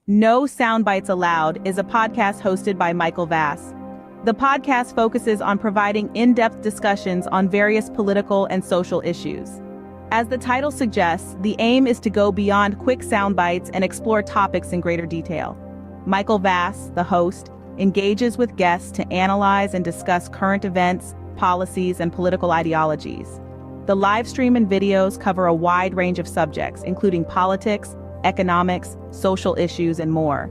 No Soundbites Allowed is a podcast hosted by Michael Vass. The podcast focuses on providing in-depth discussions on various political and social issues. As the title suggests, the aim is to go beyond quick soundbites and explore topics in greater detail. Michael Vass, the host, engages with guests to analyze and discuss current events, policies, and political ideologies. The live stream and videos cover a wide range of subjects, including politics, economics, social issues, and more.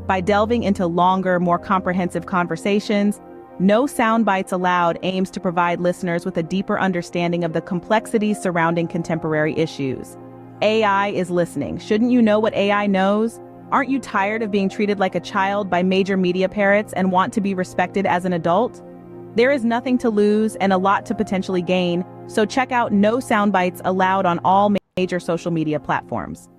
By delving into longer, more comprehensive conversations, No Soundbites Allowed aims to provide listeners with a deeper understanding of the complexities surrounding contemporary issues. AI is listening. Shouldn't you know what AI knows? Aren't you tired of being treated like a child by major media parrots and want to be respected as an adult? There is nothing to lose and a lot to potentially gain, so check out No Soundbites Allowed on all major social media platforms.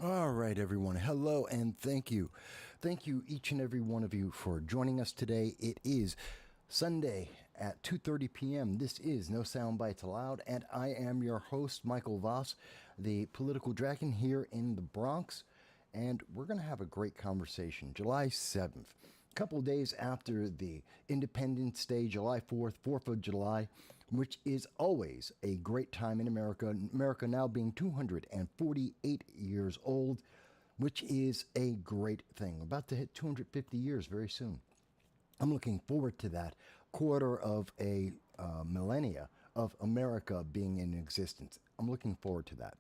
All right, everyone. Hello and thank you. Thank you, each and every one of you, for joining us today. It is Sunday at 2:30 p.m. This is No Soundbites Allowed, and I am your host, Michael Voss, the political dragon here in the Bronx, and we're going to have a great conversation. July 7th, a couple days after the Independence Day, July 4th, 4th of July, which is always a great time in America. America now being 248 years old, which is a great thing. About to hit 250 years very soon. I'm looking forward to that quarter of a millennia of America being in existence. I'm looking forward to that.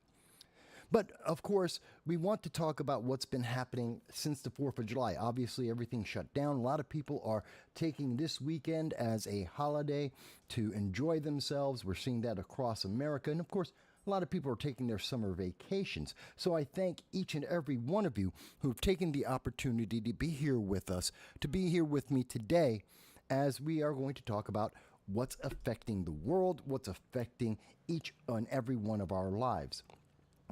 But, of course, we want to talk about what's been happening since the 4th of July. Obviously, everything shut down. A lot of people are taking this weekend as a holiday to enjoy themselves. We're seeing that across America. And, of course, a lot of people are taking their summer vacations. So I thank each and every one of you who've taken the opportunity to be here with us, to be here with me today, as we are going to talk about what's affecting the world, what's affecting each and every one of our lives.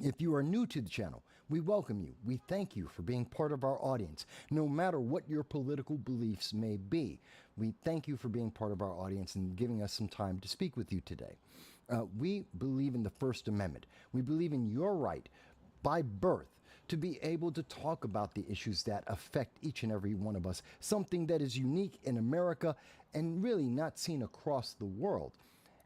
If you are new to the channel, we welcome you. We thank you for being part of our audience, no matter what your political beliefs may be. We thank you for being part of our audience and giving us some time to speak with you today. We believe in the First Amendment. We believe in your right by birth to be able to talk about the issues that affect each and every one of us, something that is unique in America and really not seen across the world.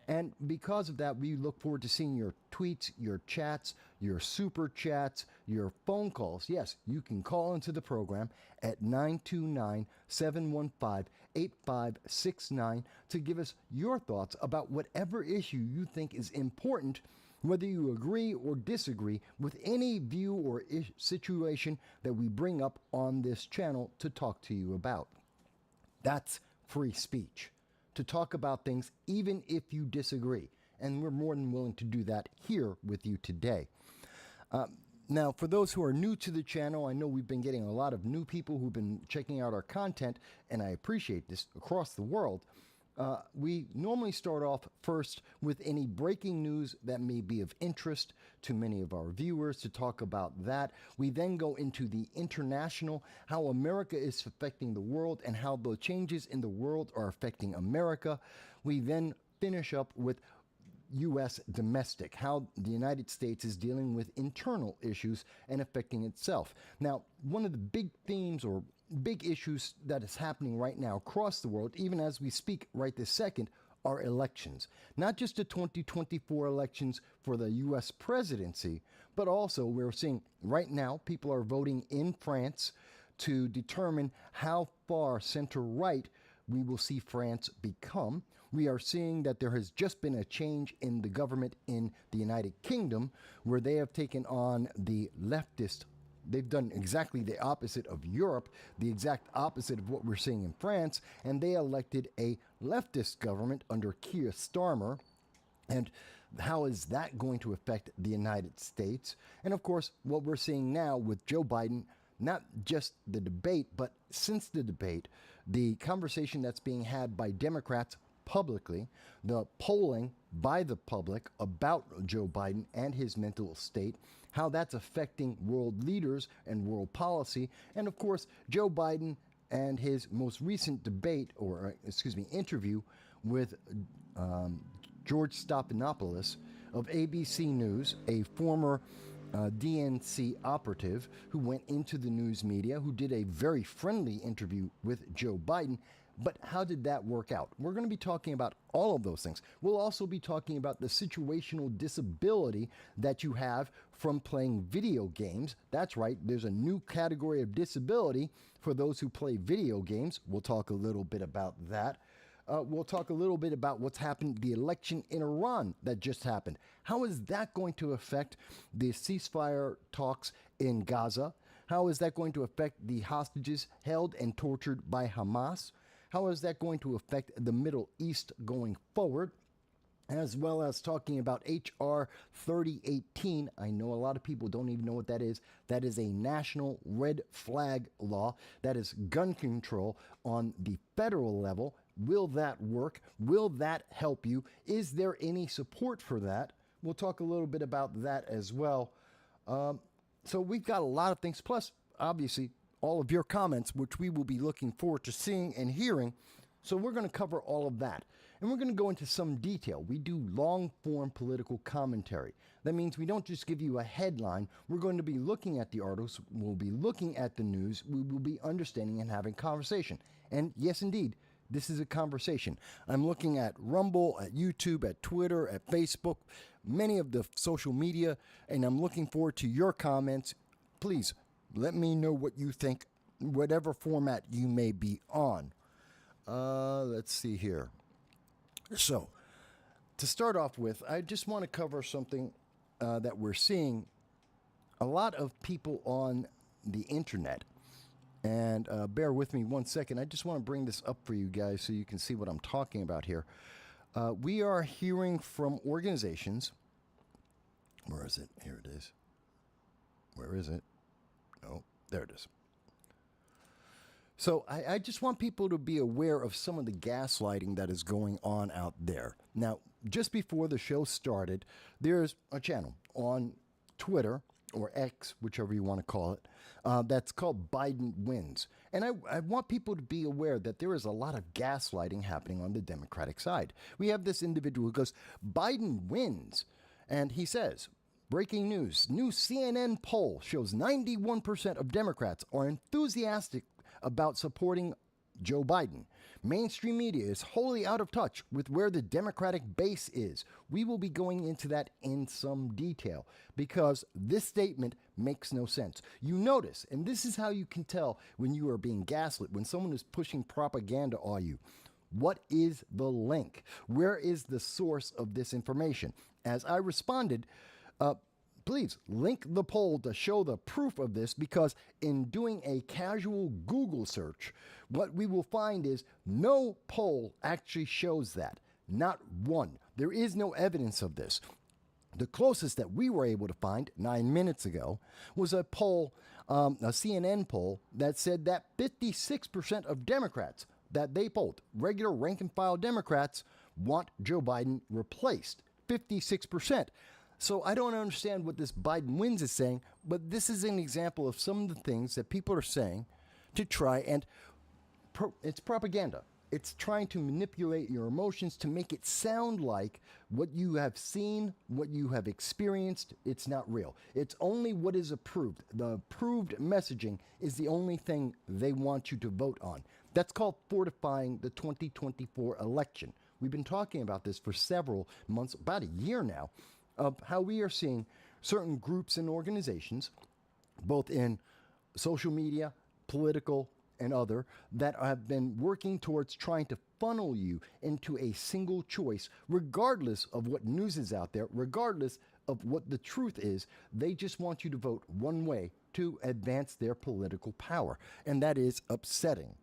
And because of that, we look forward to seeing your tweets, your chats, your super chats, your phone calls. Yes, you can call into the program at 929-715-8569 to give us your thoughts about whatever issue you think is important, whether you agree or disagree with any view or situation that we bring up on this channel to talk to you about. That's free speech. To talk about things even if you disagree. And we're more than willing to do that here with you today. Now, for those who are new to the channel, I know we've been getting a lot of new people who've been checking out our content, and I appreciate this across the world. We normally start off first with any breaking news that may be of interest to many of our viewers, to talk about that. We then go into the international, how America is affecting the world and how the changes in the world are affecting America. We then finish up with U.S. domestic, how the United States is dealing with internal issues and affecting itself. Now, one of the big themes or big issues that is happening right now across the world, even as we speak right this second, are elections. Not just the 2024 elections for the U.S. presidency, but also we're seeing right now people are voting in France to determine how far center-right we will see France become. We are seeing that there has just been a change in the government in the United Kingdom, where they have taken on the leftist. They've done exactly the opposite of Europe, the exact opposite of what we're seeing in France, and they elected a leftist government under Keir Starmer. And how is that going to affect the United States? And of course, what we're seeing now with Joe Biden, not just the debate, but since the debate, the conversation that's being had by Democrats publicly, the polling by the public about Joe Biden and his mental state, how that's affecting world leaders and world policy. And of course, Joe Biden and his most recent debate, or excuse me, interview with George Stephanopoulus of ABC News, a former DNC operative who went into the news media, who did a very friendly interview with Joe Biden. But how did that work out? We're going to be talking about all of those things. We'll also be talking about the situational disability that you have from playing video games. That's right, there's a new category of disability for those who play video games. We'll talk a little bit about that. We'll talk a little bit about what's happened, the election in Iran that just happened. How is that going to affect the ceasefire talks in Gaza? How is that going to affect the hostages held and tortured by Hamas? How is that going to affect the Middle East going forward? As well as talking about H.R. 3018. I know a lot of people don't even know what that is. That is a national red flag law. That is gun control on the federal level. Will that work? Will that help you? Is there any support for that? We'll talk a little bit about that as well. So we've got a lot of things. Plus, obviously, all of your comments, which we will be looking forward to seeing and hearing. So we're going to cover all of that. And we're going to go into some detail. We do long-form political commentary. That means we don't just give you a headline. We're going to be looking at the articles. We'll be looking at the news. We will be understanding and having conversation. And yes, indeed, this is a conversation. I'm looking at Rumble, at YouTube, at Twitter, at Facebook, many of the social media, and I'm looking forward to your comments. Please, let me know what you think, whatever format you may be on. Let's see here. So, to start off with, I just want to cover something that we're seeing a lot of people on the internet. And bear with me one second. I just want to bring this up for you guys so you can see what I'm talking about here. We are hearing from organizations. Where is it? Here it is. Where is it? Oh, there it is. So I just want people to be aware of some of the gaslighting that is going on out there. Now, just before the show started, there's a channel on Twitter, or X, whichever you want to call it, that's called Biden Wins. And I want people to be aware that there is a lot of gaslighting happening on the Democratic side. We have this individual who goes, Biden wins. And he says, breaking news, new CNN poll shows 91% of Democrats are enthusiastic about supporting Joe Biden. Mainstream media is wholly out of touch with where the Democratic base is. We will be going into that in some detail because this statement makes no sense. You notice, and this is how you can tell when you are being gaslit, when someone is pushing propaganda on you. What is the link? Where is the source of this information? As I responded, please link the poll to show the proof of this, because in doing a casual Google search, what we will find is no poll actually shows that. Not one. There is no evidence of this. The closest that we were able to find 9 minutes ago was a poll, a CNN poll, that said that 56% of Democrats that they polled, regular rank and file Democrats, want Joe Biden replaced. 56%. So I don't understand what this Biden wins is saying, but this is an example of some of the things that people are saying to try and it's propaganda. It's trying to manipulate your emotions to make it sound like what you have seen, what you have experienced, it's not real. It's only what is approved. The approved messaging is the only thing they want you to vote on. That's called fortifying the 2024 election. We've been talking about this for several months, about a year now, of how we are seeing certain groups and organizations, both in social media, political, and other, that have been working towards trying to funnel you into a single choice, regardless of what news is out there, regardless of what the truth is. They just want you to vote one way to advance their political power, and that is upsetting.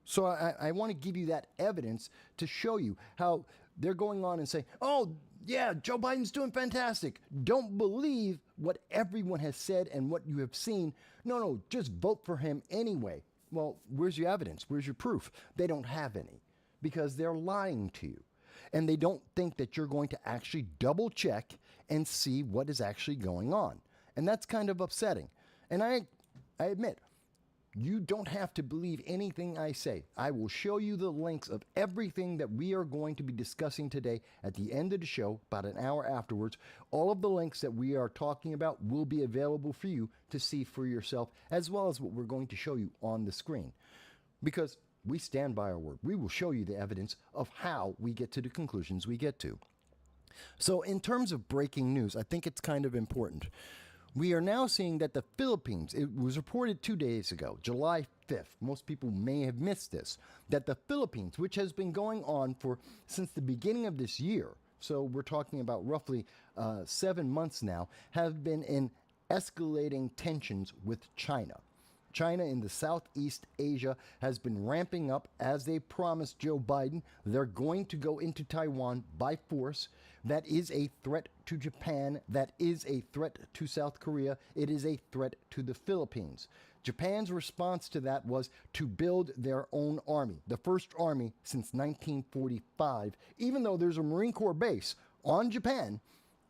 So I want to give you that evidence to show you how they're going on and saying, oh, yeah, Joe Biden's doing fantastic. Don't believe what everyone has said and what you have seen. No, just vote for him anyway. Well, where's your evidence? Where's your proof? They don't have any, because they're lying to you. And they don't think that you're going to actually double check and see what is actually going on. And that's kind of upsetting. And I admit, You don't have to believe anything I say. I will show you the links of everything that we are going to be discussing today at the end of the show, about an hour afterwards. All of the links that we are talking about will be available for you to see for yourself, as well as what we're going to show you on the screen. Because we stand by our word. We will show you the evidence of how we get to the conclusions we get to. So in terms of breaking news, I think it's kind of important. We are now seeing that the Philippines, it was reported 2 days ago, July 5th, most people may have missed this, that the Philippines, which has been going on since the beginning of this year, so we're talking about roughly 7 months now, have been in escalating tensions with China. China in the Southeast Asia has been ramping up as they promised Joe Biden. They're going to go into Taiwan by force. That is a threat to Japan. That is a threat to South Korea. It is a threat to the Philippines. Japan's response to that was to build their own army, the first army since 1945. Even though there's a Marine Corps base on Japan,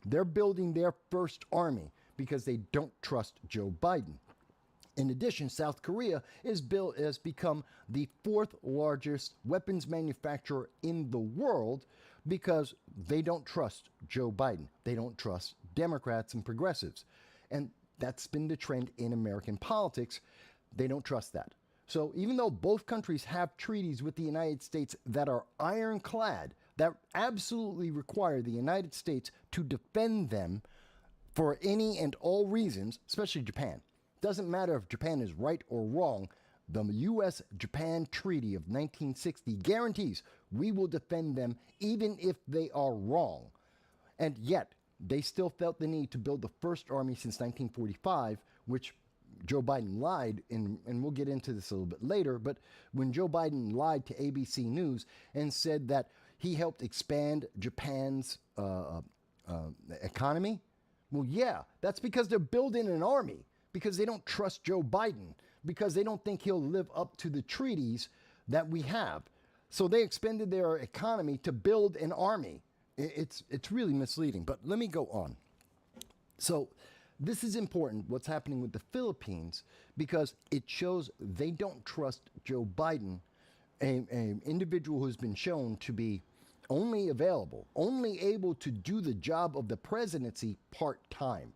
they're building their first army because they don't trust Joe Biden. In addition, South Korea has become the fourth largest weapons manufacturer in the world because they don't trust Joe Biden. They don't trust Democrats and progressives. And that's been the trend in American politics. They don't trust that. So even though both countries have treaties with the United States that are ironclad, that absolutely require the United States to defend them for any and all reasons, especially Japan. Doesn't matter if Japan is right or wrong. The U.S.-Japan Treaty of 1960 guarantees we will defend them even if they are wrong. And yet, they still felt the need to build the first army since 1945, which Joe Biden lied, and we'll get into this a little bit later, but when Joe Biden lied to ABC News and said that he helped expand Japan's economy, well, yeah, that's because they're building an army. Because they don't trust Joe Biden, because they don't think he'll live up to the treaties that we have. So they expended their economy to build an army. It's really misleading, but let me go on. So this is important, what's happening with the Philippines, because it shows they don't trust Joe Biden, an individual who's been shown to be only able to do the job of the presidency part-time.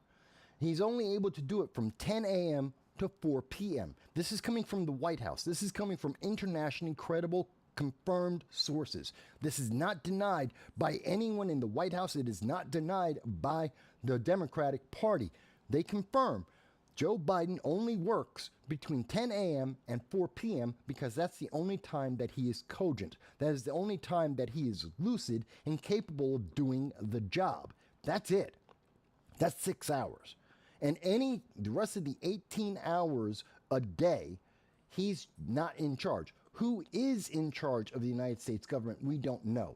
He's only able to do it from 10 a.m. to 4 p.m. This is coming from the White House. This is coming from internationally credible, confirmed sources. This is not denied by anyone in the White House. It is not denied by the Democratic Party. They confirm Joe Biden only works between 10 a.m. and 4 p.m. because that's the only time that he is cogent. That is the only time that he is lucid and capable of doing the job. That's it. That's 6 hours. And the rest of the 18 hours a day, he's not in charge. Who is in charge of the United States government? We don't know.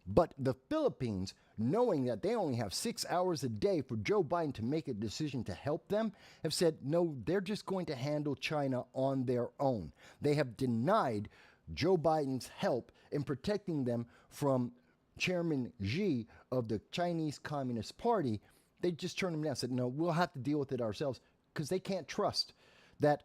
But the Philippines, knowing that they only have 6 hours a day for Joe Biden to make a decision to help them, have said, no, they're just going to handle China on their own. They have denied Joe Biden's help in protecting them from Chairman Xi of the Chinese Communist Party. They just turned him down and said, no, we'll have to deal with it ourselves, because they can't trust that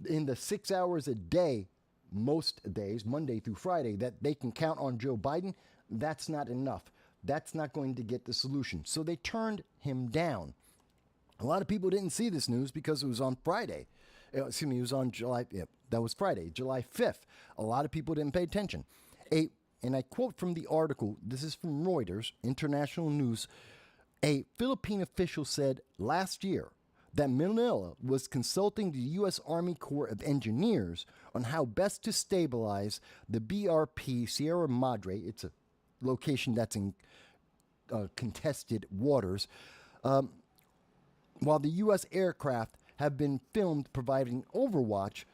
in the 6 hours a day, most days, Monday through Friday, that they can count on Joe Biden. That's not enough. That's not going to get the solution. So they turned him down. A lot of people didn't see this news because it was on Friday. It was on July, that was Friday, July 5th. A lot of people didn't pay attention. And I quote from the article, this is from Reuters, international news. A Philippine official said last year that Manila was consulting the U.S. Army Corps of Engineers on how best to stabilize the BRP Sierra Madre. It's a location that's in contested waters, while the U.S. aircraft have been filmed providing overwatch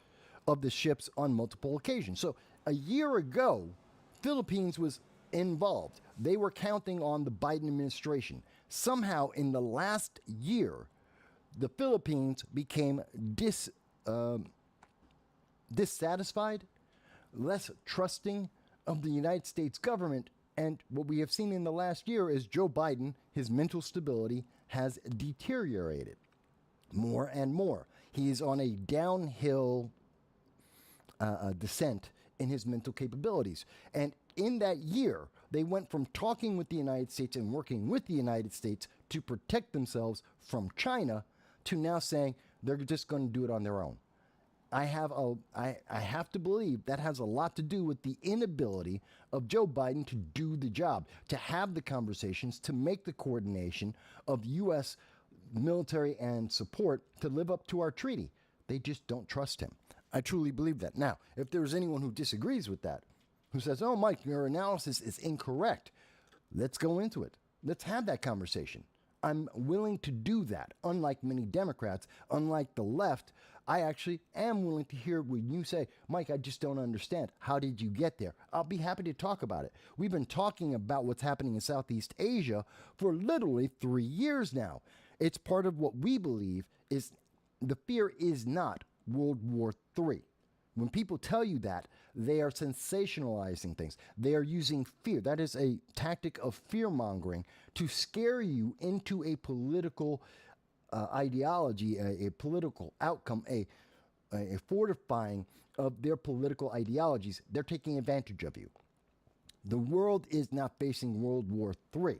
of the ships on multiple occasions. So a year ago, Philippines was involved. They were counting on the Biden administration. Somehow, in the last year, the Philippines became dissatisfied, less trusting of the United States government. And what we have seen in the last year is Joe Biden, his mental stability has deteriorated more and more. He is on a downhill descent in his mental capabilities. And in that year, they went from talking with the United States and working with the United States to protect themselves from China to now saying they're just going to do it on their own. I have to believe that has a lot to do with the inability of Joe Biden to do the job, to have the conversations, to make the coordination of U.S. military and support to live up to our treaty. They just don't trust him. I truly believe that. Now, if there's anyone who disagrees with that, who says, oh, Mike, your analysis is incorrect, let's go into it. Let's have that conversation. I'm willing to do that. Unlike many Democrats, unlike the left, I actually am willing to hear when you say, Mike, I just don't understand. How did you get there? I'll be happy to talk about it. We've been talking about what's happening in Southeast Asia for literally 3 years now. It's part of what we believe is the fear is not World War III. When people tell you that, they are sensationalizing things. They are using fear. That is a tactic of fear-mongering to scare you into a political ideology, a political outcome, a fortifying of their political ideologies. They're taking advantage of you. The world is not facing World War III.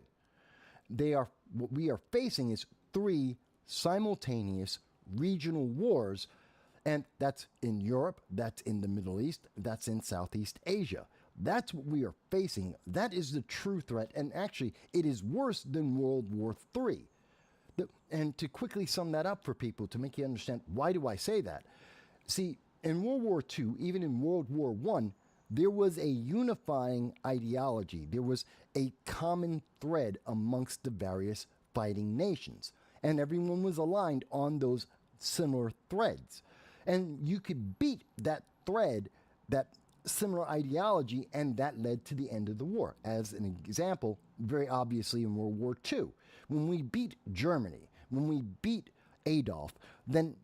What we are facing is 3 simultaneous regional wars. And that's in Europe, that's in the Middle East, that's in Southeast Asia. That's what we are facing. That is the true threat. And actually, it is worse than World War III. And to quickly sum that up for people, to make you understand, why do I say that? See, in World War II, even in World War I, there was a unifying ideology. There was a common thread amongst the various fighting nations. And everyone was aligned on those similar threads. And you could beat that thread, that similar ideology, and that led to the end of the war. As an example, very obviously in World War II, when we beat Germany, when we beat Adolf, then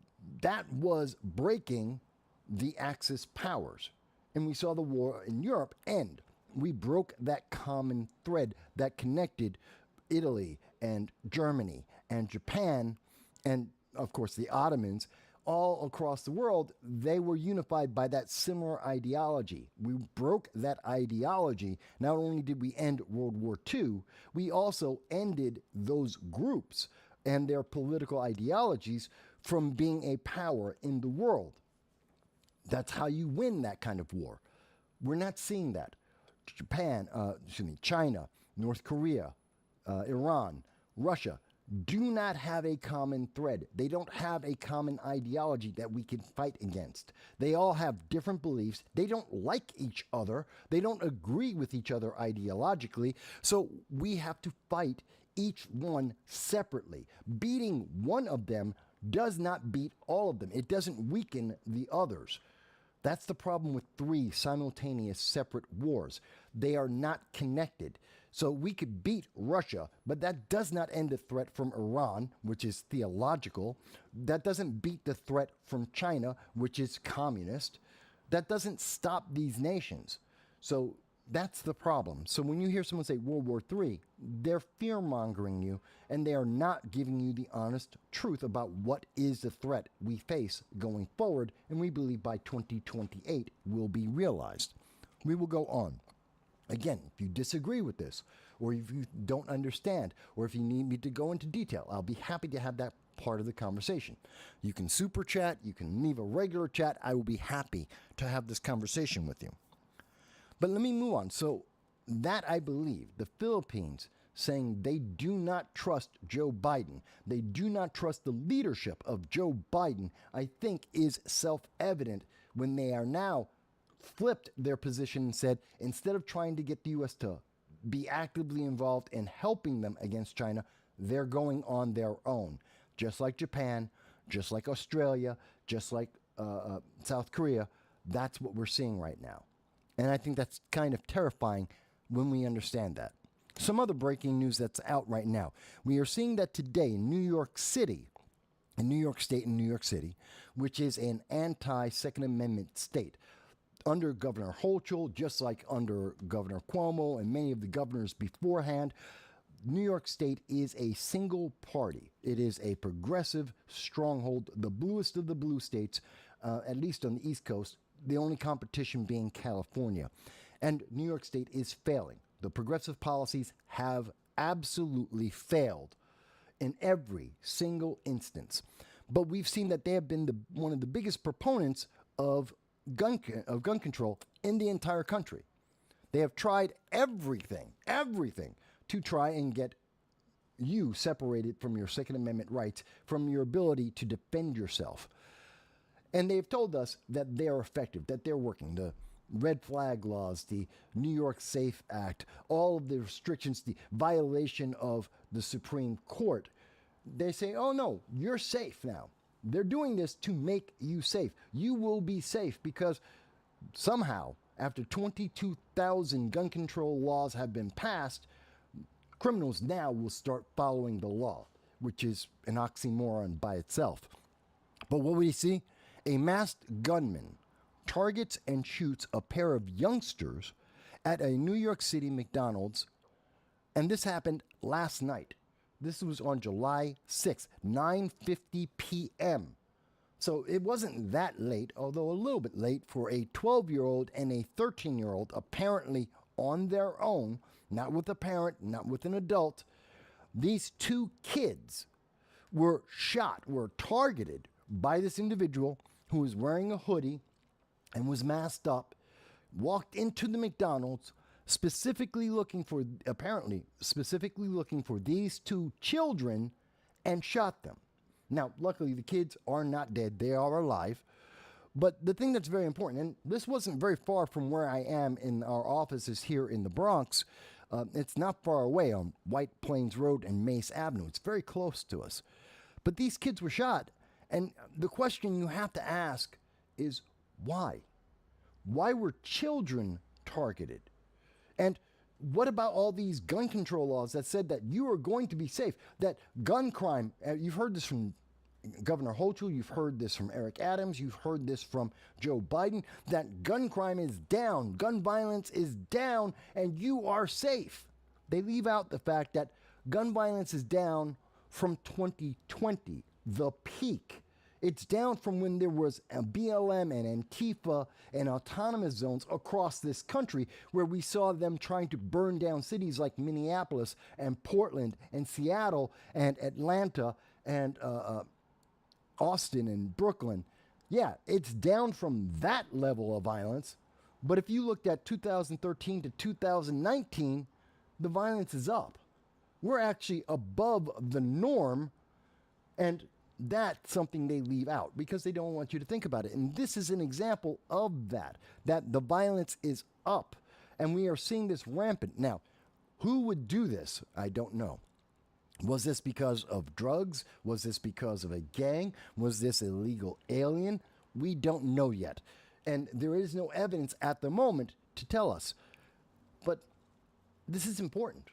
that was breaking the Axis powers. And we saw the war in Europe end. We broke that common thread that connected Italy and Germany and Japan and, of course, the Ottomans. All across the world, they were unified by that similar ideology. We broke that ideology. Not only did we end World War II, we also ended those groups and their political ideologies from being a power in the world. That's how you win that kind of war. We're not seeing that. China, North Korea, Iran, Russia, do not have a common thread. They don't have a common ideology that we can fight against. They all have different beliefs. They don't like each other. They don't agree with each other ideologically. So we have to fight each one separately. Beating one of them does not beat all of them. It doesn't weaken the others. That's the problem with 3 simultaneous separate wars. They are not connected. So we could beat Russia, but that does not end the threat from Iran, which is theological. That doesn't beat the threat from China, which is communist. That doesn't stop these nations. So that's the problem. So when you hear someone say World War III, they're fear-mongering you, and they are not giving you the honest truth about what is the threat we face going forward, and we believe by 2028 will be realized. We will go on. Again, if you disagree with this, or if you don't understand, or if you need me to go into detail, I'll be happy to have that part of the conversation. You can super chat, you can leave a regular chat. I will be happy to have this conversation with you. But let me move on. So that, I believe, the Philippines saying they do not trust Joe Biden, they do not trust the leadership of Joe Biden, I think is self-evident when they are now flipped their position and said, instead of trying to get the U.S. to be actively involved in helping them against China, they're going on their own. Just like Japan, just like Australia, just like South Korea, that's what we're seeing right now. And I think that's kind of terrifying when we understand that. Some other breaking news that's out right now. We are seeing that today in New York City, in New York State and New York City, which is an anti-Second Amendment state, under Governor Hochul, just like under Governor Cuomo and many of the governors beforehand, New York State is a single party. It is a progressive stronghold, the bluest of the blue states, at least on the East Coast. the only competition being California. And New York State is failing. The progressive policies have absolutely failed in every single instance. But we've seen that they have been one of the biggest proponents of gun control in the entire country. They have tried everything to try and get you separated from your Second Amendment rights, from your ability to defend yourself. And they've told us that they are effective, that they're working. The red flag laws, the New York SAFE Act, all of the restrictions, the violation of the Supreme Court. They say, oh no, you're safe now. They're doing this to make you safe. You will be safe because somehow, after 22,000 gun control laws have been passed, criminals now will start following the law, which is an oxymoron by itself. But what we see? A masked gunman targets and shoots a pair of youngsters at a New York City McDonald's, and this happened last night. This was on July 6th, 9:50 p.m. So it wasn't that late, although a little bit late, for a 12-year-old and a 13-year-old apparently on their own, not with a parent, not with an adult. These two kids were targeted by this individual who was wearing a hoodie and was masked up, walked into the McDonald's, specifically looking for these two children, and shot them. Now, luckily, the kids are not dead. They are alive. But the thing that's very important, and this wasn't very far from where I am in our offices here in the Bronx. It's not far away on White Plains Road and Mace Avenue. It's very close to us. But these kids were shot. And the question you have to ask is why? Why were children targeted? And what about all these gun control laws that said that you are going to be safe, that gun crime, you've heard this from Governor Hochul, you've heard this from Eric Adams, you've heard this from Joe Biden, that gun crime is down, gun violence is down, and you are safe. They leave out the fact that gun violence is down from 2020, the peak. It's down from when there was a BLM and Antifa and autonomous zones across this country where we saw them trying to burn down cities like Minneapolis and Portland and Seattle and Atlanta and Austin and Brooklyn. Yeah, it's down from that level of violence. But if you looked at 2013 to 2019, the violence is up. We're actually above the norm, and that's something they leave out because they don't want you to think about it. And this is an example of that the violence is up. And we are seeing this rampant. Now, who would do this? I don't know. Was this because of drugs? Was this because of a gang? Was this illegal alien? We don't know yet. And there is no evidence at the moment to tell us. But this is important.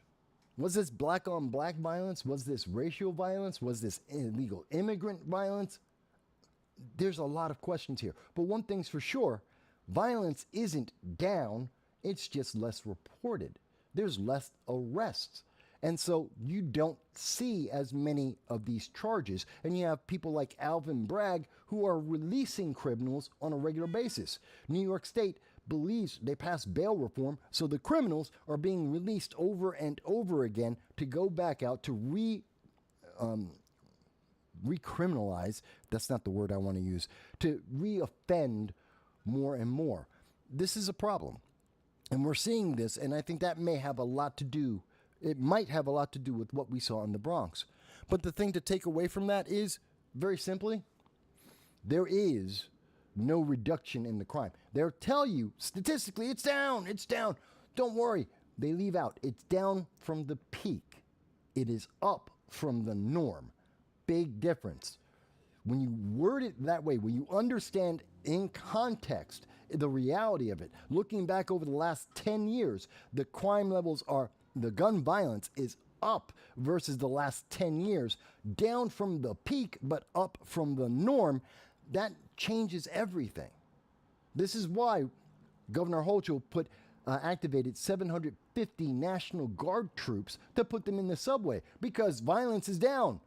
Was this black on black violence? Was this racial violence? Was this illegal immigrant violence? There's a lot of questions here. But one thing's for sure, violence isn't down, it's just less reported. There's less arrests. And so you don't see as many of these charges. And you have people like Alvin Bragg who are releasing criminals on a regular basis. New York State believes they passed bail reform, so the criminals are being released over and over again to go back out to recriminalize, that's not the word I want to use, to reoffend more and more. This is a problem. And we're seeing this, and I think that may have a lot to do, it might have a lot to do with what we saw in the Bronx. But the thing to take away from that is, very simply, there is no reduction in the crime. They'll tell you, statistically, it's down. Don't worry. They leave out, it's down from the peak. It is up from the norm. Big difference. When you word it that way, when you understand in context the reality of it, looking back over the last 10 years, the crime levels are, the gun violence is up versus the last 10 years, down from the peak, but up from the norm. That changes everything. This is why Governor Hochul activated 750 National Guard troops to put them in the subway, because violence is down.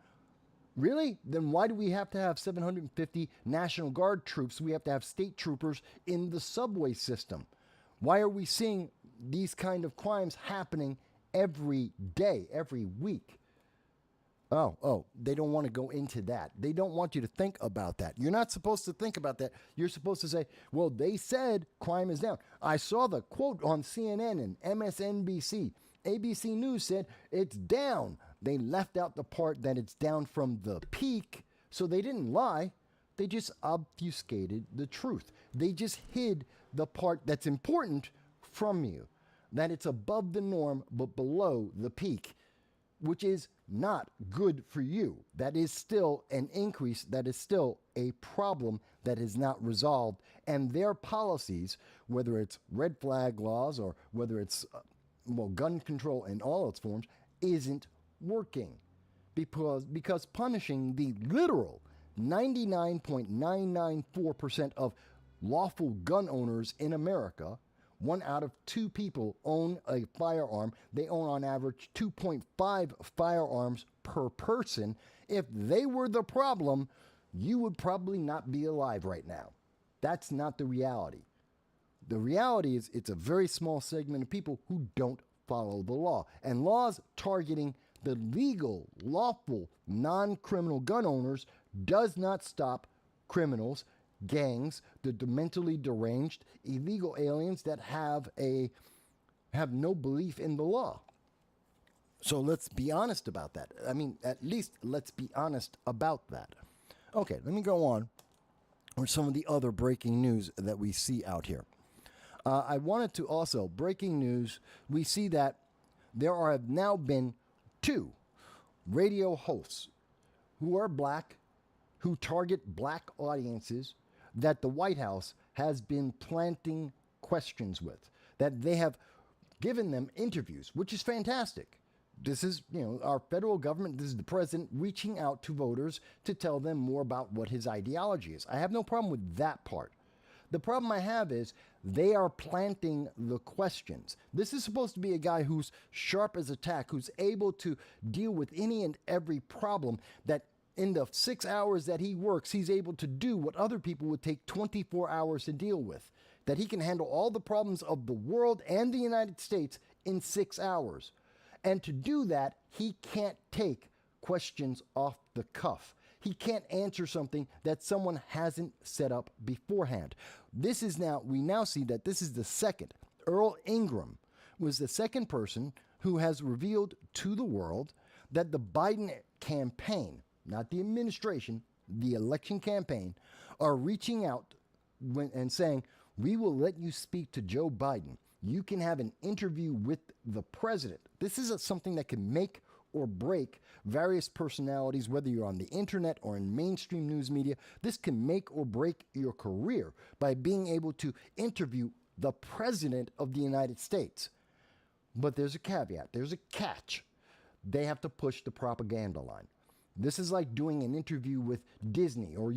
Really? Then why do we have to have 750 National Guard troops? We have to have state troopers in the subway system. Why are we seeing these kind of crimes happening every day, every week? Oh, they don't want to go into that. They don't want you to think about that. You're not supposed to think about that. You're supposed to say, well, they said crime is down. I saw the quote on CNN and MSNBC. ABC News said it's down. They left out the part that it's down from the peak, so they didn't lie. They just obfuscated the truth. They just hid the part that's important from you, that it's above the norm but below the peak, which is not good for you. That is still an increase. That is still a problem that is not resolved. And their policies, whether it's red flag laws or whether it's gun control in all its forms, isn't working because punishing the literal 99.994% of lawful gun owners in America. 1 out of 2 people own a firearm. They own on average 2.5 firearms per person. If they were the problem, you would probably not be alive right now. That's not the reality. The reality is it's a very small segment of people who don't follow the law. And laws targeting the legal, lawful, non-criminal gun owners does not stop criminals, gangs, the mentally deranged, illegal aliens that have no belief in the law. So let's be honest about that. I mean, at least let's be honest about that. Okay, let me go on with some of the other breaking news that we see out here. I wanted to also, breaking news, we see that there have now been 2 radio hosts who are black, who target black audiences, that the White House has been planting questions with, that they have given them interviews, which is fantastic. This is, our federal government, this is the president reaching out to voters to tell them more about what his ideology is. I have no problem with that part. The problem I have is they are planting the questions. This is supposed to be a guy who's sharp as a tack, who's able to deal with any and every problem, that in the 6 hours that he works, he's able to do what other people would take 24 hours to deal with, that he can handle all the problems of the world and the United States in 6 hours. And to do that, he can't take questions off the cuff. He can't answer something that someone hasn't set up beforehand. We now see that this is the second. Earl Ingram was the second person who has revealed to the world that the Biden campaign, not the administration, the election campaign, are reaching out and saying, we will let you speak to Joe Biden. You can have an interview with the president. This is something that can make or break various personalities, whether you're on the internet or in mainstream news media. This can make or break your career by being able to interview the president of the United States. But there's a caveat, there's a catch. They have to push the propaganda line. This is like doing an interview with Disney, or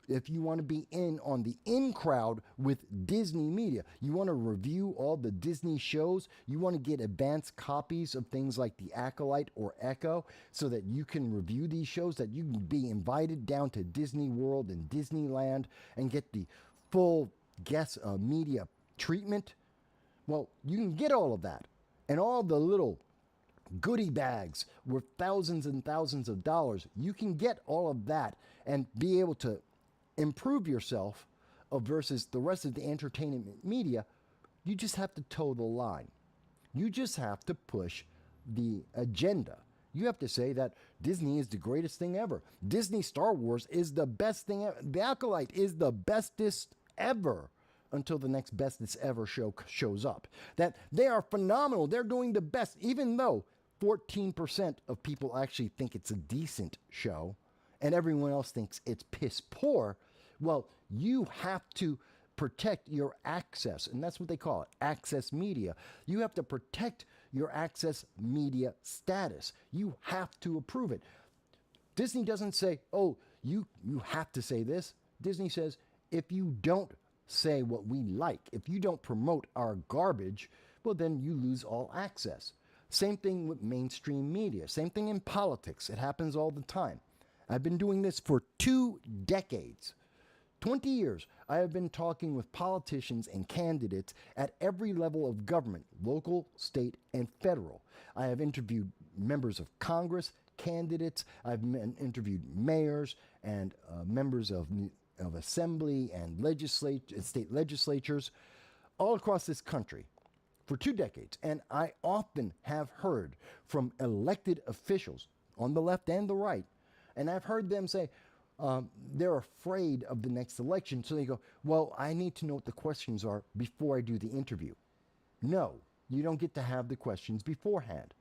if you want to be on the in crowd with Disney media. You want to review all the Disney shows. You want to get advanced copies of things like The Acolyte or Echo so that you can review these shows, that you can be invited down to Disney World and Disneyland and get the full guest media treatment. Well, you can get all of that and all the little goodie bags worth thousands and thousands of dollars. You can get all of that and be able to improve yourself versus the rest of the entertainment media. You just have to toe the line. You just have to push the agenda. You have to say that Disney is the greatest thing ever. Disney Star Wars is the best thing ever. The Acolyte is the bestest ever, until the next bestest ever show shows up. That they are phenomenal. They're doing the best, even though 14% of people actually think it's a decent show and everyone else thinks it's piss poor. Well, you have to protect your access, and that's what they call it, access media. You have to protect your access media status. You have to approve it. Disney doesn't say, oh, you have to say this. Disney says, if you don't say what we like, if you don't promote our garbage, well, then you lose all access. Same thing with mainstream media. Same thing in politics. It happens all the time. I've been doing this for 2 decades. 20 years, I have been talking with politicians and candidates at every level of government, local, state, and federal. I have interviewed members of Congress, candidates, I've interviewed mayors and members of assembly and state legislatures all across this country for 2 decades. And I often have heard from elected officials on the left and the right, and I've heard them say, they're afraid of the next election. So they go, well, I need to know what the questions are before I do the interview. No, you don't get to have the questions beforehand.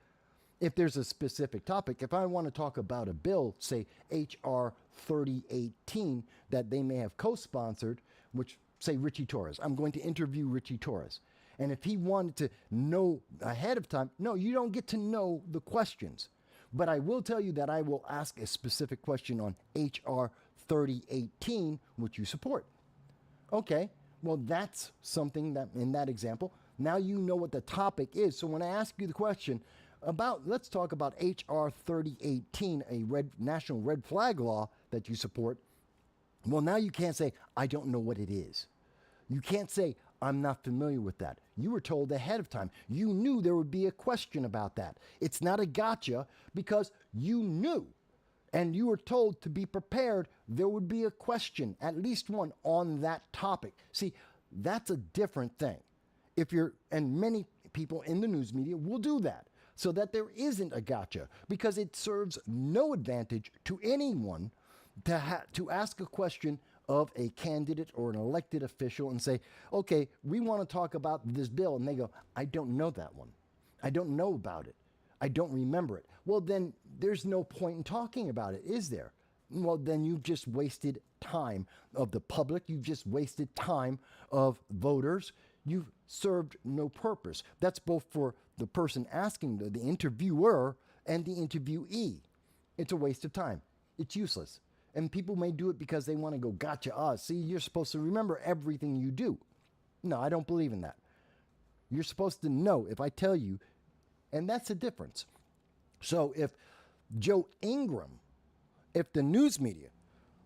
If there's a specific topic, if I want to talk about a bill, say H.R. 3018, that they may have co-sponsored, which say Richie Torres, I'm going to interview Richie Torres. And if he wanted to know ahead of time, no, you don't get to know the questions. But I will tell you that I will ask a specific question on H.R. 3018, which you support. Okay, well, that's something that, in that example, now you know what the topic is. So when I ask you the question about, let's talk about H.R. 3018, a national red flag law that you support, well, now you can't say, I don't know what it is. You can't say, I'm not familiar with that. You were told ahead of time. You knew there would be a question about that. It's not a gotcha because you knew and you were told to be prepared. There would be a question, at least one, on that topic. See, that's a different thing. And many people in the news media will do that so that there isn't a gotcha, because it serves no advantage to anyone to ask a question of a candidate or an elected official and say, okay, we want to talk about this bill. And they go, I don't know that one. I don't know about it. I don't remember it. Well, then there's no point in talking about it, is there? Well, then you've just wasted time of the public. You've just wasted time of voters. You've served no purpose. That's both for the person asking, the interviewer, and the interviewee. It's a waste of time. It's useless. And people may do it because they want to go, gotcha, see, you're supposed to remember everything you do. No, I don't believe in that. You're supposed to know if I tell you, and that's the difference. So if Joe Ingram, if the news media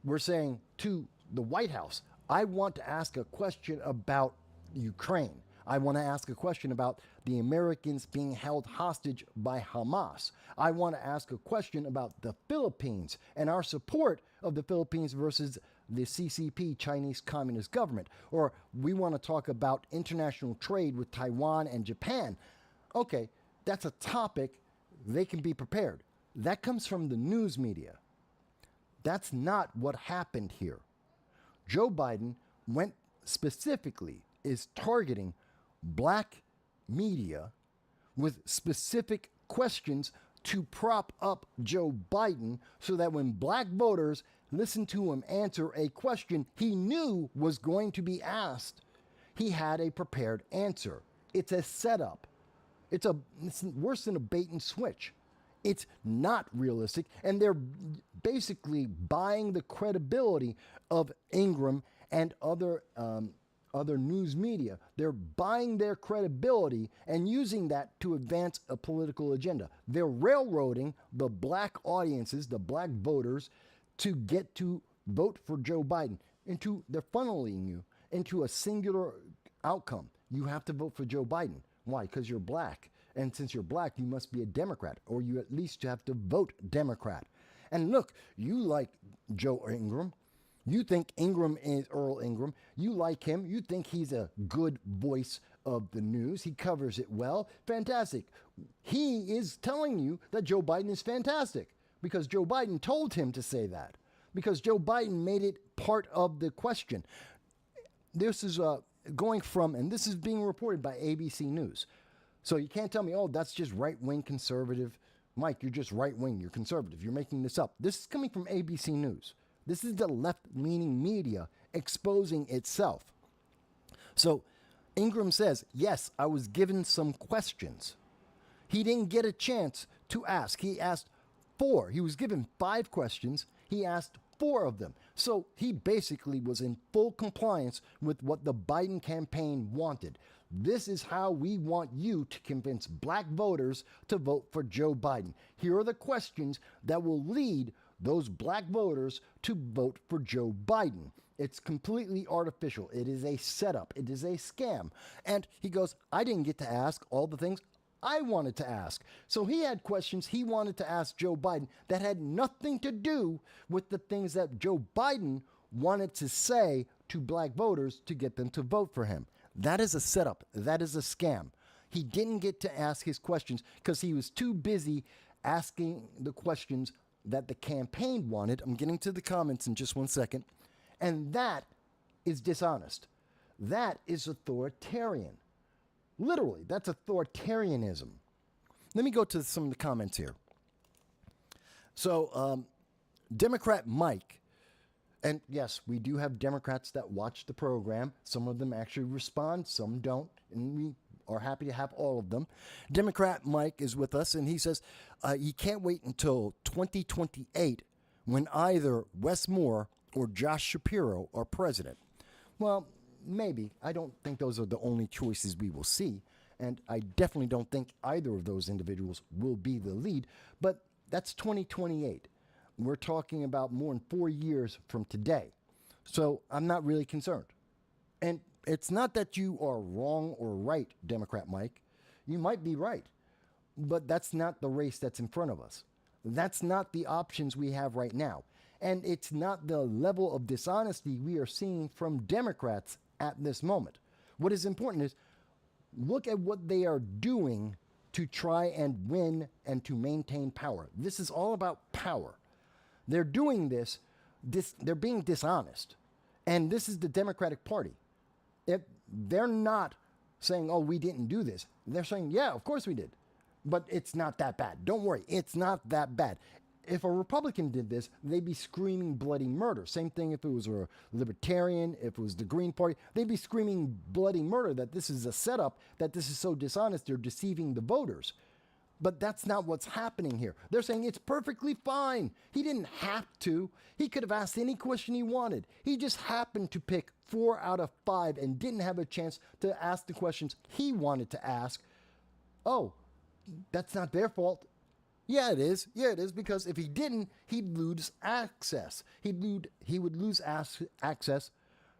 were saying to the White House, I want to ask a question about Ukraine. I want to ask a question about the Americans being held hostage by Hamas. I want to ask a question about the Philippines and our support of the Philippines versus the CCP, Chinese Communist government. Or we want to talk about international trade with Taiwan and Japan. Okay, that's a topic. They can be prepared. That comes from the news media. That's not what happened here. Joe Biden is targeting black media with specific questions to prop up Joe Biden so that when black voters listen to him answer a question he knew was going to be asked, he had a prepared answer. It's a setup. It's worse than a bait and switch. It's not realistic, and they're basically buying the credibility of Ingram and other news media. They're buying their credibility and using that to advance a political agenda. They're railroading the black audiences, the black voters, to get to vote for Joe Biden. They're funneling you into a singular outcome. You have to vote for Joe Biden. Why? Because you're black. And since you're black, you must be a Democrat, or you at least have to vote Democrat. And look, you like Joe Ingram. You think Ingram is Earl Ingram. You like him. You think he's a good voice of the news. He covers it well. Fantastic. He is telling you that Joe Biden is fantastic because Joe Biden told him to say that, because Joe Biden made it part of the question. This is going from, and this is being reported by ABC News. So you can't tell me, oh, that's just right-wing conservative. Mike, you're just right-wing. You're conservative. You're making this up. This is coming from ABC News. This is the left-leaning media exposing itself. So Ingram says, yes, I was given some questions. He didn't get a chance to ask. He asked 4. He was given 5 questions. He asked 4 of them. So he basically was in full compliance with what the Biden campaign wanted. This is how we want you to convince black voters to vote for Joe Biden. Here are the questions that will lead those black voters to vote for Joe Biden. It's completely artificial. It is a setup. It is a scam. And he goes, I didn't get to ask all the things I wanted to ask. So he had questions he wanted to ask Joe Biden that had nothing to do with the things that Joe Biden wanted to say to black voters to get them to vote for him. That is a setup. That is a scam. He didn't get to ask his questions because he was too busy asking the questions that the campaign wanted. I'm getting to the comments in just one second. And that is dishonest. That is authoritarian. Literally, that's authoritarianism. Let me go to some of the comments here. So, Democrat Mike, and yes, we do have Democrats that watch the program. Some of them actually respond, some don't, and we are happy to have all of them. Democrat Mike is with us, and he says he can't wait until 2028 when either Wes Moore or Josh Shapiro are president. Well, maybe. I don't think those are the only choices we will see, and I definitely don't think either of those individuals will be the lead, but that's 2028. We're talking about more than 4 years from today, so I'm not really concerned. And it's not that you are wrong or right, Democrat Mike. You might be right, but that's not the race that's in front of us. That's not the options we have right now. And it's not the level of dishonesty we are seeing from Democrats at this moment. What is important is look at what they are doing to try and win and to maintain power. This is all about power. They're doing this, they're being dishonest. And this is the Democratic Party. If they're not saying, oh, we didn't do this, they're saying, yeah, of course we did. But it's not that bad. Don't worry, it's not that bad. If a Republican did this, they'd be screaming bloody murder. Same thing if it was a Libertarian, if it was the Green Party, they'd be screaming bloody murder, that this is a setup, that this is so dishonest, they're deceiving the voters. But that's not what's happening here. They're saying it's perfectly fine. He didn't have to. He could have asked any question he wanted. He just happened to pick 4 out of 5 and didn't have a chance to ask the questions he wanted to ask. Oh, that's not their fault. Yeah, it is. Yeah, it is, because if he didn't, he'd lose access. He would lose access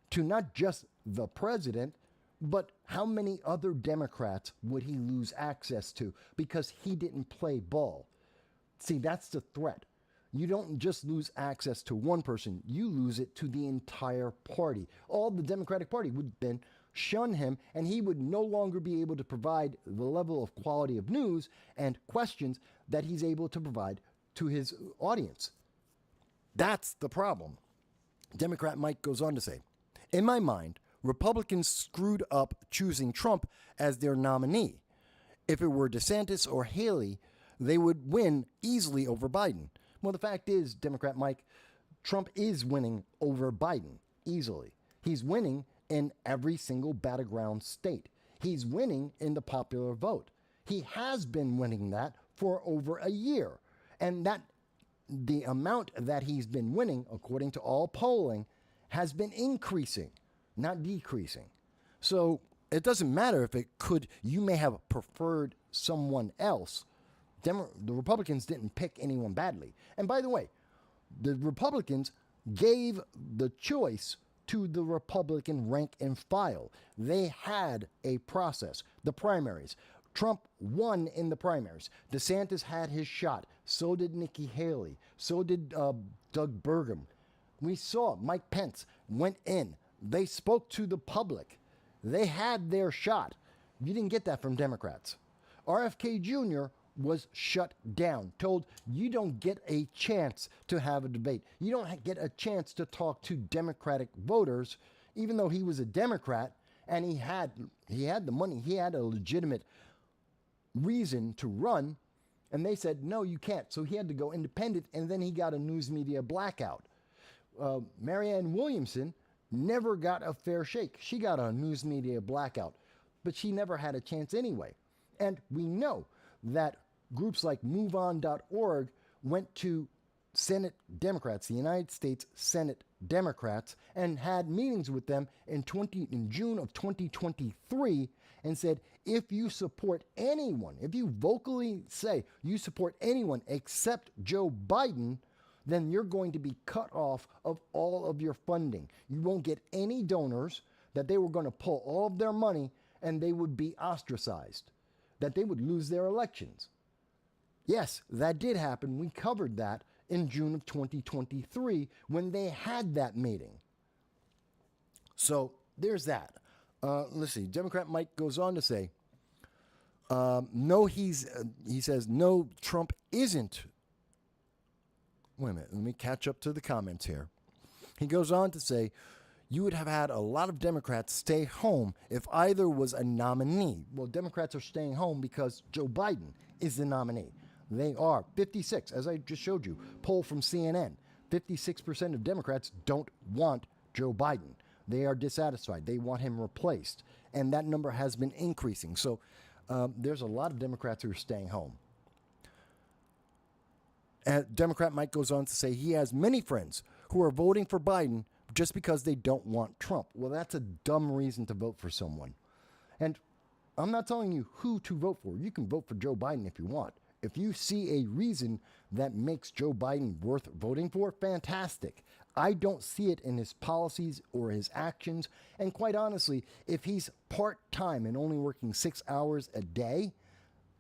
to not just the president, but how many other Democrats would he lose access to because he didn't play ball? See, that's the threat. You don't just lose access to one person, you lose it to the entire party. All the Democratic Party would then shun him, and he would no longer be able to provide the level of quality of news and questions that he's able to provide to his audience. That's the problem. Democrat Mike goes on to say, in my mind, Republicans screwed up choosing Trump as their nominee. If it were DeSantis or Haley, they would win easily over Biden. Well, the fact is, Democrat Mike, Trump is winning over Biden easily. He's winning in every single battleground state. He's winning in the popular vote. He has been winning that for over a year. And that the amount that he's been winning, according to all polling, has been increasing, not decreasing. So it doesn't matter if you may have preferred someone else. The Republicans didn't pick anyone badly. And by the way, the Republicans gave the choice to the Republican rank and file. They had a process, the primaries. Trump won in the primaries. DeSantis had his shot. So did Nikki Haley. So did Doug Burgum. We saw Mike Pence went in. They spoke to the public. They had their shot. You didn't get that from Democrats. RFK Jr. was shut down, told you don't get a chance to have a debate. You don't get a chance to talk to Democratic voters, even though he was a Democrat and he had the money. He had a legitimate reason to run, and they said, no, you can't. So he had to go independent, and then he got a news media blackout. Marianne Williamson never got a fair shake. She got a news media blackout, but she never had a chance anyway. And we know that groups like MoveOn.org went to Senate Democrats, the United States Senate Democrats, and had meetings with them in June of 2023 and said, if you support anyone, if you vocally say you support anyone except Joe Biden, then you're going to be cut off of all of your funding. You won't get any donors, that they were going to pull all of their money and they would be ostracized, that they would lose their elections. Yes, that did happen. We covered that in June of 2023 when they had that meeting. So there's that. Let's see. Democrat Mike goes on to say, he says, no, Trump isn't. Wait a minute. Let me catch up to the comments here. He goes on to say, you would have had a lot of Democrats stay home if either was a nominee. Well, Democrats are staying home because Joe Biden is the nominee. They are 56, as I just showed you. Poll from CNN. 56% of Democrats don't want Joe Biden. They are dissatisfied. They want him replaced. And that number has been increasing. So there's a lot of Democrats who are staying home. And Democrat Mike goes on to say he has many friends who are voting for Biden just because they don't want Trump. Well, that's a dumb reason to vote for someone. And I'm not telling you who to vote for. You can vote for Joe Biden if you want. If you see a reason that makes Joe Biden worth voting for, fantastic. I don't see it in his policies or his actions. And quite honestly, if he's part-time and only working 6 hours a day,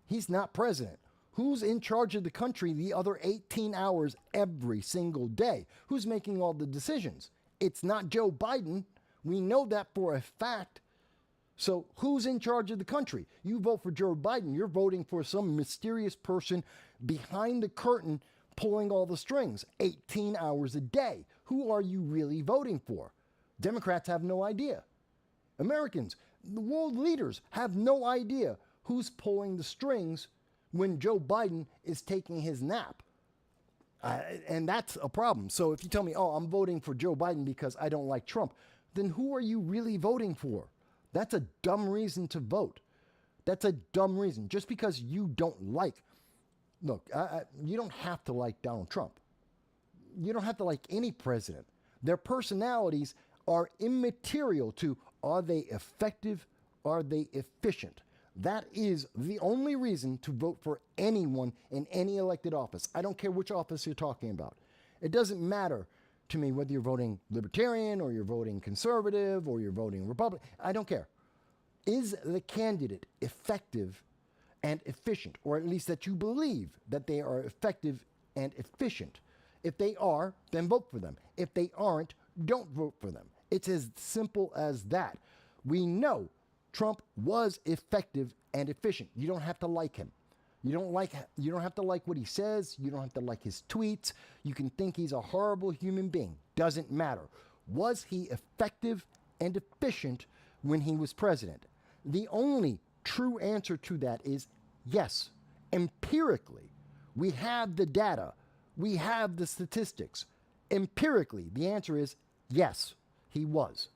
he's not president. Who's in charge of the country the other 18 hours every single day? Who's making all the decisions? It's not Joe Biden. We know that for a fact. So who's in charge of the country? You vote for Joe Biden, you're voting for some mysterious person behind the curtain pulling all the strings 18 hours a day. Who are you really voting for? Democrats have no idea. Americans, the world leaders have no idea who's pulling the strings when Joe Biden is taking his nap. And that's a problem. So if you tell me, oh, I'm voting for Joe Biden because I don't like Trump, then who are you really voting for? That's a dumb reason to vote. That's a dumb reason. Just because you don't like, look, you don't have to like Donald Trump. You don't have to like any president. Their personalities are immaterial to, are they effective? Are they efficient? That is the only reason to vote for anyone in any elected office. I don't care which office you're talking about. It doesn't matter to me whether you're voting Libertarian or you're voting Conservative or you're voting Republican. I don't care. Is the candidate effective and efficient, or at least that you believe that they are effective and efficient? If they are, then vote for them. If they aren't, don't vote for them. It's as simple as that. We know Trump was effective and efficient. You don't have to like him. You don't have to like what he says. You don't have to like his tweets. You can think he's a horrible human being. Doesn't matter. Was he effective and efficient when he was president? The only true answer to that is yes. Empirically, we have the data. We have the statistics. Empirically, the answer is yes, he was.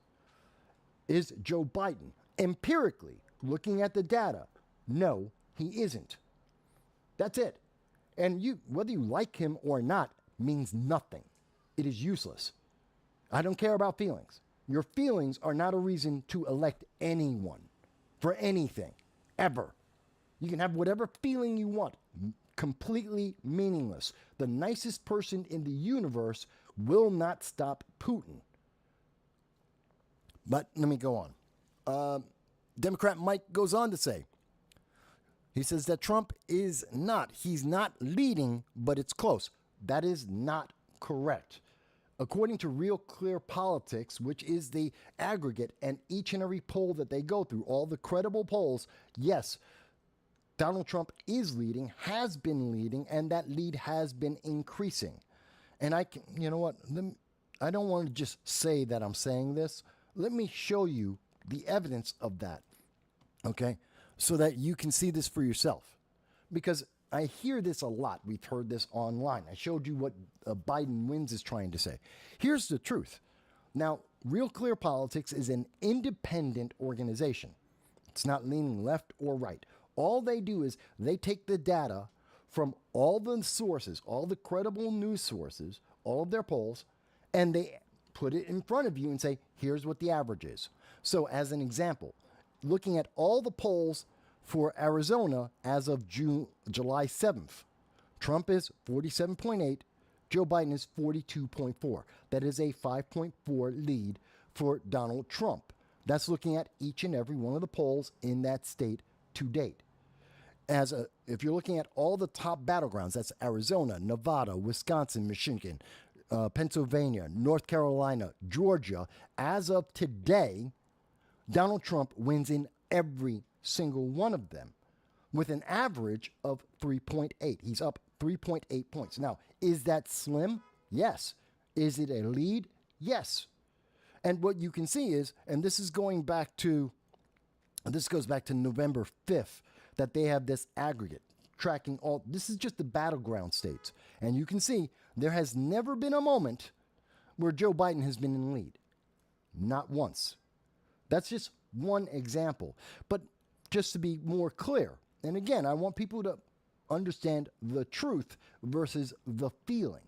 Is Joe Biden? Empirically, looking at the data, no, he isn't. That's it. And whether you like him or not means nothing. It is useless. I don't care about feelings. Your feelings are not a reason to elect anyone for anything, ever. You can have whatever feeling you want, completely meaningless. The nicest person in the universe will not stop Putin. But let me go on. Democrat Mike goes on to say, he says that Trump he's not leading, but it's close. That is not correct. According to Real Clear Politics, which is the aggregate and each and every poll that they go through, all the credible polls, yes, Donald Trump is leading, has been leading, and that lead has been increasing. And you know what? I don't want to just say that I'm saying this. Let me show you the evidence of that, okay? So that you can see this for yourself. Because I hear this a lot. We've heard this online. I showed you what Biden wins is trying to say. Here's the truth. Now, Real Clear Politics is an independent organization. It's not leaning left or right. All they do is they take the data from all the sources, all the credible news sources, all of their polls, and they put it in front of you and say, here's what the average is. So as an example, looking at all the polls for Arizona as of July 7th, Trump is 47.8, Joe Biden is 42.4. That is a 5.4 lead for Donald Trump. That's looking at each and every one of the polls in that state to date. If you're looking at all the top battlegrounds, that's Arizona, Nevada, Wisconsin, Michigan, Pennsylvania, North Carolina, Georgia, as of today, Donald Trump wins in every single one of them with an average of 3.8. He's up 3.8 points. Now, is that slim? Yes. Is it a lead? Yes. And what you can see is, and this goes back to November 5th, that they have this aggregate tracking all. This is just the battleground states. And you can see there has never been a moment where Joe Biden has been in the lead. Not once. That's just one example. But just to be more clear, and again, I want people to understand the truth versus the feeling.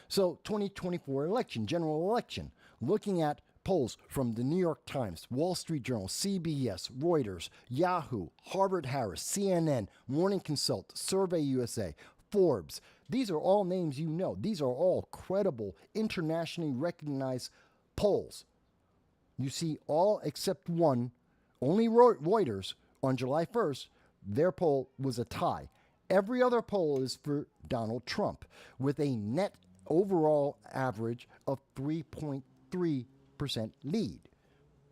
So 2024 election, general election, looking at polls from the New York Times, Wall Street Journal, CBS, Reuters, Yahoo, Harvard-Harris, CNN, Morning Consult, Survey USA, Forbes. These are all names you know. These are all credible, internationally recognized polls. You see all except one, only Reuters, on July 1st, their poll was a tie. Every other poll is for Donald Trump with a net overall average of 3.3% lead.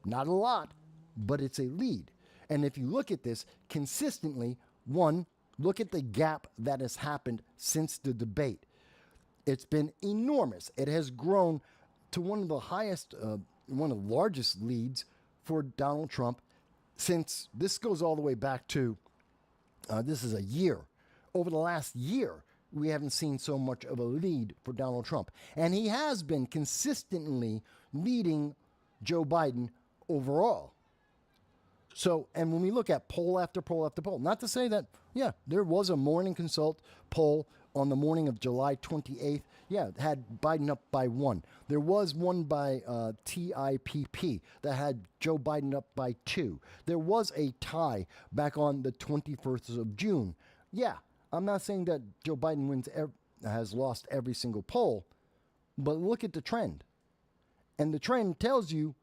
Not a lot, but it's a lead. And if you look at this consistently, one, look at the gap that has happened since the debate. It's been enormous. It has grown to one of the highest, one of the largest leads for Donald Trump since, this goes all the way back to, this is a year. Over the last year, we haven't seen so much of a lead for Donald Trump. And he has been consistently leading Joe Biden overall. So, and when we look at poll after poll after poll, not to say that, yeah, there was a Morning Consult poll on the morning of July 28th. Yeah, it had Biden up by 1. There was one by TIPP that had Joe Biden up by 2. There was a tie back on the 21st of June. Yeah, I'm not saying that Joe Biden has lost every single poll, but look at the trend. And the trend tells you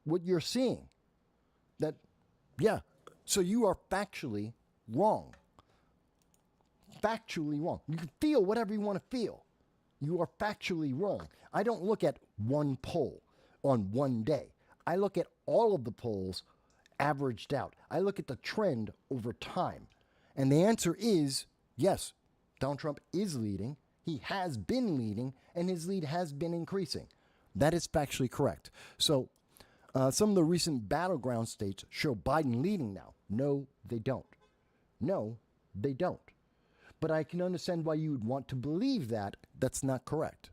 what you're seeing. That, yeah, so you are factually wrong. Factually wrong. You can feel whatever you want to feel. You are factually wrong. I don't look at one poll on one day. I look at all of the polls averaged out. I look at the trend over time. And the answer is, yes, Donald Trump is leading. He has been leading, and his lead has been increasing. That is factually correct. So some of the recent battleground states show Biden leading now. No, they don't. No, they don't. But I can understand why you would want to believe that. That's not correct.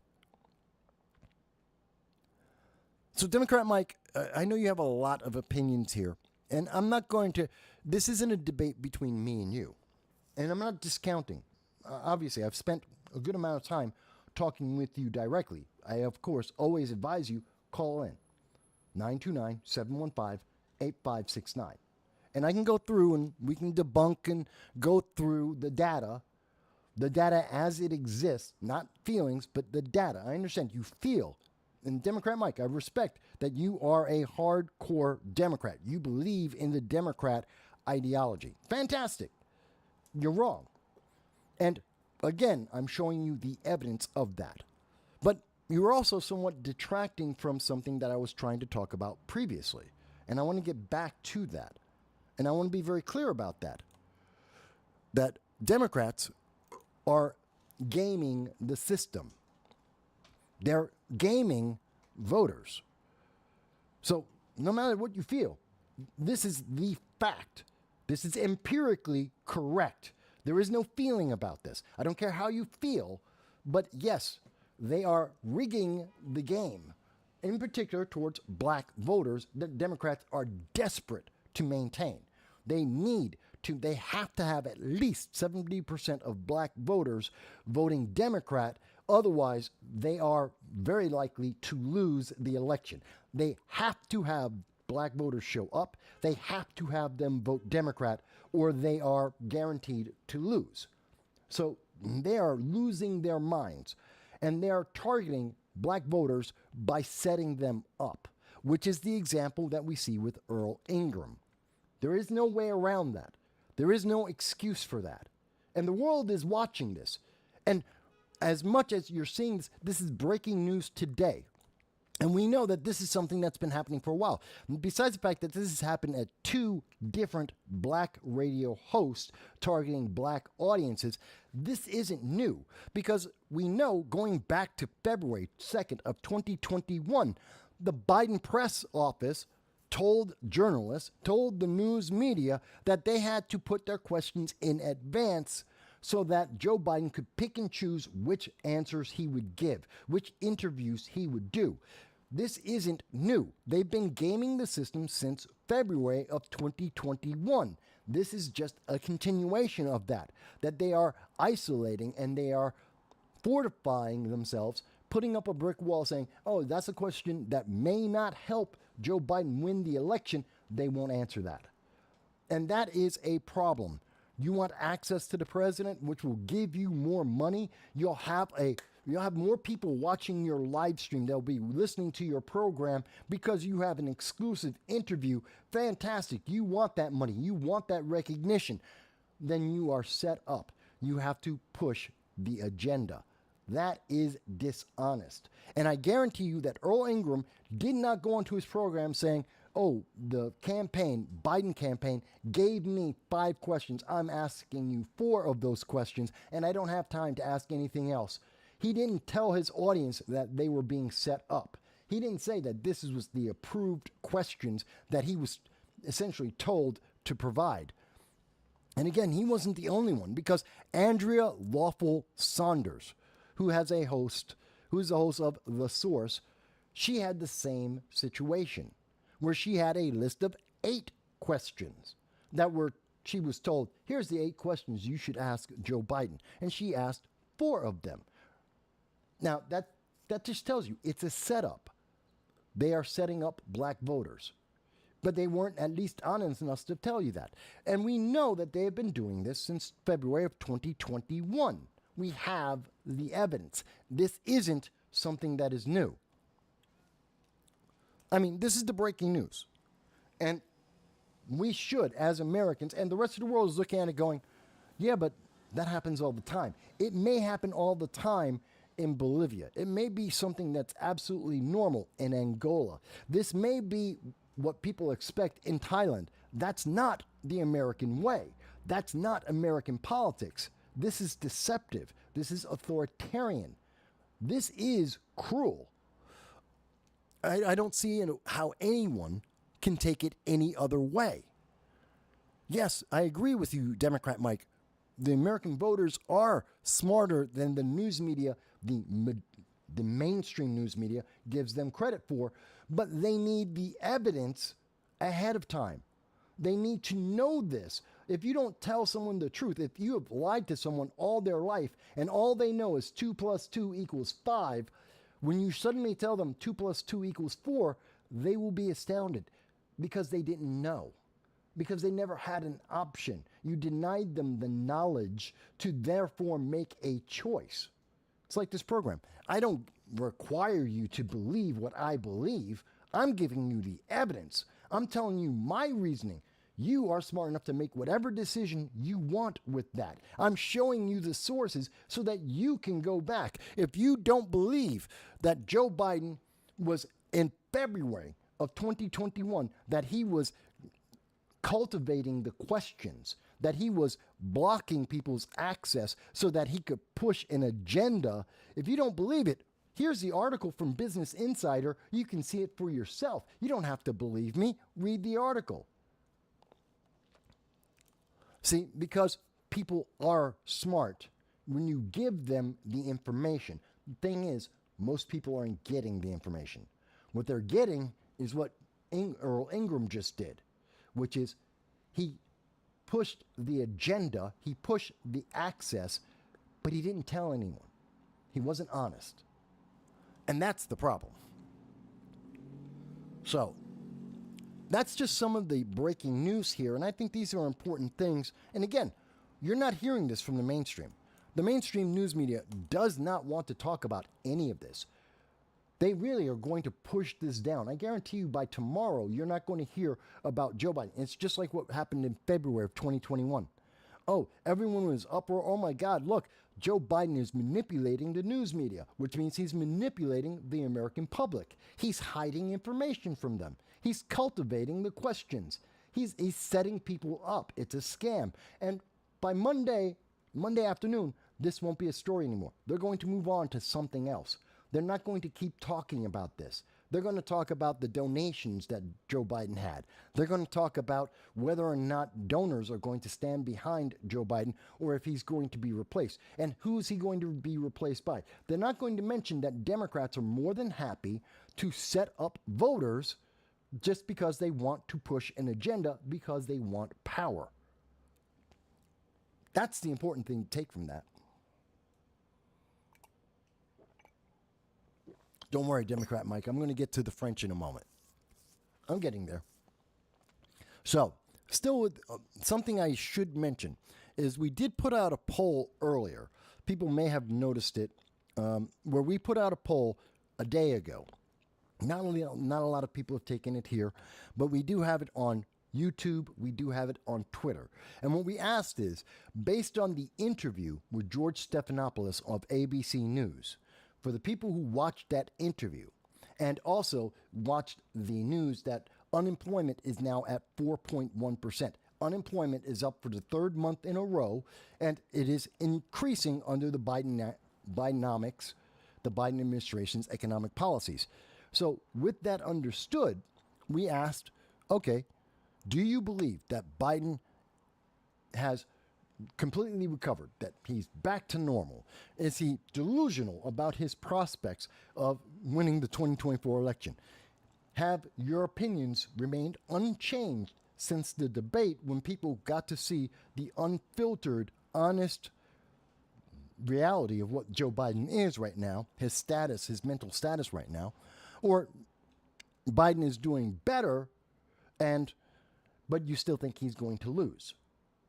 So Democrat Mike, I know you have a lot of opinions here, and I'm not going to, this isn't a debate between me and you. And I'm not discounting. Obviously, I've spent a good amount of time talking with you directly. I, of course, always advise you, call in. 929-715-8569. And I can go through and we can debunk and go through the data as it exists, not feelings, but the data. I understand you feel. And Democrat Mike, I respect that you are a hardcore Democrat. You believe in the Democrat ideology. Fantastic. You're wrong. And again, I'm showing you the evidence of that. But you're also somewhat detracting from something that I was trying to talk about previously. And I want to get back to that. And I want to be very clear about that. That Democrats are gaming the system. They're gaming voters. So no matter what you feel, this is the fact. This is empirically correct. There is no feeling about this. I don't care how you feel, but yes, they are rigging the game, in particular towards black voters that Democrats are desperate to maintain. They have to have at least 70% of black voters voting Democrat. Otherwise, they are very likely to lose the election. They have to have black voters show up. They have to have them vote Democrat, or they are guaranteed to lose. So they are losing their minds. and they are targeting black voters by setting them up, which is the example that we see with Earl Ingram. There is no way around that. There is no excuse for that. And the world is watching this. And as much as you're seeing this, this is breaking news today. And we know that this is something that's been happening for a while. Besides the fact that this has happened at 2 different black radio hosts targeting black audiences, this isn't new. Because we know going back to February 2nd of 2021, the Biden press office told journalists, told the news media that they had to put their questions in advance so that Joe Biden could pick and choose which answers he would give, which interviews he would do. This isn't new. They've been gaming the system since February of 2021. This is just a continuation of that they are isolating and they are fortifying themselves, putting up a brick wall saying, oh, that's a question that may not help Joe Biden win the election. They won't answer that. And that is a problem. You want access to the president, which will give you more money. You'll have more people watching your live stream. They'll be listening to your program because you have an exclusive interview. Fantastic. You want that money. You want that recognition. Then you are set up. You have to push the agenda. That is dishonest. And I guarantee you that Earl Ingram did not go onto his program saying, oh, the Biden campaign gave me 5 questions. I'm asking you 4 of those questions, and I don't have time to ask anything else. He didn't tell his audience that they were being set up. He didn't say that this was the approved questions that he was essentially told to provide. And again, he wasn't the only one, because Andrea Lawful Saunders, who is the host of The Source, she had the same situation, where she had a list of 8 questions she was told, here's the 8 questions you should ask Joe Biden. And she asked 4 of them. Now, that just tells you it's a setup. They are setting up black voters. But they weren't at least honest enough to tell you that. And we know that they have been doing this since February of 2021. We have the evidence. This isn't something that is new. I mean, this is the breaking news. And we should, as Americans, and the rest of the world is looking at it going, yeah, but that happens all the time. It may happen all the time in Bolivia. It may be something that's absolutely normal in Angola. This may be what people expect in Thailand. That's not the American way. That's not American politics. This is deceptive. This is authoritarian. This is cruel. I don't see how anyone can take it any other way. Yes, I agree with you, Democrat Mike. The American voters are smarter than the news media, the mainstream news media gives them credit for, but they need the evidence ahead of time. They need to know this. If you don't tell someone the truth, if you have lied to someone all their life and all they know is 2 + 2 = 5, when you suddenly tell them 2 + 2 = 4, they will be astounded because they didn't know, because they never had an option. You denied them the knowledge to therefore make a choice. It's like this program. I don't require you to believe what I believe. I'm giving you the evidence. I'm telling you my reasoning. You are smart enough to make whatever decision you want with that. I'm showing you the sources so that you can go back. If you don't believe that Joe Biden was in February of 2021, that he was cultivating the questions, that he was blocking people's access so that he could push an agenda, if you don't believe it, here's the article from Business Insider. You can see it for yourself. You don't have to believe me. Read the article. See, because people are smart when you give them the information. The thing is, most people aren't getting the information. What they're getting is what Earl Ingram just did, which is he pushed the agenda, he pushed the access, but he didn't tell anyone. He wasn't honest. And that's the problem. So, that's just some of the breaking news here, and I think these are important things. And again, you're not hearing this from the mainstream. The mainstream news media does not want to talk about any of this. They really are going to push this down. I guarantee you by tomorrow, you're not going to hear about Joe Biden. It's just like what happened in February of 2021. Oh, everyone was uproar. Oh my God, look, Joe Biden is manipulating the news media, which means he's manipulating the American public. He's hiding information from them. He's cultivating the questions. He's setting people up. It's a scam. And by Monday afternoon, this won't be a story anymore. They're going to move on to something else. They're not going to keep talking about this. They're going to talk about the donations that Joe Biden had. They're going to talk about whether or not donors are going to stand behind Joe Biden or if he's going to be replaced. And who's he going to be replaced by? They're not going to mention that Democrats are more than happy to set up voters just because they want to push an agenda, because they want power. That's the important thing to take from that. Don't worry, Democrat Mike. I'm going to get to the French in a moment. I'm getting there. So, still with something I should mention is we did put out a poll earlier. People may have noticed it, where we put out a poll a day ago. Not a lot of people have taken it here, but we do have it on YouTube. We do have it on Twitter. And what we asked is, based on the interview with George Stephanopoulus of ABC News, for the people who watched that interview and also watched the news that unemployment is now at 4.1%. Unemployment is up for the third month in a row, and it is increasing under the Bidenomics, the Biden administration's economic policies. So with that understood, we asked, okay, do you believe that Biden has completely recovered, that he's back to normal? Is he delusional about his prospects of winning the 2024 election? Have your opinions remained unchanged since the debate, when people got to see the unfiltered, honest reality of what Joe Biden is right now, his status, his mental status right now? Or Biden is doing better, but you still think he's going to lose?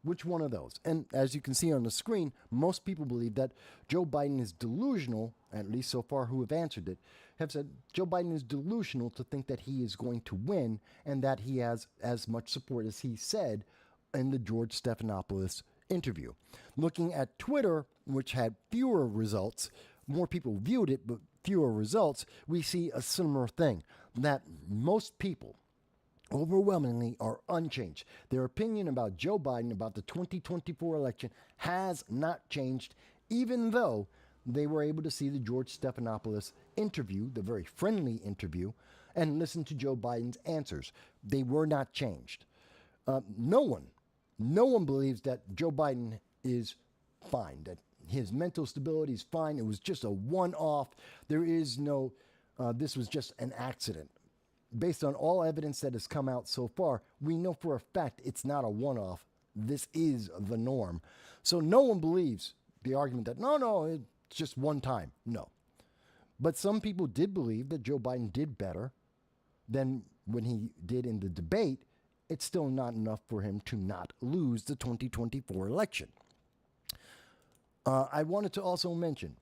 Which one of those? And as you can see on the screen, most people believe that Joe Biden is delusional, at least so far who have answered it, have said Joe Biden is delusional to think that he is going to win and that he has as much support as he said in the George Stephanopoulos interview. Looking at Twitter, which had fewer results, more people viewed it, but fewer results, we see a similar thing, that most people overwhelmingly are unchanged. Their opinion about Joe Biden, about the 2024 election, has not changed, even though they were able to see the George Stephanopoulos interview, the very friendly interview, and listen to Joe Biden's answers. They were not changed. No one believes that Joe Biden is fine, that his mental stability is fine. It was just a one-off. There is no, this was just an accident. Based on all evidence that has come out so far, we know for a fact it's not a one-off. This is the norm. So no one believes the argument that, no, it's just one time. No. But some people did believe that Joe Biden did better than when he did in the debate. It's still not enough for him to not lose the 2024 election. I wanted to also mention,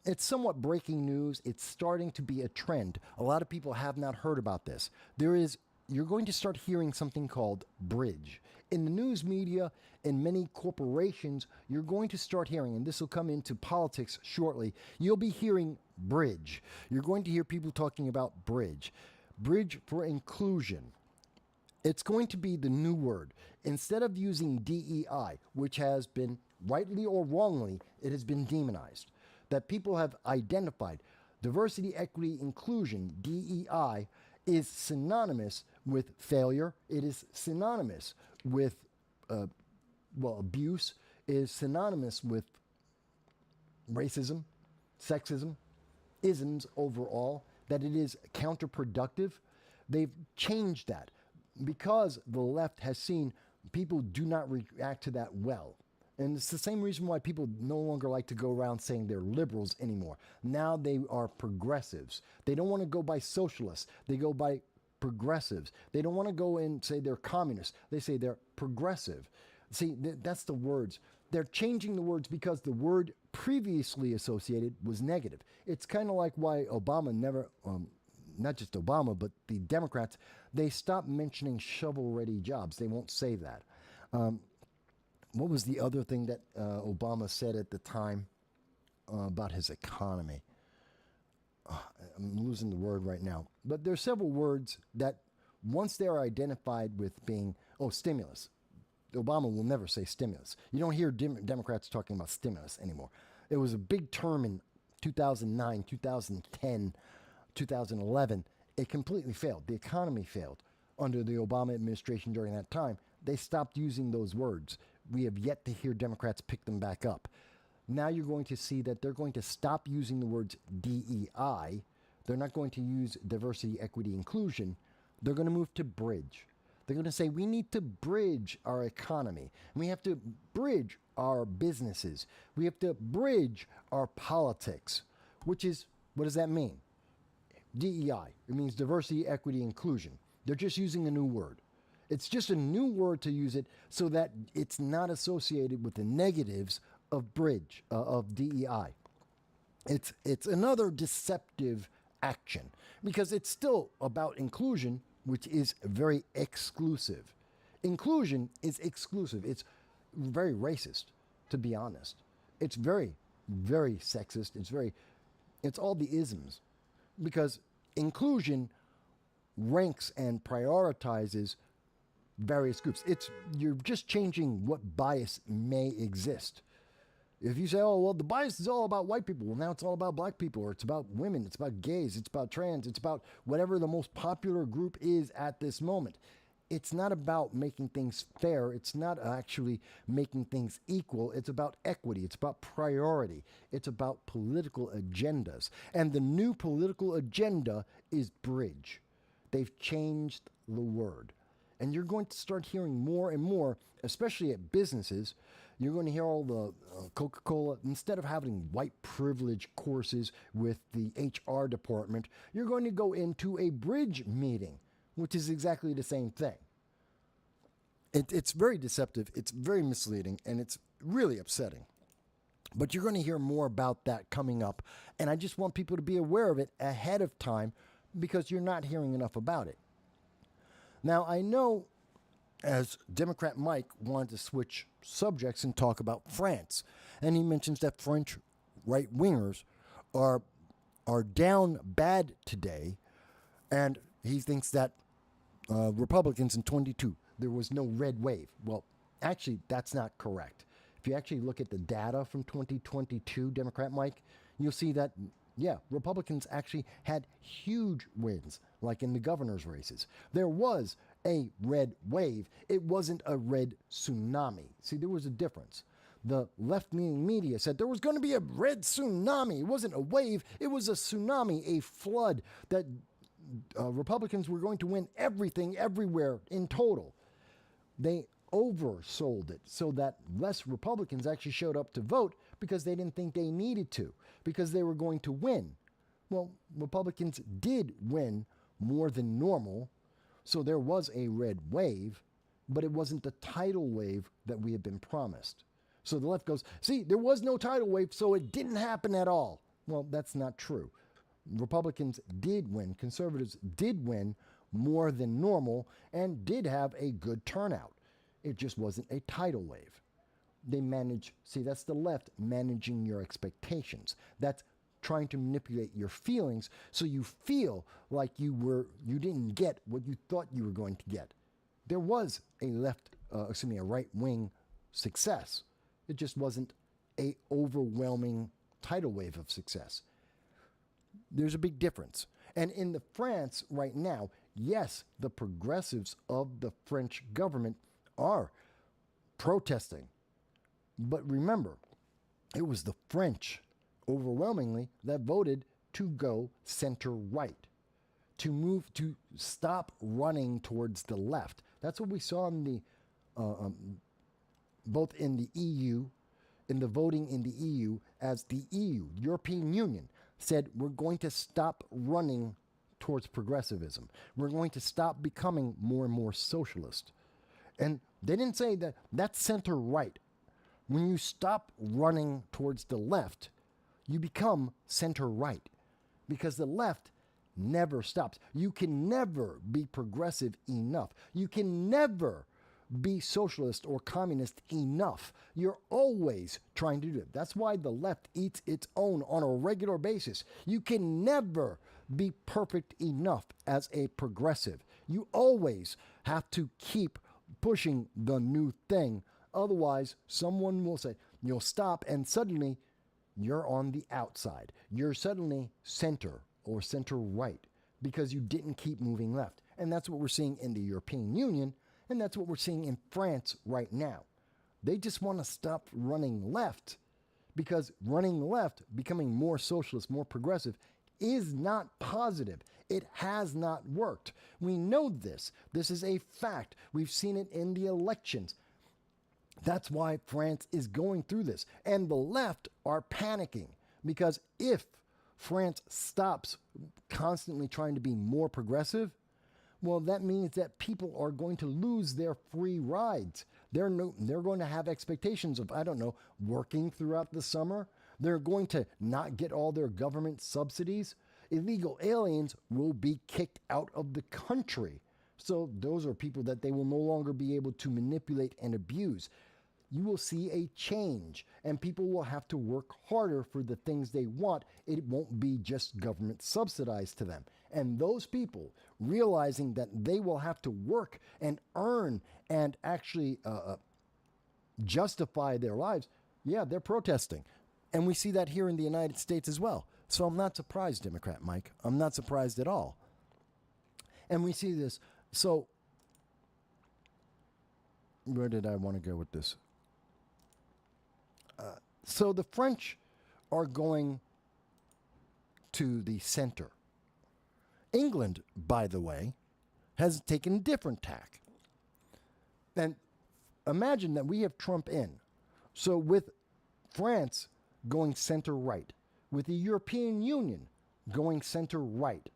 it's somewhat breaking news. It's starting to be a trend. A lot of people have not heard about this. You're going to start hearing something called bridge. In the news media, in many corporations, you're going to start hearing, and this will come into politics shortly, you'll be hearing bridge. You're going to hear people talking about bridge. Bridge for inclusion. It's going to be the new word. Instead of using DEI, which has been, rightly or wrongly, it has been demonized, that people have identified diversity, equity, inclusion, DEI, is synonymous with failure. It is synonymous with, abuse. It is synonymous with racism, sexism, isms overall, that it is counterproductive. They've changed that because the left has seen people do not react to that well. And it's the same reason why people no longer like to go around saying they're liberals anymore. Now they are progressives. They don't want to go by socialists. They go by progressives. They don't want to go and say they're communists. They say they're progressive. See, that's the words. They're changing the words because the word previously associated was negative. It's kind of like why Obama never, not just Obama, but the Democrats, they stopped mentioning shovel-ready jobs. They won't say that. What was the other thing that Obama said at the time about his economy? I'm losing the word right now. But there's several words that once they're identified with being, stimulus. Obama will never say stimulus. You don't hear Democrats talking about stimulus anymore. It was a big term in 2009, 2010, 2011. It completely failed. The economy failed. Under the Obama administration during that time, they stopped using those words. We have yet to hear Democrats pick them back up. Now you're going to see that they're going to stop using the words DEI. They're not going to use diversity, equity, inclusion. They're going to move to bridge. They're going to say we need to bridge our economy. We have to bridge our businesses. We have to bridge our politics, which is, what does that mean? DEI. It means diversity, equity, inclusion. They're just using a new word. It's just a new word to use it so that it's not associated with the negatives of bridge, of DEI. It's another deceptive action because it's still about inclusion, which is very exclusive. Inclusion is exclusive. It's very racist, to be honest. It's very, very sexist. It's all the isms because inclusion ranks and prioritizes various groups. You're just changing what bias may exist. If you say, oh, well, the bias is all about white people, well, now it's all about black people, or it's about women, it's about gays, it's about trans, it's about whatever the most popular group is at this moment. It's not about making things fair. It's not actually making things equal. It's about equity. It's about priority. It's about political agendas. And the new political agenda is bridge. They've changed the word. And you're going to start hearing more and more, especially at businesses. You're going to hear all the Coca-Cola, instead of having white privilege courses with the HR department, you're going to go into a bridge meeting, which is exactly the same thing. It's very deceptive, it's very misleading, and it's really upsetting. But you're going to hear more about that coming up, and I just want people to be aware of it ahead of time because you're not hearing enough about it. Now, I know as Democrat Mike wanted to switch subjects and talk about France, and he mentions that French right-wingers are down bad today, and he thinks that Republicans in 22, there was no red wave. Well, actually, that's not correct. If you actually look at the data from 2022, Democrat Mike, you'll see that, yeah, Republicans actually had huge wins, like in the governor's races. There was a red wave. It wasn't a red tsunami. See, there was a difference. The left-leaning media said there was going to be a red tsunami. It wasn't a wave. It was a tsunami, a flood that Republicans were going to win everything, everywhere, in total. They oversold it so that less Republicans actually showed up to vote because they didn't think they needed to, because they were going to win. Well, Republicans did win more than normal, so there was a red wave, but it wasn't the tidal wave that we had been promised. So the left goes, see, there was no tidal wave, so it didn't happen at all. Well, that's not true. Republicans did win, conservatives did win more than normal, and did have a good turnout. It just wasn't a tidal wave. They manage, see, that's the left managing your expectations. That's trying to manipulate your feelings so you feel like you didn't get what you thought you were going to get. There was a a right-wing success. It just wasn't a overwhelming tidal wave of success. There's a big difference. And in the France right now, yes, the progressives of the French government are protesting. But remember, it was the French overwhelmingly that voted to go center-right, to stop running towards the left. That's what we saw in the both in the EU, in the voting in the EU, as the EU, European Union, said we're going to stop running towards progressivism. We're going to stop becoming more and more socialist. And They didn't say that that's center right. When you stop running towards the left, you become center right because the left never stops. You can never be progressive enough. You can never be socialist or communist enough. You're always trying to do it. That's why the left eats its own on a regular basis. You can never be perfect enough as a progressive. You always have to keep pushing the new thing. Otherwise, someone will say, you'll stop, and suddenly you're on the outside. You're suddenly center or center right because you didn't keep moving left. And that's what we're seeing in the European Union, and that's what we're seeing in France right now. They just want to stop running left because running left, becoming more socialist, more progressive, is not positive. It has not worked. We know this. This is a fact. We've seen it in the elections. That's why France is going through this. And the left are panicking because if France stops constantly trying to be more progressive, well, that means that people are going to lose their free rides. They're going to have expectations of, I don't know, working throughout the summer. They're going to not get all their government subsidies. Illegal aliens will be kicked out of the country. So those are people that they will no longer be able to manipulate and abuse. You will see a change, and people will have to work harder for the things they want. It won't be just government subsidized to them. And those people, realizing that they will have to work and earn and actually justify their lives, yeah, they're protesting. And we see that here in the United States as well. So I'm not surprised, Democrat Mike. I'm not surprised at all. And we see this. So where did I want to go with this? So the French are going to the center. England, by the way, has taken a different tack. And imagine that we have Trump in. So with France going center right, with the European Union going center right,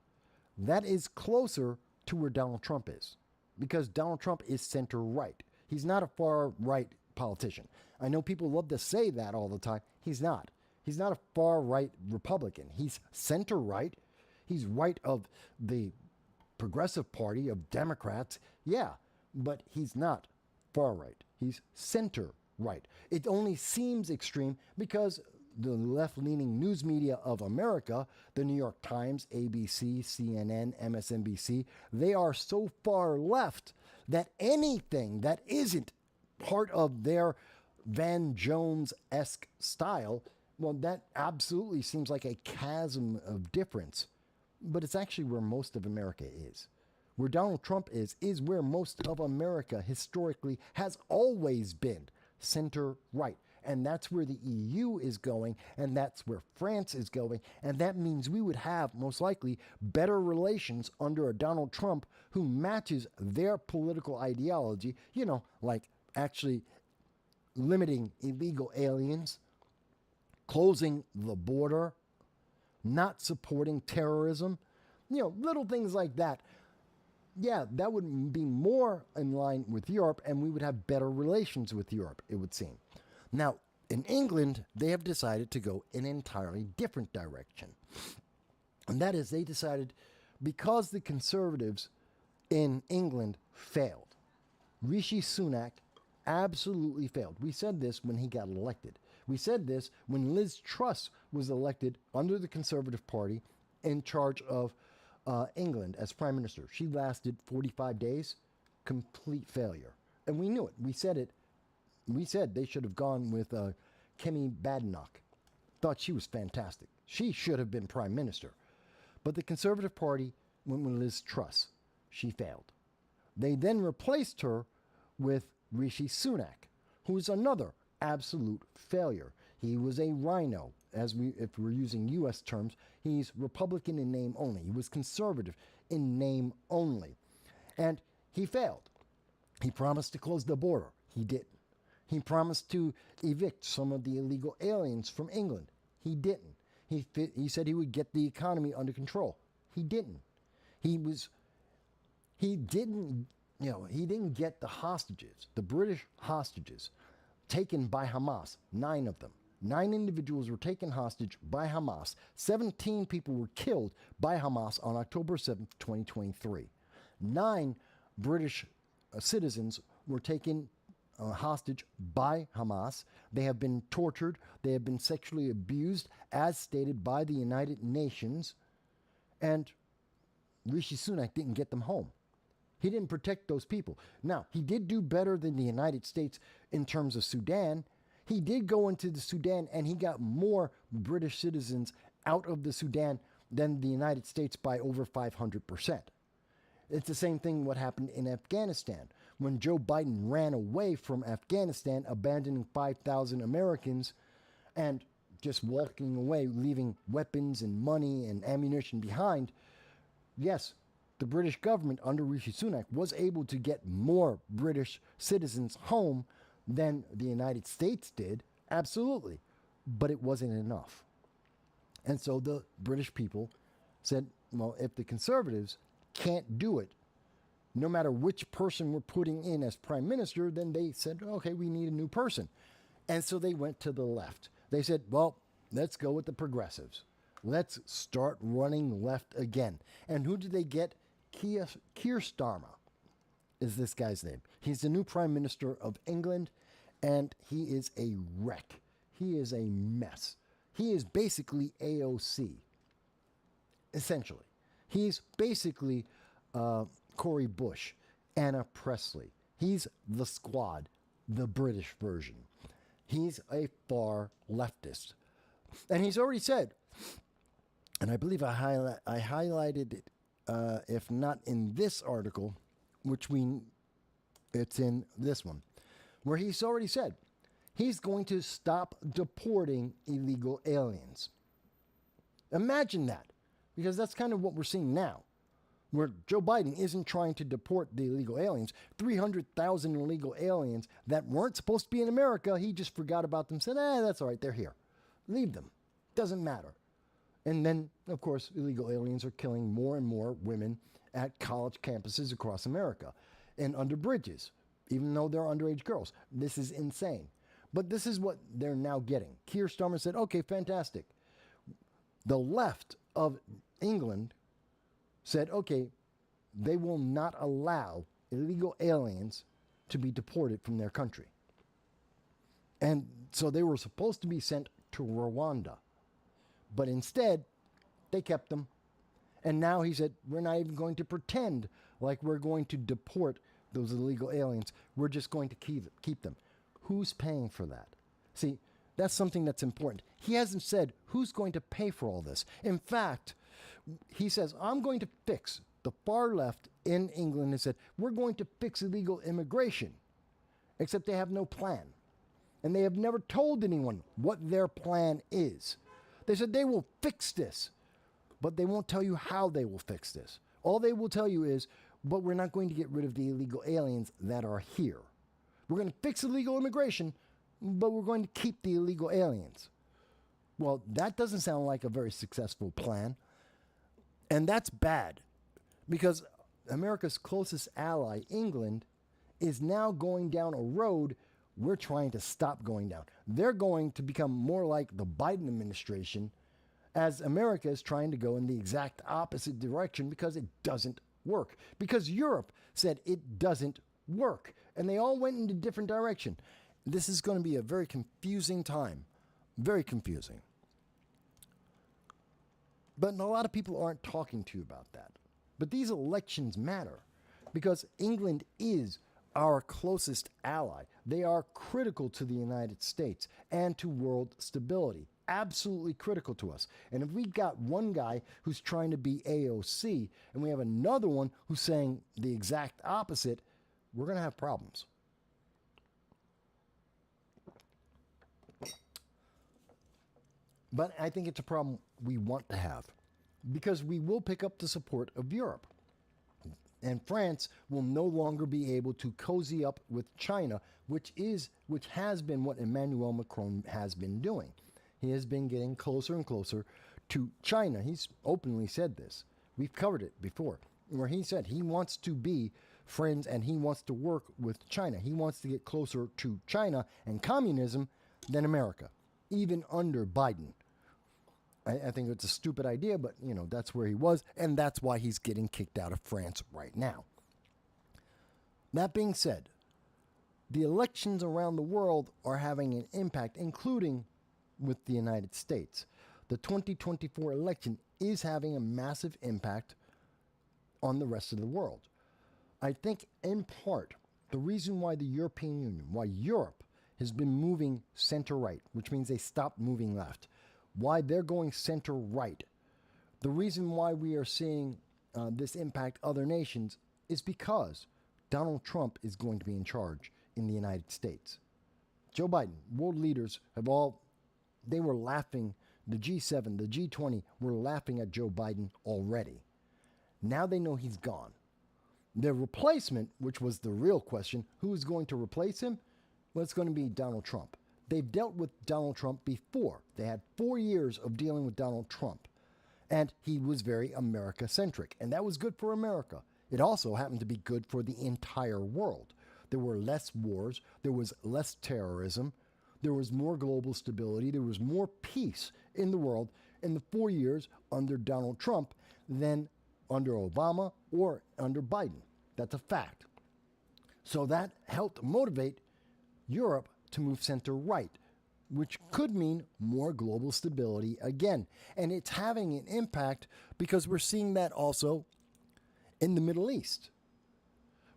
that is closer to where Donald Trump is. Because Donald Trump is center right. He's not a far right politician. I know people love to say that all the time. He's not. He's not a far right Republican. He's center right. He's right of the Progressive Party of Democrats. Yeah, but he's not far right. He's center right. It only seems extreme because the left-leaning news media of America, the New York Times, ABC, CNN, MSNBC, they are so far left that anything that isn't part of their Van Jones-esque style, well, that absolutely seems like a chasm of difference. But it's actually where most of America is. Where Donald Trump is where most of America historically has always been, center right. And that's where the EU is going, and that's where France is going. And that means we would have, most likely, better relations under a Donald Trump who matches their political ideology, you know, like actually limiting illegal aliens, closing the border, not supporting terrorism, you know, little things like that. Yeah, that would be more in line with Europe, and we would have better relations with Europe, it would seem. Now, in England, they have decided to go in an entirely different direction. And that is, they decided, because the Conservatives in England failed, Rishi Sunak absolutely failed. We said this when he got elected. We said this when Liz Truss was elected under the Conservative Party in charge of England as Prime Minister. She lasted 45 days, complete failure. And we knew it. We said it. We said they should have gone with Kemi Badenoch. Thought she was fantastic. She should have been Prime Minister. But the Conservative Party went with Liz Truss. She failed. They then replaced her with Rishi Sunak, who is another absolute failure. He was a rhino, if we're using U.S. terms. He's Republican in name only. He was conservative in name only. And he failed. He promised to close the border. He didn't. He promised to evict some of the illegal aliens from England. He didn't. He said he would get the economy under control. He didn't. He didn't he didn't get the hostages, the British hostages, taken by Hamas, 9 of them. 9 individuals were taken hostage by Hamas. 17 people were killed by Hamas on October 7th, 2023. 9 British citizens were taken hostage by Hamas. They have been tortured. They have been sexually abused, as stated by the United Nations. And Rishi Sunak didn't get them home. He didn't protect those people. Now, he did do better than the United States in terms of Sudan. He did go into the Sudan and he got more British citizens out of the Sudan than the United States by over 500%. It's the same thing what happened in Afghanistan. When Joe Biden ran away from Afghanistan, abandoning 5,000 Americans and just walking away, leaving weapons and money and ammunition behind, yes, the British government under Rishi Sunak was able to get more British citizens home than the United States did, absolutely, but it wasn't enough. And so the British people said, well, if the Conservatives can't do it, no matter which person we're putting in as prime minister, then they said, okay, we need a new person. And so they went to the left. They said, well, let's go with the progressives. Let's start running left again. And who did they get? Keir Starmer is this guy's name. He's the new prime minister of England, and he is a wreck. He is a mess. He is basically AOC, essentially. He's basically Cory Bush, Anna Presley. He's the Squad, the British version. He's a far leftist. And he's already said, and I believe I highlighted it, if not in this article, it's in this one, where he's already said he's going to stop deporting illegal aliens. Imagine that, because that's kind of what we're seeing now, where Joe Biden isn't trying to deport the illegal aliens. 300,000 illegal aliens that weren't supposed to be in America, he just forgot about them, said, that's all right, they're here. Leave them. Doesn't matter. And then, of course, illegal aliens are killing more and more women at college campuses across America and under bridges, even though they're underage girls. This is insane. But this is what they're now getting. Keir Starmer said, okay, fantastic. The left of England said, okay, they will not allow illegal aliens to be deported from their country. And so they were supposed to be sent to Rwanda. But instead, they kept them. And now he said, we're not even going to pretend like we're going to deport those illegal aliens. We're just going to keep them. Who's paying for that? See, that's something that's important. He hasn't said who's going to pay for all this. In fact, he says, I'm going to fix, the far left in England has said, we're going to fix illegal immigration. Except they have no plan. And they have never told anyone what their plan is. They said they will fix this, but they won't tell you how they will fix this. All they will tell you is, but we're not going to get rid of the illegal aliens that are here. We're going to fix illegal immigration, but we're going to keep the illegal aliens. Well, that doesn't sound like a very successful plan. And that's bad, because America's closest ally, England, is now going down a road we're trying to stop going down. They're going to become more like the Biden administration, as America is trying to go in the exact opposite direction because it doesn't work. Because Europe said it doesn't work, and they all went in a different direction. This is going to be a very confusing time. Very confusing. But a lot of people aren't talking to you about that. But these elections matter, because England is our closest ally. They are critical to the United States and to world stability. Absolutely critical to us. And if we got one guy who's trying to be AOC and we have another one who's saying the exact opposite, we're going to have problems. But I think it's a problem we want to have, because we will pick up the support of Europe. And France will no longer be able to cozy up with China, which has been what Emmanuel Macron has been doing. He has been getting closer and closer to China. He's openly said this. We've covered it before, where he said he wants to be friends and he wants to work with China. He wants to get closer to China and communism than America, even under Biden. I think it's a stupid idea, but, that's where he was, and that's why he's getting kicked out of France right now. That being said, the elections around the world are having an impact, including with the United States. The 2024 election is having a massive impact on the rest of the world. I think, in part, the reason why the European Union, why Europe has been moving center-right, which means they stopped moving left, why they're going center-right, the reason why we are seeing this impact other nations is because Donald Trump is going to be in charge in the United States. Joe Biden, world leaders they were laughing, the G7, the G20 were laughing at Joe Biden already. Now they know he's gone. The replacement, which was the real question, who is going to replace him? Well, it's going to be Donald Trump. They've dealt with Donald Trump before. They had 4 years of dealing with Donald Trump. And he was very America-centric. And that was good for America. It also happened to be good for the entire world. There were less wars. There was less terrorism. There was more global stability. There was more peace in the world in the 4 years under Donald Trump than under Obama or under Biden. That's a fact. So that helped motivate Europe to move center-right, which could mean more global stability again. And it's having an impact because we're seeing that also in the Middle East,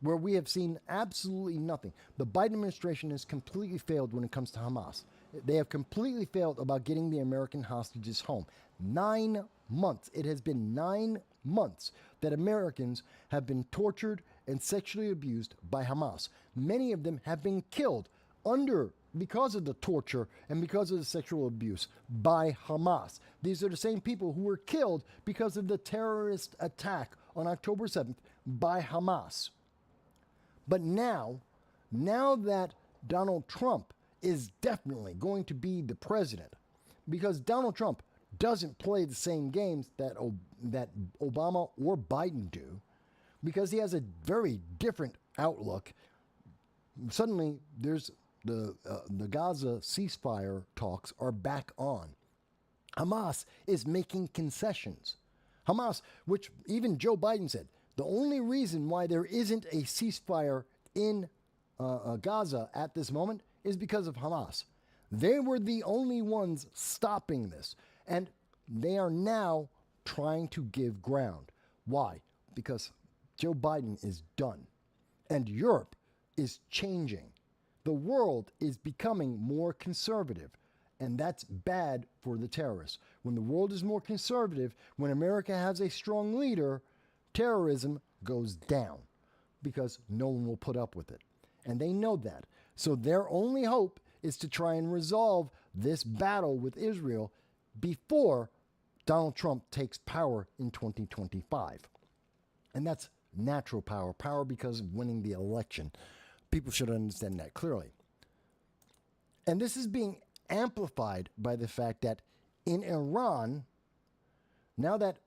where we have seen absolutely nothing. The Biden administration has completely failed when it comes to Hamas. They have completely failed about getting the American hostages home. 9 months. It has been 9 months that Americans have been tortured and sexually abused by Hamas. Many of them have been killed because of the torture and because of the sexual abuse by Hamas. These are the same people who were killed because of the terrorist attack on October 7th by Hamas. But now that Donald Trump is definitely going to be the president, because Donald Trump doesn't play the same games that Obama or Biden do, because he has a very different outlook. Suddenly, there's the Gaza ceasefire talks are back on. Hamas is making concessions. Hamas, which even Joe Biden said, the only reason why there isn't a ceasefire in Gaza at this moment is because of Hamas. They were the only ones stopping this. And they are now trying to give ground. Why? Because Joe Biden is done. And Europe is changing. The world is becoming more conservative. And that's bad for the terrorists. When the world is more conservative, when America has a strong leader, terrorism goes down because no one will put up with it. And they know that. So their only hope is to try and resolve this battle with Israel before Donald Trump takes power in 2025. And that's natural power, power because of winning the election. People should understand that clearly. And this is being amplified by the fact that in Iran, now that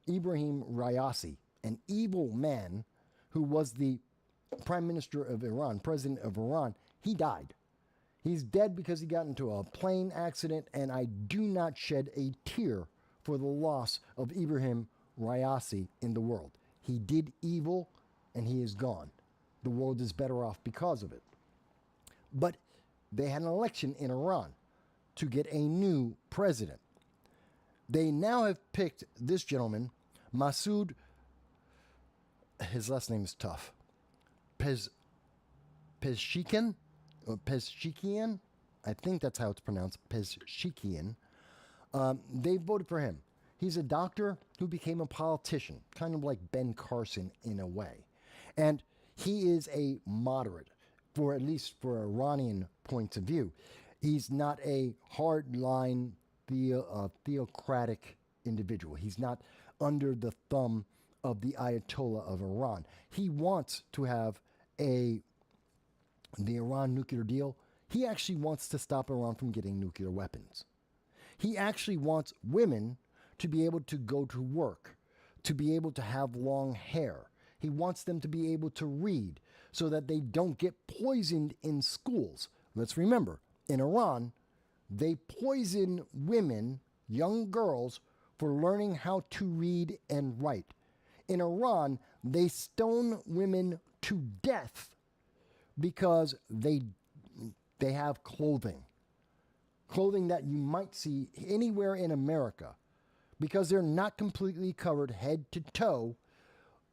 Ibrahim Raisi, an evil man who was the prime minister of Iran, president of Iran, he died. He's dead because he got into a plane accident, and I do not shed a tear for the loss of Ibrahim Raisi in the world. He did evil, and he is gone. The world is better off because of it. But they had an election in Iran to get a new president. They now have picked this gentleman, Masoud, his last name is tough, Pezeshkian, I think that's how it's pronounced, Pezeshkian. They voted for him. He's a doctor who became a politician, kind of like Ben Carson in a way. And he is a moderate, at least for Iranian points of view. He's not a hardline theocratic individual. He's not under the thumb of the Ayatollah of Iran. He wants to have the Iran nuclear deal. He actually wants to stop Iran from getting nuclear weapons. He actually wants women to be able to go to work, to be able to have long hair. He wants them to be able to read so that they don't get poisoned in schools. Let's remember, in Iran, they poison women, young girls, for learning how to read and write. In Iran, they stone women to death because they have clothing that you might see anywhere in America. Because they're not completely covered head to toe,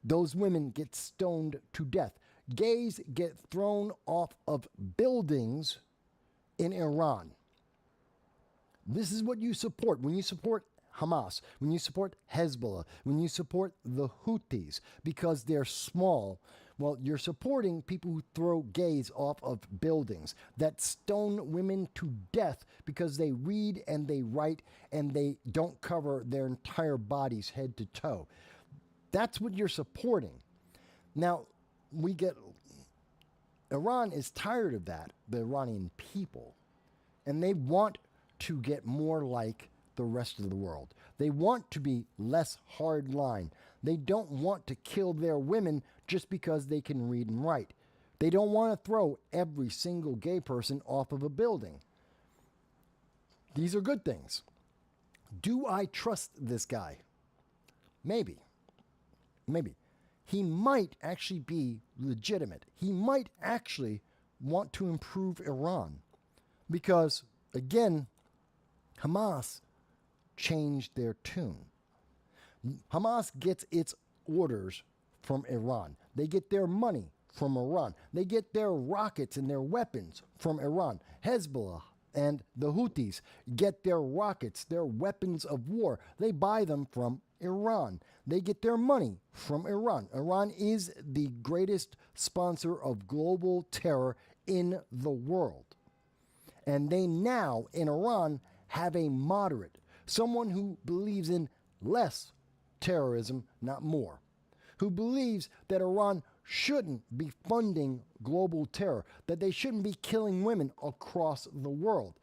those women get stoned to death. Gays get thrown off of buildings in Iran. This is what you support when you support Hamas, when you support Hezbollah, when you support the Houthis, because they're small. Well, you're supporting people who throw gays off of buildings, that stone women to death because they read and they write and they don't cover their entire bodies head to toe. That's what you're supporting. Now, Iran is tired of that, the Iranian people, and they want to get more like the rest of the world. They want to be less hard line. They don't want to kill their women just because they can read and write. They don't want to throw every single gay person off of a building. These are good things. Do I trust this guy? Maybe. He might actually be legitimate. He might actually want to improve Iran. Because, again, Hamas changed their tune. Hamas gets its orders from Iran. They get their money from Iran. They get their rockets and their weapons from Iran. Hezbollah and the Houthis get their rockets, their weapons of war. They buy them from Iran. They get their money from Iran. Iran is the greatest sponsor of global terror in the world. And they now, in Iran, have a moderate, someone who believes in less terrorism, not more, who believes that Iran shouldn't be funding global terror, that they shouldn't be killing women across the world.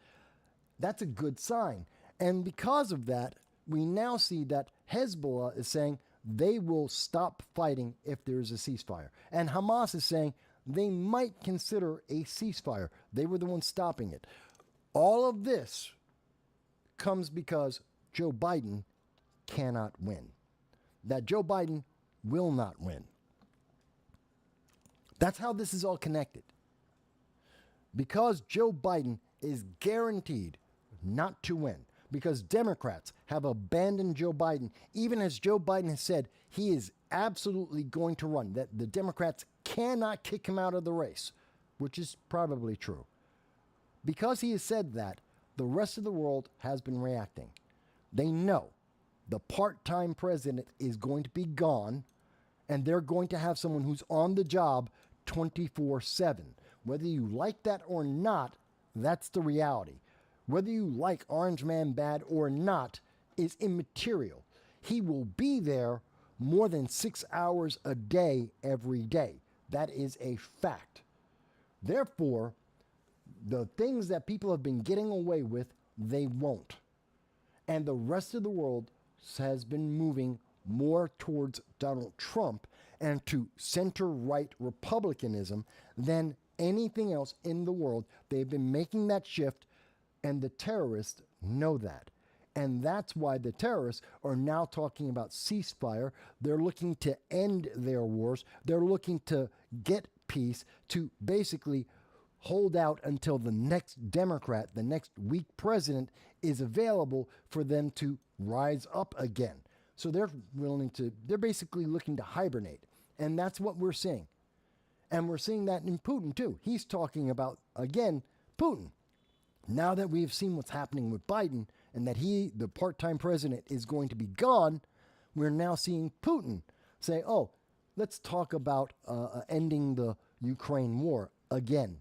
That's a good sign. And because of that, we now see that Hezbollah is saying they will stop fighting if there is a ceasefire. And Hamas is saying they might consider a ceasefire. They were the ones stopping it. All of this comes because Joe Biden cannot win. That Joe Biden will not win. That's how this is all connected. Because Joe Biden is guaranteed not to win, because Democrats have abandoned Joe Biden, even as Joe Biden has said he is absolutely going to run, that the Democrats cannot kick him out of the race, which is probably true. Because he has said that, the rest of the world has been reacting. They know the part-time president is going to be gone, and they're going to have someone who's on the job 24/7. Whether you like that or not, that's the reality. Whether you like Orange Man bad or not is immaterial. He will be there more than 6 hours a day every day. That is a fact. Therefore, the things that people have been getting away with, they won't. And the rest of the world has been moving more towards Donald Trump and to center-right Republicanism than anything else in the world. They've been making that shift, and the terrorists know that. And that's why the terrorists are now talking about ceasefire. They're looking to end their wars. They're looking to get peace, to basically hold out until the next Democrat, the next weak president, is available for them to rise up again. So they're basically looking to hibernate. And that's what we're seeing. And we're seeing that in Putin too. He's talking about, again, Putin. Now that we've seen what's happening with Biden and that the part-time president, is going to be gone, we're now seeing Putin say, oh, let's talk about ending the Ukraine war again.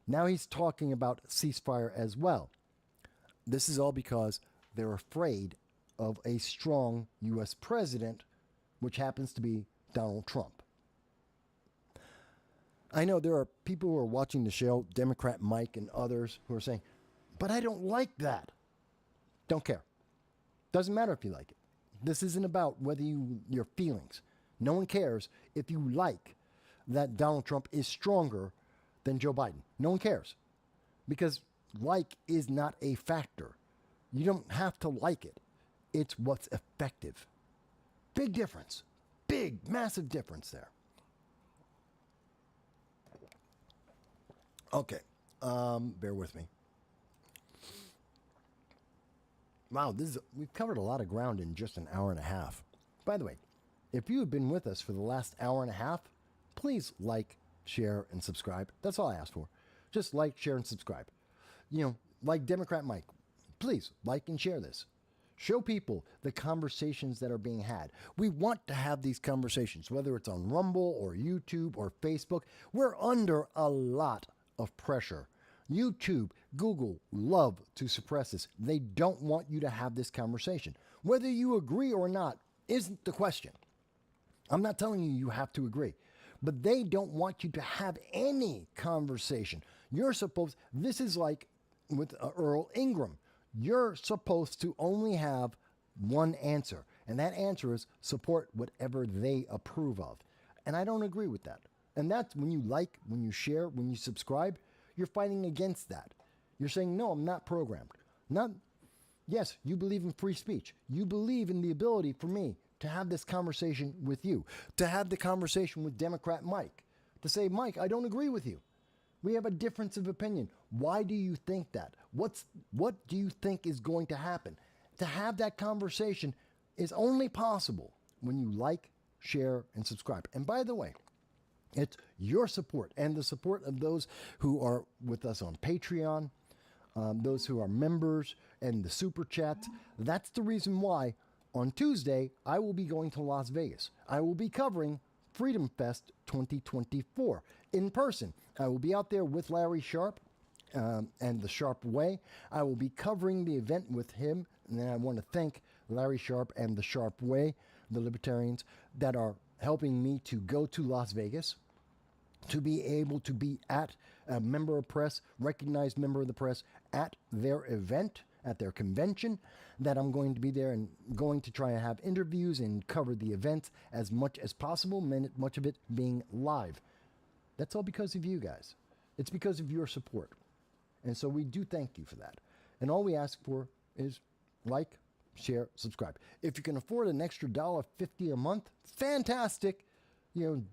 Now he's talking about ceasefire as well. This is all because they're afraid of a strong U.S. president, which happens to be Donald Trump. I know there are people who are watching the show, Democrat Mike and others, who are saying, but I don't like that. Don't care. Doesn't matter if you like it. This isn't about whether your feelings. No one cares if you like that Donald Trump is stronger than Joe Biden. No one cares because like is not a factor. You don't have to like it. It's what's effective. Big difference. Big, massive difference there. Okay. Bear with me. Wow, we've covered a lot of ground in just an hour and a half. By the way, if you have been with us for the last hour and a half, please like, share, and subscribe. That's all I ask for. Just like, share, and subscribe. Like Democrat Mike, please like and share this. Show people the conversations that are being had. We want to have these conversations, whether it's on Rumble or YouTube or Facebook. We're under a lot of pressure. YouTube, Google love to suppress this. They don't want you to have this conversation. Whether you agree or not isn't the question. I'm not telling you you have to agree, but they don't want you to have any conversation. This is like with Earl Ingram. You're supposed to only have one answer, and that answer is support whatever they approve of. And I don't agree with that. And that's when you like, when you share, when you subscribe, you're fighting against that. You're saying, no, I'm not programmed. Yes, you believe in free speech. You believe in the ability for me to have this conversation with you, to have the conversation with Democrat Mike, to say, Mike, I don't agree with you. We have a difference of opinion. Why do you think that? What do you think is going to happen? To have that conversation is only possible when you like, share, and subscribe. And by the way, it's your support and the support of those who are with us on Patreon, those who are members, and the super chats. That's the reason why on Tuesday I will be going to Las Vegas. I will be covering Freedom Fest 2024 in person. I will be out there with Larry Sharpe and the Sharpe Way. I will be covering the event with him, and then I want to thank Larry Sharpe and the Sharpe Way, the libertarians that are helping me to go to Las Vegas, to be able to be at a member of press, recognized member of the press at their event, at their convention, that I'm going to be there and going to try to have interviews and cover the events as much as possible, much of it being live. That's all because of you guys. It's because of your support. And so we do thank you for that. And all we ask for is like, share, subscribe. If you can afford an extra $1.50 a month, fantastic.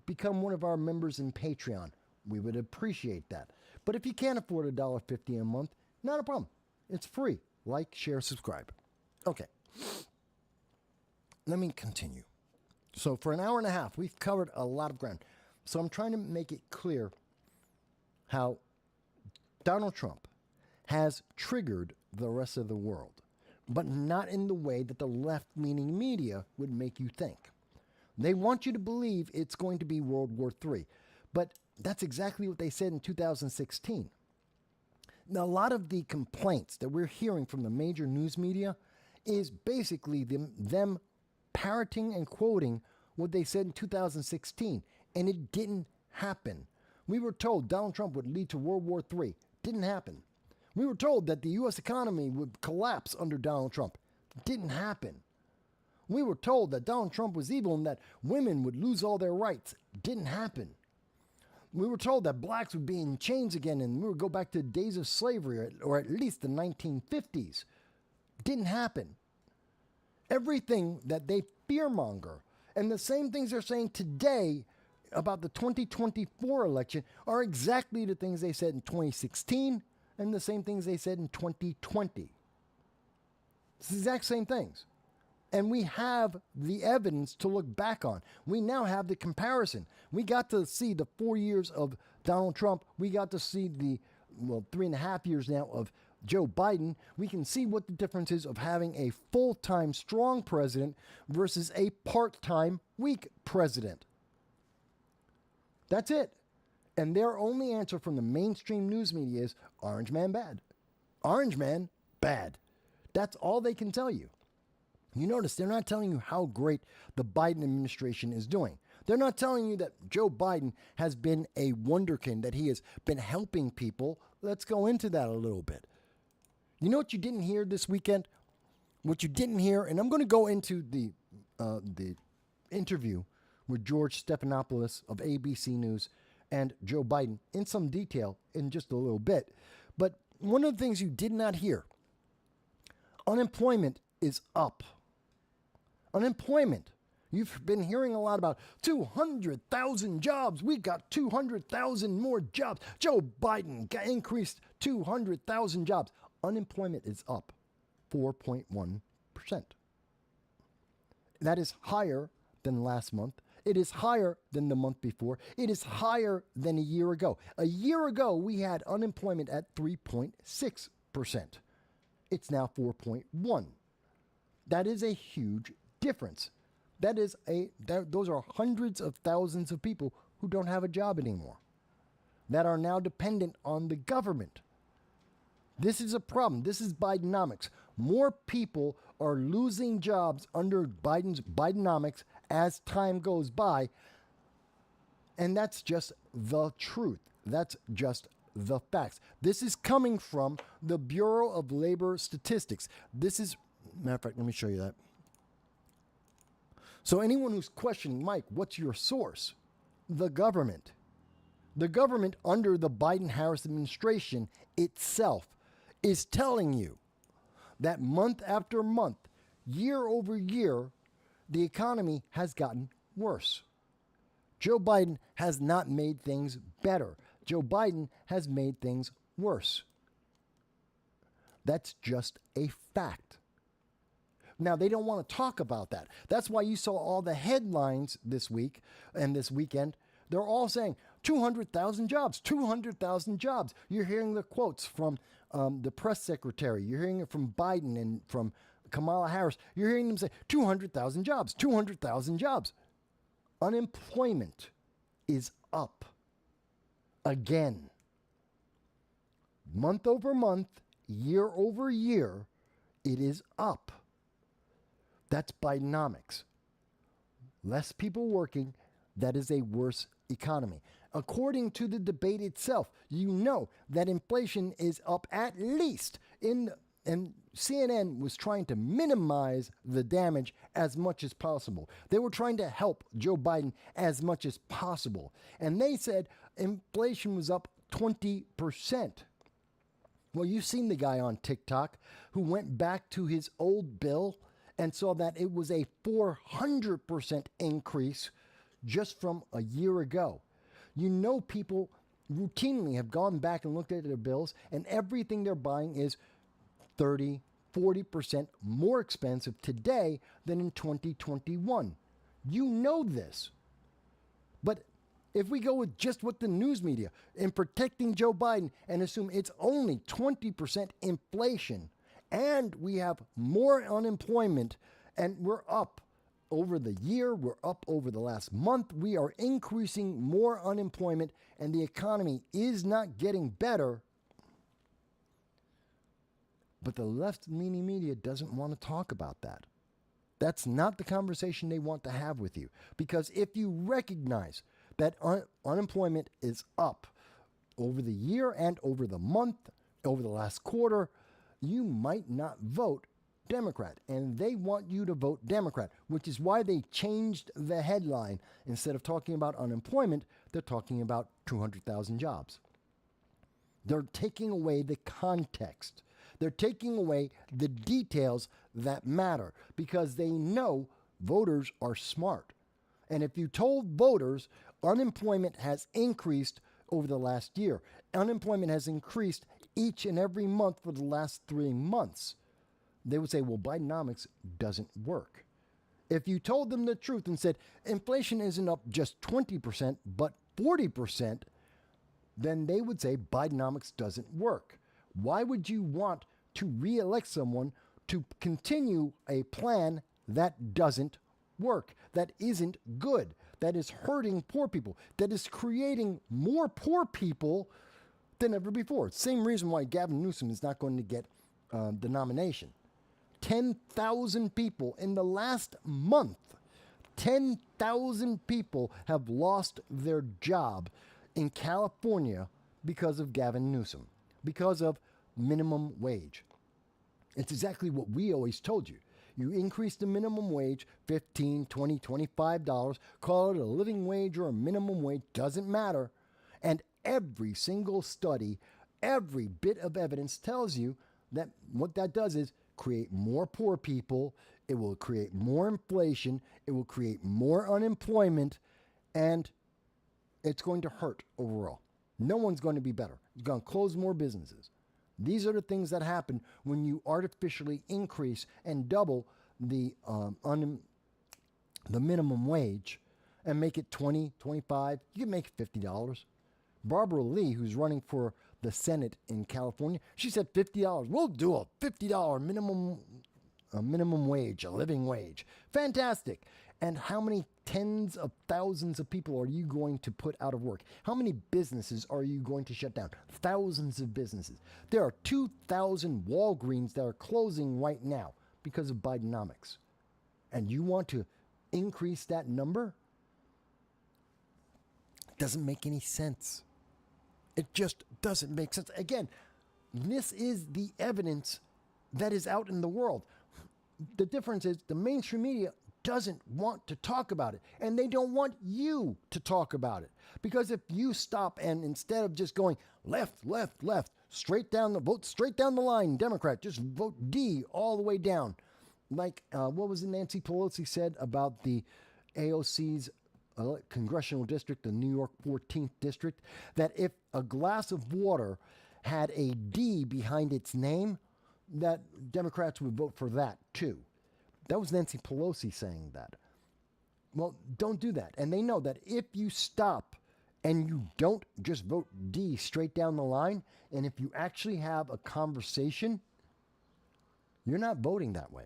Become one of our members in Patreon. We would appreciate that. But if you can't afford $1.50 a month, not a problem. It's free. Like, share, subscribe. Okay. Let me continue. So for an hour and a half, we've covered a lot of ground. So I'm trying to make it clear how Donald Trump has triggered the rest of the world, but not in the way that the left-leaning media would make you think. They want you to believe it's going to be World War III, but that's exactly what they said in 2016. Now, a lot of the complaints that we're hearing from the major news media is basically them parroting and quoting what they said in 2016, and it didn't happen. We were told Donald Trump would lead to World War III. Didn't happen. We were told that the U.S. economy would collapse under Donald Trump. Didn't happen. We were told that Donald Trump was evil and that women would lose all their rights. Didn't happen. We were told that blacks would be in chains again and we would go back to the days of slavery, or at least the 1950s. Didn't happen. Everything that they fearmonger, and the same things they're saying today about the 2024 election, are exactly the things they said in 2016 and the same things they said in 2020. It's the exact same things. And we have the evidence to look back on. We now have the comparison. We got to see the 4 years of Donald Trump. We got to see the 3.5 years now of Joe Biden. We can see what the difference is of having a full-time strong president versus a part-time weak president. That's it. And their only answer from the mainstream news media is Orange Man bad. Orange Man bad. That's all they can tell you. You notice they're not telling you how great the Biden administration is doing. They're not telling you that Joe Biden has been a wonderkind, that he has been helping people. Let's go into that a little bit. You know what you didn't hear this weekend? What you didn't hear, and I'm going to go into the interview with George Stephanopoulos of ABC News and Joe Biden in some detail in just a little bit. But one of the things you did not hear, unemployment is up. Unemployment. You've been hearing a lot about 200,000 jobs. We got 200,000 more jobs. Joe Biden increased 200,000 jobs. Unemployment is up 4.1%. That is higher than last month. It is higher than the month before. It is higher than a year ago. A year ago, we had unemployment at 3.6%. It's now 4.1%. That is a huge difference. Those are hundreds of thousands of people who don't have a job anymore, that are now dependent on the government. This is a problem. This is Bidenomics. More people are losing jobs under Biden's Bidenomics as time goes by. And that's just the truth. That's just the facts. This is coming from the Bureau of Labor Statistics. Matter of fact, let me show you that. So anyone who's questioning, Mike, what's your source? The government. The government under the Biden-Harris administration itself is telling you that month after month, year over year, the economy has gotten worse. Joe Biden has not made things better. Joe Biden has made things worse. That's just a fact. Now, they don't want to talk about that. That's why you saw all the headlines this week and this weekend. They're all saying 200,000 jobs, 200,000 jobs. You're hearing the quotes from the press secretary. You're hearing it from Biden and from Kamala Harris. You're hearing them say 200,000 jobs, 200,000 jobs. Unemployment is up again. Month over month, year over year, it is up. That's Bidenomics. Less people working, that is a worse economy. According to the debate itself, you know that inflation is up at least and CNN was trying to minimize the damage as much as possible. They were trying to help Joe Biden as much as possible. And they said inflation was up 20%. Well, you've seen the guy on TikTok who went back to his old bill and saw that it was a 400% increase just from a year ago. You know, people routinely have gone back and looked at their bills, and everything they're buying is 30, 40% more expensive today than in 2021. You know this. But if we go with just what the news media in protecting Joe Biden and assume it's only 20% inflation, and we have more unemployment, and we're up over the year, we're up over the last month, we are increasing more unemployment, and the economy is not getting better. But the left-leaning media doesn't want to talk about that. That's not the conversation they want to have with you. Because if you recognize that unemployment is up over the year and over the month, over the last quarter, you might not vote Democrat. And they want you to vote Democrat, which is why they changed the headline. Instead of talking about unemployment, they're talking about 200,000 jobs. They're taking away the context. They're taking away the details that matter because they know voters are smart. And if you told voters unemployment has increased over the last year, unemployment has increased each and every month for the last 3 months, they would say, well, Bidenomics doesn't work. If you told them the truth and said inflation isn't up just 20%, but 40%, then they would say Bidenomics doesn't work. Why would you want to re-elect someone to continue a plan that doesn't work, that isn't good, that is hurting poor people, that is creating more poor people than ever before? Same reason why Gavin Newsom is not going to get the nomination. 10,000 people in the last month, 10,000 people have lost their job in California because of Gavin Newsom, because of minimum wage. It's exactly what we always told you. You increase the minimum wage, $15, $20, $25, call it a living wage or a minimum wage, doesn't matter. And every single study, every bit of evidence tells you that what that does is create more poor people, it will create more inflation, it will create more unemployment, and it's going to hurt overall. No one's going to be better. You're going to close more businesses. These are the things that happen when you artificially increase and double the minimum wage and make it $20, $25. You can make it $50. Barbara Lee, who's running for the Senate in California, she said $50. We'll do a $50 minimum wage, a living wage. Fantastic. And how many tens of thousands of people are you going to put out of work? How many businesses are you going to shut down? Thousands of businesses. There are 2,000 Walgreens that are closing right now because of Bidenomics. And you want to increase that number? It doesn't make any sense. It just doesn't make sense. Again, this is the evidence that is out in the world. The difference is the mainstream media doesn't want to talk about it, and they don't want you to talk about it. Because if you stop and instead of just going left, straight down the line, Democrat, just vote D all the way down. Like, what was it Nancy Pelosi said about the AOC's congressional district, the New York 14th district, that if a glass of water had a D behind its name, that Democrats would vote for that too. That was Nancy Pelosi saying that. Well, don't do that. And they know that if you stop and you don't just vote D straight down the line, and if you actually have a conversation, you're not voting that way.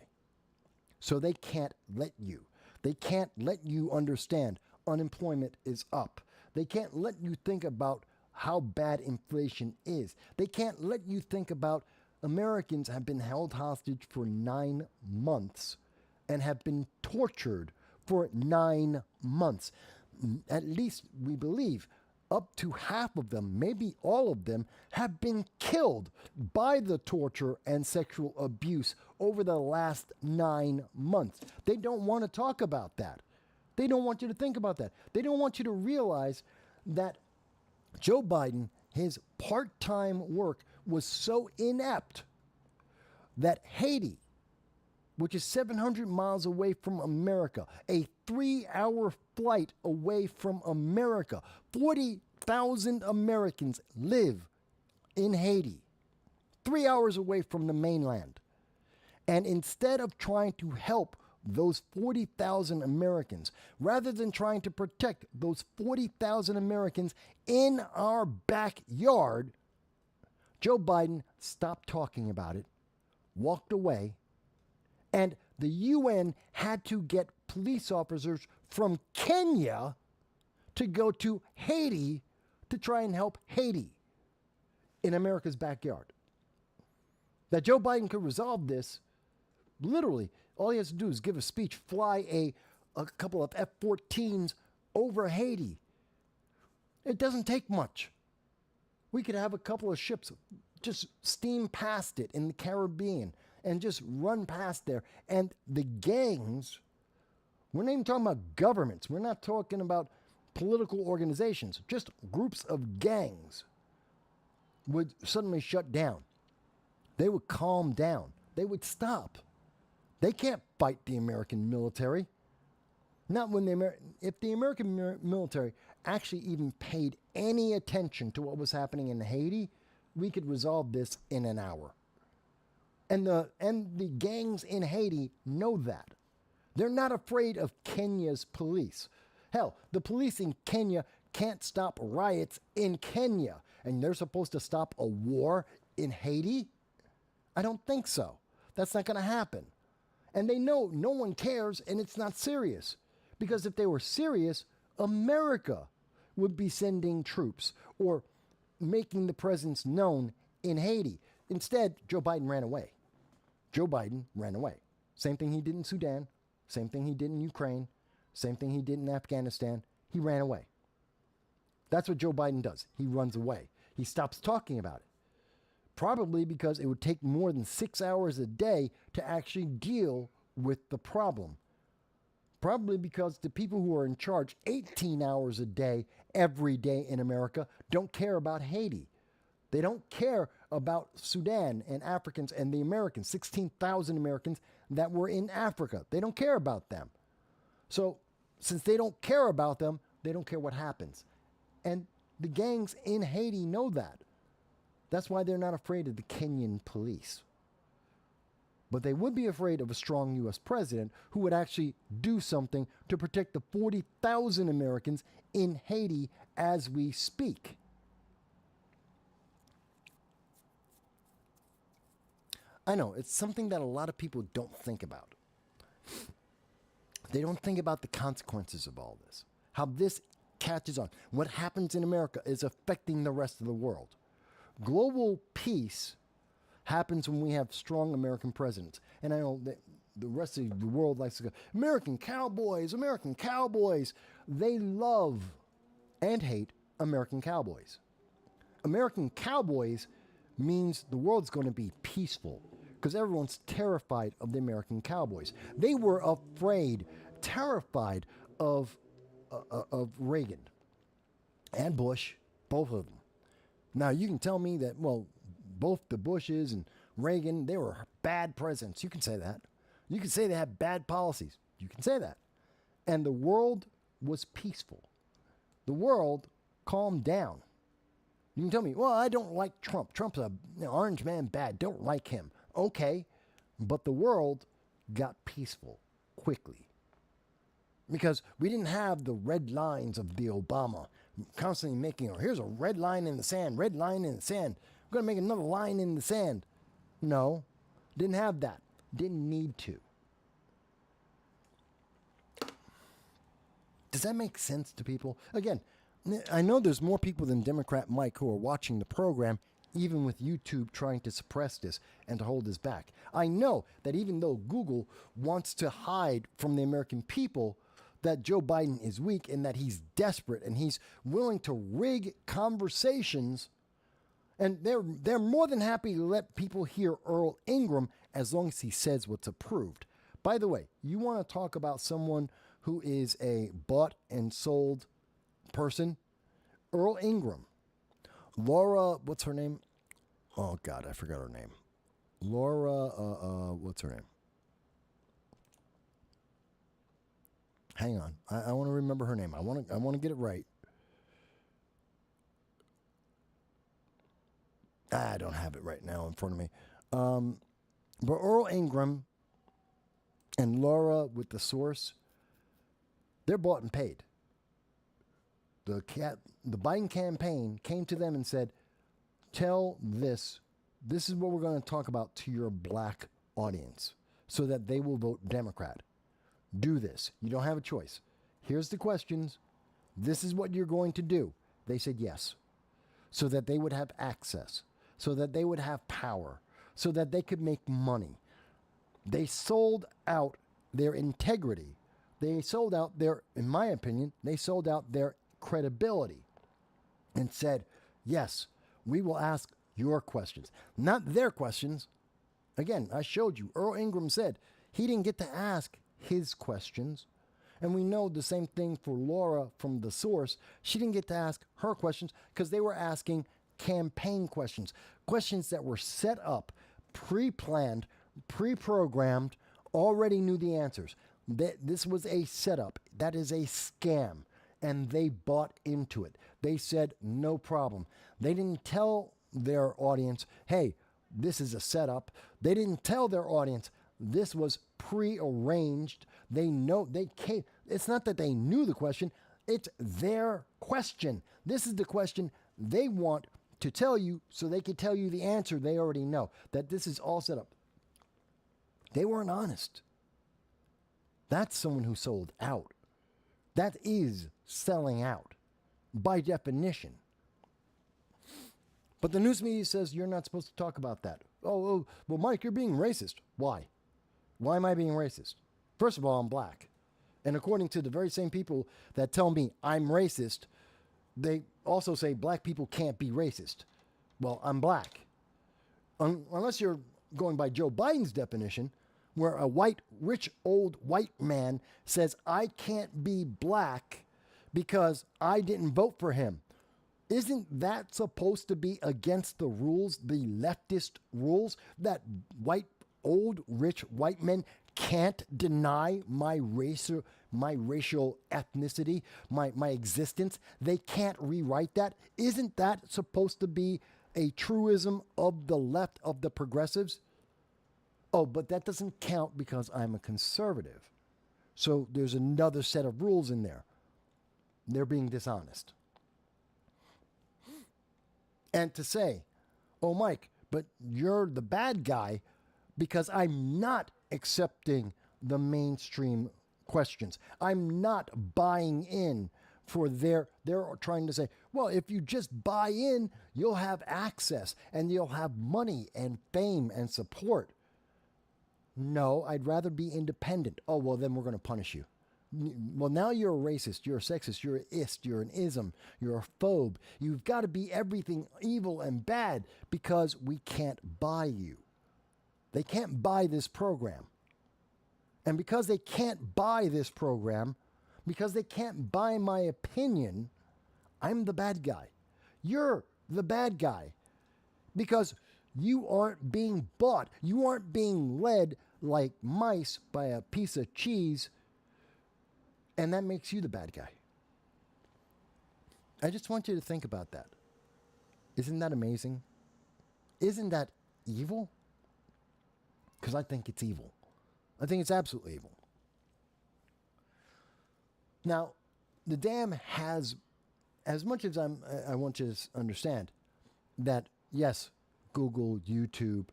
So they can't let you. They can't let you understand unemployment is up. They can't let you think about how bad inflation is. They can't let you think about Americans have been held hostage for 9 months and have been tortured for 9 months. At least we believe up to half of them, maybe all of them, have been killed by the torture and sexual abuse over the last 9 months. They don't want to talk about that. They don't want you to think about that. They don't want you to realize that Joe Biden, his part-time work was so inept that Haiti, which is 700 miles away from America, a 3-hour flight away from America, 40,000 Americans live in Haiti, 3 hours away from the mainland. And instead of trying to help those 40,000 Americans, rather than trying to protect those 40,000 Americans in our backyard, Joe Biden stopped talking about it, walked away, and the UN had to get police officers from Kenya to go to Haiti to try and help Haiti in America's backyard. That Joe Biden could resolve this, literally, all he has to do is give a speech, fly a couple of F-14s over Haiti. It doesn't take much. We could have a couple of ships just steam past it in the Caribbean and just run past there. And the gangs, we're not even talking about governments. We're not talking about political organizations. Just groups of gangs would suddenly shut down. They would calm down. They would stop. They can't fight the American military. Not when if the American military actually even paid any attention to what was happening in Haiti, we could resolve this in an hour. And the gangs in Haiti know that. They're not afraid of Kenya's police. Hell, the police in Kenya can't stop riots in Kenya, and they're supposed to stop a war in Haiti? I don't think so. That's not going to happen. And they know no one cares, and it's not serious. Because if they were serious, America would be sending troops or making the presence known in Haiti. Instead, Joe Biden ran away. Joe Biden ran away. Same thing he did in Sudan. Same thing he did in Ukraine. Same thing he did in Afghanistan. He ran away. That's what Joe Biden does. He runs away. He stops talking about it. Probably because it would take more than 6 hours a day to actually deal with the problem. Probably because the people who are in charge 18 hours a day, every day in America, don't care about Haiti. They don't care about Sudan and Africans and the Americans, 16,000 Americans that were in Africa. They don't care about them. So since they don't care about them, they don't care what happens. And the gangs in Haiti know that. That's why they're not afraid of the Kenyan police. But they would be afraid of a strong U.S. president who would actually do something to protect the 40,000 Americans in Haiti as we speak. I know, it's something that a lot of people don't think about. They don't think about the consequences of all this. How this catches on. What happens in America is affecting the rest of the world. Global peace happens when we have strong American presidents. And I know that the rest of the world likes to go, American cowboys, American cowboys. They love and hate American cowboys. American cowboys means the world's going to be peaceful because everyone's terrified of the American cowboys. They were afraid, terrified of Reagan and Bush, both of them. Now, you can tell me that, well, both the Bushes and Reagan, they were bad presidents. You can say that. You can say they had bad policies. You can say that. And the world was peaceful. The world calmed down. You can tell me, well, I don't like Trump. Trump's an orange man, bad. Don't like him. Okay. But the world got peaceful quickly. Because we didn't have the red lines of the Obama constantly making, here's a red line in the sand, red line in the sand. We're going to make another line in the sand. No, didn't have that. Didn't need to. Does that make sense to people? Again, I know there's more people than Democrat Mike who are watching the program, even with YouTube trying to suppress this and to hold this back. I know that even though Google wants to hide from the American people that Joe Biden is weak and that he's desperate and he's willing to rig conversations, and they're more than happy to let people hear Earl Ingram as long as he says what's approved. By the way, you want to talk about someone who is a bought and sold person? Earl Ingram. Laura, what's her name? Oh, God, I forgot her name. Laura, what's her name? Hang on. I want to remember her name. I want to get it right. I don't have it right now in front of me. But Earl Ingram and Laura with the source, they're bought and paid. The Biden campaign came to them and said, tell this is what we're going to talk about to your black audience so that they will vote Democrat. Do this. You don't have a choice. Here's the questions. This is what you're going to do. They said yes. So that they would have access. So that they would have power. So that they could make money. They sold out their integrity. They sold out their, in my opinion, they sold out their credibility and said, yes, we will ask your questions, not their questions. Again, I showed you, Earl Ingram said he didn't get to ask his questions. And we know the same thing for Laura from the source. She didn't get to ask her questions because they were asking campaign questions, questions that were set up, pre-planned, pre-programmed, already knew the answers. This was a setup. That is a scam. And they bought into it. They said, no problem. They didn't tell their audience, hey, this is a setup. They didn't tell their audience, this was pre-arranged. They know, they came. It's not that they knew the question. It's their question. This is the question they want to tell you so they can tell you the answer they already know, that this is all set up. They weren't honest. That's someone who sold out. That is selling out by definition. But the news media says you're not supposed to talk about that. Oh, well, Mike, you're being racist. Why? Why am I being racist? First of all, I'm black. And according to the very same people that tell me I'm racist, they also say black people can't be racist. Well, I'm black. Unless you're going by Joe Biden's definition, where a rich old white man says, I can't be black because I didn't vote for him. Isn't that supposed to be against the rules, the leftist rules, that old rich white men can't deny my racial ethnicity, my existence? They can't rewrite that. Isn't that supposed to be a truism of the left, of the progressives? Oh, but that doesn't count because I'm a conservative. So there's another set of rules in there. They're being dishonest. And to say, oh, Mike, but you're the bad guy because I'm not accepting the mainstream questions. I'm not buying in for they're trying to say, well, if you just buy in, you'll have access and you'll have money and fame and support. No, I'd rather be independent. Oh, well, then we're going to punish you. Well, now you're a racist, you're a sexist, you're an ist, you're an ism, you're a phobe. You've got to be everything evil and bad because we can't buy you. They can't buy this program. And because they can't buy this program, because they can't buy my opinion, I'm the bad guy. You're the bad guy because you aren't being bought. You aren't being led like mice by a piece of cheese. And that makes you the bad guy. I just want you to think about that. Isn't that amazing? Isn't that evil? Because I think it's evil. I think it's absolutely evil. Now, the dam has, as much as I want you to understand that, yes, Google, YouTube,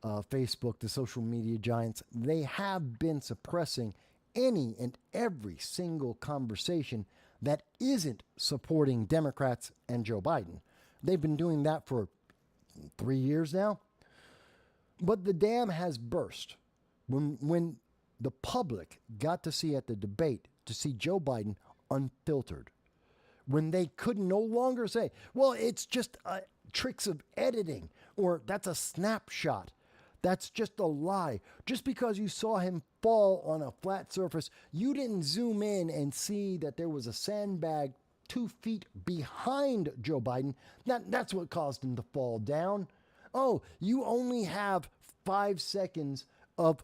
Facebook, the social media giants, they have been suppressing any and every single conversation that isn't supporting Democrats and Joe Biden. They've been doing that for 3 years now. But the dam has burst when the public got to see at the debate, to see Joe Biden unfiltered. When they could no longer say, well, it's just tricks of editing, or that's a snapshot. That's just a lie. Just because you saw him fall on a flat surface, you didn't zoom in and see that there was a sandbag 2 feet behind Joe Biden. That's what caused him to fall down. Oh, you only have 5 seconds of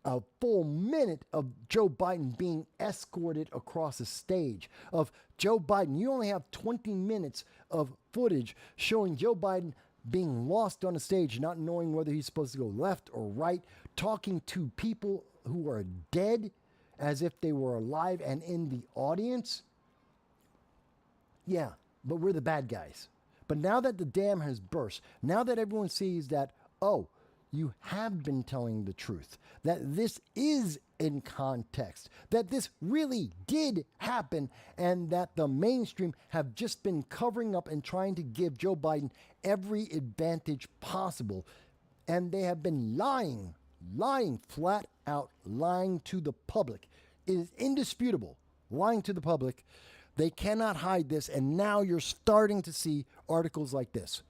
a full minute of Joe Biden being escorted across a stage. Of Joe Biden, you only have 20 minutes of footage showing Joe Biden being lost on a stage, not knowing whether he's supposed to go left or right, talking to people who are dead as if they were alive and in the audience. Yeah, but we're the bad guys. But now that the dam has burst, now that everyone sees that, oh, you have been telling the truth, that this is in context, that this really did happen, and that the mainstream have just been covering up and trying to give Joe Biden every advantage possible. And they have been lying flat out, lying to the public. It is indisputable, lying to the public. They cannot hide this, and now you're starting to see articles like this.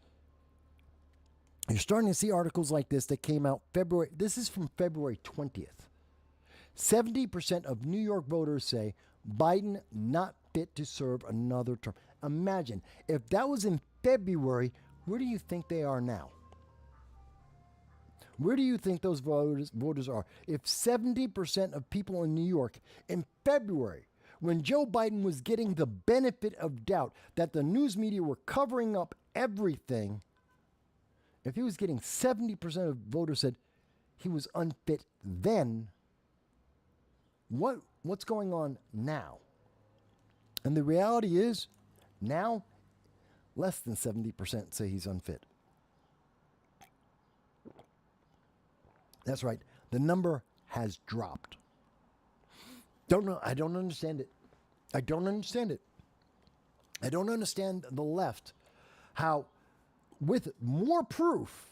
You're starting to see articles like this that came out February. This is from February 20th. 70% of New York voters say Biden not fit to serve another term. Imagine, if that was in February, where do you think they are now? Where do you think those voters are? If 70% of people in New York in February, when Joe Biden was getting the benefit of doubt that the news media were covering up everything, if he was getting 70% of voters said he was unfit then, what's going on now? And the reality is, now, less than 70% say he's unfit. That's right. The number has dropped. Don't know. I don't understand it. I don't understand it. I don't understand the left, how with more proof,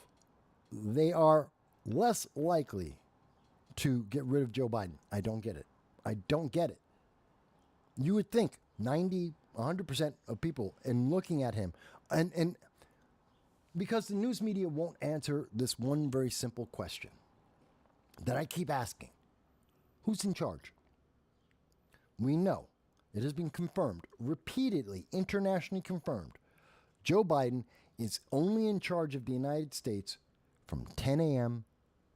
they are less likely to get rid of Joe Biden. I don't get it. I don't get it. You would think 90, 100% of people in looking at him, and because the news media won't answer this one very simple question. that I keep asking. Who's in charge? We know, it has been confirmed, repeatedly, internationally confirmed, Joe Biden is only in charge of the United States from 10 a.m.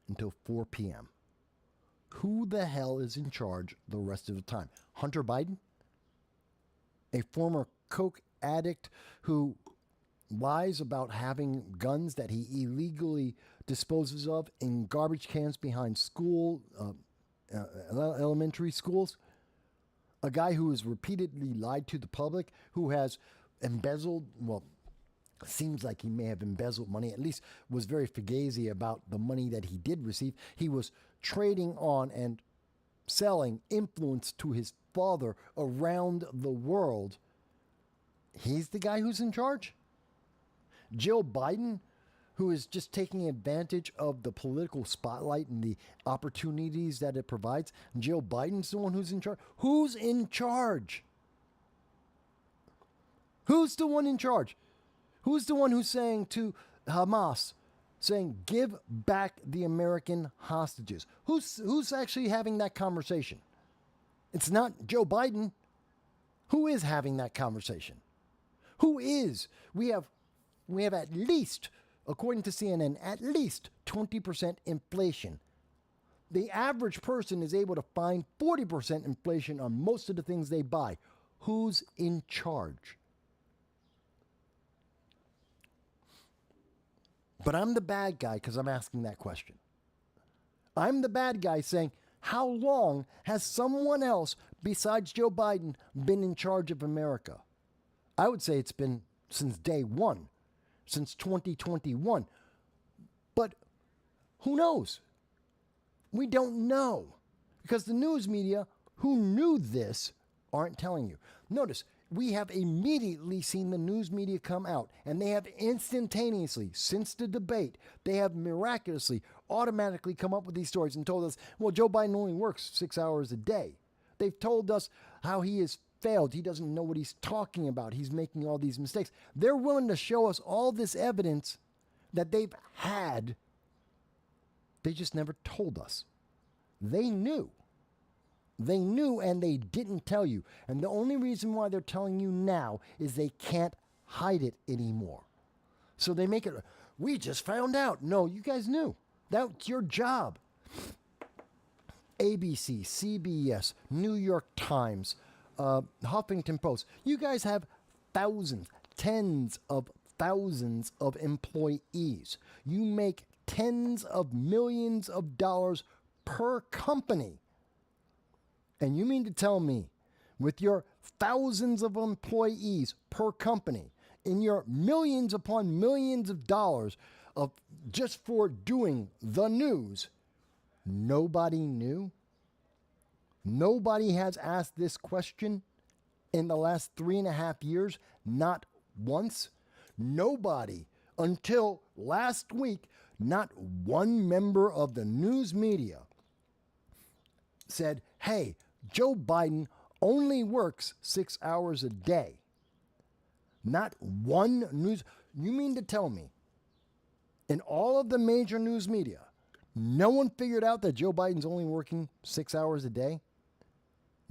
until 4 p.m. Who the hell is in charge the rest of the time? Hunter Biden? A former coke addict who lies about having guns that he illegally disposes of in garbage cans behind elementary schools? A guy who has repeatedly lied to the public, who has embezzled, well, seems like he may have embezzled money, at least was very fugazi about the money that he did receive. He was trading on and selling influence to his father around the world. He's the guy who's in charge? Jill Biden, who is just taking advantage of the political spotlight and the opportunities that it provides. Jill Biden's the one who's in charge. Who's in charge? Who's the one in charge? Who's the one who's saying to Hamas, saying, give back the American hostages? Who's actually having that conversation? It's not Joe Biden. Who is having that conversation? Who is? We have at least, according to CNN, at least 20% inflation. The average person is able to find 40% inflation on most of the things they buy. Who's in charge? But I'm the bad guy because I'm asking that question. I'm the bad guy saying, how long has someone else besides Joe Biden been in charge of America? I would say it's been since day one, since 2021. But who knows? We don't know. Because the news media who knew this aren't telling you. Notice, we have immediately seen the news media come out, and they have instantaneously, since the debate, they have miraculously, automatically come up with these stories and told us, well, Joe Biden only works 6 hours a day. They've told us how he has failed. He doesn't know what he's talking about. He's making all these mistakes. They're willing to show us all this evidence that they've had. They just never told us. They knew. They knew and they didn't tell you. And the only reason why they're telling you now is they can't hide it anymore. So they make it, we just found out. No, you guys knew. That's your job. ABC, CBS, New York Times, Huffington Post. You guys have thousands, tens of thousands of employees. You make tens of millions of dollars per company. And you mean to tell me, with your thousands of employees per company, in your millions upon millions of dollars of just for doing the news, nobody knew? Nobody has asked this question in the last 3.5 years, not once. Nobody, until last week, not one member of the news media said, hey, Joe Biden only works 6 hours a day. Not one news. You mean to tell me, in all of the major news media, no one figured out that Joe Biden's only working 6 hours a day?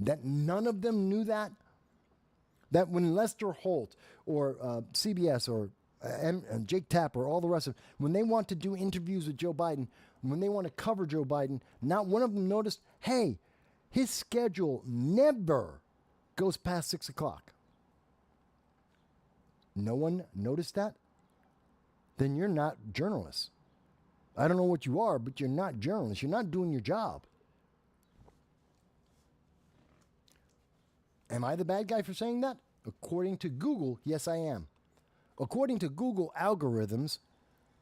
That none of them knew that? That when Lester Holt or CBS or Jake Tapper or all the rest of them, when they want to do interviews with Joe Biden, when they want to cover Joe Biden, not one of them noticed, hey, his schedule never goes past 6 o'clock. No one noticed that? Then you're not journalists. I don't know what you are, but you're not journalists. You're not doing your job. Am I the bad guy for saying that? According to Google, yes, I am. According to Google algorithms,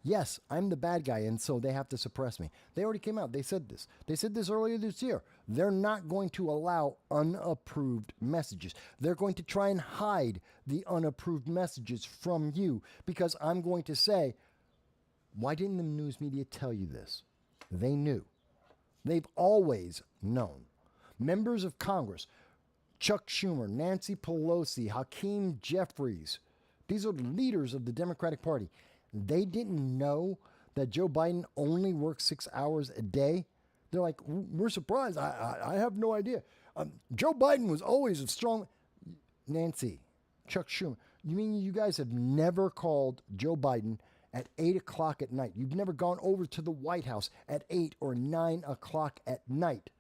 yes, I'm the bad guy, and so they have to suppress me. They already came out. They said this. They said this earlier this year. They're not going to allow unapproved messages. They're going to try and hide the unapproved messages from you because I'm going to say, why didn't the news media tell you this? They knew. They've always known. Members of Congress, Chuck Schumer, Nancy Pelosi, Hakeem Jeffries, these are the leaders of the Democratic Party. They didn't know that Joe Biden only works 6 hours a day. They're like, we're surprised. I have no idea. Joe Biden was always a strong... Nancy, Chuck Schumer, you mean you guys have never called Joe Biden at 8 o'clock at night? You've never gone over to the White House at 8 or 9 o'clock at night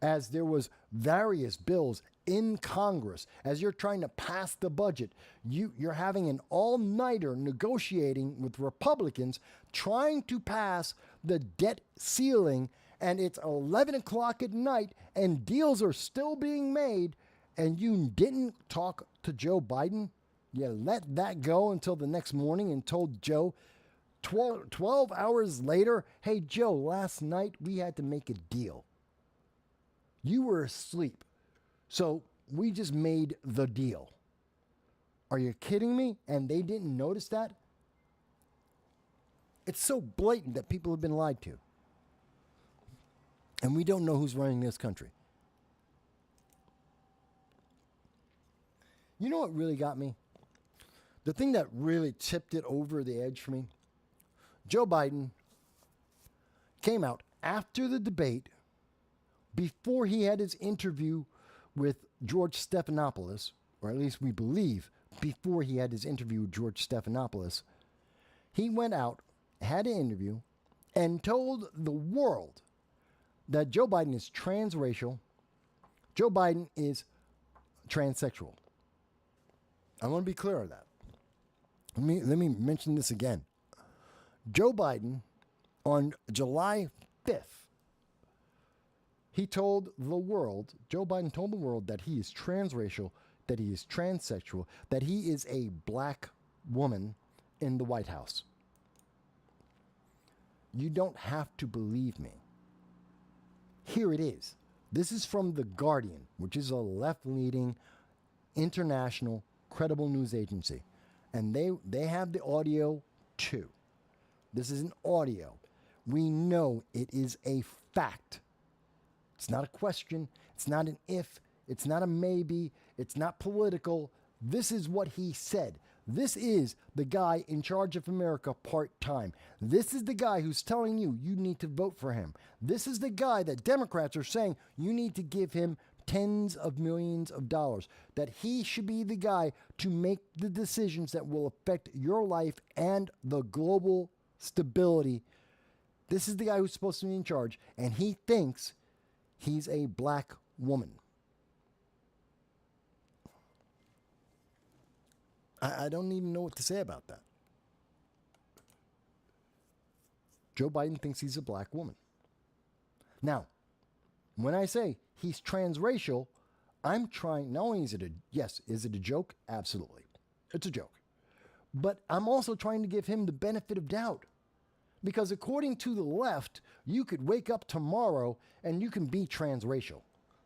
as there was various bills in Congress, as you're trying to pass the budget. You're having an all-nighter negotiating with Republicans trying to pass the debt ceiling, and it's 11 o'clock at night and deals are still being made, and you didn't talk to Joe Biden? You let that go until the next morning and told Joe 12 hours later, hey, Joe, last night we had to make a deal. You were asleep, so we just made the deal. Are you kidding me? And they didn't notice that? It's so blatant that people have been lied to. And we don't know who's running this country. You know what really got me? The thing that really tipped it over the edge for me? Joe Biden came out after the debate, before he had his interview with George Stephanopoulos, or at least we believe before he had his interview with George Stephanopoulos. He went out, had an interview, and told the world that Joe Biden is transracial, Joe Biden is transsexual. I want to be clear on that. Let me mention this again. Joe Biden, on July 5th, Joe Biden told the world that he is transracial, that he is transsexual, that he is a black woman in the White House. You don't have to believe me. Here it is. This is from The Guardian, which is a left-leaning, international, credible news agency. And they have the audio too. This is an audio. We know it is a fact. It's not a question. It's not an if. It's not a maybe. It's not political. This is what he said. This is the guy in charge of America part-time. This is the guy who's telling you need to vote for him. This is the guy that Democrats are saying you need to give him tens of millions of dollars. That he should be the guy to make the decisions that will affect your life and the global stability. This is the guy who's supposed to be in charge, and he thinks he's a black woman. I don't even know what to say about that. Joe Biden thinks he's a black woman. Now, when I say he's transracial, I'm trying, not only is it a joke? Absolutely. It's a joke. But I'm also trying to give him the benefit of doubt. Because according to the left, you could wake up tomorrow and you can be transracial.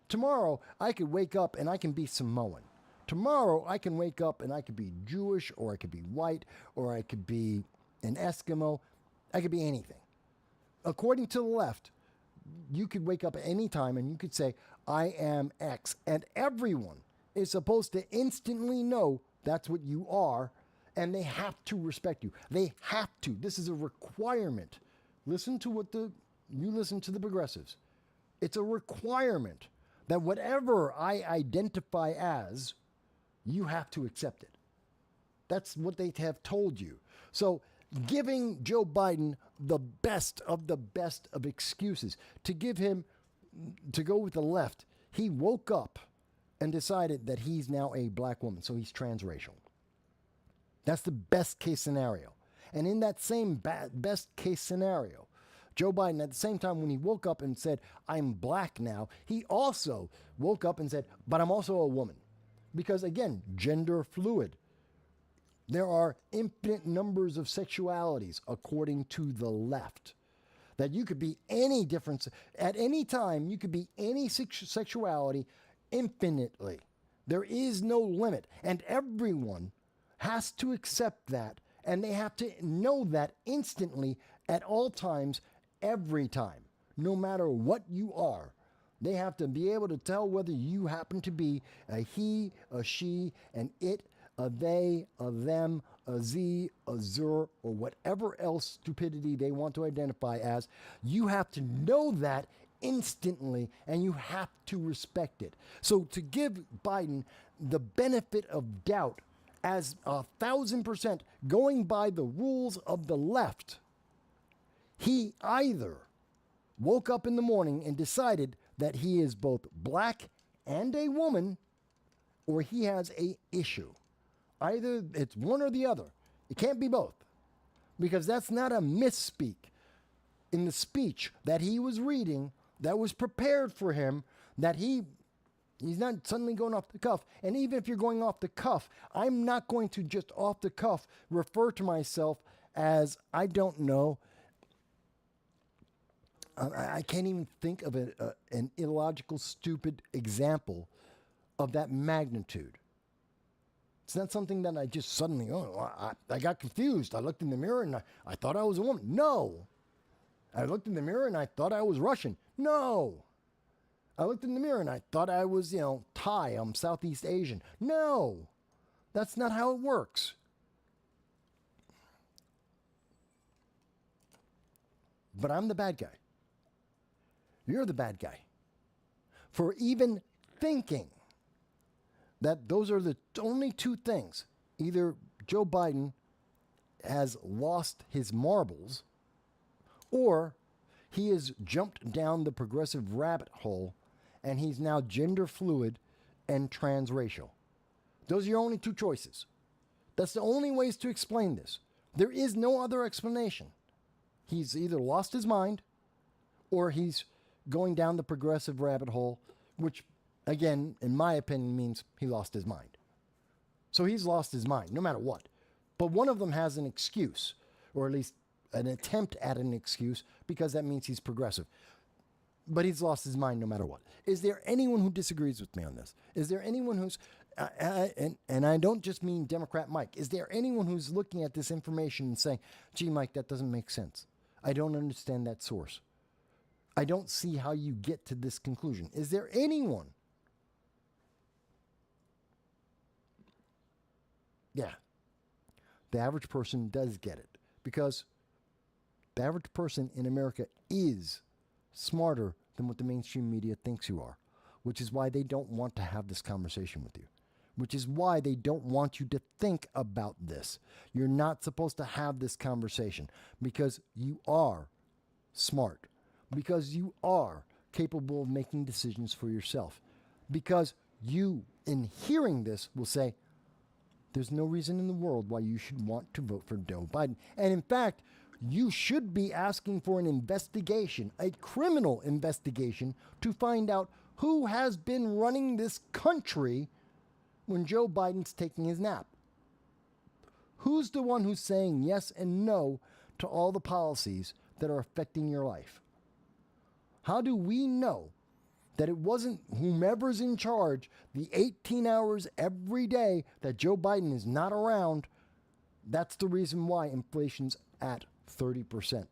Tomorrow, I could wake up and I can be Samoan. Tomorrow, I can wake up and I could be Jewish, or I could be white, or I could be an Eskimo. I could be anything. According to the left, you could wake up at any time and you could say, I am X. And everyone is supposed to instantly know that's what you are, and they have to respect you. They have to. This is a requirement. Listen to the progressives. It's a requirement that whatever I identify as, you have to accept it. That's what they have told you. So giving Joe Biden the best of excuses, to give him, to go with the left, he woke up and decided that he's now a black woman, so he's transracial. That's the best case scenario. And in that same best case scenario, Joe Biden, at the same time when he woke up and said, I'm black now, he also woke up and said, but I'm also a woman. Because again, gender fluid. There are infinite numbers of sexualities according to the left. That you could be any difference at any time, you could be any sexuality infinitely. There is no limit. And everyone has to accept that, and they have to know that instantly at all times, every time, no matter what you are. They have to be able to tell whether you happen to be a he, a she, an it, a they, a them, a z, a zur, or whatever else stupidity they want to identify as. You have to know that instantly, and you have to respect it. So to give Biden the benefit of doubt as 1,000% going by the rules of the left, he either woke up in the morning and decided that he is both black and a woman, or he has a issue. Either it's one or the other. It can't be both, because that's not a misspeak in the speech that he was reading that was prepared for him, that he's not suddenly going off the cuff. And even if you're going off the cuff, I'm not going to just off the cuff refer to myself as, I don't know, I can't even think of an illogical, stupid example of that magnitude. It's not something that I just suddenly, I got confused. I looked in the mirror and I thought I was a woman. No. I looked in the mirror and I thought I was Russian. No. I looked in the mirror and I thought I was, Thai. I'm Southeast Asian. No. That's not how it works. But I'm the bad guy. You're the bad guy for even thinking that those are the only two things. Either Joe Biden has lost his marbles, or he has jumped down the progressive rabbit hole and he's now gender fluid and transracial. Those are your only two choices. That's the only ways to explain this. There is no other explanation. He's either lost his mind or he's going down the progressive rabbit hole, which, again, in my opinion, means he lost his mind. So he's lost his mind, no matter what. But one of them has an excuse, or at least an attempt at an excuse, because that means he's progressive. But he's lost his mind no matter what. Is there anyone who disagrees with me on this? Is there anyone who's, and I don't just mean Democrat Mike, is there anyone who's looking at this information and saying, gee, Mike, that doesn't make sense. I don't understand that source. I don't see how you get to this conclusion. Is there anyone? Yeah. The average person does get it, because the average person in America is smarter than what the mainstream media thinks you are, which is why they don't want to have this conversation with you, which is why they don't want you to think about this. You're not supposed to have this conversation because you are smart, because you are capable of making decisions for yourself, because you, in hearing this, will say, there's no reason in the world why you should want to vote for Joe Biden. And in fact, you should be asking for an investigation, a criminal investigation, to find out who has been running this country when Joe Biden's taking his nap. Who's the one who's saying yes and no to all the policies that are affecting your life? How do we know that it wasn't whomever's in charge the 18 hours every day that Joe Biden is not around? That's the reason why inflation's at 30%.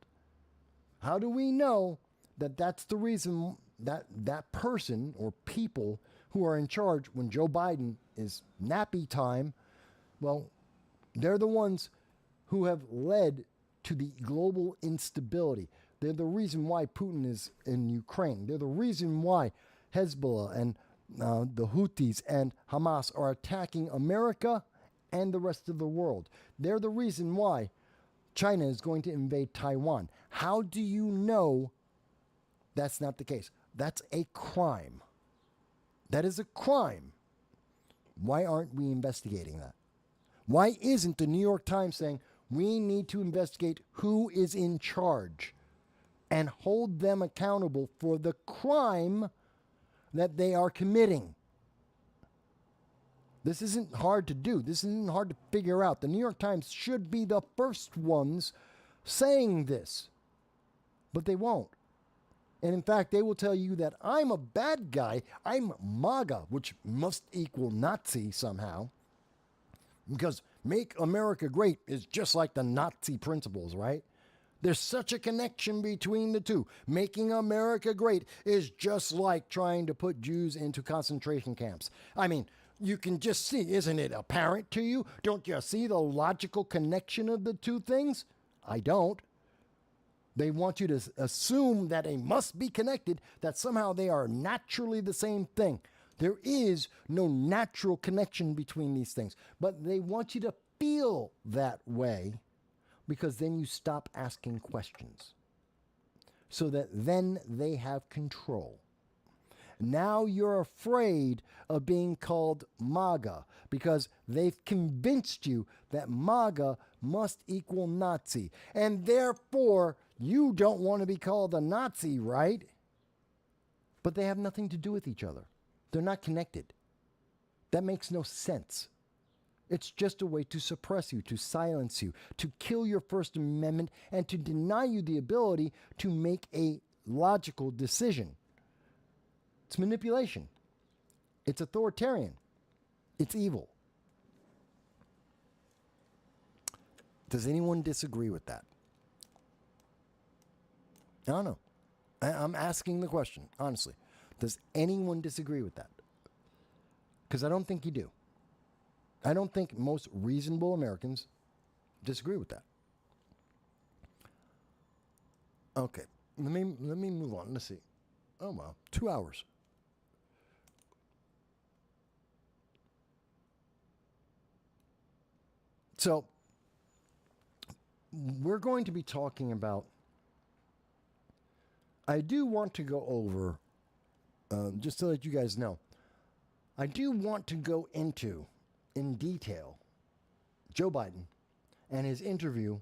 How do we know that that's the reason that that person or people who are in charge when Joe Biden is nappy time, well, they're the ones who have led to the global instability. They're the reason why Putin is in Ukraine. They're the reason why Hezbollah and the Houthis and Hamas are attacking America and the rest of the world. They're the reason why China is going to invade Taiwan. How do you know that's not the case? That's a crime. That is a crime. Why aren't we investigating that? Why isn't the New York Times saying we need to investigate who is in charge and hold them accountable for the crime that they are committing? This isn't hard to do. This isn't hard to figure out. The New York Times should be the first ones saying this, but they won't. And in fact, they will tell you that I'm a bad guy. I'm MAGA, which must equal Nazi somehow, because make America great is just like the Nazi principles, right? There's such a connection between the two. Making America great is just like trying to put Jews into concentration camps. I mean, you can just see, isn't it apparent to you? Don't you see the logical connection of the two things? I don't. They want you to assume that they must be connected, that somehow they are naturally the same thing. There is no natural connection between these things, but they want you to feel that way because then you stop asking questions so that then they have control. Now you're afraid of being called MAGA because they've convinced you that MAGA must equal Nazi. And therefore, you don't want to be called a Nazi, right? But they have nothing to do with each other. They're not connected. That makes no sense. It's just a way to suppress you, to silence you, to kill your First Amendment, and to deny you the ability to make a logical decision. It's manipulation. It's authoritarian. It's evil. Does anyone disagree with that? I don't know. I'm asking the question, honestly. Does anyone disagree with that? Because I don't think you do. I don't think most reasonable Americans disagree with that. Okay, let me move on. Let's see. Oh, wow, 2 hours. So, we're going to be talking about, I do want to go over, just to let you guys know, I do want to go into, in detail, Joe Biden and his interview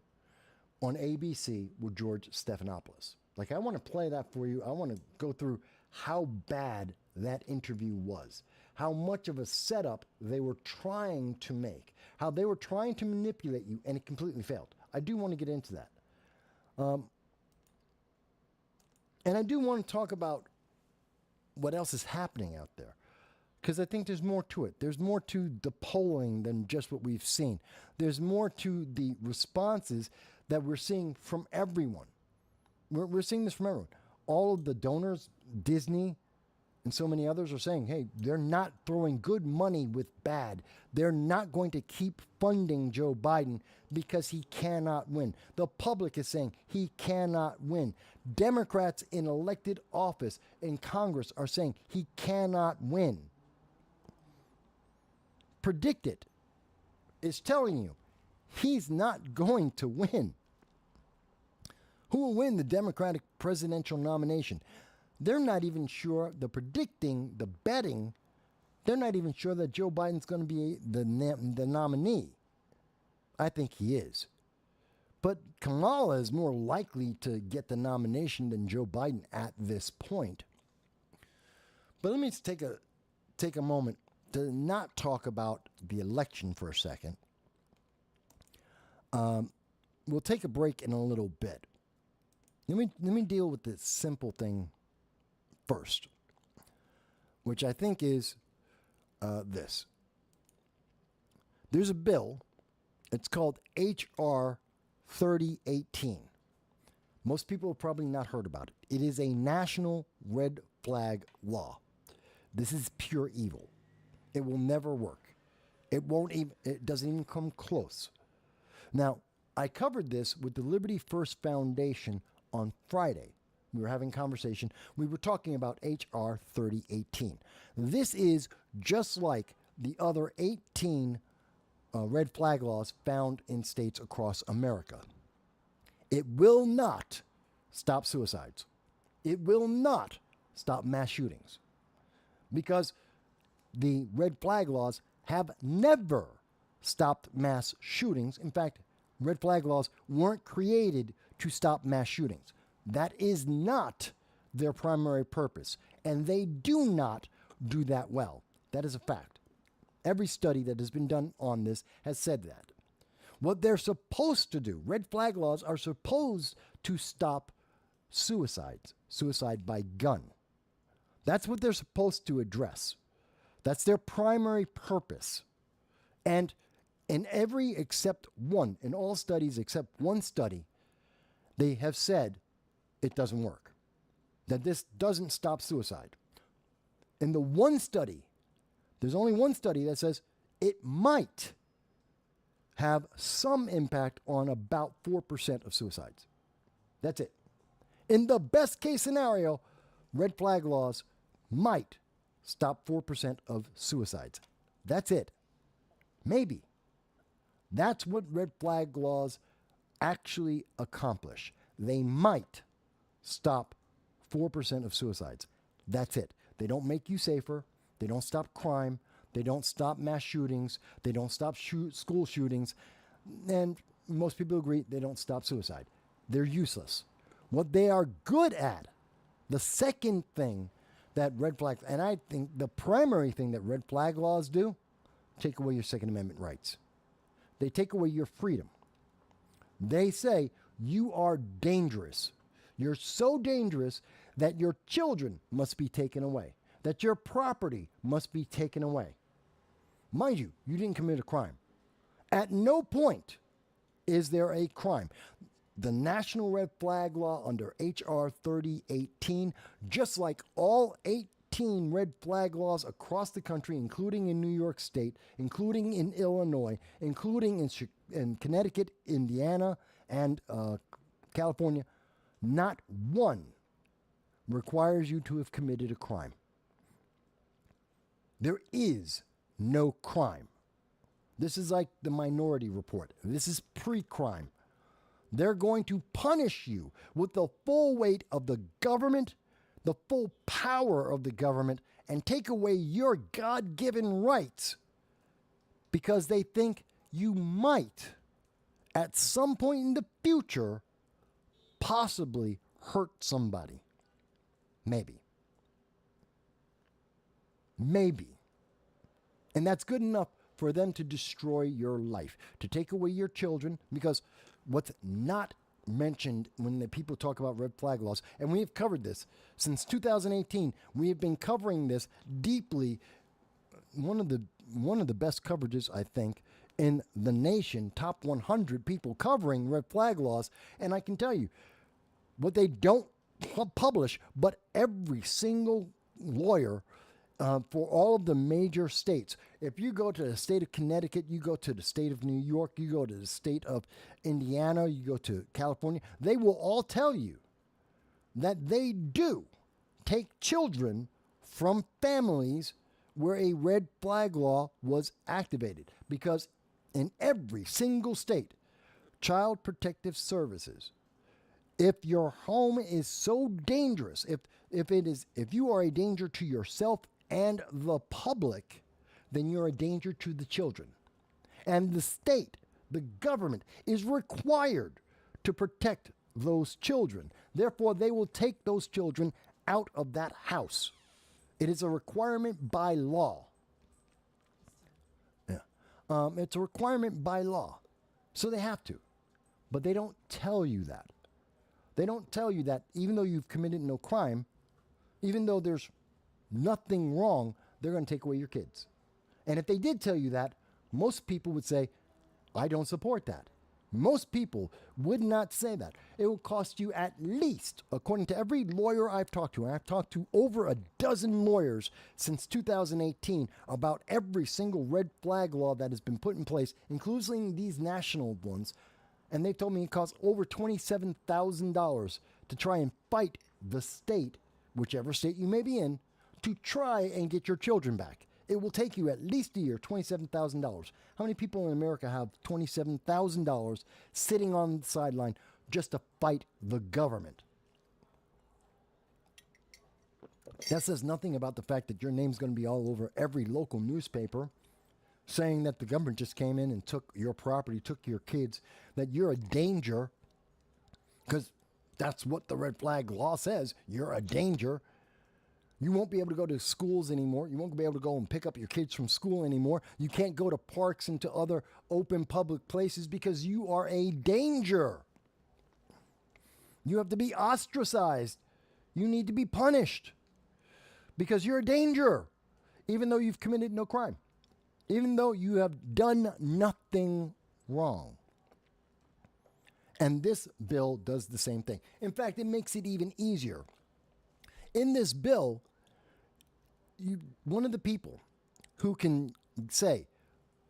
on ABC with George Stephanopoulos. Like, I want to play that for you. I want to go through how bad that interview was, how much of a setup they were trying to make, how they were trying to manipulate you, and it completely failed. I do want to get into that. And I do want to talk about what else is happening out there, because I think there's more to it. There's more to the polling than just what we've seen. There's more to the responses that we're seeing from everyone. We're seeing this from everyone. All of the donors, Disney, and so many others are saying, hey, they're not throwing good money with bad. They're not going to keep funding Joe Biden because he cannot win. The public is saying he cannot win. Democrats in elected office in Congress are saying he cannot win. Predict It is telling you he's not going to win. Who will win the Democratic presidential nomination? They're not even sure, the predicting, the betting, they're not even sure that Joe Biden's going to be the nominee. I think he is. But Kamala is more likely to get the nomination than Joe Biden at this point. But let me just take a moment to not talk about the election for a second. We'll take a break in a little bit. Let me deal with this simple thing first, which I think is this. There's a bill. It's called H.R. 3018. Most people have probably not heard about it. It is a national red flag law. This is pure evil. It will never work. It doesn't even come close. Now, I covered this with the Liberty First Foundation on Friday. We were having a conversation. We were talking about H.R. 3018. This is just like the other 18 red flag laws found in states across America. It will not stop suicides. It will not stop mass shootings. Because the red flag laws have never stopped mass shootings. In fact, red flag laws weren't created to stop mass shootings. That is not their primary purpose. And they do not do that well. That is a fact. Every study that has been done on this has said that. What they're supposed to do, red flag laws are supposed to stop suicides, suicide by gun. That's what they're supposed to address. That's their primary purpose. And in all studies except one study, they have said it doesn't work, that this doesn't stop suicide. In the one study, there's only one study that says it might have some impact on about 4% of suicides. That's it. In the best case scenario, red flag laws might stop 4% of suicides. That's it. Maybe. That's what red flag laws actually accomplish. They might stop 4% of suicides. That's it. They don't make you safer. They don't stop crime. They don't stop mass shootings. They don't stop school shootings. And most people agree they don't stop suicide. They're useless. What they are good at, the second thing that red flag, and I think the primary thing that red flag laws do, take away your Second Amendment rights. They take away your freedom. They say you are dangerous. You're so dangerous that your children must be taken away, that your property must be taken away. Mind you, you didn't commit a crime. At no point is there a crime. The National Red Flag Law under H.R. 3018, just like all 18 red flag laws across the country, including in New York State, including in Illinois, including in Connecticut, Indiana, and California, not one requires you to have committed a crime. There is no crime. This is like the Minority Report. This is pre-crime. They're going to punish you with the full weight of the government, the full power of the government, and take away your God-given rights because they think you might, at some point in the future, possibly hurt somebody. Maybe. Maybe. And that's good enough for them to destroy your life, to take away your children, because what's not mentioned when the people talk about red flag laws, and we have covered this since 2018, we have been covering this deeply. One of the best coverages, I think, in the nation, top 100 people covering red flag laws. And I can tell you what they don't publish, but every single lawyer for all of the major states. If you go to the state of Connecticut, you go to the state of New York, you go to the state of Indiana, you go to California, they will all tell you that they do take children from families where a red flag law was activated. Because in every single state, Child Protective Services, if your home is so dangerous, if you are a danger to yourself and the public, then you're a danger to the children. And the state, the government, is required to protect those children. Therefore, they will take those children out of that house. It is a requirement by law. Yeah. It's a requirement by law. So they have to. But they don't tell you that. They don't tell you that even though you've committed no crime, even though there's nothing wrong, they're going to take away your kids. And if they did tell you that, most people would say, I don't support that. Most people would not say that. It will cost you at least, according to every lawyer I've talked to, and I've talked to over a dozen lawyers since 2018 about every single red flag law that has been put in place, including these national ones, and they've told me it costs over $27,000 to try and fight the state, whichever state you may be in, to try and get your children back. It will take you at least a year, $27,000. How many people in America have $27,000 sitting on the sideline just to fight the government? That says nothing about the fact that your name's going to be all over every local newspaper saying that the government just came in and took your property, took your kids, that you're a danger, because that's what the red flag law says. You're a danger. You won't be able to go to schools anymore. You won't be able to go and pick up your kids from school anymore. You can't go to parks and to other open public places because you are a danger. You have to be ostracized. You need to be punished because you're a danger, even though you've committed no crime, even though you have done nothing wrong. And this bill does the same thing. In fact, it makes it even easier. In this bill, one of the people who can say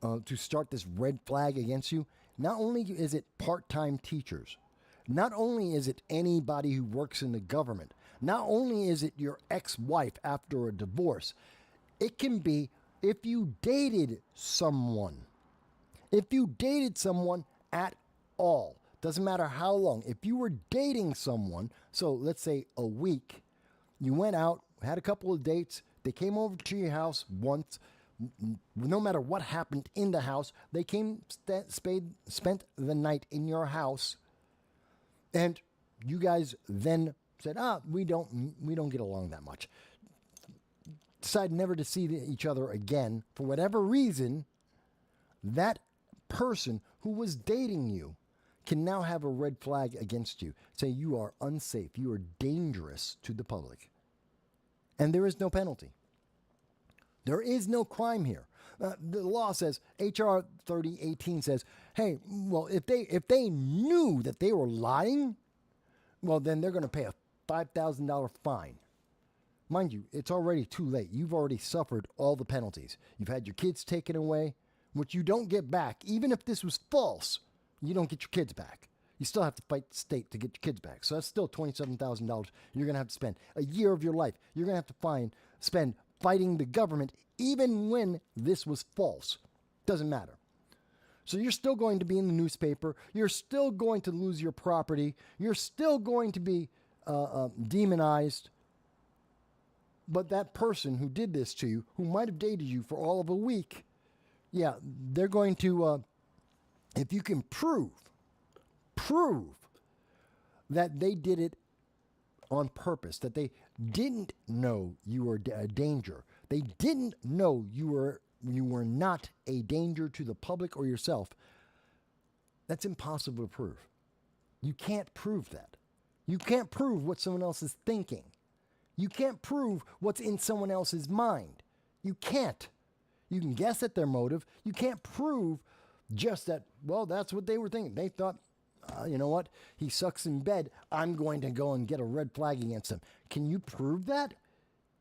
to start this red flag against you, not only is it part-time teachers, Not only is it anybody who works in the government, not only is it your ex-wife after a divorce, it can be if you dated someone. If you dated someone at all, doesn't matter how long. If you were dating someone, so let's say a week, you went out, had a couple of dates, they came over to your house once, no matter what happened in the house, they came, spent the night in your house, and you guys then said, we don't get along that much. Decide never to see each other again for whatever reason. That person who was dating you can now have a red flag against you, say you are unsafe, you are dangerous to the public. And there is no penalty. There is no crime here. The law says, HR 3018 says, hey, well, if they knew that they were lying, well, then they're going to pay a $5,000 fine. Mind you, it's already too late. You've already suffered all the penalties. You've had your kids taken away, which you don't get back. Even if this was false, you don't get your kids back. You still have to fight the state to get your kids back. So that's still $27,000 you're going to have to spend. A year of your life you're going to have to spend fighting the government, even when this was false. Doesn't matter. So you're still going to be in the newspaper. You're still going to lose your property. You're still going to be demonized. But that person who did this to you, who might have dated you for all of a week, yeah, they're going to, if you can prove that they did it on purpose, that they didn't know you were a danger, they didn't know you were not a danger to the public or yourself, that's impossible to prove. You can't prove that. You can't prove what someone else is thinking. You can't prove what's in someone else's mind. You can't. You can guess at their motive. You can't prove just that, well, that's what they were thinking. They thought, you know what? He sucks in bed. I'm going to go and get a red flag against him. Can you prove that?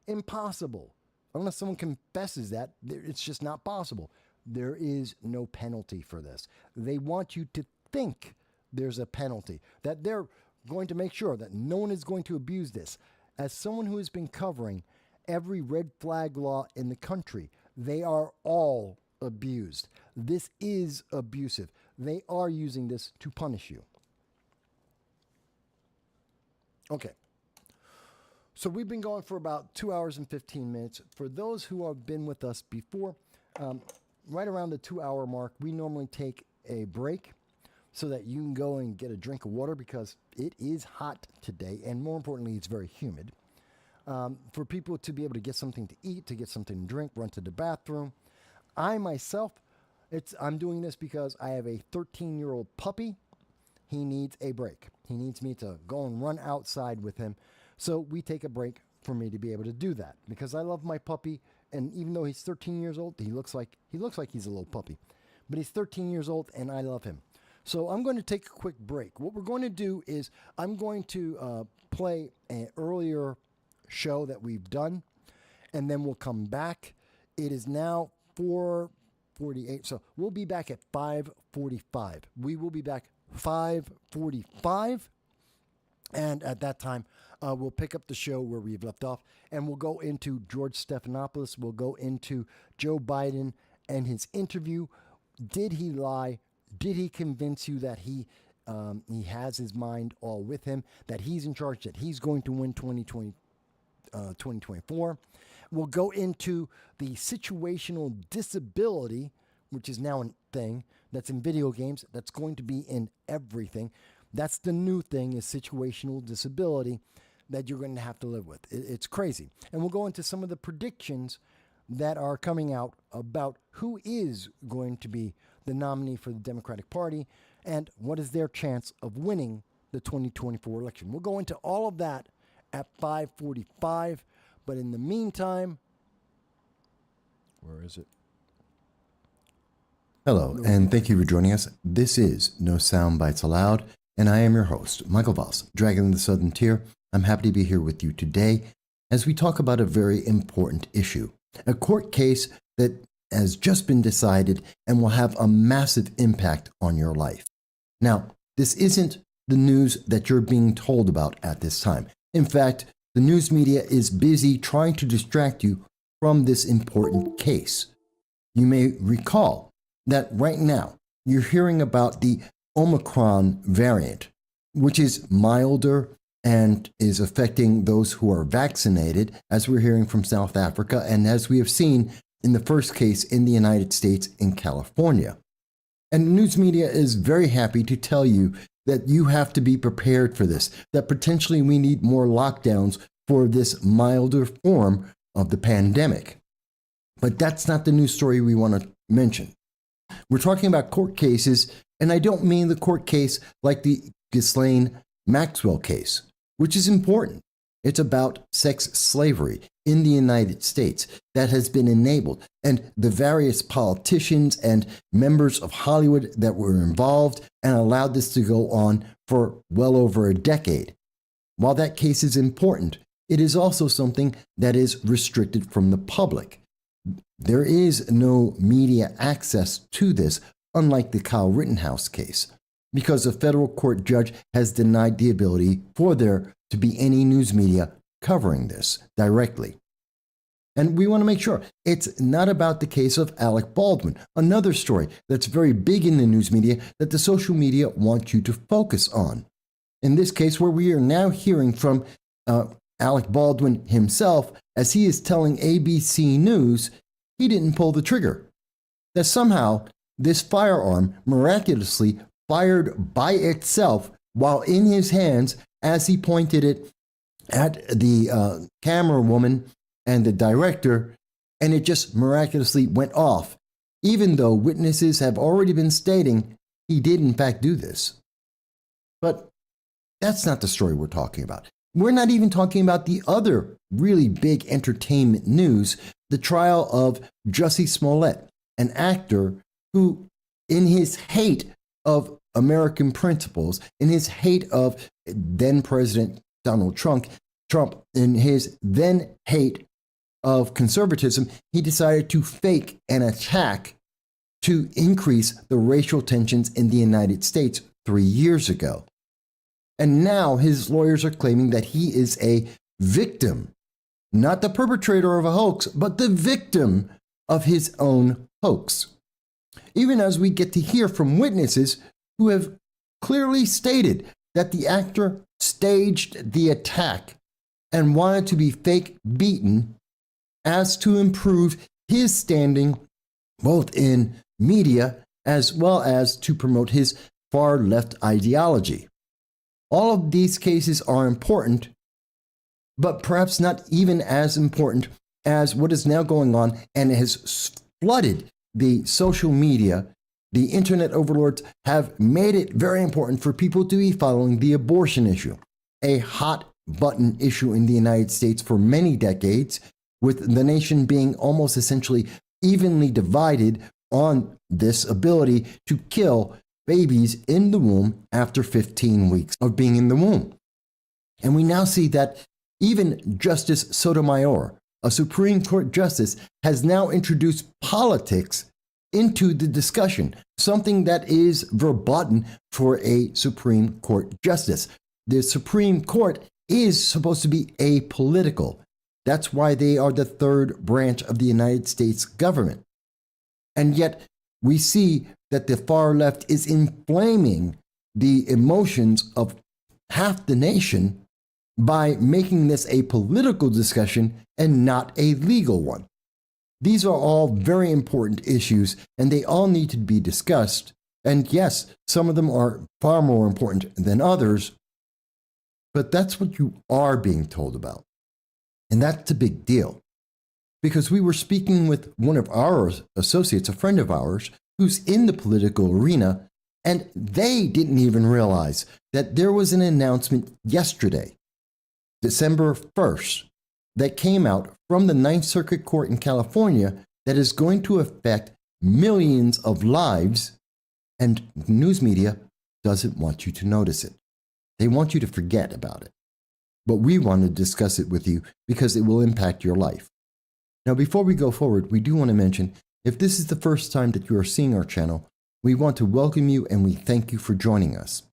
Impossible. Unless someone confesses that, it's just not possible. There is no penalty for this. They want you to think there's a penalty, that they're going to make sure that no one is going to abuse this. As someone who has been covering every red flag law in the country, they are all abused. This is abusive. They are using this to punish you. Okay. So we've been going for about 2 hours and 15 minutes. For those who have been with us before, right around the 2 hour mark, we normally take a break so that you can go and get a drink of water because it is hot today, and more importantly, it's very humid. For people to be able to get something to eat, to get something to drink, run to the bathroom. I myself, I'm doing this because I have a 13-year-old puppy. He needs a break. He needs me to go and run outside with him. So we take a break for me to be able to do that because I love my puppy. And even though he's 13 years old, he looks like he's a little puppy, but he's 13 years old and I love him. So I'm going to take a quick break. What we're going to do is I'm going to play an earlier show that we've done, and then we'll come back. It is now 4:48, so we'll be back at 5:45. We will be back 5:45, and at that time, we'll pick up the show where we've left off, and we'll go into George Stephanopoulus. We'll go into Joe Biden and his interview. Did he lie? Did he convince you that he has his mind all with him, that he's in charge, that he's going to win 2024? We'll go into the situational disability, which is now a thing that's in video games, that's going to be in everything. That's the new thing, is situational disability that you're going to have to live with. It's crazy. And we'll go into some of the predictions that are coming out about who is going to be the nominee for the Democratic Party and what is their chance of winning the 2024 election. We'll go into all of that at 5:45, but in the meantime, where is it? Hello, and thank you for joining us. This is No Soundbites Allowed, and I am your host, Michael Voss, Dragon of the Southern Tier. I'm happy to be here with you today as we talk about a very important issue, a court case that has just been decided and will have a massive impact on your life. Now, this isn't the news that you're being told about at this time. In fact, the news media is busy trying to distract you from this important case. You may recall that right now you're hearing about the Omicron variant, which is milder and is affecting those who are vaccinated, as we're hearing from South Africa, and as we have seen in the first case in the United States in California. And the news media is very happy to tell you that you have to be prepared for this, that potentially we need more lockdowns for this milder form of the pandemic. But that's not the news story we want to mention. We're talking about court cases, and I don't mean the court case like the Ghislaine Maxwell case, which is important. It's about sex slavery in the United States that has been enabled, and the various politicians and members of Hollywood that were involved and allowed this to go on for well over a decade. While that case is important, it is also something that is restricted from the public. There is no media access to this, unlike the Kyle Rittenhouse case, because a federal court judge has denied the ability for there to be any news media covering this directly. And we want to make sure it's not about the case of Alec Baldwin, another story that's very big in the news media that the social media want you to focus on. In this case, where we are now hearing from Alec Baldwin himself, as he is telling ABC News he didn't pull the trigger, that somehow this firearm miraculously fired by itself while in his hands as he pointed it at the camera woman and the director, and it just miraculously went off, even though witnesses have already been stating he did in fact do this. But that's not the story we're talking about. We're not even talking about the other really big entertainment news, the trial of Jussie Smollett, an actor who, in his hate of American principles, in his hate of then President Donald Trump, in his then hate of conservatism, he decided to fake an attack to increase the racial tensions in the United States 3 years ago. And now his lawyers are claiming that he is a victim, not the perpetrator of a hoax, but the victim of his own hoax. Even as we get to hear from witnesses who have clearly stated that the actor staged the attack and wanted to be fake beaten as to improve his standing both in media as well as to promote his far left ideology. All of these cases are important, but perhaps not even as important as what is now going on and has flooded the social media. The internet overlords have made it very important for people to be following the abortion issue, a hot button issue in the United States for many decades, with the nation being almost essentially evenly divided on this ability to kill babies in the womb after 15 weeks of being in the womb. And we now see that even Justice Sotomayor, a Supreme Court justice, has now introduced politics into the discussion, something that is verboten for a Supreme Court justice. The Supreme Court is supposed to be apolitical. That's why they are the third branch of the United States government. And yet we see that the far left is inflaming the emotions of half the nation by making this a political discussion and not a legal one. These are all very important issues, and they all need to be discussed. And yes, some of them are far more important than others, but that's what you are being told about. And that's a big deal, because we were speaking with one of our associates, a friend of ours, who's in the political arena, and they didn't even realize that there was an announcement yesterday, December 1st, that came out from the Ninth Circuit Court in California that is going to affect millions of lives, and news media doesn't want you to notice it. They want you to forget about it. But we want to discuss it with you because it will impact your life. Now, before we go forward, we do want to mention, if this is the first time that you are seeing our channel, we want to welcome you and we thank you for joining us.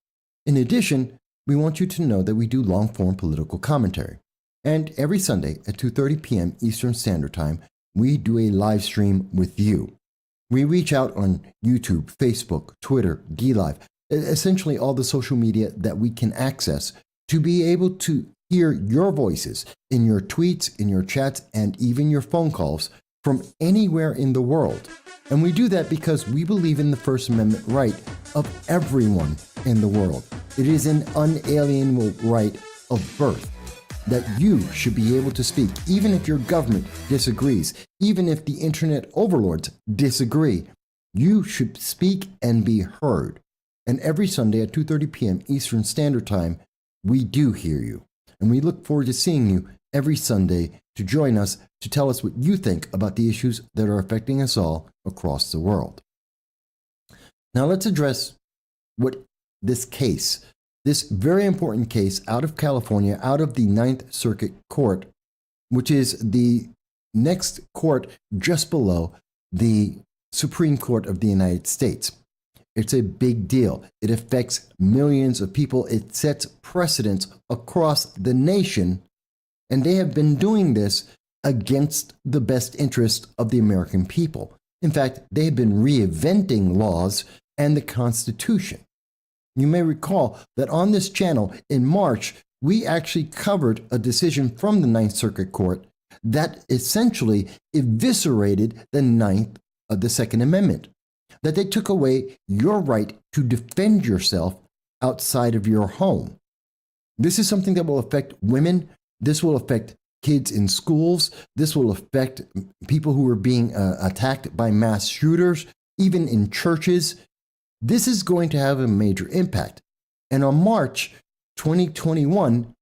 In addition, we want you to know that we do long-form political commentary. And every Sunday at 2:30 p.m. Eastern Standard Time, we do a live stream with you. We reach out on YouTube, Facebook, Twitter, DLive, essentially all the social media that we can access to be able to hear your voices in your tweets, in your chats, and even your phone calls from anywhere in the world. And we do that because we believe in the First Amendment right of everyone in the world. It is an unalienable right of birth that you should be able to speak, even if your government disagrees, even if the internet overlords disagree. You should speak and be heard. And every Sunday at 2:30 p.m. Eastern Standard Time, we do hear you. And we look forward to seeing you every Sunday to join us to tell us what you think about the issues that are affecting us all across the world. Now let's address what this case, this very important case out of California, out of the Ninth Circuit Court, which is the next court just below the Supreme Court of the United States. It's a big deal. It affects millions of people. It sets precedents across the nation, and they have been doing this against the best interest of the American people. In fact, they have been reinventing laws and the Constitution. You may recall that on this channel in March, we actually covered a decision from the Ninth Circuit Court that essentially eviscerated the Second Amendment, that they took away your right to defend yourself outside of your home. This is something that will affect women. This will affect kids in schools. This will affect people who are being attacked by mass shooters, even in churches. This is going to have a major impact. And on March 2021,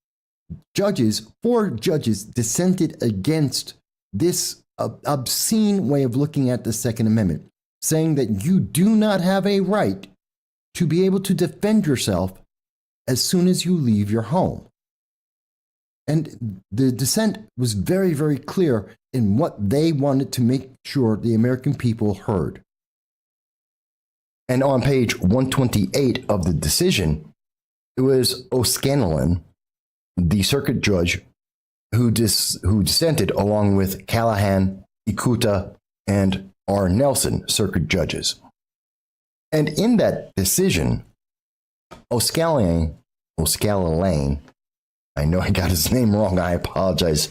four judges dissented against this obscene way of looking at the Second Amendment, saying that you do not have a right to be able to defend yourself as soon as you leave your home. And the dissent was very, very clear in what they wanted to make sure the American people heard. And on page 128 of the decision, it was O'Scanlan, the circuit judge, who dissented along with Callahan, Ikuta, and R. Nelson, circuit judges. And in that decision, O'Scanlan, I know I got his name wrong, I apologize.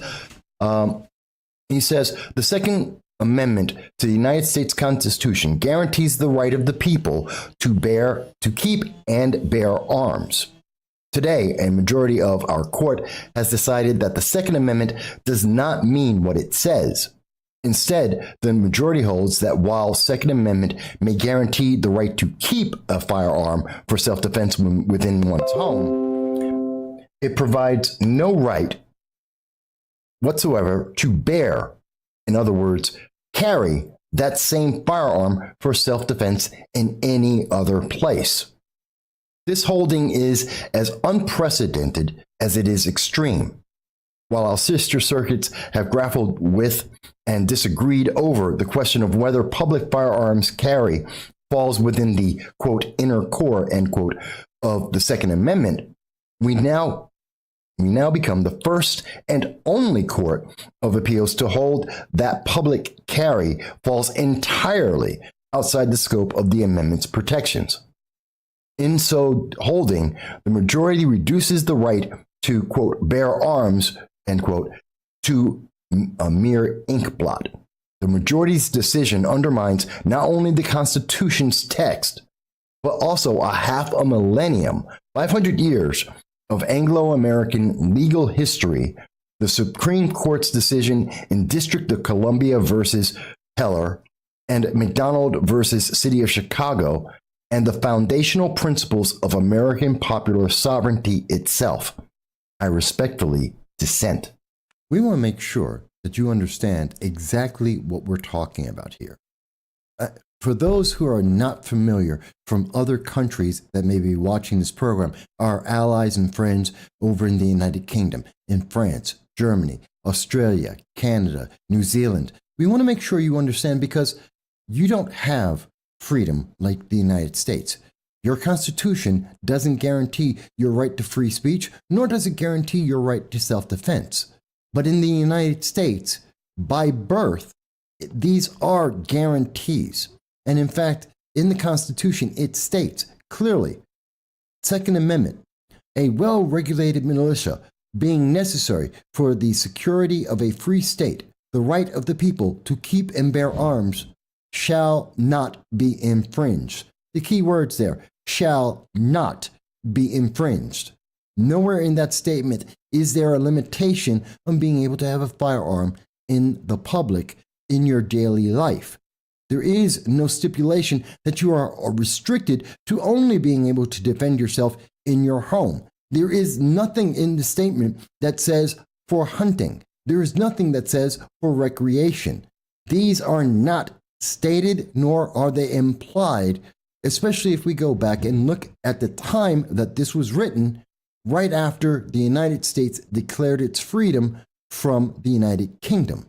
He says, the Second Amendment to the United States Constitution guarantees the right of the people to keep and bear arms. Today, a majority of our court has decided that the Second Amendment does not mean what it says. Instead, the majority holds that while Second Amendment may guarantee the right to keep a firearm for self-defense within one's home, it provides no right whatsoever to bear, in other words, carry that same firearm for self-defense in any other place. This holding is as unprecedented as it is extreme. While our sister circuits have grappled with and disagreed over the question of whether public firearms carry falls within the, quote, inner core, end quote, of the Second Amendment, we now become the first and only court of appeals to hold that public carry falls entirely outside the scope of the amendment's protections. In so holding, the majority reduces the right to, quote, bear arms, end quote, to a mere inkblot. The majority's decision undermines not only the Constitution's text, but also a half a millennium, 500 years of Anglo-American legal history, the Supreme Court's decision in District of Columbia versus Heller, and McDonald versus City of Chicago, and the foundational principles of American popular sovereignty itself. I respectfully dissent. We want to make sure that you understand exactly what we're talking about here. For those who are not familiar from other countries that may be watching this program, our allies and friends over in the United Kingdom, in France, Germany, Australia, Canada, New Zealand, we want to make sure you understand because you don't have freedom like the United States. Your Constitution doesn't guarantee your right to free speech, nor does it guarantee your right to self-defense. But in the United States, by birth, these are guarantees. And in fact, in the Constitution, it states clearly, Second Amendment, a well-regulated militia being necessary for the security of a free state, the right of the people to keep and bear arms shall not be infringed. The key words there, shall not be infringed. Nowhere in that statement is there a limitation on being able to have a firearm in the public in your daily life. There is no stipulation that you are restricted to only being able to defend yourself in your home. There is nothing in the statement that says for hunting. There is nothing that says for recreation. These are not stated, nor are they implied, especially if we go back and look at the time that this was written, right after the United States declared its freedom from the United Kingdom.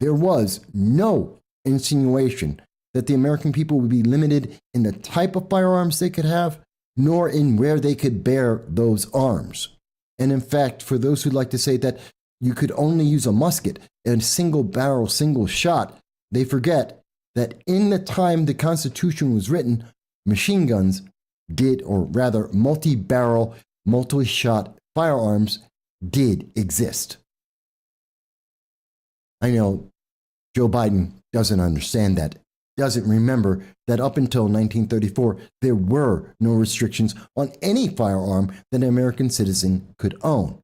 There was no insinuation that the American people would be limited in the type of firearms they could have, nor in where they could bear those arms. And in fact, for those who'd like to say that you could only use a musket and single barrel, single shot, they forget that in the time the Constitution was written, machine guns did, or rather multi-barrel, multi-shot firearms did exist. I know Joe Biden doesn't understand that, doesn't remember that up until 1934, there were no restrictions on any firearm that an American citizen could own.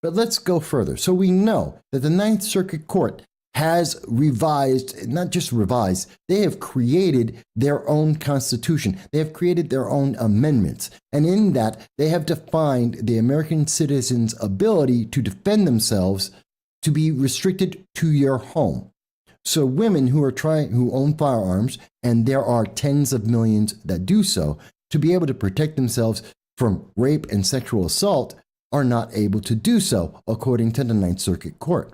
But let's go further. So we know that the Ninth Circuit Court has revised, not just revised, they have created their own constitution. They have created their own amendments. And in that, they have defined the American citizen's ability to defend themselves to be restricted to your home. So women who own firearms, and there are tens of millions that do so, to be able to protect themselves from rape and sexual assault are not able to do so, according to the Ninth Circuit Court.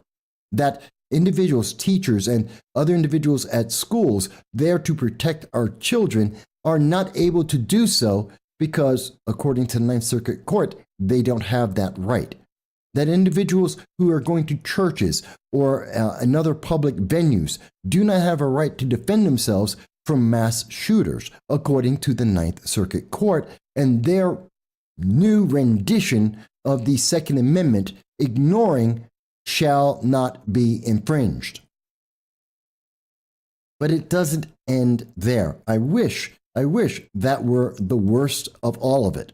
That individuals, teachers, and other individuals at schools there to protect our children are not able to do so because, according to the Ninth Circuit Court, they don't have that right. That individuals who are going to churches or another public venues do not have a right to defend themselves from mass shooters, according to the Ninth Circuit Court, and their new rendition of the Second Amendment, ignoring shall not be infringed. But it doesn't end there. I wish that were the worst of all of it.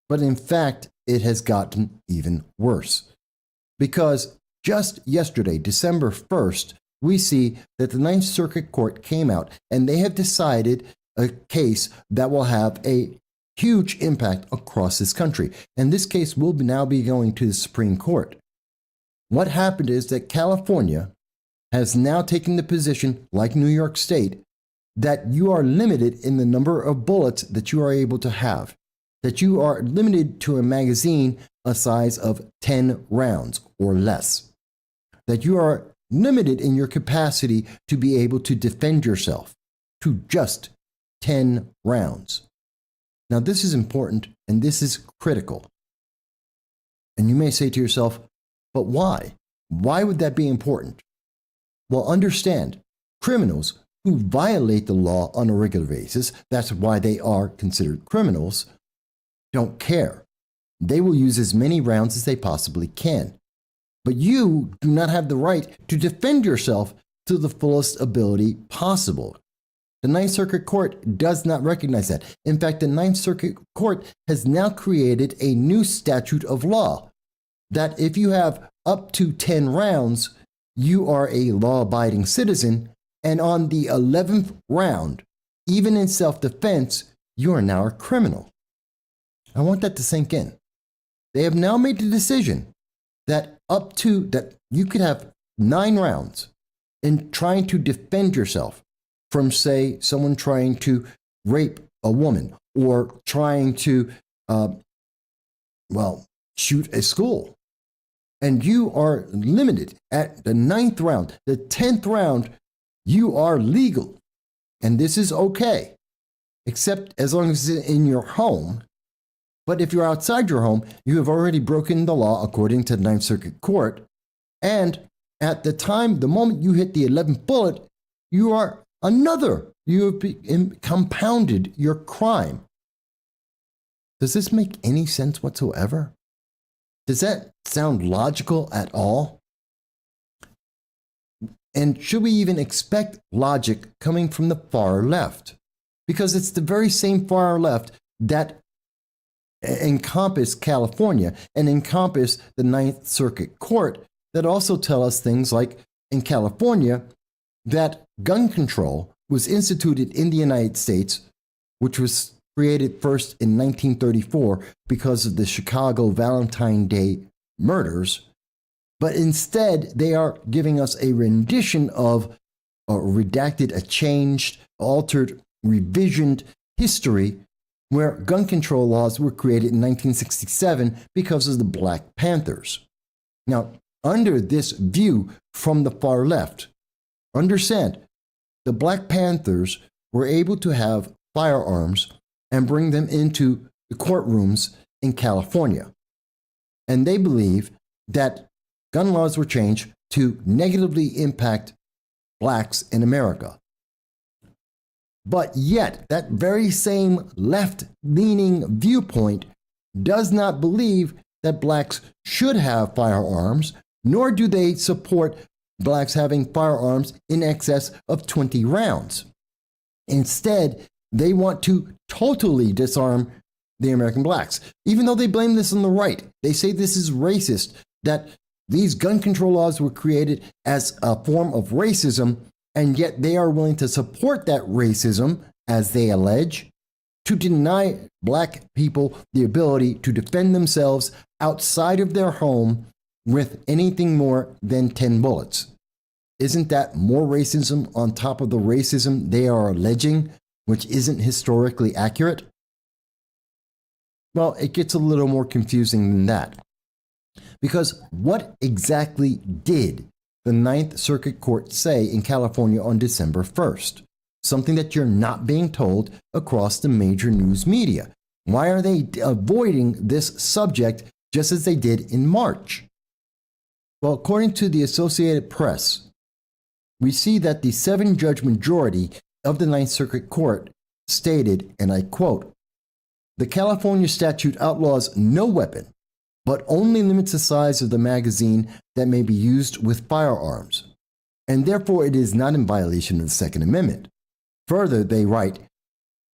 But in fact, it has gotten even worse. Because just yesterday, December 1st, we see that the Ninth Circuit Court came out and they have decided a case that will have a huge impact across this country. And this case will now be going to the Supreme Court. What happened is that California has now taken the position, like New York State, that you are limited in the number of bullets that you are able to have, that you are limited to a magazine a size of 10 rounds or less, that you are limited in your capacity to be able to defend yourself to just 10 rounds. Now, this is important and this is critical. And you may say to yourself, but why? Why would that be important? Well, understand, criminals who violate the law on a regular basis, that's why they are considered criminals, don't care. They will use as many rounds as they possibly can. But you do not have the right to defend yourself to the fullest ability possible. The Ninth Circuit Court does not recognize that. In fact, the Ninth Circuit Court has now created a new statute of law that if you have up to 10 rounds, you are a law-abiding citizen, and on the 11th round, even in self-defense, you are now a criminal. I want that to sink in. They have now made the decision that that you could have 9 rounds in trying to defend yourself from, say, someone trying to rape a woman or trying to, shoot a school. And you are limited at the 9th round. The 10th round, you are legal. and this is okay, except as long as it's in your home. But if you're outside your home, you have already broken the law according to the Ninth Circuit Court. And at the moment you hit the 11th bullet, you have compounded your crime. Does this make any sense whatsoever? Does that sound logical at all? And should we even expect logic coming from the far left? Because it's the very same far left that encompass California and encompass the Ninth Circuit Court that also tell us things like in California that gun control was instituted in the United States, which was created first in 1934 because of the Chicago Valentine Day murders. But instead, they are giving us a rendition of a redacted, a changed, altered, revisioned history where gun control laws were created in 1967 because of the Black Panthers. Now, under this view from the far left, understand, the Black Panthers were able to have firearms and bring them into the courtrooms in California. And they believe that gun laws were changed to negatively impact blacks in America. But yet, that very same left-leaning viewpoint does not believe that blacks should have firearms, nor do they support blacks having firearms in excess of 20 rounds. Instead, they want to totally disarm the American blacks. Even though they blame this on the right, they say this is racist, that these gun control laws were created as a form of racism, and yet they are willing to support that racism, as they allege, to deny black people the ability to defend themselves outside of their home with anything more than 10 bullets. Isn't that more racism on top of the racism they are alleging, which isn't historically accurate? Well, it gets a little more confusing than that. Because what exactly did the Ninth Circuit Court say in California on December 1st? Something that you're not being told across the major news media. Why are they avoiding this subject just as they did in March? Well, according to the Associated Press, we see that the 7-judge majority of the Ninth Circuit Court stated, and I quote, "The California statute outlaws no weapon, but only limits the size of the magazine that may be used with firearms, and therefore it is not in violation of the Second Amendment." Further, they write,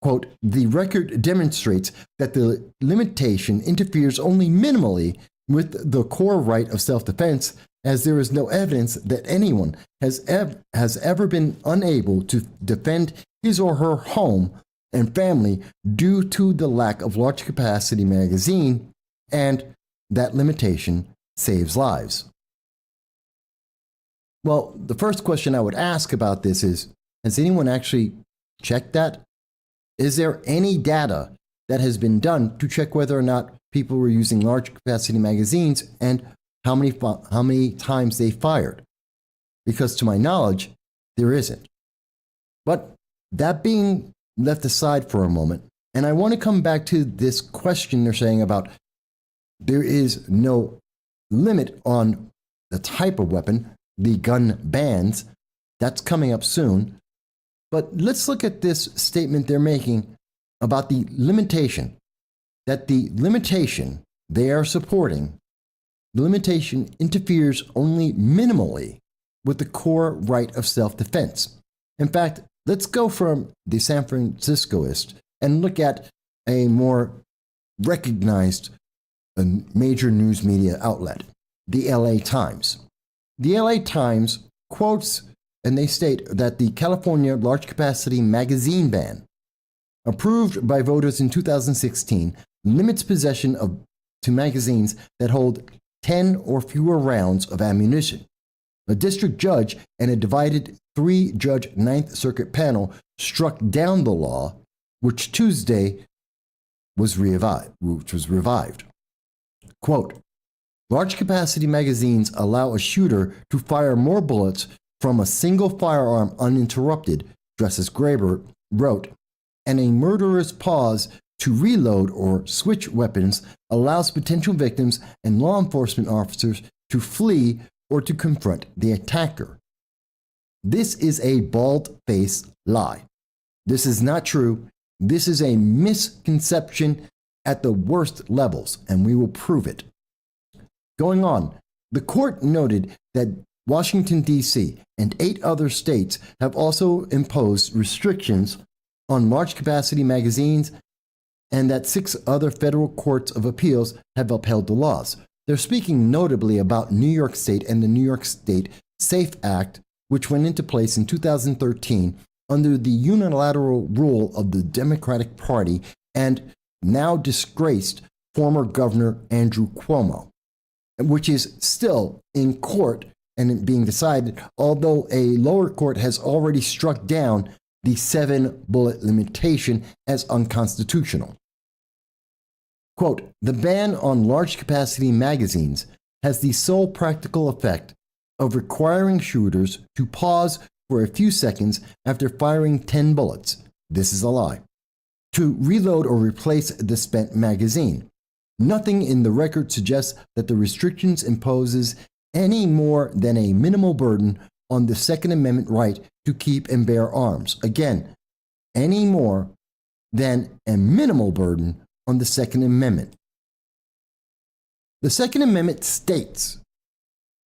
quote, "The record demonstrates that the limitation interferes only minimally with the core right of self-defense, as there is no evidence that anyone has ever been unable to defend his or her home and family due to the lack of large capacity magazine, and that limitation saves lives." Well, the first question I would ask about this is, has anyone actually checked that? Is there any data that has been done to check whether or not people were using large capacity magazines and how many times they fired? Because to my knowledge, there isn't. But that being left aside for a moment, and I want to come back to this question they're saying about there is no limit on the type of weapon, the gun bans. That's coming up soon. But let's look at this statement they're making about the limitation, that the limitation they are supporting, the limitation interferes only minimally with the core right of self-defense. In fact, let's go from the San Franciscoist and look at a more recognized major news media outlet, the LA Times. The LA Times quotes, and they state that the California large capacity magazine ban, approved by voters in 2016, limits possession to magazines that hold 10 or fewer rounds of ammunition. A district judge and a divided 3-judge Ninth Circuit panel struck down the law, which Tuesday was revived. Quote, "Large capacity magazines allow a shooter to fire more bullets from a single firearm uninterrupted, Justice Graber wrote, and a murderer's pause to reload or switch weapons allows potential victims and law enforcement officers to flee or to confront the attacker. This is a bald-faced lie. This is not true. This is a misconception at the worst levels, and we will prove it. Going on, the court noted that Washington, D.C. and 8 other states have also imposed restrictions on large-capacity magazines and that 6 other federal courts of appeals have upheld the laws. They're speaking notably about New York State and the New York State SAFE Act, which went into place in 2013 under the unilateral rule of the Democratic Party and now disgraced former Governor Andrew Cuomo, which is still in court and being decided, although a lower court has already struck down the 7-bullet limitation as unconstitutional. Quote, the ban on large-capacity magazines has the sole practical effect of requiring shooters to pause for a few seconds after firing 10 bullets. This is a lie. To reload or replace the spent magazine. Nothing in the record suggests that the restrictions imposes any more than a minimal burden on the Second Amendment right to keep and bear arms. Again, any more than a minimal burden on the Second Amendment. The Second Amendment states,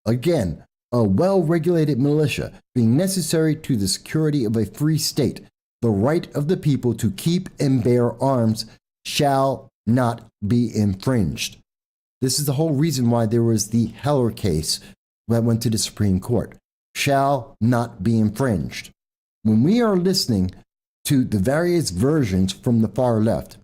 again, a well-regulated militia being necessary to the security of a free state, the right of the people to keep and bear arms shall not be infringed. This is the whole reason why there was the Heller case that went to the Supreme Court. Shall not be infringed. When we are listening to the various versions from the far left,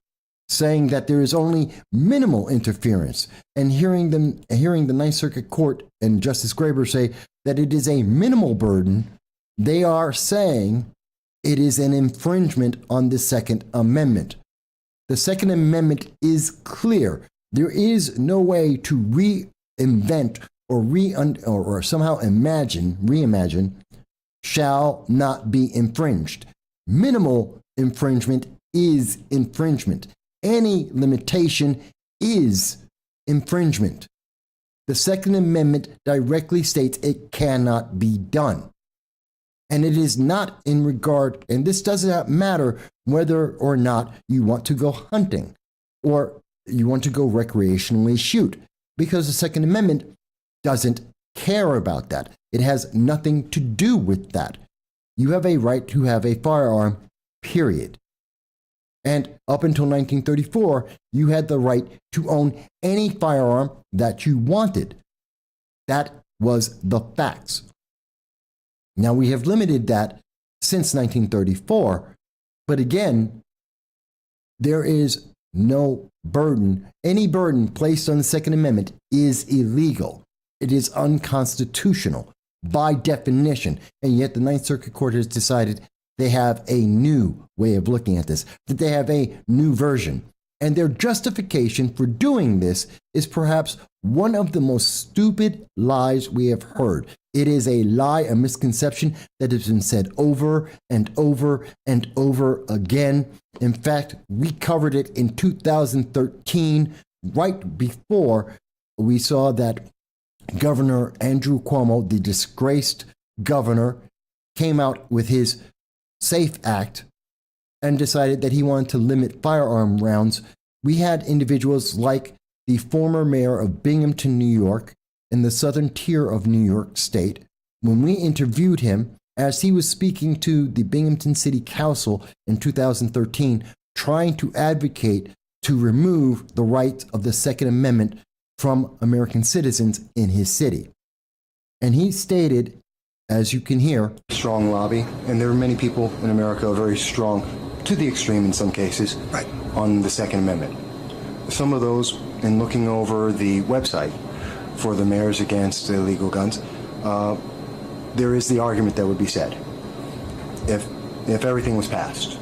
saying that there is only minimal interference, and hearing the Ninth Circuit Court and Justice Graber say that it is a minimal burden, they are saying it is an infringement on the Second Amendment. The Second Amendment is clear. There is no way to reinvent or somehow reimagine shall not be infringed. Minimal infringement is infringement. Any limitation is infringement. The Second Amendment directly states it cannot be done. And it is not in regard, and this does not matter whether or not you want to go hunting or you want to go recreationally shoot, because the Second Amendment doesn't care about that. It has nothing to do with that. You have a right to have a firearm, period. And up until 1934, you had the right to own any firearm that you wanted. That was the facts. Now, we have limited that since 1934, but again, there is no burden. Any burden placed on the Second Amendment is illegal. It is unconstitutional by definition. And yet the Ninth Circuit Court has decided they have a new way of looking at this, that they have a new version. And their justification for doing this is perhaps one of the most stupid lies we have heard. It is a lie, a misconception that has been said over and over and over again. In fact, we covered it in 2013, right before we saw that Governor Andrew Cuomo, the disgraced governor, came out with his SAFE Act and decided that he wanted to limit firearm rounds. We had individuals like the former mayor of Binghamton, New York, in the southern tier of New York State, when we interviewed him as he was speaking to the Binghamton City Council in 2013, trying to advocate to remove the rights of the Second Amendment from American citizens in his city. And he stated, as you can hear, strong lobby, and there are many people in America very strong, to the extreme in some cases, right, on the Second Amendment. Some of those, in looking over the website for the Mayors Against Illegal Guns, there is the argument that would be said. If everything was passed,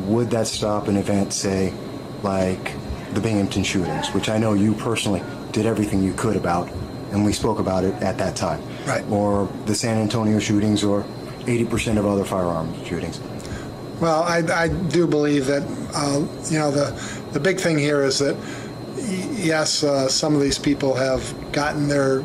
would that stop an event, say, like the Binghamton shootings, which I know you personally did everything you could about, and we spoke about it at that time, right, or the San Antonio shootings, or 80% of other firearm shootings? Well, I do believe that, the big thing here is that, yes, some of these people have gotten their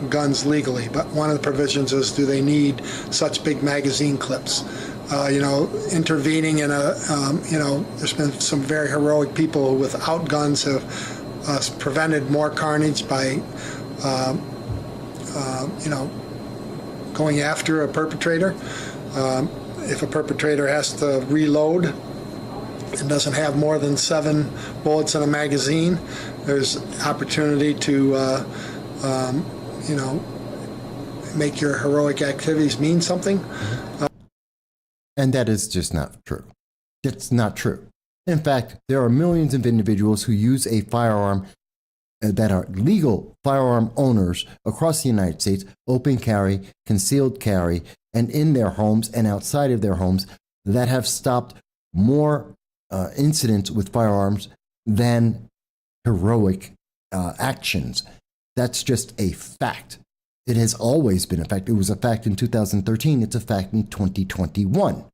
guns legally, but one of the provisions is, do they need such big magazine clips? Intervening in there's been some very heroic people without guns have prevented more carnage by, going after a perpetrator. If a perpetrator has to reload and doesn't have more than 7 bullets in a magazine, there's opportunity to, make your heroic activities mean something. And that is just not true. That's not true. In fact, there are millions of individuals who use a firearm that are legal firearm owners across the United States, open carry, concealed carry, and in their homes and outside of their homes, that have stopped more incidents with firearms than heroic actions. That's just a fact. It has always been a fact. It was a fact in 2013. It's a fact in 2021.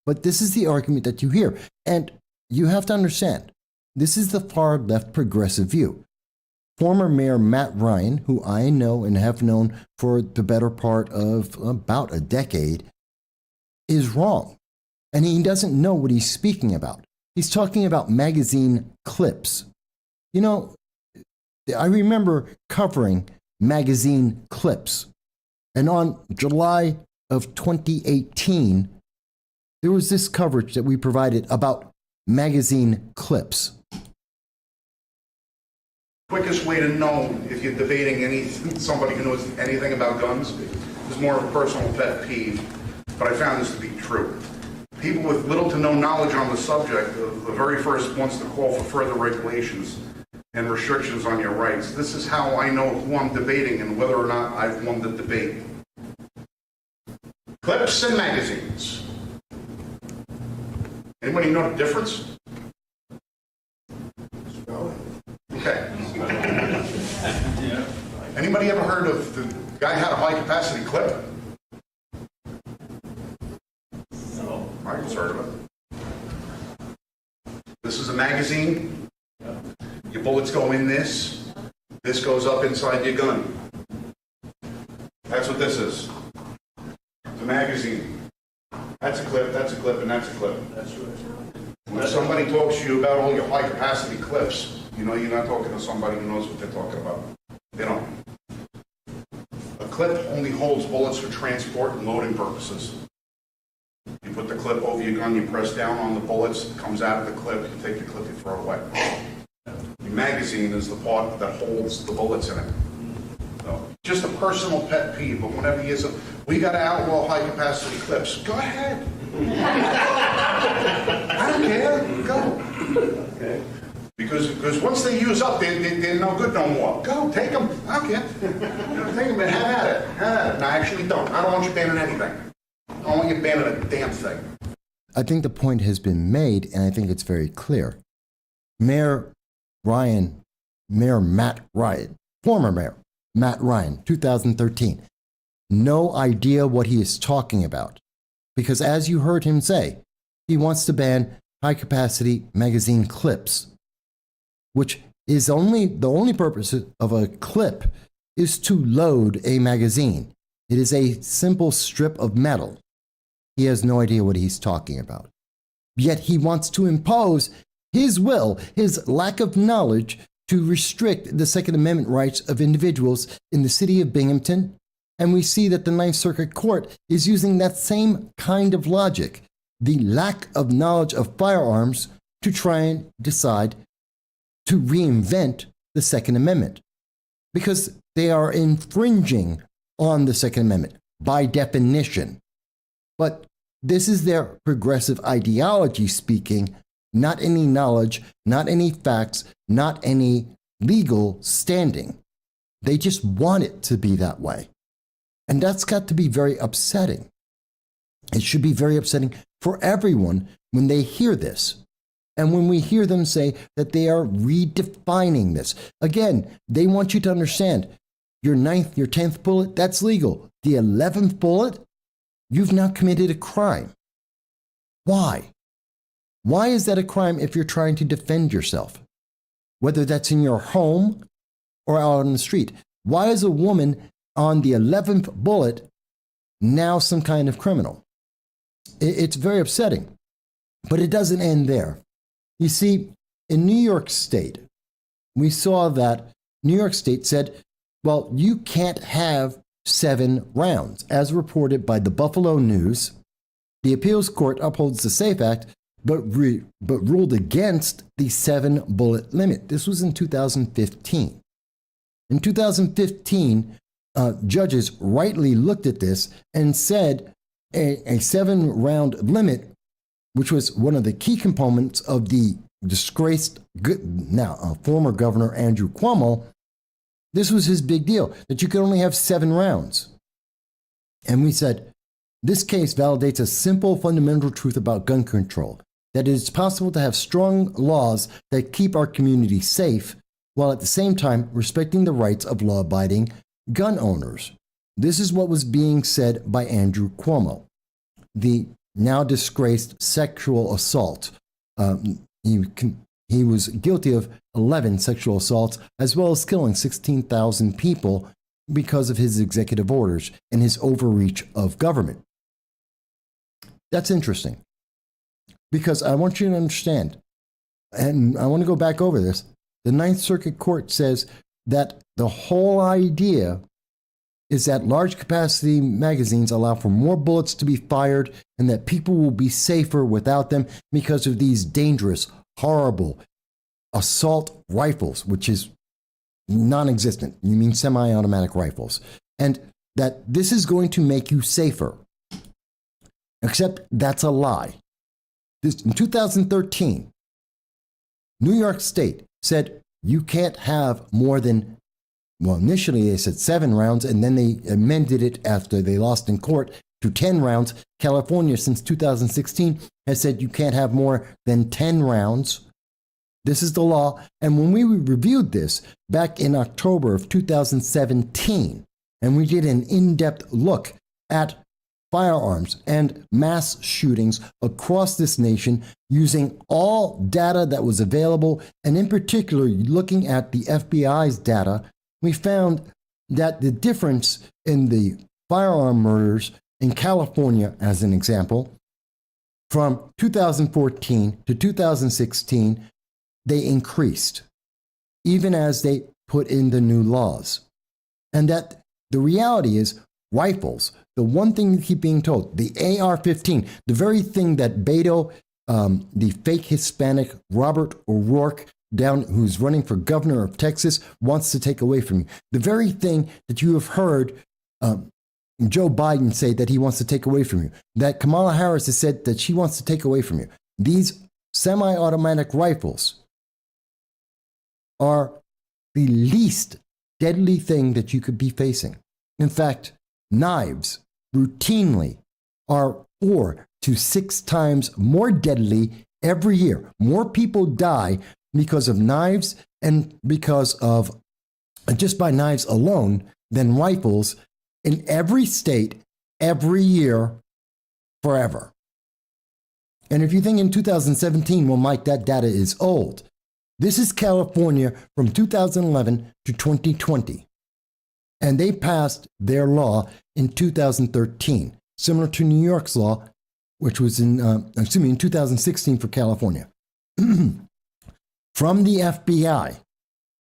But this is the argument that you hear. And you have to understand, this is the far left progressive view. Former Mayor Matt Ryan, who I know and have known for the better part of about a decade, is wrong. And he doesn't know what he's speaking about. He's talking about magazine clips. You know, I remember covering magazine clips. And on July of 2018, there was this coverage that we provided about magazine clips. Quickest way to know if you're debating somebody who knows anything about guns is more of a personal pet peeve, but I found this to be true. People with little to no knowledge on the subject are the very first ones to call for further regulations and restrictions on your rights. This is how I know who I'm debating and whether or not I've won the debate. Clips and magazines. Anybody know the difference? Okay. Anybody ever heard of the guy had a high capacity clip? No. Michael's heard of it. This is a magazine. Your bullets go in this. This goes up inside your gun. That's what this is. It's a magazine. That's a clip, that's a clip, and that's a clip. That's right. When somebody talks to you about all your high capacity clips, you know you're not talking to somebody who knows what they're talking about. They don't. A clip only holds bullets for transport and loading purposes. You put the clip over your gun, you press down on the bullets, it comes out of the clip, you take the clip, you throw it away. The magazine is the part that holds the bullets in it. So, just a personal pet peeve, but whenever you say, we got to outlaw high capacity clips, go ahead. I don't care, go. Okay. Because once they use up, they're no good no more. Go, take them, I don't care. Take them and have at it, have at it. No, I actually don't. I don't want you banning anything. I don't want you banning a damn thing. I think the point has been made, and I think it's very clear. Mayor Matt Ryan, former Mayor Matt Ryan, 2013, no idea what he is talking about. Because as you heard him say, he wants to ban high-capacity magazine clips, which is the only purpose of a clip is to load a magazine. It is a simple strip of metal. He has no idea what he's talking about. Yet he wants to impose his will, his lack of knowledge, to restrict the Second Amendment rights of individuals in the city of Binghamton. And we see that the Ninth Circuit Court is using that same kind of logic, the lack of knowledge of firearms, to try and decide to reinvent the Second Amendment. Because they are infringing on the Second Amendment by definition. But this is their progressive ideology speaking, not any knowledge, not any facts, not any legal standing. They just want it to be that way. And that's got to be very upsetting. It should be very upsetting for everyone when they hear this. And when we hear them say that they are redefining this. Again, they want you to understand your 9th, your 10th bullet, that's legal. The 11th bullet, you've now committed a crime. Why? Why is that a crime if you're trying to defend yourself? Whether that's in your home or out on the street. Why is a woman on the 11th bullet now some kind of criminal? It's very upsetting. But it doesn't end there. You see, in New York State, we saw that New York State said, well, you can't have 7 rounds. As reported by the Buffalo News, the appeals court upholds the SAFE Act, but ruled against the 7-bullet limit. This was in 2015. In 2015, judges rightly looked at this and said a 7-round limit, which was one of the key components of the disgraced, former governor Andrew Cuomo, this was his big deal, that you could only have 7 rounds. And we said, this case validates a simple fundamental truth about gun control, that it is possible to have strong laws that keep our community safe, while at the same time respecting the rights of law-abiding gun owners. This is what was being said by Andrew Cuomo, the now disgraced sexual assault. He was guilty of 11 sexual assaults, as well as killing 16,000 people because of his executive orders and his overreach of government. That's interesting, because I want you to understand, and I want to go back over this. The Ninth Circuit Court says that the whole idea is that large capacity magazines allow for more bullets to be fired and that people will be safer without them because of these dangerous, horrible assault rifles, which is non-existent. You mean semi-automatic rifles. And that this is going to make you safer. Except that's a lie. In 2013, New York State said you can't have more than, well, initially they said 7 rounds, and then they amended it after they lost in court to 10 rounds. California, since 2016, has said you can't have more than 10 rounds. This is the law. And when we reviewed this back in October of 2017, and we did an in-depth look at firearms and mass shootings across this nation using all data that was available, and in particular looking at the FBI's data, we found that the difference in the firearm murders in California, as an example, from 2014 to 2016, they increased, even as they put in the new laws. And that the reality is rifles, the one thing you keep being told, the AR-15, the very thing that Beto, the fake Hispanic Robert O'Rourke, who's running for governor of Texas, wants to take away from you. The very thing that you have heard Joe Biden say that he wants to take away from you, that Kamala Harris has said that she wants to take away from you. These semi-automatic rifles are the least deadly thing that you could be facing. In fact, knives routinely are 4 to 6 times more deadly every year. More people die because of knives and because of just by knives alone than rifles in every state every year forever. And if you think in 2017, well, Mike, that data is old. This is California from 2011 to 2020. And they passed their law in 2013, similar to New York's law, which was in 2016 for California. From the FBI,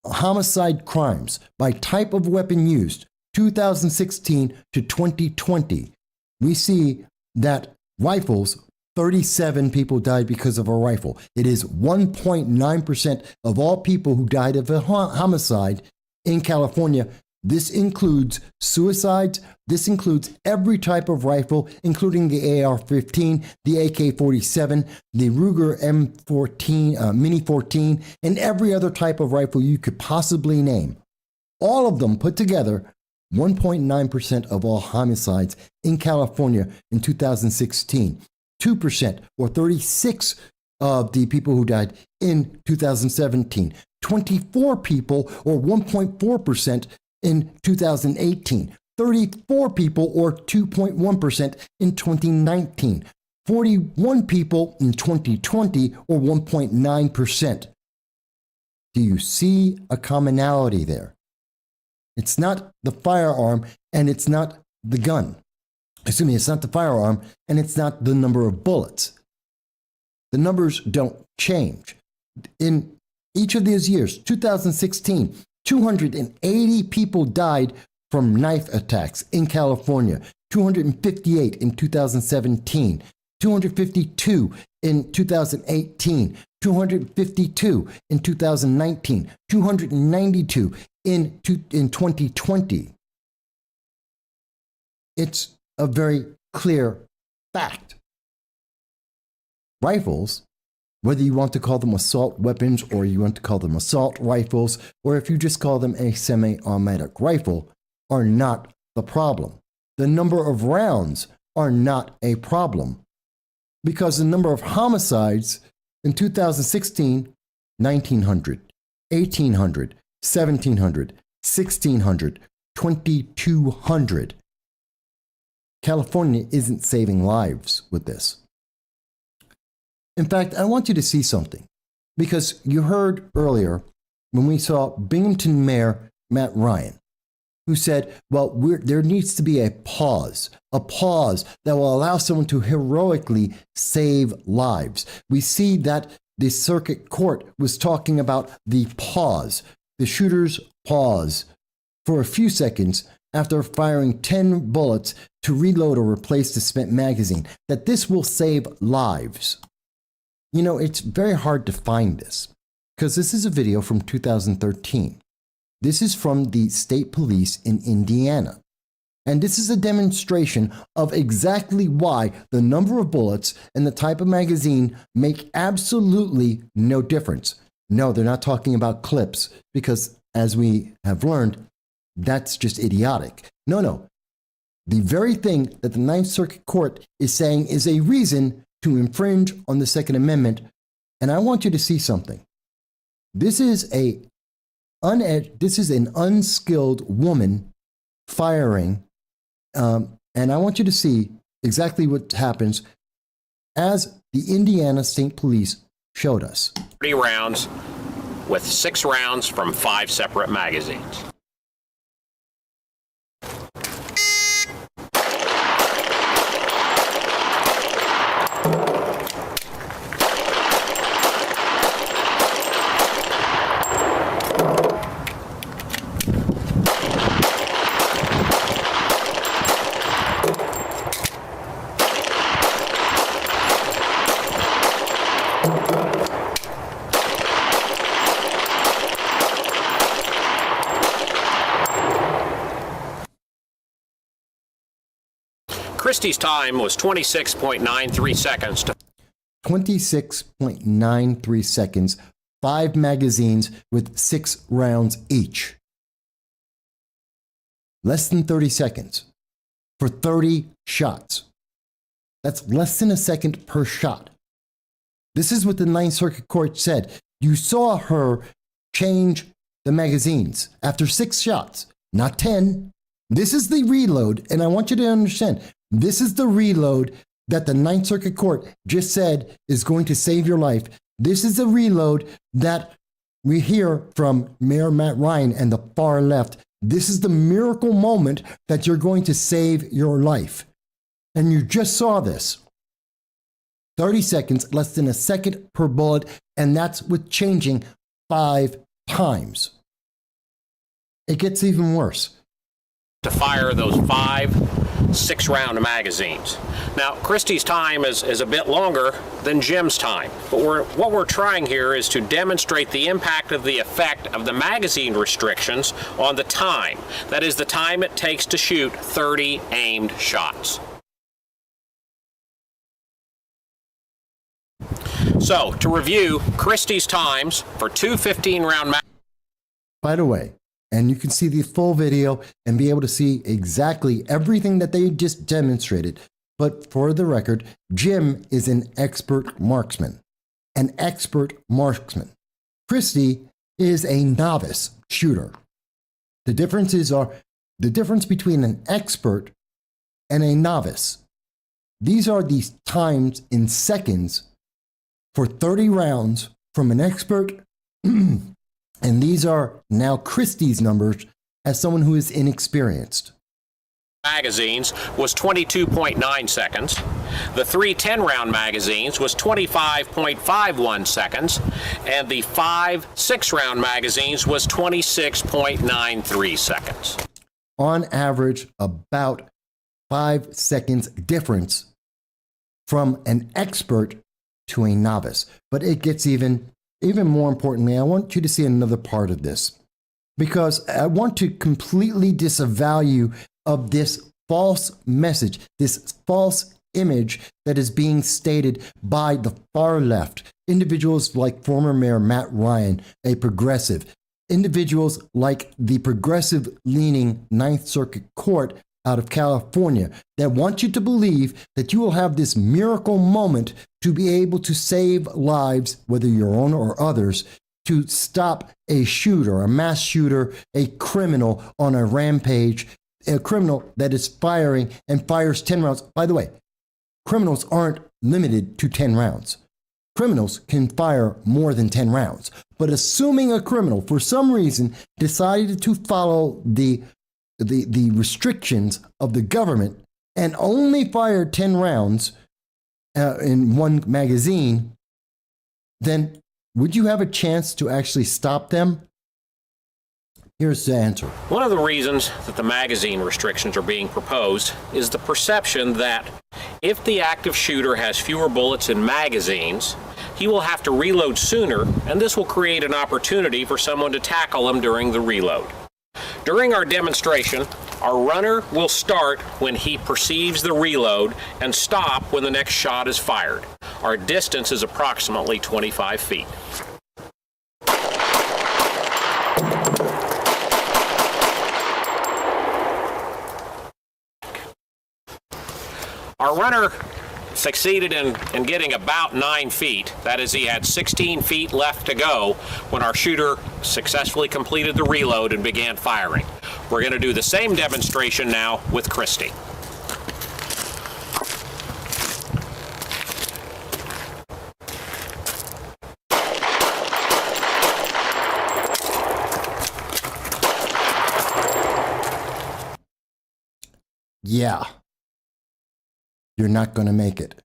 homicide crimes by type of weapon used, 2016 to 2020, we see that rifles, 37 people died because of a rifle. It is 1.9% of all people who died of a homicide in California. This includes suicides. This includes every type of rifle, including the AR-15, the AK-47, the Ruger M14, Mini 14, and every other type of rifle you could possibly name. All of them put together, 1.9% of all homicides in California in 2016. 2% or 36 of the people who died in 2017. 24 people or 1.4% in 2018. 34 people or 2.1% in 2019. 41 people in 2020, or 1.9%. Do you see a commonality there? It's not the firearm and it's not the gun. Excuse me, it's not the firearm and it's not the number of bullets. The numbers don't change. In each of these years, 2016, 280 people died from knife attacks in California, 258 in 2017, 252 in 2018, 252 in 2019, 292 in 2020. It's a very clear fact. Rifles, whether you want to call them assault weapons or you want to call them assault rifles, or if you just call them a semi-automatic rifle, are not the problem. The number of rounds are not a problem, because the number of homicides in 2016, 1,900, 1,800, 1,700, 1,600, 2,200. California isn't saving lives with this. In fact, I want you to see something, because you heard earlier when we saw Binghamton Mayor Matt Ryan, who said, well, there needs to be a pause that will allow someone to heroically save lives. We see that the circuit court was talking about the pause, the shooter's pause for a few seconds after firing 10 bullets to reload or replace the spent magazine, that this will save lives. You know, it's very hard to find this, because this is a video from 2013. This is from the state police in Indiana. And this is a demonstration of exactly why the number of bullets and the type of magazine make absolutely no difference. No, they're not talking about clips, because as we have learned, that's just idiotic. No. The very thing that the Ninth Circuit Court is saying is a reason to infringe on the Second Amendment. And I want you to see something. This is an unskilled woman firing, and I want you to see exactly what happens as the Indiana State Police showed us. 30 rounds with 6 rounds from 5 separate magazines. Christie's time was 26.93 seconds to 26.93 seconds, 5 magazines with 6 rounds each. Less than 30 seconds for 30 shots. That's less than a second per shot. This is what the Ninth Circuit Court said. You saw her change the magazines after 6 shots, not 10. This is the reload, and I want you to understand, this is the reload that the Ninth Circuit Court just said is going to save your life. This is the reload that we hear from Mayor Matt Ryan and the far left. This is the miracle moment that you're going to save your life. And you just saw this. 30 seconds, less than a second per bullet, and that's with changing 5 times. It gets even worse. To fire those 5 6-round magazines. Now, Christie's time is a bit longer than Jim's time, but what we're trying here is to demonstrate the impact of the effect of the magazine restrictions on the time. That is the time it takes to shoot 30 aimed shots. So, to review, Christie's times for 2 15-round magazines. By the way, and you can see the full video and be able to see exactly everything that they just demonstrated. But for the record, Jim is an expert marksman. An expert marksman. Christie is a novice shooter. The differences are the difference between an expert and a novice. These are the times in seconds for 30 rounds from an expert. And these are now Christie's numbers as someone who is inexperienced. Magazines was 22.9 seconds. The 3 10-round magazines was 25.51 seconds. And the 5 6-round magazines was 26.93 seconds. On average, about 5 seconds difference from an expert to a novice. But it gets even more importantly, I want you to see another part of this, because I want to completely disavow of this false message, this false image that is being stated by the far left. Individuals like former Mayor Matt Ryan, a progressive, individuals like the progressive-leaning Ninth Circuit Court out of California that want you to believe that you will have this miracle moment to be able to save lives, whether your own or others, to stop a shooter, a mass shooter, a criminal on a rampage, a criminal that is firing and fires 10 rounds. By the way, criminals aren't limited to 10 rounds. Criminals can fire more than 10 rounds. But assuming a criminal, for some reason, decided to follow the restrictions of the government and only fired 10 rounds in one magazine, then would you have a chance to actually stop them? Here's the answer. One of the reasons that the magazine restrictions are being proposed is the perception that if the active shooter has fewer bullets in magazines, he will have to reload sooner, and this will create an opportunity for someone to tackle him during the reload. During our demonstration, our runner will start when he perceives the reload and stop when the next shot is fired. Our distance is approximately 25 feet. Our runner succeeded in getting about 9 feet. That is, he had 16 feet left to go when our shooter successfully completed the reload and began firing. We're going to do the same demonstration now with Christy. Yeah. You're not going to make it.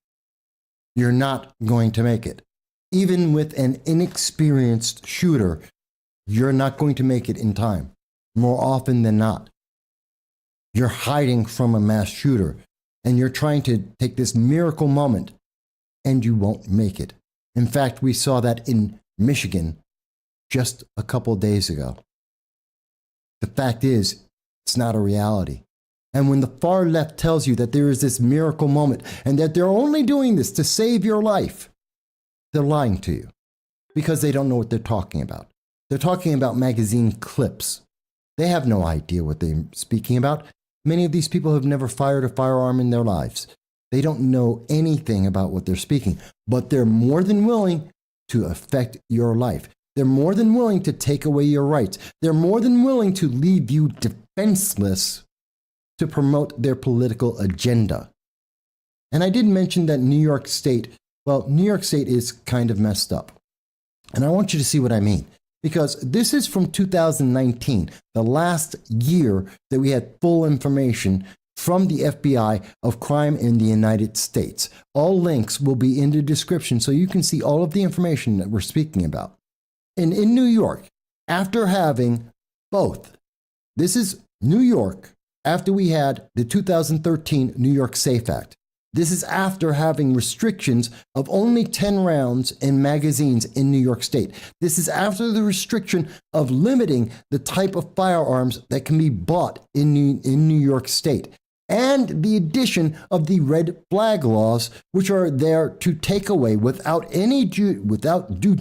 You're not going to make it. Even with an inexperienced shooter, you're not going to make it in time, more often than not. You're hiding from a mass shooter, and you're trying to take this miracle moment, and you won't make it. In fact, we saw that in Michigan just a couple days ago. The fact is, it's not a reality. And when the far left tells you that there is this miracle moment and that they're only doing this to save your life, they're lying to you because they don't know what they're talking about. They're talking about magazine clips. They have no idea what they're speaking about. Many of these people have never fired a firearm in their lives. They don't know anything about what they're speaking, but they're more than willing to affect your life. They're more than willing to take away your rights. They're more than willing to leave you defenseless to promote their political agenda. And I did mention that New York State is kind of messed up. And I want you to see what I mean, because this is from 2019, the last year that we had full information from the FBI of crime in the United States. All links will be in the description so you can see all of the information that we're speaking about. And in New York, after having both, this is New York, after we had the 2013 New York SAFE Act. This is after having restrictions of only 10 rounds in magazines in New York State. This is after the restriction of limiting the type of firearms that can be bought in New York State, and the addition of the red flag laws, which are there to take away without due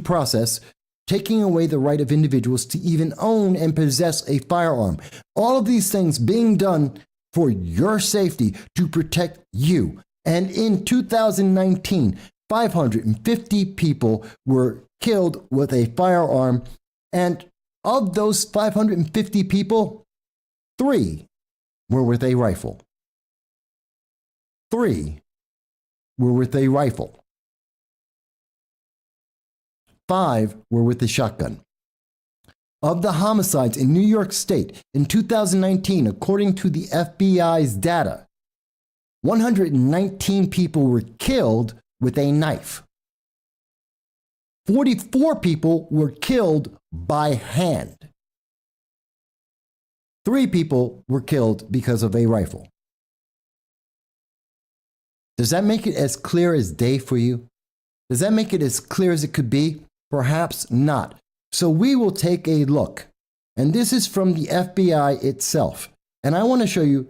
process, taking away the right of individuals to even own and possess a firearm. All of these things being done for your safety to protect you. And in 2019, 550 people were killed with a firearm. And of those 550 people, 3 were with a rifle. 3 were with a rifle. 5 were with a shotgun. Of the homicides in New York State in 2019, according to the FBI's data, 119 people were killed with a knife. 44 people were killed by hand. 3 people were killed because of a rifle. Does that make it as clear as day for you? Does that make it as clear as it could be? Perhaps not. So we will take a look. And this is from the FBI itself. And I want to show you,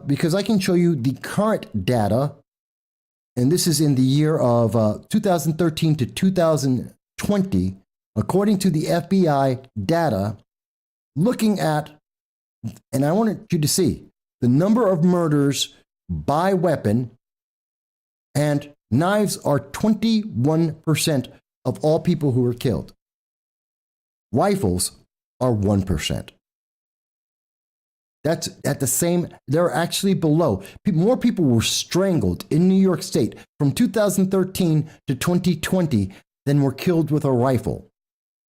because I can show you the current data. And this is in the year of 2013 to 2020, according to the FBI data, looking at, and I want you to see the number of murders by weapon, and knives are 21% of all people who were killed. Rifles are 1%. That's at the same, they're actually below. More people were strangled in New York State from 2013 to 2020 than were killed with a rifle,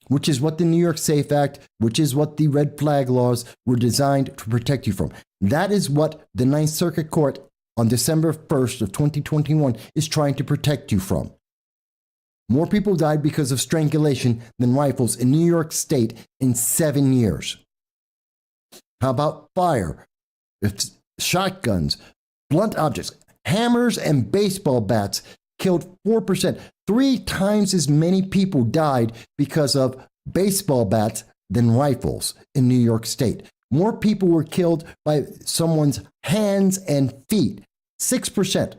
which is what the New York SAFE Act, which is what the red flag laws were designed to protect you from. That is what the Ninth Circuit Court on December 1st of 2021 is trying to protect you from. More people died because of strangulation than rifles in New York State in 7 years. How about fire? It's shotguns, blunt objects, hammers, and baseball bats killed 4%. 3 times as many people died because of baseball bats than rifles in New York State. More people were killed by someone's hands and feet, 6%.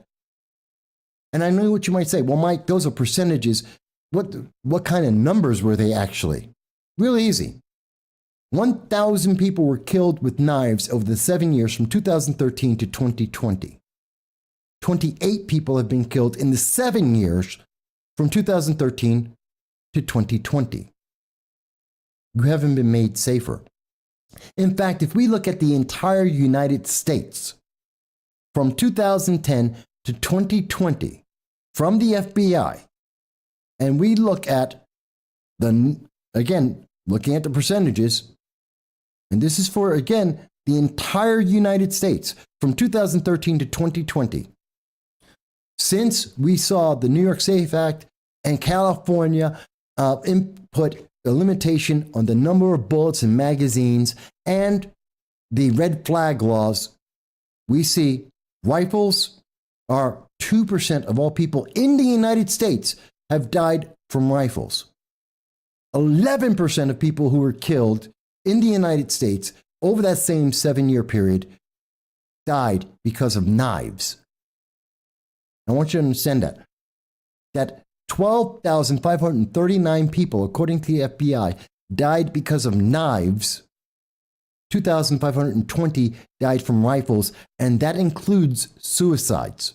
And I know what you might say. Well, Mike, those are percentages. What kind of numbers were they actually? Really easy. 1,000 people were killed with knives over the 7 years from 2013 to 2020. 28 people have been killed in the 7 years from 2013 to 2020. You haven't been made safer. In fact, if we look at the entire United States from 2010 to 2020 from the FBI, and we look at looking at the percentages, and this is for, again, the entire United States from 2013 to 2020. Since we saw the New York SAFE Act and California input a limitation on the number of bullets and magazines and the red flag laws, we see rifles are 2% of all people in the United States have died from rifles. 11% of people who were killed in the United States over that same 7-year period died because of knives. I want you to understand that 12,539 people, according to the FBI, died because of knives. 2,520 died from rifles, and that includes suicides.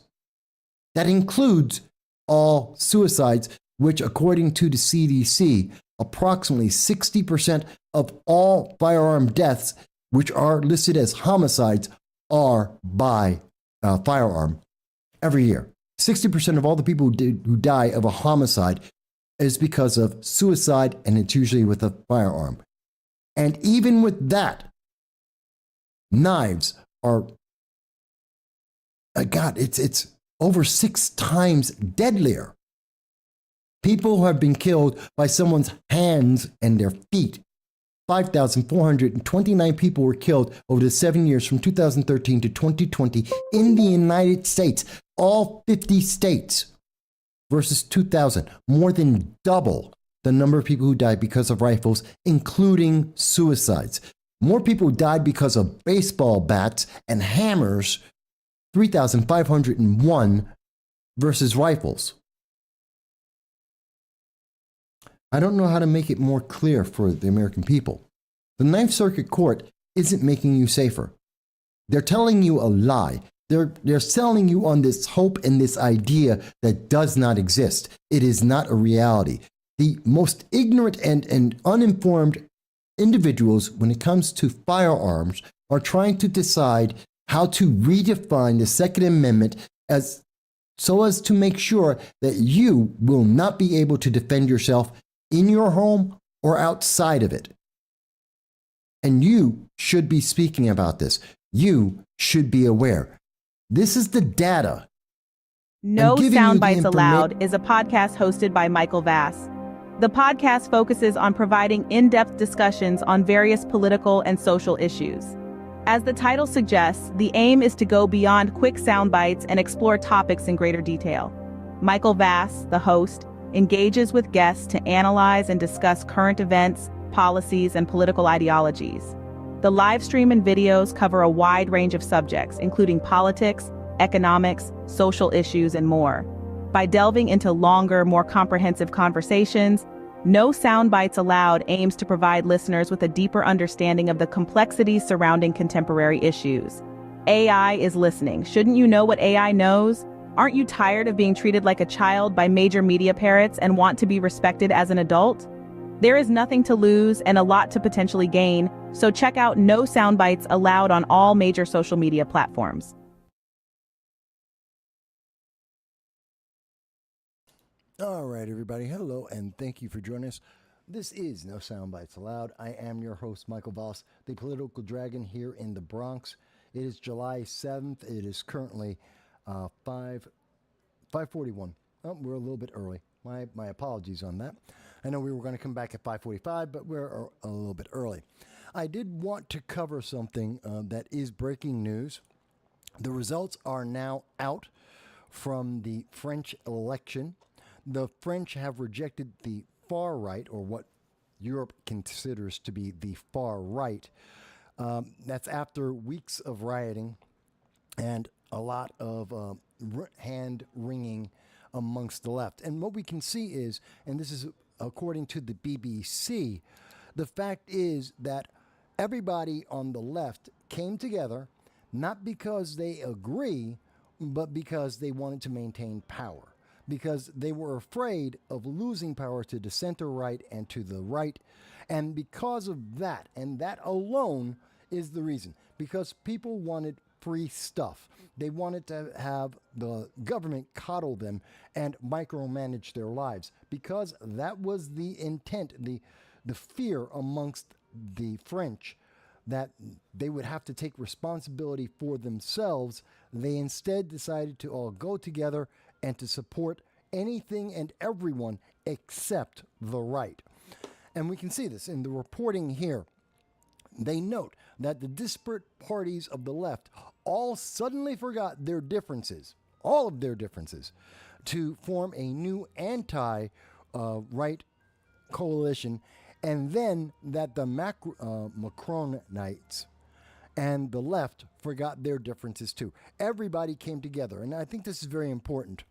That includes all suicides, which, according to the CDC, approximately 60% of all firearm deaths, which are listed as homicides, are by firearm every year. 60% of all the people who die of a homicide is because of suicide, and it's usually with a firearm. And even with that, knives are, it's over 6 times deadlier. People who have been killed by someone's hands and their feet. 5,429 people were killed over the 7 years from 2013 to 2020 in the United States, all 50 states, versus 2,000, more than double the number of people who died because of rifles, including suicides. More people died because of baseball bats and hammers, 3,501 versus rifles. I don't know how to make it more clear for the American people. The Ninth Circuit Court isn't making you safer. They're telling you a lie. They're selling you on this hope and this idea that does not exist. It is not a reality. The most ignorant and uninformed individuals, when it comes to firearms, are trying to decide how to redefine the Second Amendment as so as to make sure that you will not be able to defend yourself in your home or outside of it. And you should be speaking about this. You should be aware. This is the data. No giving you the Soundbites Allowed is a podcast hosted by Michael Vass. The podcast focuses on providing in-depth discussions on various political and social issues. As the title suggests, the aim is to go beyond quick sound bites and explore topics in greater detail. Michael Vass, the host, engages with guests to analyze and discuss current events, policies, and political ideologies. The live stream and videos cover a wide range of subjects, including politics, economics, social issues, and more. By delving into longer, more comprehensive conversations, No Soundbites Allowed aims to provide listeners with a deeper understanding of the complexities surrounding contemporary issues. AI is listening. Shouldn't you know what AI knows? Aren't you tired of being treated like a child by major media parrots and want to be respected as an adult? There is nothing to lose and a lot to potentially gain, so check out No Soundbites Allowed on all major social media platforms. All right, everybody. Hello, and thank you for joining us. This is No Soundbites Allowed. I am your host, Michael Voss, the political dragon here in the Bronx. It is July 7th. It is currently 5:41. Oh, we're a little bit early. My apologies on that. I know we were going to come back at 5:45, but we're a little bit early. I did want to cover something that is breaking news. The results are now out from the French election. The French have rejected the far right, or what Europe considers to be the far right. That's after weeks of rioting and a lot of hand-wringing amongst the left. And what we can see is, and this is according to the BBC, the fact is that everybody on the left came together, not because they agree, but because they wanted to maintain power. Because they were afraid of losing power to the center right and to the right. And because of that, and that alone is the reason, because people wanted free stuff. They wanted to have the government coddle them and micromanage their lives. Because that was the intent, the fear amongst the French, that they would have to take responsibility for themselves. They instead decided to all go together and to support anything and everyone except the right. And we can see this in the reporting here. They note that the disparate parties of the left all suddenly forgot their differences, all of their differences, to form a new anti-right coalition, and then that the Macronites and the left forgot their differences too. Everybody came together, and I think this is very important.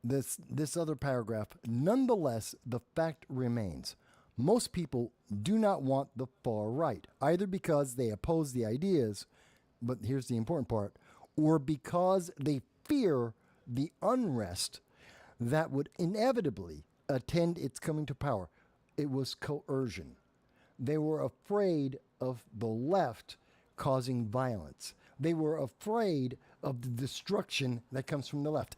This other paragraph, nonetheless, the fact remains. Most people do not want the far right, either because they oppose the ideas, but here's the important part, or because they fear the unrest that would inevitably attend its coming to power. It was coercion. They were afraid of the left causing violence. They were afraid of the destruction that comes from the left.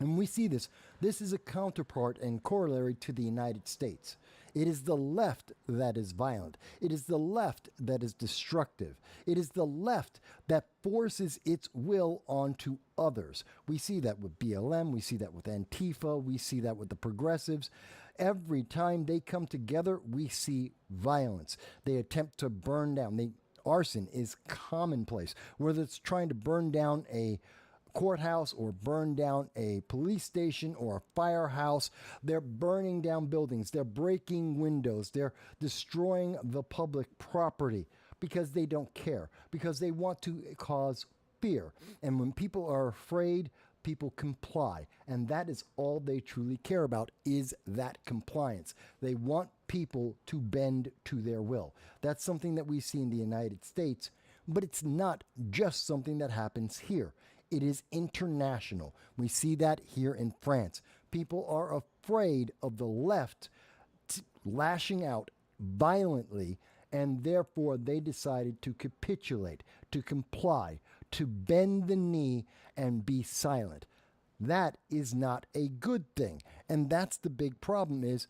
And we see this. This is a counterpart and corollary to the United States. It is the left that is violent. It is the left that is destructive. It is the left that forces its will onto others. We see that with BLM. We see that with Antifa. We see that with the progressives. Every time they come together, we see violence. They attempt to burn down. Arson is commonplace, whether it's trying to burn down a courthouse or burn down a police station or a firehouse. They're burning down buildings. They're breaking windows. They're destroying the public property because they don't care, because they want to cause fear. And when people are afraid, people comply. And that is all they truly care about, is that compliance. They want people to bend to their will. That's something that we see in the United States, but it's not just something that happens here. It is international. We see that here in France. People are afraid of the left lashing out violently, and therefore they decided to capitulate, to comply, to bend the knee and be silent. That is not a good thing. And that's the big problem is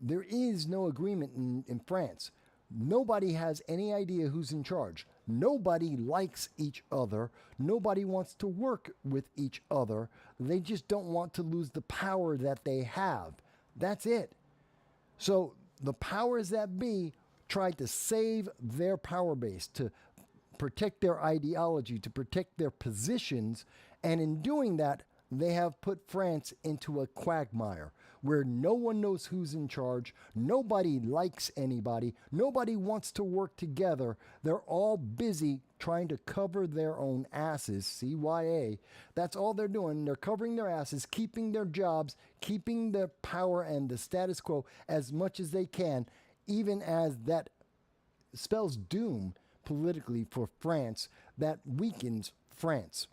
there is no agreement in France. Nobody has any idea who's in charge. Nobody likes each other. Nobody wants to work with each other. They just don't want to lose the power that they have. That's it. So the powers that be tried to save their power base, to protect their ideology, to protect their positions. And in doing that, they have put France into a quagmire where no one knows who's in charge. Nobody likes anybody. Nobody wants to work together. They're all busy trying to cover their own asses, CYA. That's all they're doing. They're covering their asses, keeping their jobs, keeping their power and the status quo as much as they can, even as that spells doom politically for France, that weakens France.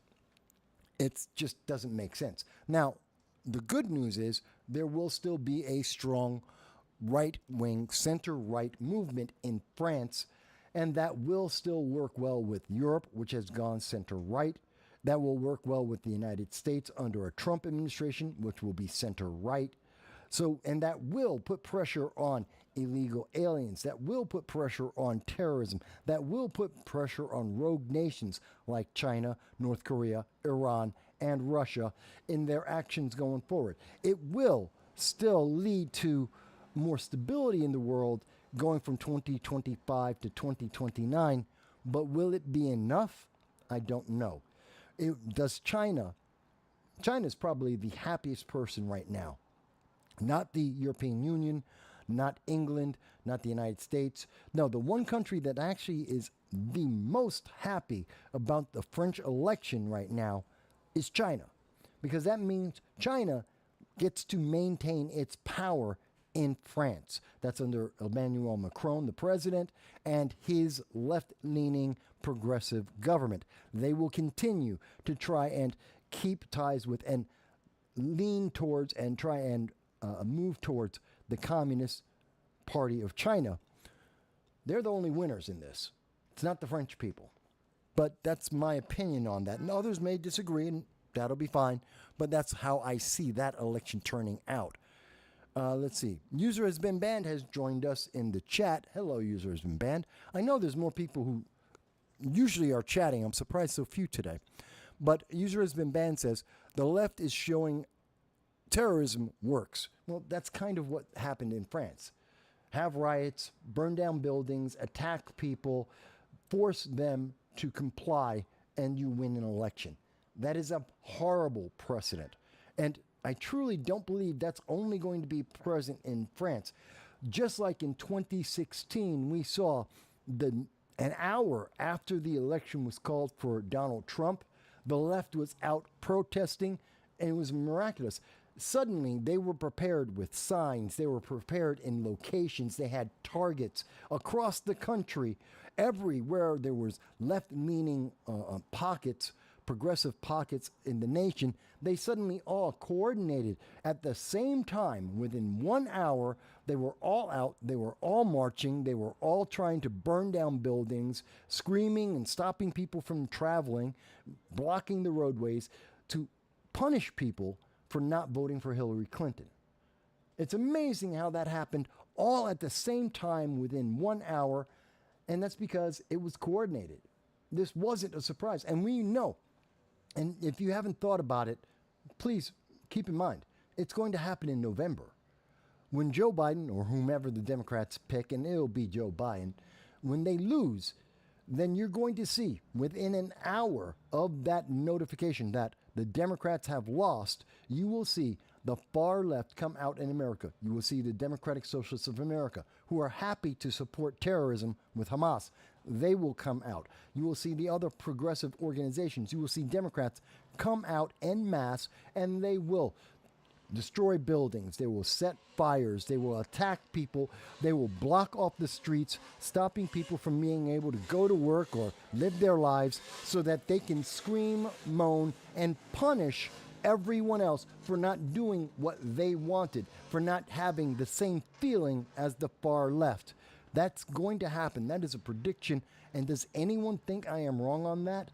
It just doesn't make sense. Now, the good news is there will still be a strong right-wing, center-right movement in France, and that will still work well with Europe, which has gone center-right. That will work well with the United States under a Trump administration, which will be center-right. So, and that will put pressure on illegal aliens. That will put pressure on terrorism. That will put pressure on rogue nations like China, North Korea, Iran, and Russia in their actions going forward. It will still lead to more stability in the world going from 2025 to 2029, but will it be enough? I don't know. Does China's probably the happiest person right now. Not the European Union, not England, not the United States. No, the one country that actually is the most happy about the French election right now is China. Because that means China gets to maintain its power in France. That's under Emmanuel Macron, the president, and his left-leaning progressive government. They will continue to try and keep ties with and lean towards and try and move towards the Communist Party of China. They're the only winners in this. It's not the French people. But that's my opinion on that. And others may disagree, and that'll be fine. But that's how I see that election turning out. Let's see. User Has Been Banned has joined us in the chat. Hello, User Has Been Banned. I know there's more people who usually are chatting. I'm surprised so few today. But User Has Been Banned says, the left is showing terrorism works. Well, that's kind of what happened in France. Have riots, burn down buildings, attack people, force them to comply, and you win an election. That is a horrible precedent. And I truly don't believe that's only going to be present in France. Just like in 2016, we saw an hour after the election was called for Donald Trump, the left was out protesting, and it was miraculous. Suddenly, they were prepared with signs. They were prepared in locations. They had targets across the country. Everywhere there was left-leaning pockets, progressive pockets in the nation, they suddenly all coordinated at the same time. Within 1 hour, they were all out. They were all marching. They were all trying to burn down buildings, screaming and stopping people from traveling, blocking the roadways to punish people for not voting for Hillary Clinton. It's amazing how that happened all at the same time within 1 hour, and that's because it was coordinated. This wasn't a surprise, and we know, and if you haven't thought about it, please keep in mind, it's going to happen in November. When Joe Biden, or whomever the Democrats pick, and it'll be Joe Biden, when they lose, then you're going to see within an hour of that notification that the Democrats have lost, you will see the far left come out in America. You will see the Democratic Socialists of America, who are happy to support terrorism with Hamas. They will come out. You will see the other progressive organizations. You will see Democrats come out en masse, and they will destroy buildings. They will set fires. They will attack people. They will block off the streets, stopping people from being able to go to work or live their lives so that they can scream, moan, and punish everyone else for not doing what they wanted, for not having the same feeling as the far left. That's going to happen. That is a prediction. And does anyone think I am wrong on that?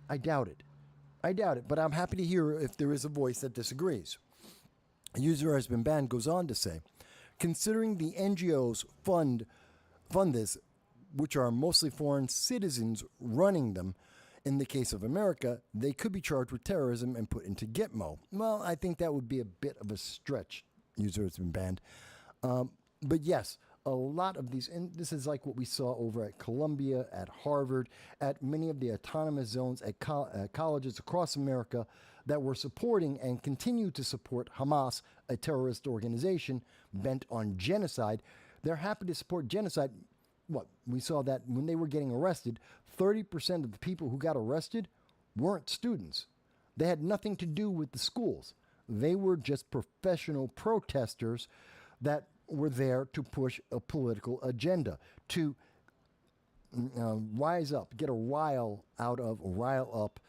I doubt it. I doubt it, but I'm happy to hear if there is a voice that disagrees. A user has been banned goes on to say, considering the NGOs fund this, which are mostly foreign citizens running them, in the case of America, they could be charged with terrorism and put into Gitmo. Well, I think that would be a bit of a stretch. User has been banned. But yes, a lot of these, and this is like what we saw over at Columbia, at Harvard, at many of the autonomous zones at colleges across America that were supporting and continue to support Hamas, a terrorist organization bent on genocide. They're happy to support genocide. What? We saw that when they were getting arrested, 30% of the people who got arrested weren't students. They had nothing to do with the schools. They were just professional protesters that were there to push a political agenda, to rise up, get a rile up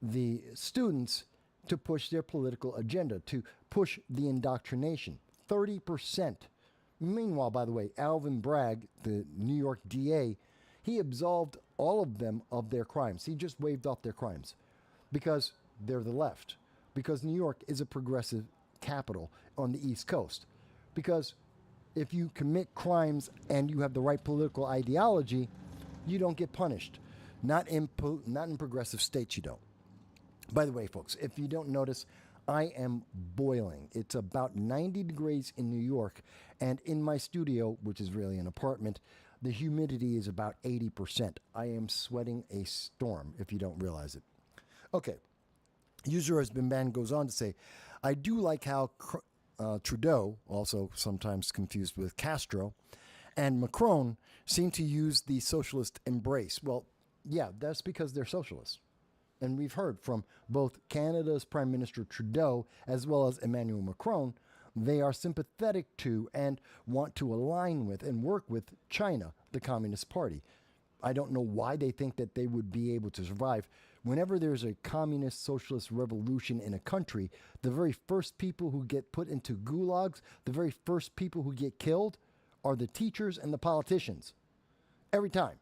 the students to push their political agenda, to push the indoctrination. 30%. Meanwhile, by the way, Alvin Bragg, the New York DA, he absolved all of them of their crimes. He just waved off their crimes because they're the left, because New York is a progressive capital on the East Coast. Because if you commit crimes and you have the right political ideology, you don't get punished. Not in progressive states, you don't. By the way, folks, if you don't notice, I am boiling. It's about 90 degrees in New York, and in my studio, which is really an apartment, the humidity is about 80%. I am sweating a storm, if you don't realize it. Okay. User has been banned goes on to say, I do like how Trudeau, also sometimes confused with Castro, and Macron seem to use the socialist embrace. Well, yeah, that's because they're socialists. And we've heard from both Canada's Prime Minister Trudeau as well as Emmanuel Macron, they are sympathetic to and want to align with and work with China, the Communist Party. I don't know why they think that they would be able to survive. Whenever there's a communist socialist revolution in a country, the very first people who get put into gulags, the very first people who get killed are the teachers and the politicians. Every time.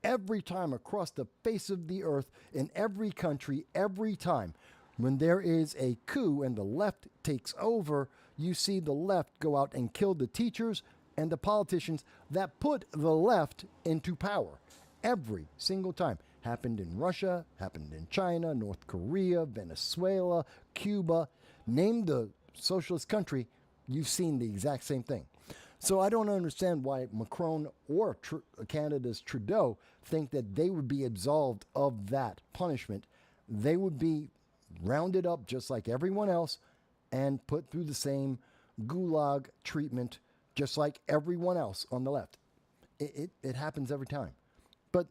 Every time across the face of the earth, in every country, every time. When there is a coup and the left takes over, you see the left go out and kill the teachers and the politicians that put the left into power. Every single time. Happened in Russia, happened in China, North Korea, Venezuela, Cuba. Name the socialist country, you've seen the exact same thing. So I don't understand why Macron or Canada's Trudeau think that they would be absolved of that punishment. They would be rounded up just like everyone else and put through the same gulag treatment just like everyone else on the left. It happens every time. But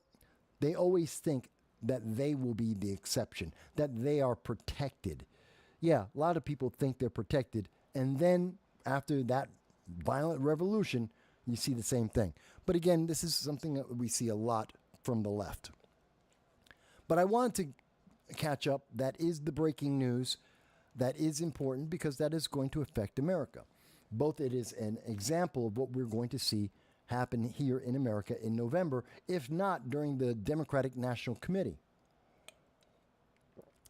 they always think that they will be the exception, that they are protected. Yeah, a lot of people think they're protected. And then after that violent revolution, you see the same thing. But again, this is something that we see a lot from the left. But I wanted to catch up. That is the breaking news. That is important because that is going to affect America. Both it is an example of what we're going to see happen here in America in November, if not during the Democratic National Committee,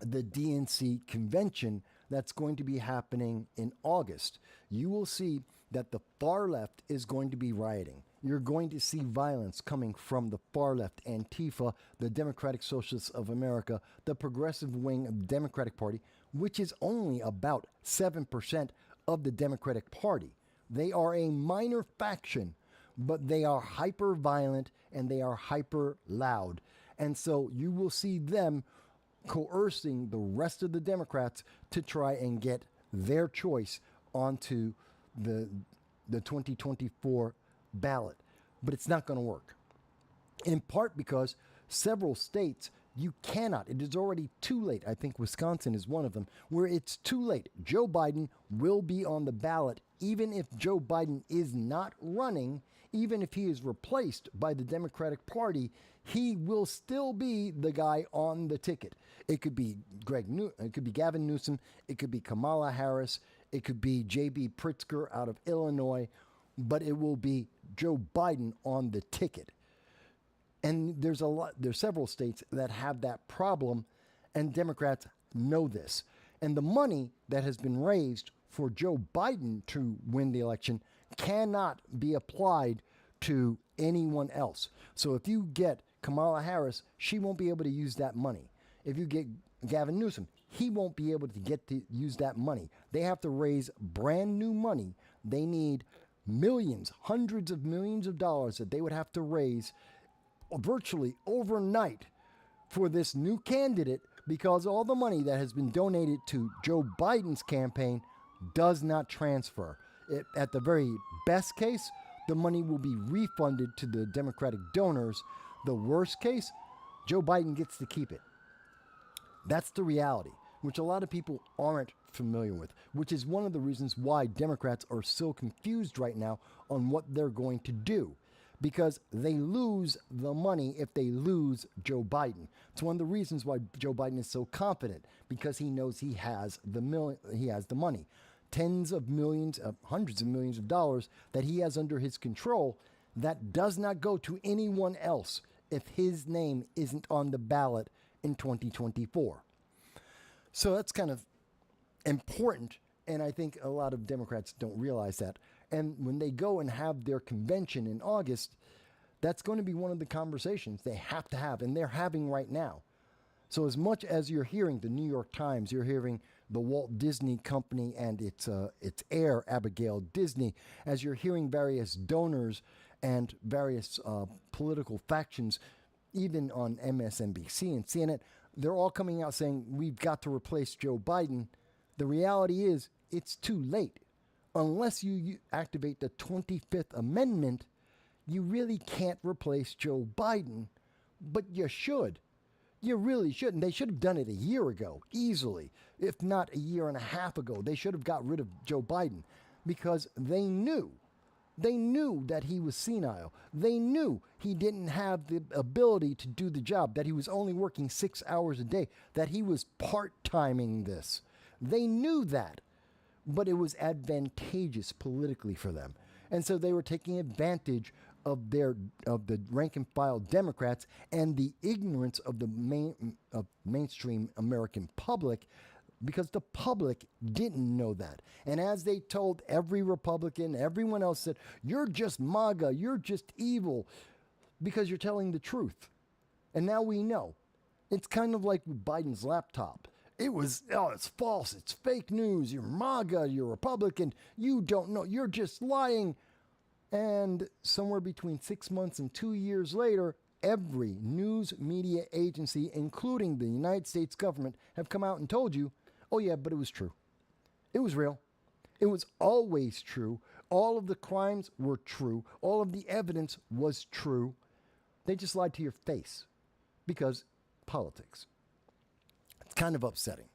the DNC convention that's going to be happening in August. You will see that the far left is going to be rioting. You're going to see violence coming from the far left, Antifa, the Democratic Socialists of America, the progressive wing of the Democratic Party, which is only about 7% of the Democratic Party. They are a minor faction, but they are hyper violent and they are hyper loud. And so you will see them coercing the rest of the Democrats to try and get their choice onto the 2024 ballot. But it's not going to work. In part because several states, you cannot. It is already too late. I think Wisconsin is one of them, where it's too late. Joe Biden will be on the ballot even if Joe Biden is not running, even if he is replaced by the Democratic Party, he will still be the guy on the ticket. It could be it could be Gavin Newsom, it could be Kamala Harris, it could be J.B. Pritzker out of Illinois, but it will be Joe Biden on the ticket. And there's several states that have that problem And Democrats know this. And the money that has been raised for Joe Biden to win the election cannot be applied to anyone else. So if you get Kamala Harris, she won't be able to use that money. If you get Gavin Newsom, he won't be able to use that money. They have to raise brand new money. They need millions, hundreds of millions of dollars that they would have to raise virtually overnight for this new candidate, because all the money that has been donated to Joe Biden's campaign does not transfer. At the very best case, the money will be refunded to the Democratic donors. The worst case, Joe Biden gets to keep it. That's the reality, which a lot of people aren't familiar with, which is one of the reasons why Democrats are so confused right now on what they're going to do, because they lose the money if they lose Joe Biden. It's one of the reasons why Joe Biden is so confident, because he knows he has the money. Tens of millions, hundreds of millions of dollars that he has under his control that does not go to anyone else if his name isn't on the ballot in 2024. So that's kind of important, and I think a lot of Democrats don't realize that. And when they go and have their convention in August, that's going to be one of the conversations they have to have, and they're having right now. So as much as you're hearing the New York Times, you're hearing the Walt Disney Company and its heir, Abigail Disney, as you're hearing various donors and various political factions, even on MSNBC and CNN, they're all coming out saying, we've got to replace Joe Biden. The reality is, it's too late. Unless you activate the 25th Amendment, you really can't replace Joe Biden, but you should. You really should. And they should have done it a year ago, easily. If not a year and a half ago, they should have got rid of Joe Biden, because they knew that he was senile. They knew he didn't have the ability to do the job, that he was only working 6 hours a day, that he was part-timing this. They knew that, but it was advantageous politically for them. And so they were taking advantage of the rank and file Democrats and the ignorance of the mainstream American public, because the public didn't know that. And as they told every Republican, everyone else said, you're just MAGA, you're just evil, because you're telling the truth. And now we know. It's kind of like with Biden's laptop. It's false, it's fake news, you're MAGA, you're Republican, you don't know, you're just lying. And somewhere between 6 months and 2 years later, every news media agency, including the United States government, have come out and told you, oh yeah, but it was true. It was real. It was always true. All of the crimes were true. All of the evidence was true. They just lied to your face, because politics. It's kind of upsetting.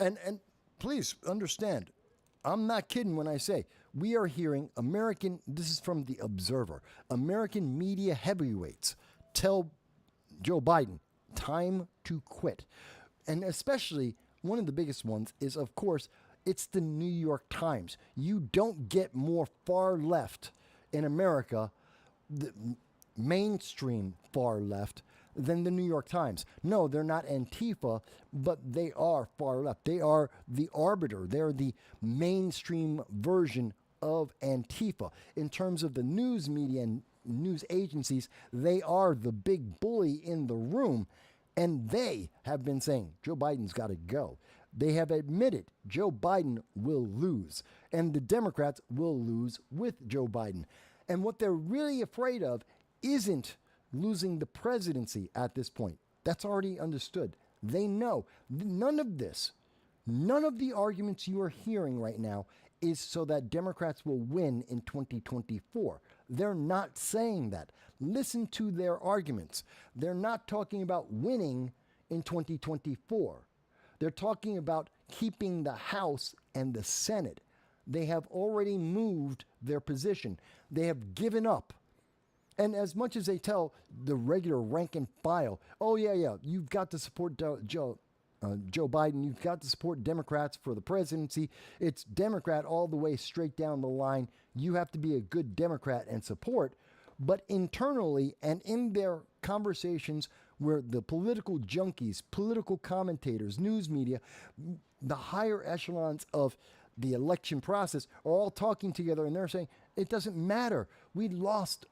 And please understand, I'm not kidding when I say we are hearing this is from The Observer, American media heavyweights tell Joe Biden, time to quit. And especially one of the biggest ones is, of course, it's the New York Times. You don't get more far left in America, the mainstream far left, than the New York Times. No, they're not Antifa, but they are far left. They are the arbiter. They're the mainstream version of Antifa. In terms of the news media and news agencies, they are the big bully in the room. And they have been saying, Joe Biden's got to go. They have admitted Joe Biden will lose, and the Democrats will lose with Joe Biden. And what they're really afraid of isn't losing the presidency at this point. That's already understood. They know none of the arguments you are hearing right now is so that Democrats will win in 2024. They're not saying that. Listen to their arguments. They're not talking about winning in 2024. They're talking about keeping the House and the Senate. They have already moved their position. They have given up. And as much as they tell the regular rank and file, oh yeah, you've got to support Joe Biden, you've got to support Democrats for the presidency. It's Democrat all the way straight down the line. You have to be a good Democrat and support. But internally and in their conversations where the political junkies, political commentators, news media, the higher echelons of the election process are all talking together, and they're saying it doesn't matter. We lost.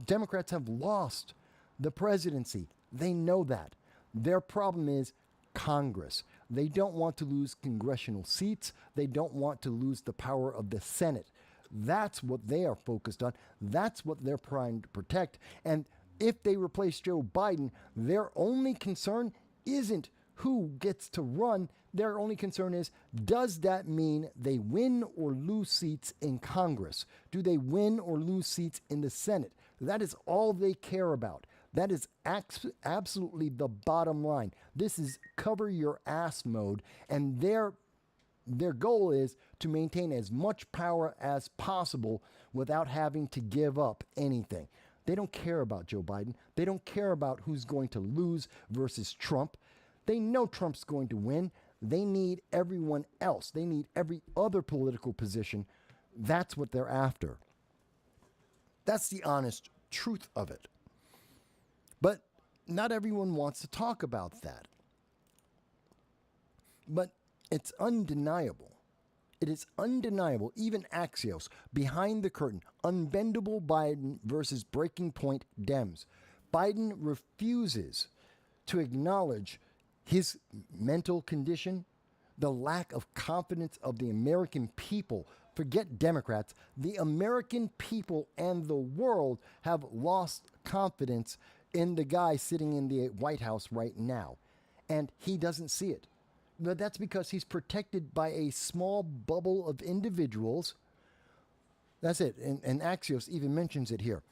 Democrats have lost the presidency. They know that. Their problem is Congress. They don't want to lose congressional seats. They don't want to lose the power of the Senate. That's what they are focused on. That's what they're trying to protect. And if they replace Joe Biden, their only concern isn't who gets to run. Their only concern is, does that mean they win or lose seats in Congress? Do they win or lose seats in the Senate? That is all they care about. That is absolutely the bottom line. This is cover your ass mode, and their goal is to maintain as much power as possible without having to give up anything. They don't care about Joe Biden. They don't care about who's going to lose versus Trump. They know Trump's going to win. They need everyone else. They need every other political position. That's what they're after. That's the honest truth of it. But not everyone wants to talk about that. But it's undeniable. It is undeniable, even Axios, behind the curtain, unbendable Biden versus breaking point Dems. Biden refuses to acknowledge his mental condition, the lack of confidence of the American people. Forget Democrats. The American people and the world have lost confidence in the guy sitting in the White House right now. And he doesn't see it. But that's because he's protected by a small bubble of individuals. That's it. And Axios even mentions it here.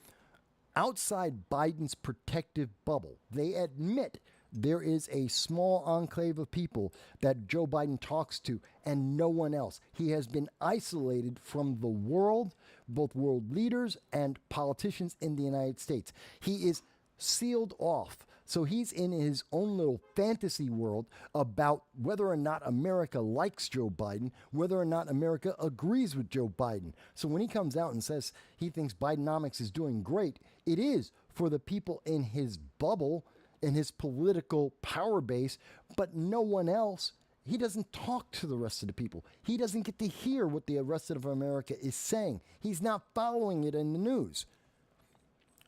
Outside Biden's protective bubble, they admit there is a small enclave of people that Joe Biden talks to and no one else. He has been isolated from the world, both world leaders and politicians in the United States. He is sealed off. So he's in his own little fantasy world about whether or not America likes Joe Biden, whether or not America agrees with Joe Biden. So when he comes out and says he thinks Bidenomics is doing great, it is for the people in his bubble, in his political power base, but no one else. He doesn't talk to the rest of the people. He doesn't get to hear what the rest of America is saying. He's not following it in the news.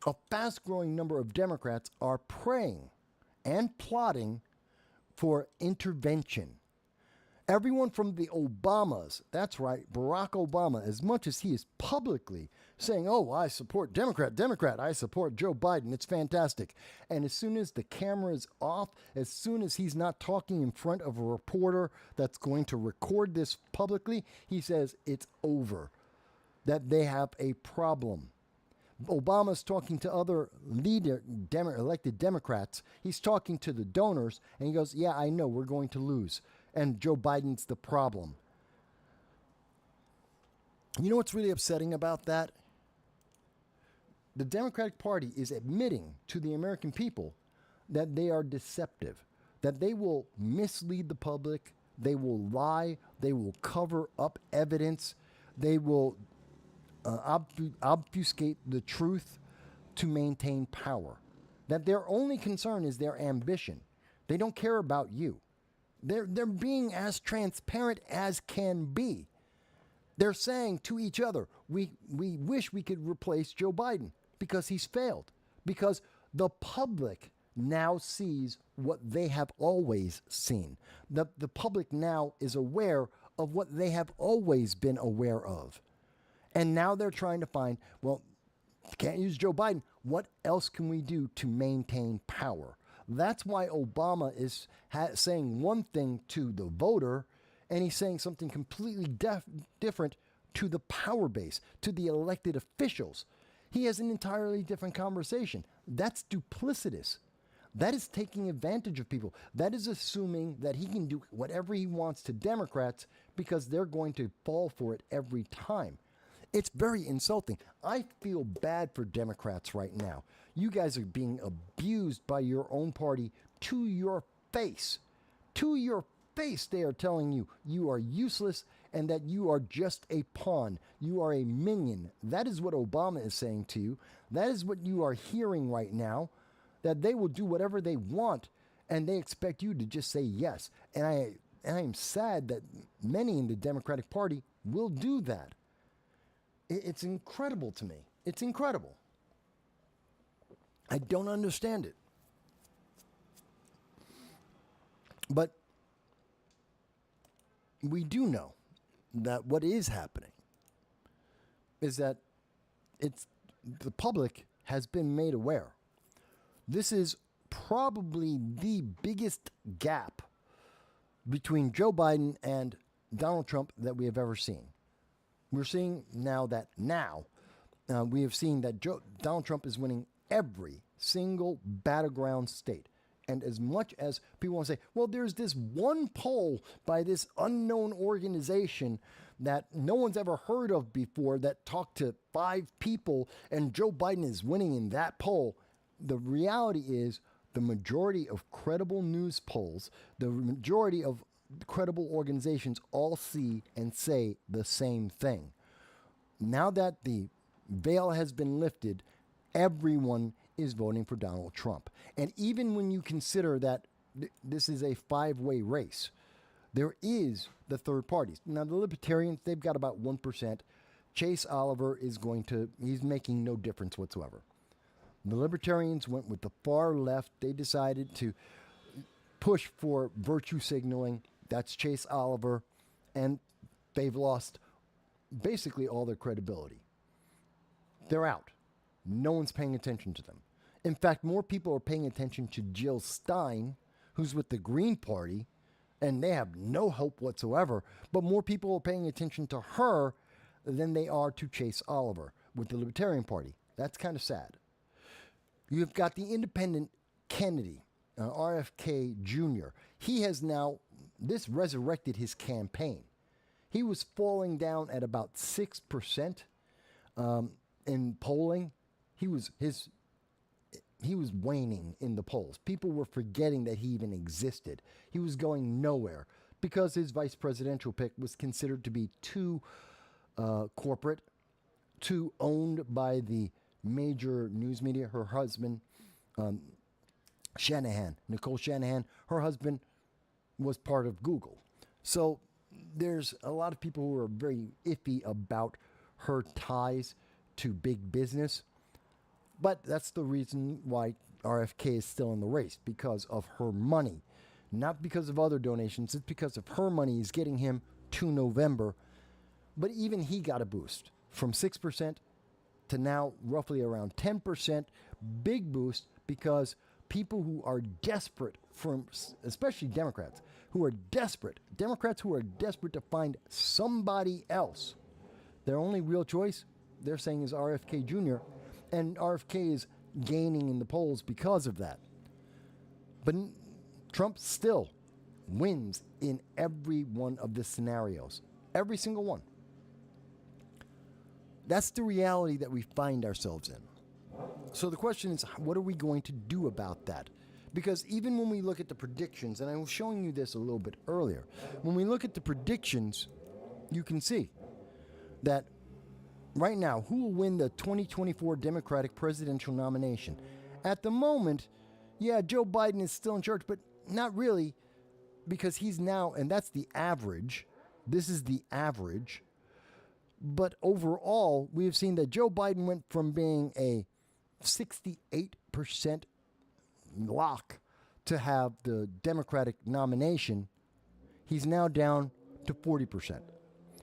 A fast-growing number of Democrats are praying and plotting for intervention. Everyone from the Obamas, that's right, Barack Obama, as much as he is publicly saying, oh, I support Democrat, I support Joe Biden, it's fantastic. And as soon as the camera is off, as soon as he's not talking in front of a reporter that's going to record this publicly, he says it's over, that they have a problem. Obama's talking to other elected Democrats. He's talking to the donors, and he goes, yeah, I know we're going to lose. And Joe Biden's the problem. You know what's really upsetting about that? The Democratic Party is admitting to the American people that they are deceptive, that they will mislead the public, they will lie, they will cover up evidence, they will obfuscate the truth to maintain power. That their only concern is their ambition. They don't care about you. They're being as transparent as can be. They're saying to each other, we wish we could replace Joe Biden because he's failed. Because the public now sees what they have always seen. The public now is aware of what they have always been aware of. And now they're trying to find, well, can't use Joe Biden. What else can we do to maintain power? That's why Obama is saying one thing to the voter, and he's saying something completely different to the power base, to the elected officials. He has an entirely different conversation. That's duplicitous. That is taking advantage of people. That is assuming that he can do whatever he wants to Democrats because they're going to fall for it every time. It's very insulting. I feel bad for Democrats right now. You guys are being abused by your own party to your face. To your face, they are telling you you are useless and that you are just a pawn. You are a minion. That is what Obama is saying to you. That is what you are hearing right now. that they will do whatever they want, and they expect you to just say yes. And I am sad that many in the Democratic Party will do that. It's incredible to me. It's incredible. I don't understand it. But we do know that what is happening is that the public has been made aware. This is probably the biggest gap between Joe Biden and Donald Trump that we have ever seen. We're seeing we have seen that Donald Trump is winning every single battleground state. And as much as people want to say, well, there's this one poll by this unknown organization that no one's ever heard of before that talked to 5 people and Joe Biden is winning in that poll. The reality is the majority of credible news polls, the majority of credible organizations all see and say the same thing. Now that the veil has been lifted, everyone is voting for Donald Trump. And even when you consider that this is a 5-way race, there is the third parties. Now, the Libertarians, they've got about 1%. Chase Oliver he's making no difference whatsoever. The Libertarians went with the far left. They decided to push for virtue signaling. That's Chase Oliver. And they've lost basically all their credibility. They're out. No one's paying attention to them. In fact, more people are paying attention to Jill Stein, who's with the Green Party, and they have no hope whatsoever. But more people are paying attention to her than they are to Chase Oliver with the Libertarian Party. That's kind of sad. You've got the independent Kennedy, RFK Jr. He has now, this resurrected his campaign. He was falling down at about 6% in polling. He was waning in the polls. People were forgetting that he even existed. He was going nowhere because his vice presidential pick was considered to be too corporate, too owned by the major news media. Her husband, Nicole Shanahan, her husband was part of Google. So there's a lot of people who are very iffy about her ties to big business. But that's the reason why RFK is still in the race, because of her money. Not because of other donations, it's because of her money is getting him to November. But even he got a boost from 6% to now roughly around 10%. Big boost because people who are desperate, especially Democrats who are desperate to find somebody else, their only real choice, they're saying, is RFK Jr., and RFK is gaining in the polls because of that. But Trump still wins in every one of the scenarios. Every single one. That's the reality that we find ourselves in. So the question is, what are we going to do about that? Because even when we look at the predictions, and I was showing you this a little bit earlier, when we look at the predictions, you can see that right now, who will win the 2024 Democratic presidential nomination? At the moment, yeah, Joe Biden is still in charge, but not really, because he's now, and that's the average. This is the average. But overall, we have seen that Joe Biden went from being a 68% lock to have the Democratic nomination. He's now down to 40%.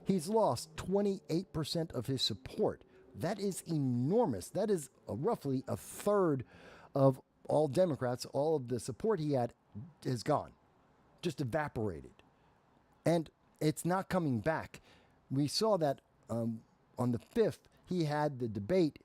He's lost 28% of his support. That is enormous. That is roughly a third of all Democrats. All of the support he had is gone, just evaporated. And it's not coming back. We saw that on the 5th, he had the debate.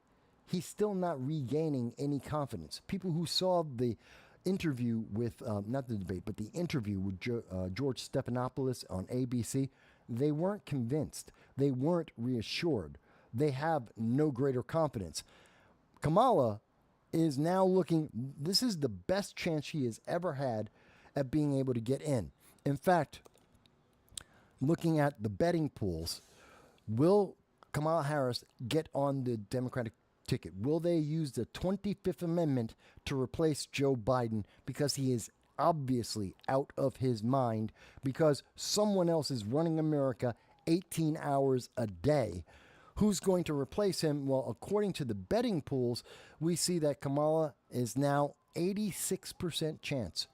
He's still not regaining any confidence. People who saw the interview with, not the debate, but the interview with George Stephanopoulos on ABC, they weren't convinced. They weren't reassured. They have no greater confidence. Kamala is now looking, this is the best chance she has ever had at being able to get in. In fact, looking at the betting pools, will Kamala Harris get on the Democratic ticket? Will they use the 25th Amendment to replace Joe Biden because he is obviously out of his mind because someone else is running America 18 hours a day? Who's going to replace him? Well, according to the betting pools, we see that Kamala is now 86% chance.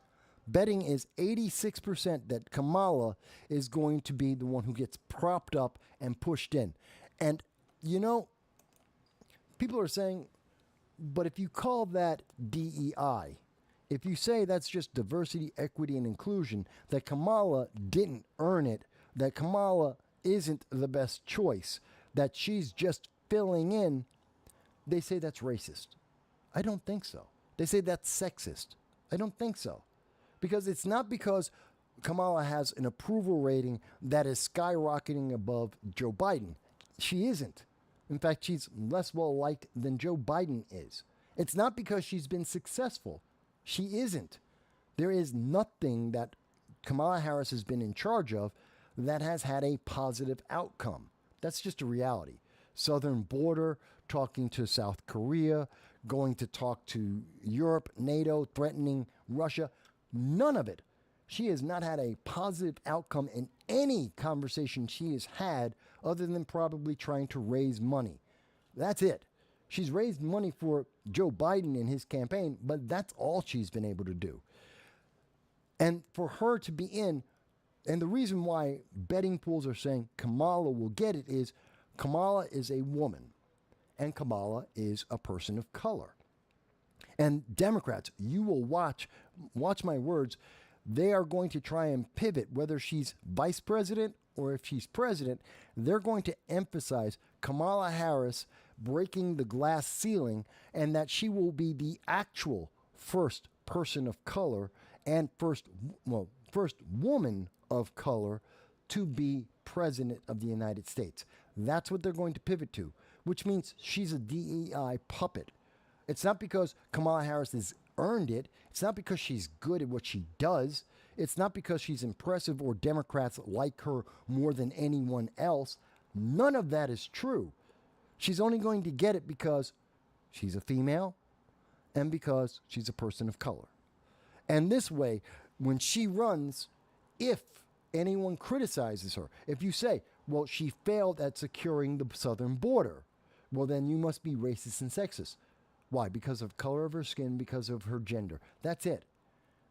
Betting is 86% that Kamala is going to be the one who gets propped up and pushed in. And, you know, people are saying, but if you call that DEI, if you say that's just diversity, equity, and inclusion, that Kamala didn't earn it, that Kamala isn't the best choice, that she's just filling in, they say that's racist. I don't think so. They say that's sexist. I don't think so. Because it's not because Kamala has an approval rating that is skyrocketing above Joe Biden. She isn't. In fact, she's less well liked than Joe Biden is. It's not because she's been successful. She isn't. There is nothing that Kamala Harris has been in charge of that has had a positive outcome. That's just a reality. Southern border, talking to South Korea, going to talk to Europe, NATO, threatening Russia. None of it. She has not had a positive outcome in any conversation she has had other than probably trying to raise money. That's it. She's raised money for Joe Biden in his campaign, but that's all she's been able to do. And for her to be in, and the reason why betting pools are saying Kamala will get it is Kamala is a woman and Kamala is a person of color. And Democrats, you will watch my words, they are going to try and pivot, whether she's vice president or if she's president, they're going to emphasize Kamala Harris breaking the glass ceiling and that she will be the actual first person of color and first woman of color to be president of the United States. That's what they're going to pivot to, which means she's a DEI puppet. It's not because Kamala Harris has earned it. It's not because she's good at what she does. It's not because she's impressive or Democrats like her more than anyone else. None of that is true. She's only going to get it because she's a female and because she's a person of color. And this way, when she runs, if anyone criticizes her, if you say, well, she failed at securing the southern border, well, then you must be racist and sexist. Why? Because of color of her skin, because of her gender. That's it.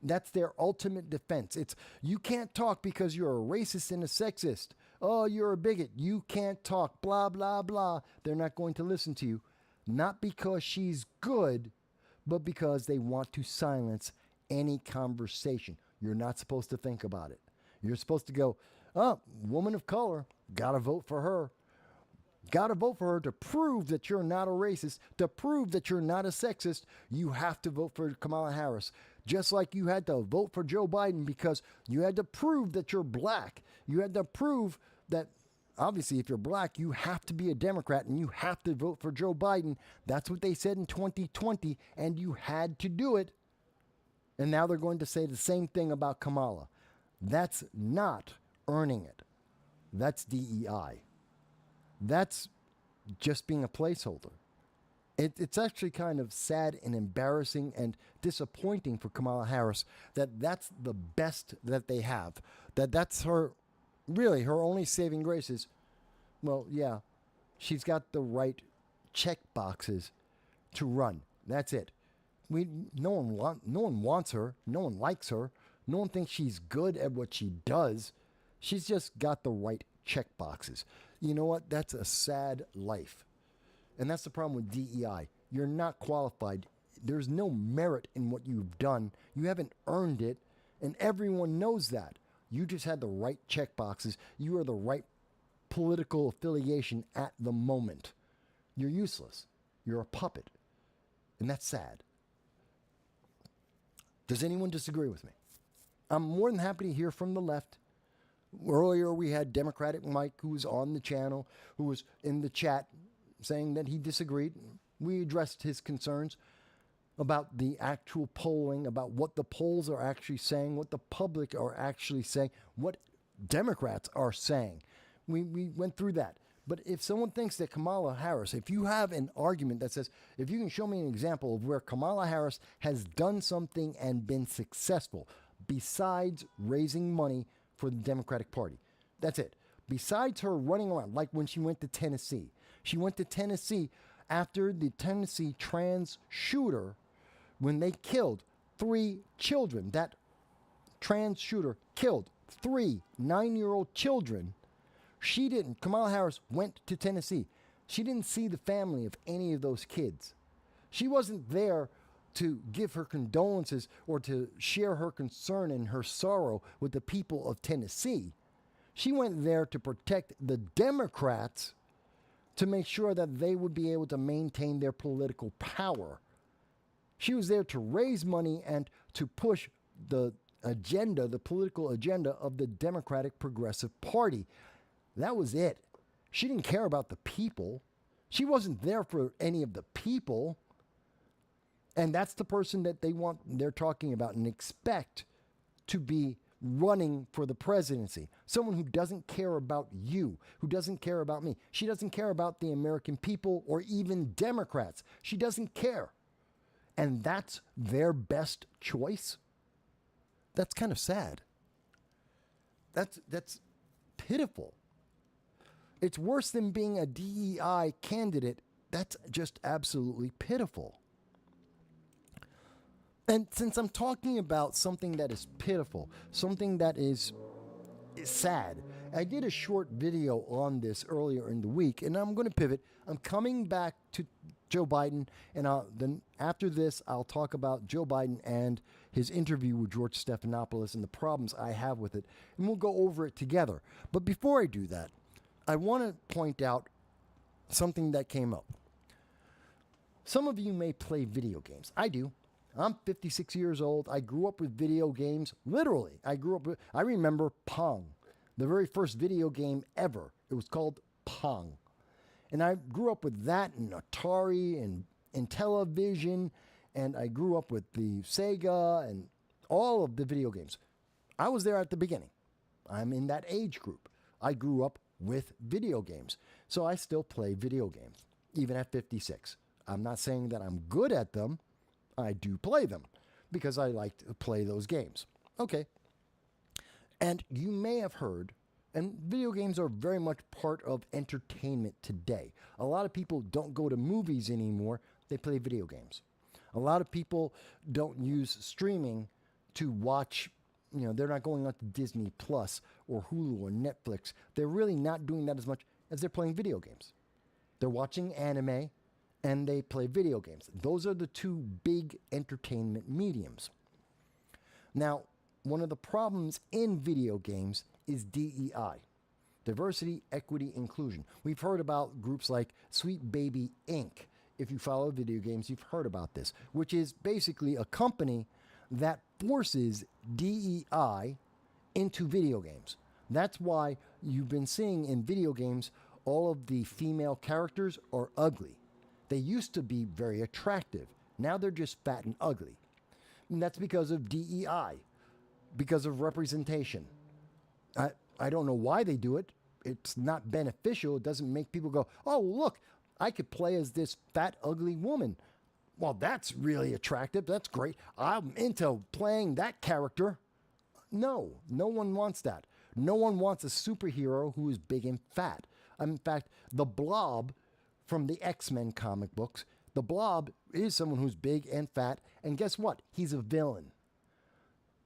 That's their ultimate defense. It's, you can't talk because you're a racist and a sexist. Oh, you're a bigot. You can't talk. Blah, blah, blah. They're not going to listen to you. Not because she's good, but because they want to silence any conversation. You're not supposed to think about it. You're supposed to go, oh, woman of color, gotta vote for her. Gotta vote for her to prove that you're not a racist, to prove that you're not a sexist. You have to vote for Kamala Harris. Just like you had to vote for Joe Biden because you had to prove that you're black. You had to prove that, obviously, if you're black, you have to be a Democrat and you have to vote for Joe Biden. That's what they said in 2020, and you had to do it. And now they're going to say the same thing about Kamala. That's not earning it. That's DEI. That's just being a placeholder. It's actually kind of sad and embarrassing and disappointing for Kamala Harris that that's the best that they have. That's her, really, her only saving grace is, well, yeah, she's got the right check boxes to run. That's it. No one wants her. No one likes her. No one thinks she's good at what she does. She's just got the right check boxes. You know what? That's a sad life. And that's the problem with DEI. You're not qualified. There's no merit in what you've done. You haven't earned it. And everyone knows that. You just had the right check boxes. You are the right political affiliation at the moment. You're useless. You're a puppet. And that's sad. Does anyone disagree with me? I'm more than happy to hear from the left. Earlier we had Democratic Mike, who was on the channel, who was in the chat saying that he disagreed. We addressed his concerns about the actual polling, about what the polls are actually saying, what the public are actually saying, what Democrats are saying. We went through that. But if someone thinks that Kamala Harris, if you have an argument that says, if you can show me an example of where Kamala Harris has done something and been successful besides raising money for the Democratic Party, that's it. Besides her running around, like when she went to Tennessee. She went to Tennessee after the Tennessee trans shooter, when they killed 3 children. That trans shooter killed 3 9-year-old children. Kamala Harris went to Tennessee. She didn't see the family of any of those kids. She wasn't there to give her condolences or to share her concern and her sorrow with the people of Tennessee. She went there to protect the Democrats, to make sure that they would be able to maintain their political power. She was there to raise money and to push the agenda, the political agenda of the Democratic Progressive Party. That was it. She didn't care about the people. She wasn't there for any of the people. And that's the person that they're talking about and expect to be running for the presidency. Someone who doesn't care about you, who doesn't care about me. She doesn't care about the American people or even Democrats. She doesn't care. And that's their best choice. That's kind of sad. That's pitiful. It's worse than being a DEI candidate. That's just absolutely pitiful. And since I'm talking about something that is pitiful, something that is sad, I did a short video on this earlier in the week, and I'm going to pivot. I'm coming back to Joe Biden, and then after this, I'll talk about Joe Biden and his interview with George Stephanopoulus and the problems I have with it, and we'll go over it together. But before I do that, I want to point out something that came up. Some of you may play video games. I do. I'm 56 years old. I grew up with video games. Literally, I remember Pong, the very first video game ever. It was called Pong. And I grew up with that and Atari and Intellivision, and I grew up with the Sega and all of the video games. I was there at the beginning. I'm in that age group. I grew up with video games. So I still play video games, even at 56. I'm not saying that I'm good at them. I do play them because I like to play those games. Okay. And you may have heard, and video games are very much part of entertainment today. A lot of people don't go to movies anymore. They play video games. A lot of people don't use streaming to watch, they're not going on to Disney Plus or Hulu or Netflix. They're really not doing that as much as they're playing video games. They're watching anime and they play video games. Those are the two big entertainment mediums. Now, one of the problems in video games is DEI, diversity, equity, inclusion. We've heard about groups like Sweet Baby Inc. If you follow video games, you've heard about this, which is basically a company that forces DEI into video games. That's why you've been seeing in video games all of the female characters are ugly. They used to be very attractive. Now they're just fat and ugly. And that's because of DEI, because of representation. I don't know why they do it. It's not beneficial. It doesn't make people go, oh, look, I could play as this fat, ugly woman. Well, that's really attractive. That's great. I'm into playing that character. No one wants that. No one wants a superhero who is big and fat. In fact, the Blob from the X-Men comic books, the Blob is someone who's big and fat, and guess what? He's a villain.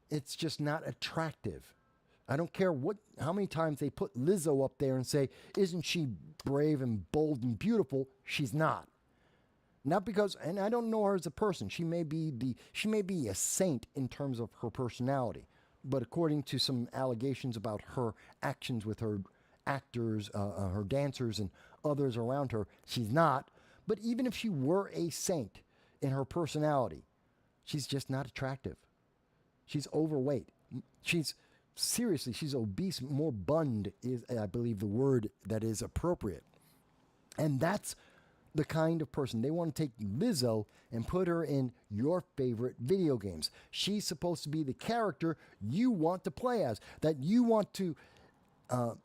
It's just not attractive. I don't care how many times they put Lizzo up there and say, isn't she brave and bold and beautiful? She's not. Not because, and I don't know her as a person. She may be a saint in terms of her personality, but according to some allegations about her actions with her actors, her dancers, and others around her, she's not. But even if she were a saint in her personality, she's just not attractive. She's overweight. She's obese. Moribund is, I believe, the word that is appropriate. And that's the kind of person. They want to take Lizzo and put her in your favorite video games. She's supposed to be the character you want to play as, that you want to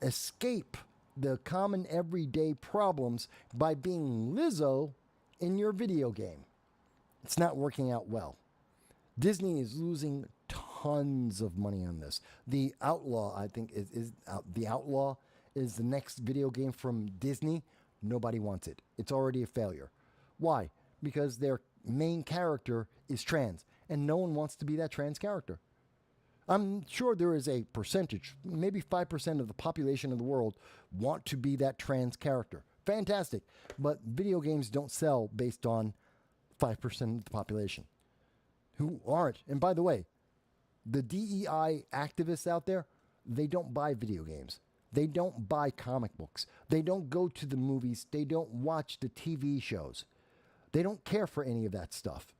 escape the common everyday problems by being Lizzo in your video game. It's not working out well. Disney is losing tons of money on this. The Outlaw, I think, The Outlaw is the next video game from Disney. Nobody wants it. It's already a failure. Why? Because their main character is trans, and no one wants to be that trans character. I'm sure there is a percentage, maybe 5% of the population of the world want to be that trans character. Fantastic. But video games don't sell based on 5% of the population who aren't. And by the way, the DEI activists out there, they don't buy video games. They don't buy comic books. They don't go to the movies. They don't watch the TV shows. They don't care for any of that stuff.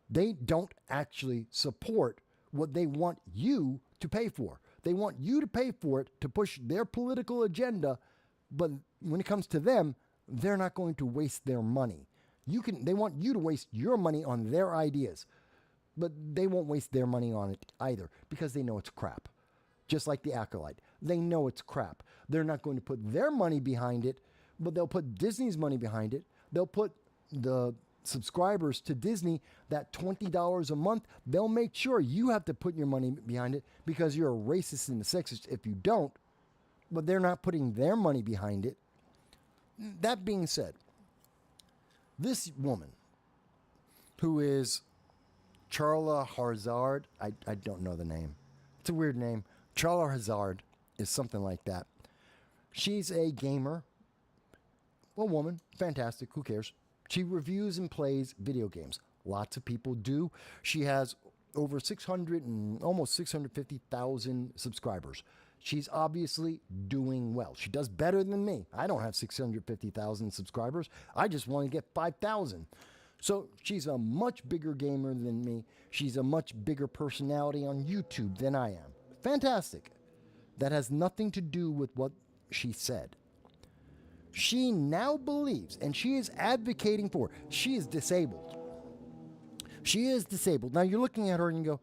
They don't actually support what they want you to pay for. They want you to pay for it to push their political agenda, but when it comes to them, they're not going to waste their money. They want you to waste your money on their ideas, but they won't waste their money on it either because they know it's crap. Just like the Acolyte. They know it's crap. They're not going to put their money behind it, but they'll put Disney's money behind it. They'll put the subscribers to Disney, that $20 a month, they'll make sure you have to put your money behind it because you're a racist and a sexist if you don't, but they're not putting their money behind it. That being said, this woman, who is Charla Hazard, I don't know the name. It's a weird name. Charla Hazard is something like that. She's a gamer, a woman, fantastic, who cares? She reviews and plays video games. Lots of people do. She has over 600 and almost 650,000 subscribers. She's obviously doing well. She does better than me. I don't have 650,000 subscribers. I just want to get 5,000. So she's a much bigger gamer than me. She's a much bigger personality on YouTube than I am. Fantastic. That has nothing to do with what she said. She now believes, and she is advocating for, she is disabled. She is disabled. Now you're looking at her and you go,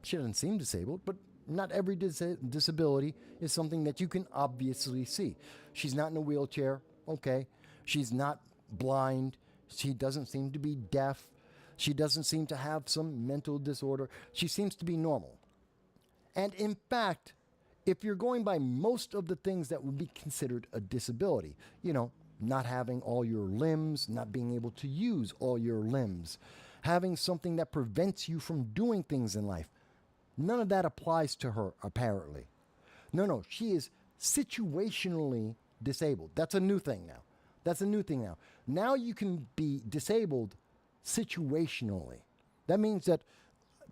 she doesn't seem disabled, but not every disability is something that you can obviously see. She's not in a wheelchair, okay. She's not blind. She doesn't seem to be deaf. She doesn't seem to have some mental disorder. She seems to be normal. And in fact, if you're going by most of the things that would be considered a disability, not having all your limbs, not being able to use all your limbs, having something that prevents you from doing things in life, none of that applies to her, apparently. No, she is situationally disabled. That's a new thing now. Now you can be disabled situationally. That means that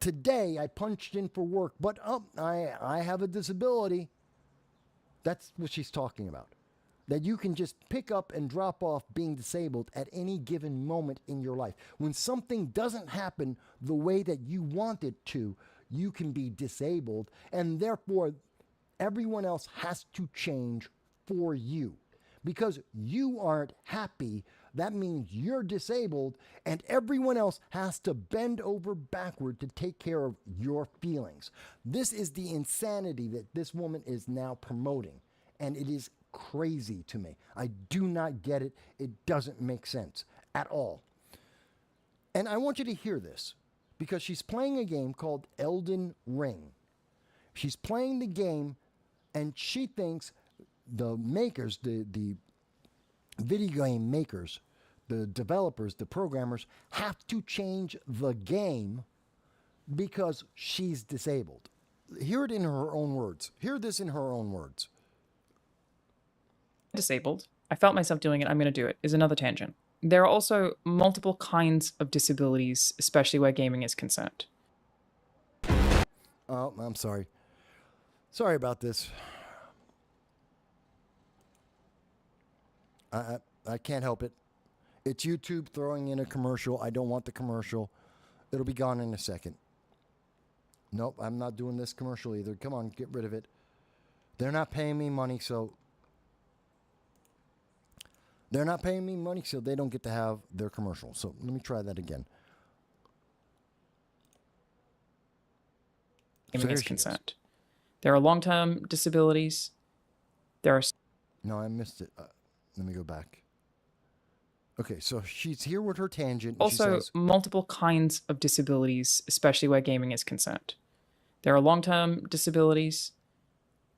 today I punched in for work, but I have a disability. That's what she's talking about. That you can just pick up and drop off being disabled at any given moment in your life. When something doesn't happen the way that you want it to, you can be disabled, and therefore everyone else has to change for you. Because you aren't happy, that means you're disabled, and everyone else has to bend over backward to take care of your feelings. This is the insanity that this woman is now promoting, and it is crazy to me. I do not get it. It doesn't make sense at all. And I want you to hear this, because she's playing a game called Elden Ring. She's playing the game, and she thinks the makers, the video game makers, the developers, the programmers, have to change the game because she's disabled. Hear it in her own words. Hear this in her own words. Disabled. I felt myself doing it. I'm going to do it. Is another tangent. There are also multiple kinds of disabilities, especially where gaming is concerned. Oh, I'm sorry. Sorry about this. I can't help it. It's YouTube throwing in a commercial. I don't want the commercial. It'll be gone in a second. Nope, I'm not doing this commercial either. Come on, get rid of it. They're not paying me money, so they don't get to have their commercial. So let me try that again. Gaming is concerned. There are long-term disabilities. There are No, I missed it. Let me go back. Okay, so she's here with her tangent. And Also, she says, multiple kinds of disabilities, especially where gaming is concerned. There are long-term disabilities,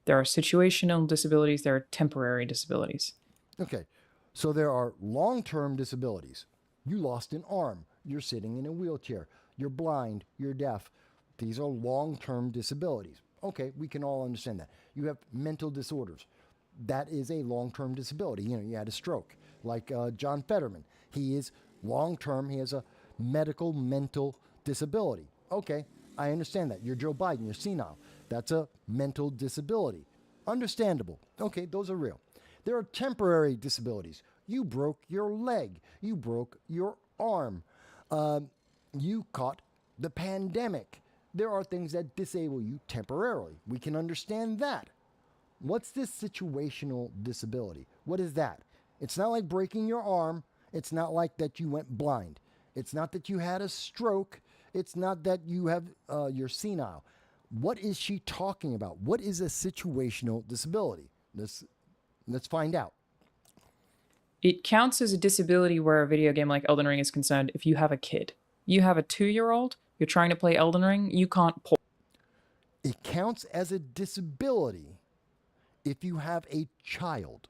there are situational disabilities, there are temporary disabilities. okay, so there are long-term disabilities. You lost an arm. You're sitting in a wheelchair. You're blind. You're deaf. These are long-term disabilities. Okay, we can all understand that. You have mental disorders. That is a long-term disability. You know, you had a stroke, like John Fetterman. He is long-term. He has a medical mental disability. Okay, I understand that. You're Joe Biden. You're senile. That's a mental disability. Understandable. Okay, those are real. There are temporary disabilities. You broke your leg. You broke your arm. You caught the pandemic. There are things that disable you temporarily. We can understand that. What's this situational disability? What is that? It's not like breaking your arm. It's not like that you went blind. It's not that you had a stroke. It's not that you have you're senile. What is she talking about? What is a situational disability? Let's find out. It counts as a disability where a video game like Elden Ring is concerned if you have a kid. You have a 2-year-old, you're trying to play Elden Ring, you can't pause. It counts as a disability if you have a child.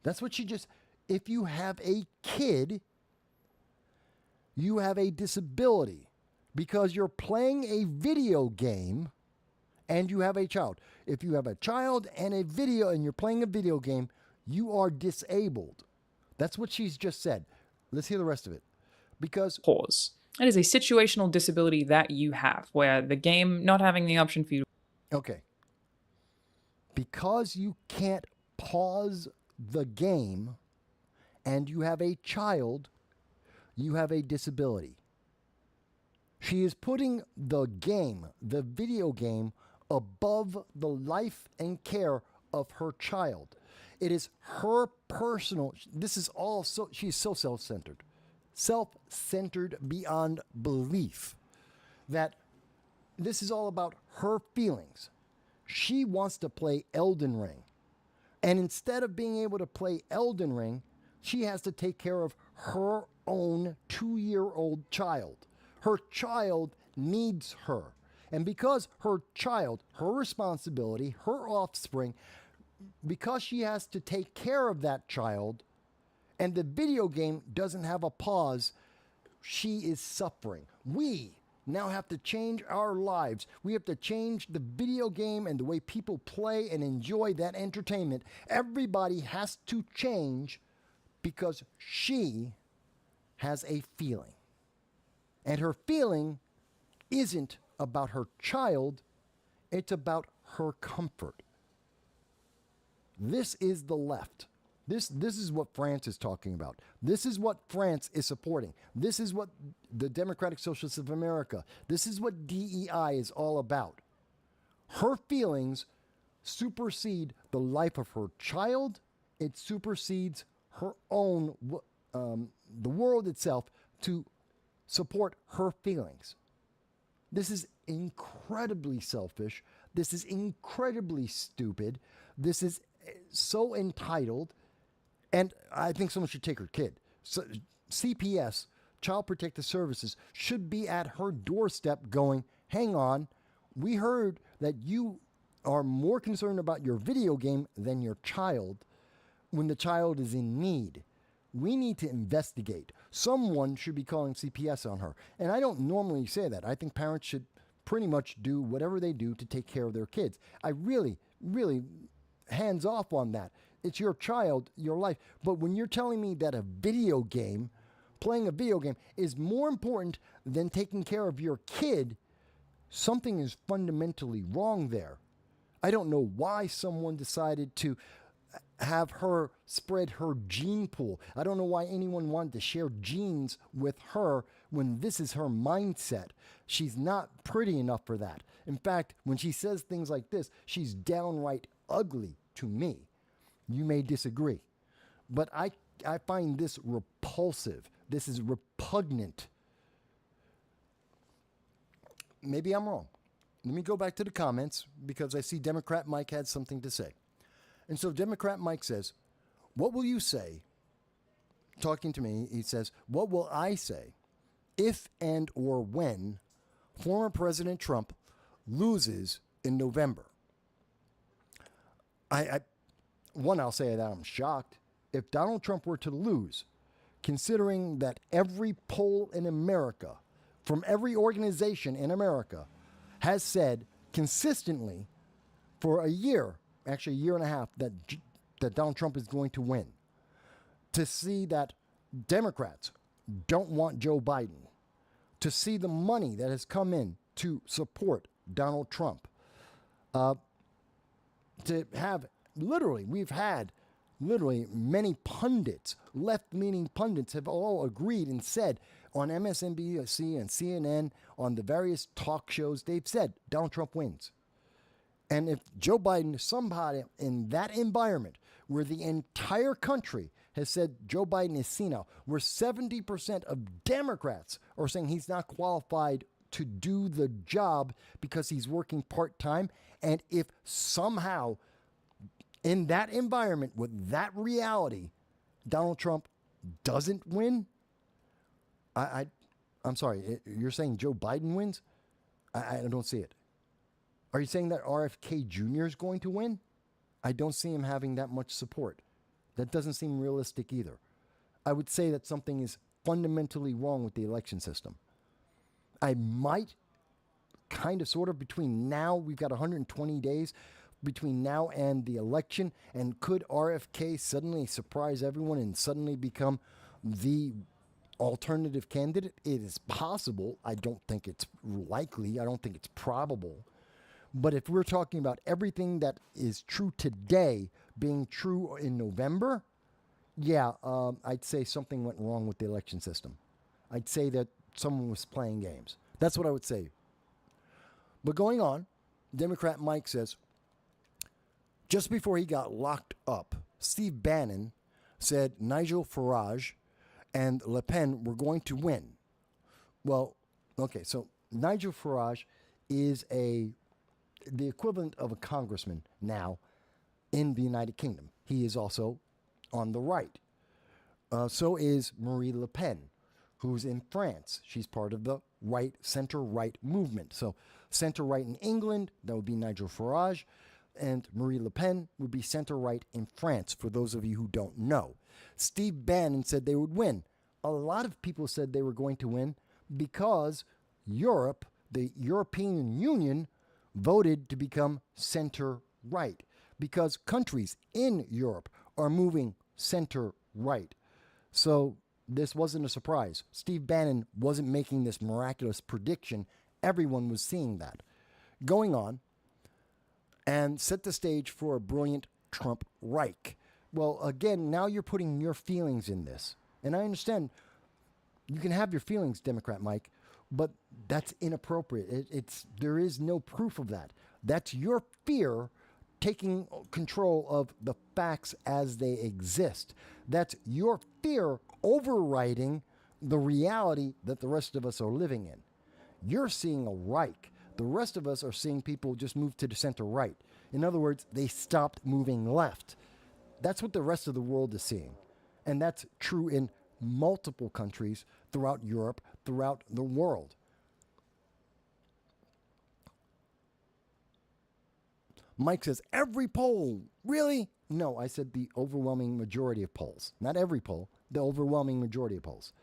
That's what she just, if you have a kid, you have a disability because you're playing a video game and you have a child. If you have a child and you're playing a video game, you are disabled. That's what she's just said. Let's hear the rest of it. Because Pause. It is a situational disability that you have, where the game not having the option for you. okay. Because you can't pause the game and you have a child, you have a disability. She is putting the game, the video game, above the life and care of her child. It is her personal, this is all so, she's so self-centered. Self-centered beyond belief. That this is all about her feelings. She wants to play Elden Ring. And instead of being able to play Elden Ring, she has to take care of her own 2-year-old child. Her child needs her. And because her child, her responsibility, her offspring, because she has to take care of that child, and the video game doesn't have a pause, she is suffering. We now have to change our lives. We have to change the video game and the way people play and enjoy that entertainment. Everybody has to change because she has a feeling. And her feeling isn't about her child, it's about her comfort. This is the left. This is what France is talking about. This is what France is supporting. This is what the Democratic Socialists of America, this is what DEI is all about. Her feelings supersede the life of her child. It supersedes her own, the world itself, to support her feelings. This is incredibly selfish. This is incredibly stupid. This is so entitled. And I think someone should take her kid. So CPS, Child Protective Services, should be at her doorstep going, hang on, we heard that you are more concerned about your video game than your child when the child is in need. We need to investigate. Someone should be calling CPS on her. And I don't normally say that. I think parents should pretty much do whatever they do to take care of their kids. I really, really hands off on that. It's your child, your life. But when you're telling me that a video game, playing a video game, is more important than taking care of your kid, something is fundamentally wrong there. I don't know why someone decided to have her spread her gene pool. I don't know why anyone wanted to share genes with her when this is her mindset. She's not pretty enough for that. In fact, when she says things like this, she's downright ugly to me. You may disagree, but I find this repulsive. This is repugnant. Maybe I'm wrong. Let me go back to the comments because I see Democrat Mike had something to say. And so Democrat Mike says, what will you say? Talking to me, he says, what will I say if and or when former President Trump loses in November? I'll say that I'm shocked. If Donald Trump were to lose, considering that every poll in America, from every organization in America, has said consistently for a year, actually a year and a half, that Donald Trump is going to win. To see that Democrats don't want Joe Biden, to see the money that has come in to support Donald Trump, to have we've had many pundits, left-leaning pundits have all agreed and said on MSNBC and CNN, on the various talk shows, they've said Donald Trump wins. And if Joe Biden, somebody in that environment where the entire country has said Joe Biden is senile, where 70% of Democrats are saying he's not qualified to do the job because he's working part-time, and if somehow in that environment with that reality, Donald Trump doesn't win, I'm sorry, you're saying Joe Biden wins? I don't see it. Are you saying that RFK Jr. is going to win? I don't see him having that much support. That doesn't seem realistic either. I would say that something is fundamentally wrong with the election system. I might kind of sort of between now, we've got 120 days between now and the election, and could RFK suddenly surprise everyone and suddenly become the alternative candidate? It is possible. I don't think it's likely. I don't think it's probable. But if we're talking about everything that is true today being true in November, yeah, I'd say something went wrong with the election system. I'd say that someone was playing games. That's what I would say. But going on, Democrat Mike says, just before he got locked up, Steve Bannon said Nigel Farage and Le Pen were going to win. Well, okay, so Nigel Farage is the equivalent of a congressman now in the United Kingdom. He is also on the right. So is Marine Le Pen, who's in France. She's part of the right, center-right movement. So center-right in England, that would be Nigel Farage, and Marine Le Pen would be center-right in France, for those of you who don't know. Steve Bannon said they would win. A lot of people said they were going to win because Europe, the European Union, voted to become center-right, because countries in Europe are moving center-right. So this wasn't a surprise. Steve Bannon wasn't making this miraculous prediction. Everyone was seeing that. Going on, and set the stage for a brilliant Trump Reich. Well, again, now you're putting your feelings in this. And I understand you can have your feelings, Democrat Mike, but that's inappropriate. There is no proof of that. That's your fear taking control of the facts as they exist. That's your fear overriding the reality that the rest of us are living in. You're seeing a Reich. The rest of us are seeing people just move to the center right. In other words, they stopped moving left. That's what the rest of the world is seeing. And that's true in multiple countries throughout Europe, throughout the world. Mike says, every poll, really? No, I said the overwhelming majority of polls. Not every poll, the overwhelming majority of polls.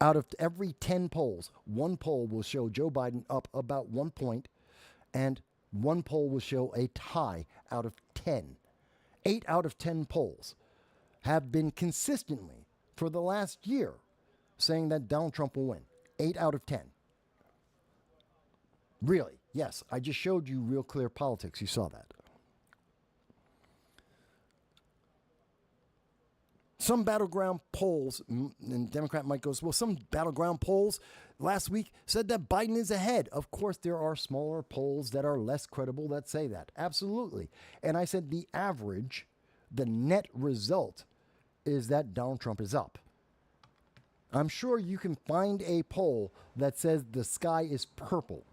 Out of every 10 polls, one poll will show Joe Biden up about 1 point, and one poll will show a tie out of 10. 8 out of 10 polls have been consistently, for the last year, saying that Donald Trump will win. 8 out of 10. Really? Yes, I just showed you Real Clear Politics. You saw that. Some battleground polls, and Democrat Mike goes, well, some battleground polls last week said that Biden is ahead. Of course, there are smaller polls that are less credible that say that. Absolutely. And I said the average, the net result, is that Donald Trump is up. I'm sure you can find a poll that says the sky is purple.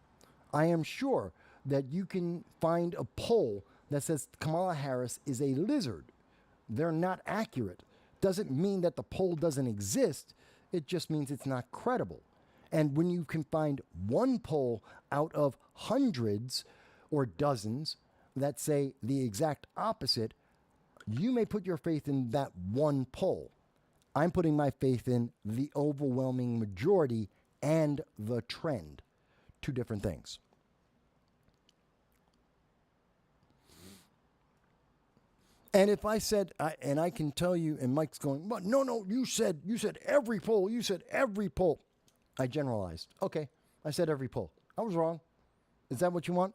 I am sure that you can find a poll that says Kamala Harris is a lizard. They're not accurate. Doesn't mean that the poll doesn't exist. It just means it's not credible. And when you can find one poll out of hundreds or dozens that say the exact opposite, you may put your faith in that one poll. I'm putting my faith in the overwhelming majority and the trend. Two different things. And if I said, and I can tell you, and Mike's going, but no, you said every poll, I generalized. Okay, I said every poll. I was wrong. Is that what you want?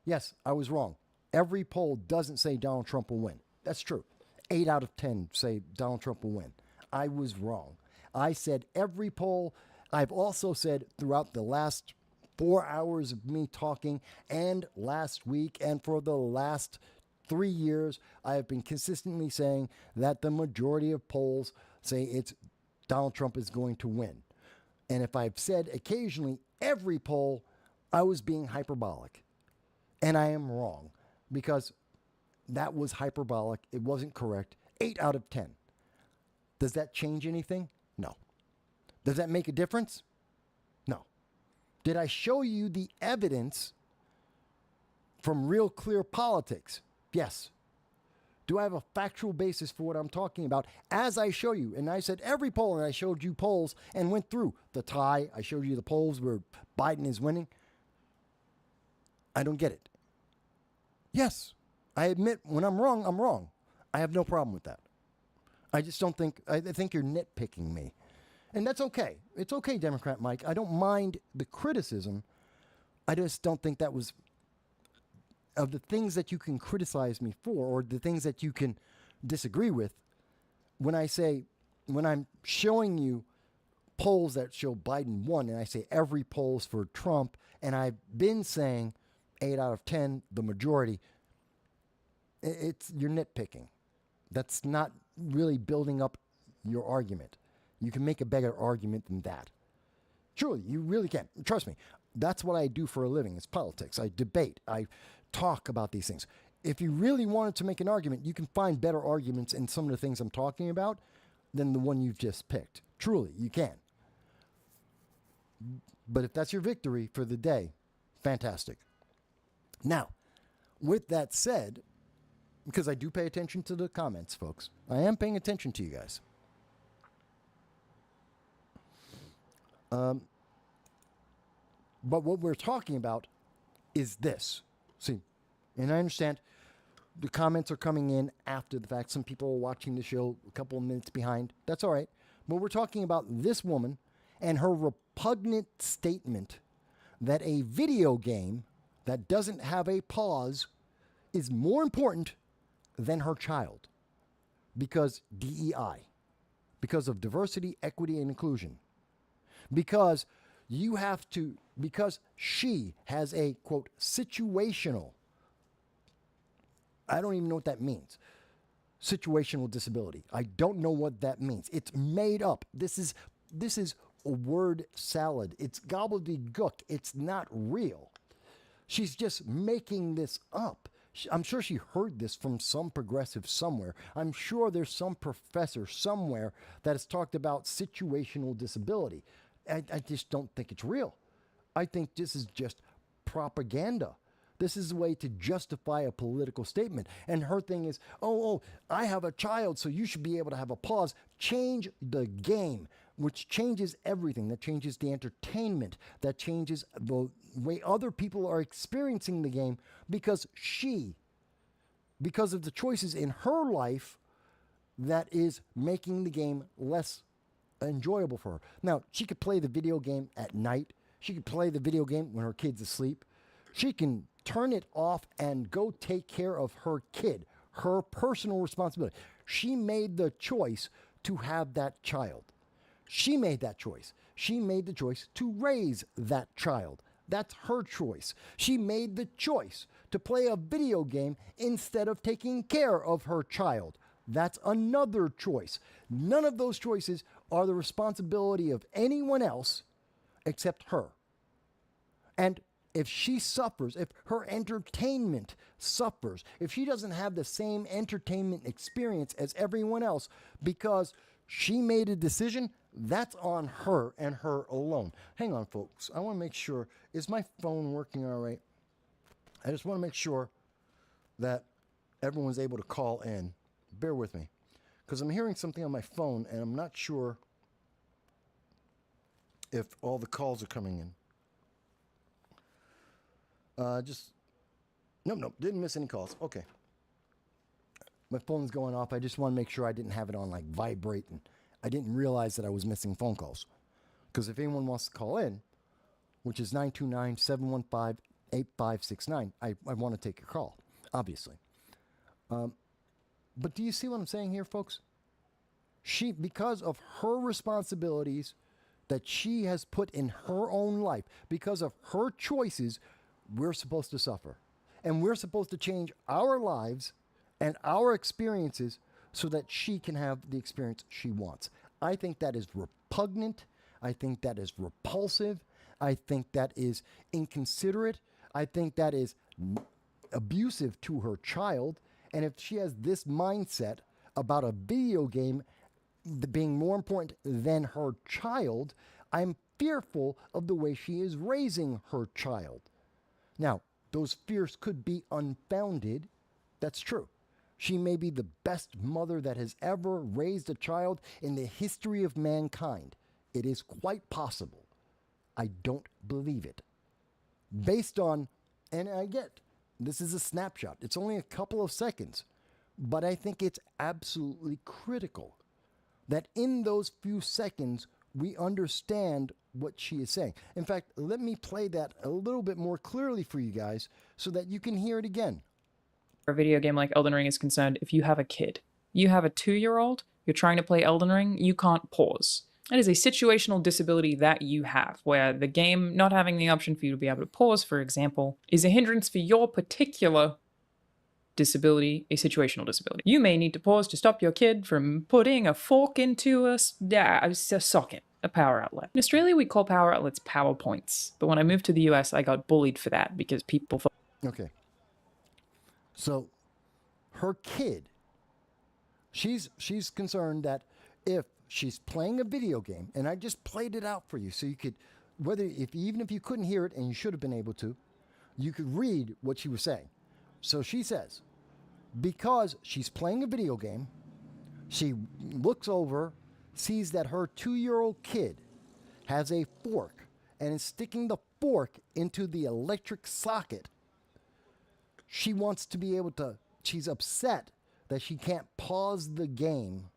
Yes, I was wrong. Every poll doesn't say Donald Trump will win. That's true. 8 out of 10 say Donald Trump will win. I was wrong. I said every poll. I've also said throughout the last 4 hours of me talking and last week and for the last 3 years, I have been consistently saying that the majority of polls say it's Donald Trump is going to win. And if I've said occasionally every poll, I was being hyperbolic. And I am wrong because that was hyperbolic. It wasn't correct. 8 out of 10. Does that change anything? No. Does that make a difference? No. Did I show you the evidence from Real Clear Politics? Yes. Do I have a factual basis for what I'm talking about? As I show you, and I said every poll, and I showed you polls and went through the tie. I showed you the polls where Biden is winning. I don't get it. Yes, I admit when I'm wrong, I'm wrong. I have no problem with that. I just don't think, I think you're nitpicking me. And that's okay. It's okay, Democrat Mike. I don't mind the criticism. I just don't think that was, of the things that you can criticize me for, or the things that you can disagree with, when I'm showing you polls that show Biden won, and I say every poll's for Trump, and I've been saying 8 out of 10, the majority, you're nitpicking. That's not really building up your argument. You can make a better argument than that. Truly, you really can. Trust me. That's what I do for a living. It's politics. I debate. I talk about these things. If you really wanted to make an argument, you can find better arguments in some of the things I'm talking about than the one you've just picked. Truly, you can. But if that's your victory for the day, fantastic. Now, with that said, because I do pay attention to the comments, folks, I am paying attention to you guys. But what we're talking about is this. See, and I understand the comments are coming in after the fact. Some people are watching the show a couple of minutes behind. That's all right. But we're talking about this woman and her repugnant statement that a video game that doesn't have a pause is more important than her child. Because DEI. Because of diversity, equity, and inclusion. Because she has a, quote, situational, I don't even know what that means. Situational disability. I don't know what that means. It's made up. This is a word salad. It's gobbledygook. It's not real. She's just making this up. I'm sure she heard this from some progressive somewhere. I'm sure there's some professor somewhere that has talked about situational disability. I just don't think it's real. I think this is just propaganda. This is a way to justify a political statement. And her thing is, I have a child, so you should be able to have a pause. Change the game, which changes everything. That changes the entertainment. That changes the way other people are experiencing the game because of the choices in her life, that is making the game less enjoyable for her. Now, she could play the video game at night. She could play the video game when her kid's asleep. She can turn it off and go take care of her kid, her personal responsibility. She made the choice to have that child. She made that choice. She made the choice to raise that child. That's her choice. She made the choice to play a video game instead of taking care of her child. That's another choice. None of those choices are the responsibility of anyone else except her. And if she suffers, if her entertainment suffers, if she doesn't have the same entertainment experience as everyone else because she made a decision, that's on her and her alone. Hang on, folks. I want to make sure, is my phone working all right? I just want to make sure that everyone's able to call in. Bear with me, because I'm hearing something on my phone and I'm not sure if all the calls are coming in. Nope, didn't miss any calls. Okay. My phone's going off. I just want to make sure I didn't have it on like vibrate, and I didn't realize that I was missing phone calls. Because if anyone wants to call in, which is 929-715-8569, I want to take your call, obviously. But do you see what I'm saying here, folks? She, because of her responsibilities that she has put in her own life, because of her choices, we're supposed to suffer. And we're supposed to change our lives and our experiences so that she can have the experience she wants. I think that is repugnant. I think that is repulsive. I think that is inconsiderate. I think that is abusive to her child. And if she has this mindset about a video game being more important than her child, I'm fearful of the way she is raising her child. Now, those fears could be unfounded. That's true. She may be the best mother that has ever raised a child in the history of mankind. It is quite possible. I don't believe it. Based on, and I get, this is a snapshot. It's only a couple of seconds. But I think it's absolutely critical that in those few seconds, we understand what she is saying. In fact, let me play that a little bit more clearly for you guys so that you can hear it again. A video game like Elden Ring is concerned, if you have a kid, you have a 2-year-old, you're trying to play Elden Ring, you can't pause. It is a situational disability that you have, where the game not having the option for you to be able to pause, for example, is a hindrance for your particular disability, a situational disability. You may need to pause to stop your kid from putting a fork into a socket, a power outlet. In Australia, we call power outlets PowerPoints, but when I moved to the US, I got bullied for that because people thought... Okay. So, her kid, she's concerned that if she's playing a video game, and I just played it out for you so you could, even if you couldn't hear it, and you should have been able to, you could read what she was saying. So she says, because she's playing a video game, she looks over, sees that her 2-year-old kid has a fork and is sticking the fork into the electric socket. She wants to be able to, she's upset that she can't pause the game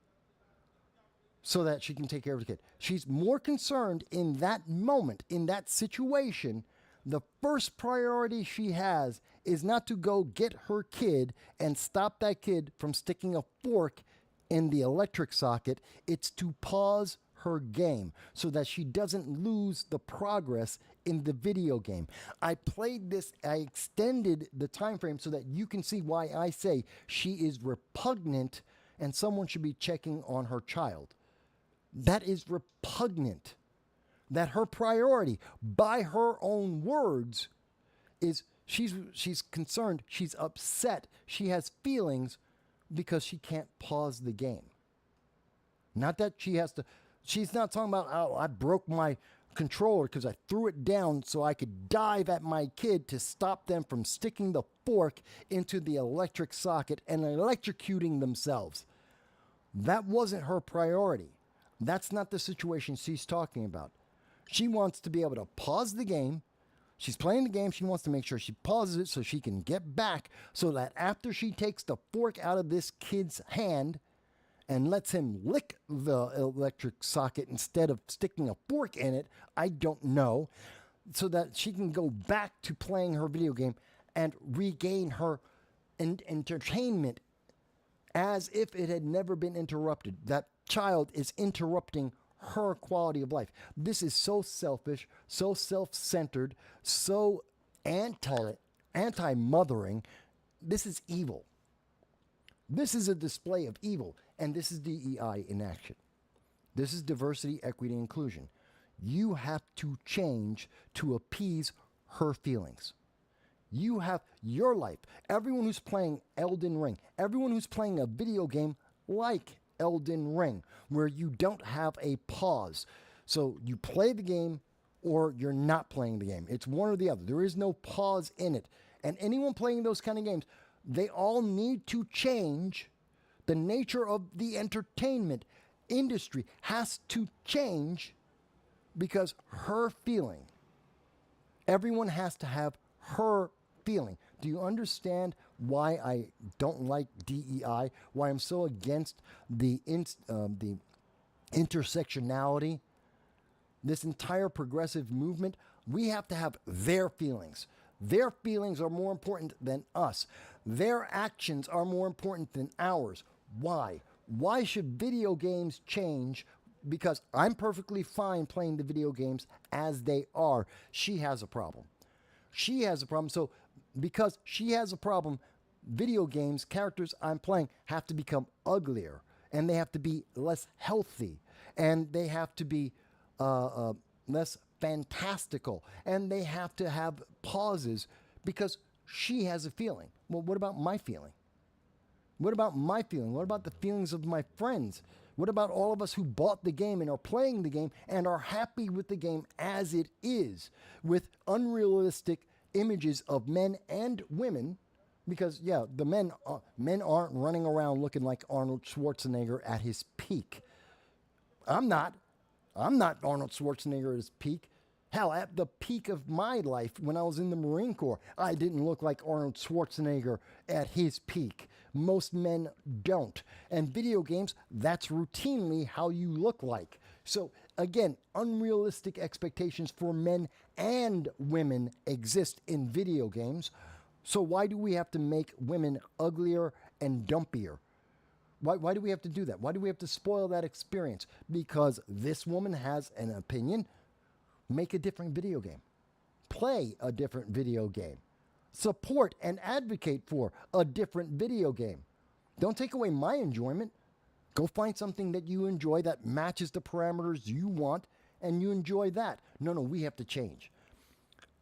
so that she can take care of the kid. She's more concerned in that moment, in that situation. The first priority she has is not to go get her kid and stop that kid from sticking a fork in the electric socket. It's to pause her game so that she doesn't lose the progress in the video game. I played this, I extended the time frame so that you can see why I say she is repugnant and someone should be checking on her child. That is repugnant. That her priority, by her own words, is she's concerned, she's upset, she has feelings because she can't pause the game. Not that she has to, she's not talking about, oh, I broke my controller because I threw it down so I could dive at my kid to stop them from sticking the fork into the electric socket and electrocuting themselves. That wasn't her priority. That's not the situation she's talking about. She wants to be able to pause the game. She's playing the game. She wants to make sure she pauses it so she can get back so that after she takes the fork out of this kid's hand and lets him lick the electric socket instead of sticking a fork in it, I don't know, so that she can go back to playing her video game and regain her entertainment as if it had never been interrupted. That child is interrupting her quality of life. This is so selfish, so self-centered, so anti-mothering. This is evil. This is a display of evil, and this is DEI in action. This is diversity, equity, inclusion. You have to change to appease her feelings. You have your life. Everyone who's playing Elden Ring, everyone who's playing a video game like Elden Ring, where you don't have a pause. So you play the game or you're not playing the game. It's one or the other. There is no pause in it. And anyone playing those kind of games, they all need to change. The nature of the entertainment industry has to change because her feeling, everyone has to have her feeling. Do you understand why I don't like DEI? Why I'm so against the intersectionality? This entire progressive movement, we have to have their feelings. Their feelings are more important than us. Their actions are more important than ours. Why? Why should video games change? Because I'm perfectly fine playing the video games as they are. She has a problem. She has a problem. So because she has a problem, video games, characters I'm playing have to become uglier, and they have to be less healthy, and they have to be less fantastical, and they have to have pauses because she has a feeling. Well, what about my feeling? What about my feeling? What about the feelings of my friends? What about all of us who bought the game and are playing the game and are happy with the game as it is, with unrealistic images of men and women? Because, yeah, the men aren't running around looking like Arnold Schwarzenegger at his peak. I'm not Arnold Schwarzenegger at his peak. Hell, at the peak of my life when I was in the Marine Corps, I didn't look like Arnold Schwarzenegger at his peak. Most men don't. And video games, that's routinely how you look like. So again, unrealistic expectations for men and women exist in video games. So why do we have to make women uglier and dumpier? Why do we have to do that? Why do we have to spoil that experience? Because this woman has an opinion. Make a different video game. Play a different video game. Support and advocate for a different video game. Don't take away my enjoyment. Go find something that you enjoy that matches the parameters you want, and you enjoy that. No, we have to change.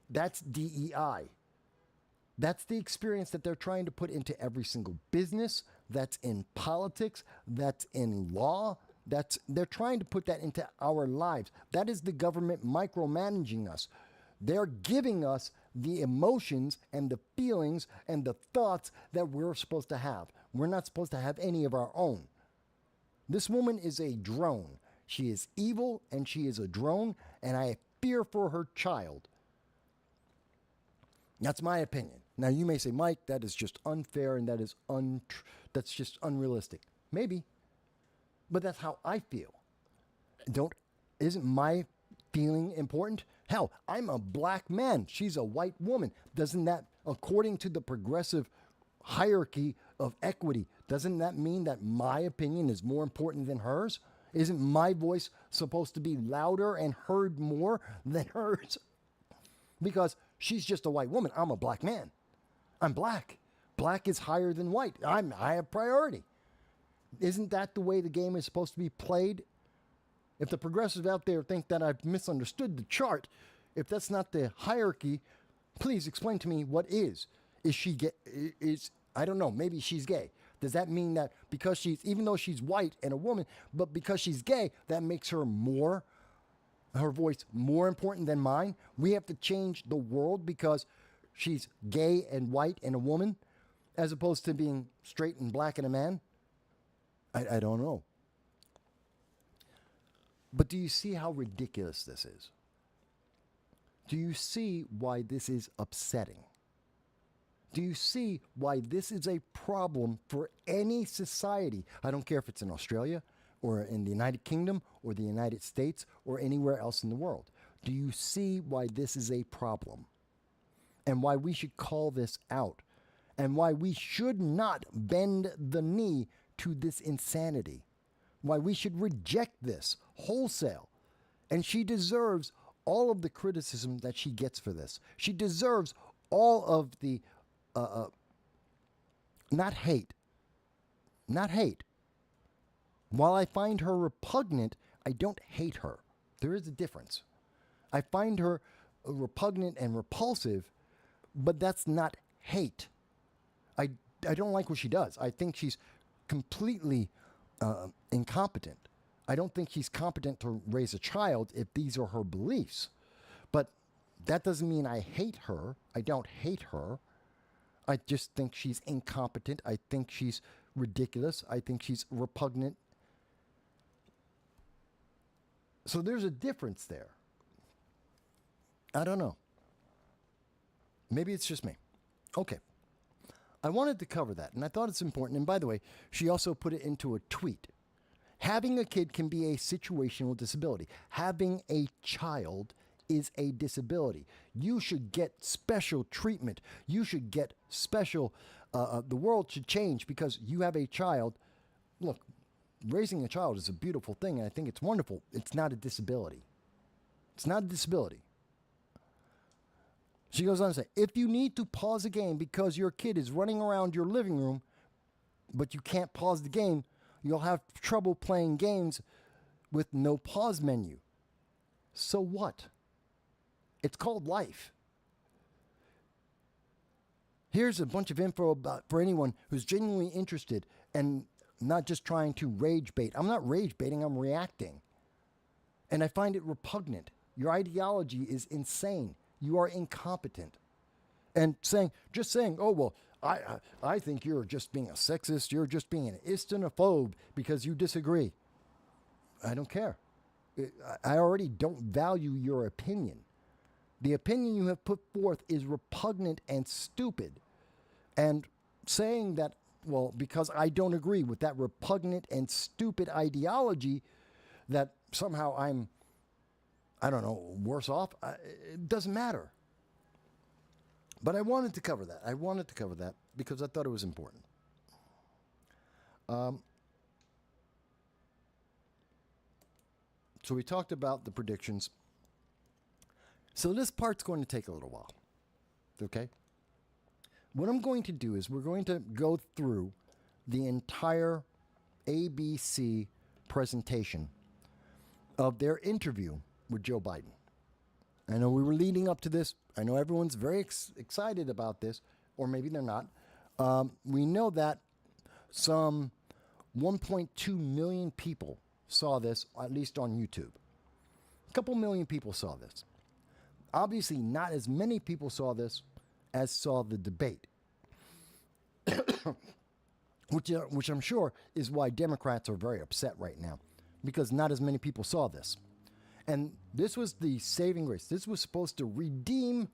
That's DEI. That's the experience that they're trying to put into every single business. That's in politics. That's in law. They're trying to put that into our lives. That is the government micromanaging us. They're giving us the emotions and the feelings and the thoughts that we're supposed to have. We're not supposed to have any of our own. This woman is a drone. She is evil and she is a drone, and I fear for her child. That's my opinion. Now you may say, Mike, that is just unfair and that's just unrealistic. Maybe. But that's how I feel. Isn't my feeling important? Hell, I'm a black man. She's a white woman. Doesn't that, according to the progressive hierarchy of equity, doesn't that mean that my opinion is more important than hers? Isn't my voice supposed to be louder and heard more than hers? Because she's just a white woman. I'm a black man. I'm black. Black is higher than white. I have priority. Isn't that the way the game is supposed to be played? If the progressives out there think that I've misunderstood the chart, if that's not the hierarchy, please explain to me what is. Is she gay? I don't know, maybe she's gay. Does that mean that because even though she's white and a woman, but because she's gay, that makes her voice more important than mine? We have to change the world because she's gay and white and a woman, as opposed to being straight and black and a man? I don't know. But do you see how ridiculous this is? Do you see why this is upsetting? Do you see why this is a problem for any society? I don't care if it's in Australia or in the United Kingdom or the United States or anywhere else in the world. Do you see why this is a problem? And why we should call this out? And why we should not bend the knee to this insanity? Why we should reject this wholesale? And she deserves all of the criticism that she gets for this. She deserves all of the not hate. While I find her repugnant, I don't hate her. There is a difference. I find her repugnant and repulsive, but that's not hate. I don't like what she does. I think she's completely incompetent. I don't think she's competent to raise a child if these are her beliefs. But that doesn't mean I hate her. I don't hate her. I just think she's incompetent. I think she's ridiculous. I think she's repugnant. So there's a difference there. I don't know. Maybe it's just me. Okay. I wanted to cover that, and I thought it's important. And by the way, she also put it into a tweet. Having a kid can be a situational disability. Having a child is a disability. You should get special treatment. You should get special, the world should change because you have a child. Look, raising a child is a beautiful thing, and I think it's wonderful. It's not a disability. It's not a disability. She goes on to say, if you need to pause a game because your kid is running around your living room, but you can't pause the game, you'll have trouble playing games with no pause menu. So what? It's called life. Here's a bunch of info for anyone who's genuinely interested and not just trying to rage bait. I'm not rage baiting, I'm reacting. And I find it repugnant. Your ideology is insane. You are incompetent. And just saying, oh, well, I think you're just being a sexist, you're just being an Stephanopoulus because you disagree. I don't care. I already don't value your opinion. The opinion you have put forth is repugnant and stupid. And saying that, well, because I don't agree with that repugnant and stupid ideology, that somehow I'm, I don't know, worse off, it doesn't matter. But I wanted to cover that. I wanted to cover that because I thought it was important. So we talked about the predictions. So this part's going to take a little while. Okay? What I'm going to do is we're going to go through the entire ABC presentation of their interview with Joe Biden. I know we were leading up to this. I know everyone's very excited about this, or maybe they're not. We know that some 1.2 million people saw this, at least on YouTube. A couple million people saw this. Obviously, not as many people saw this as saw the debate, which I'm sure is why Democrats are very upset right now, because not as many people saw this. And this was the saving grace. This was supposed to redeem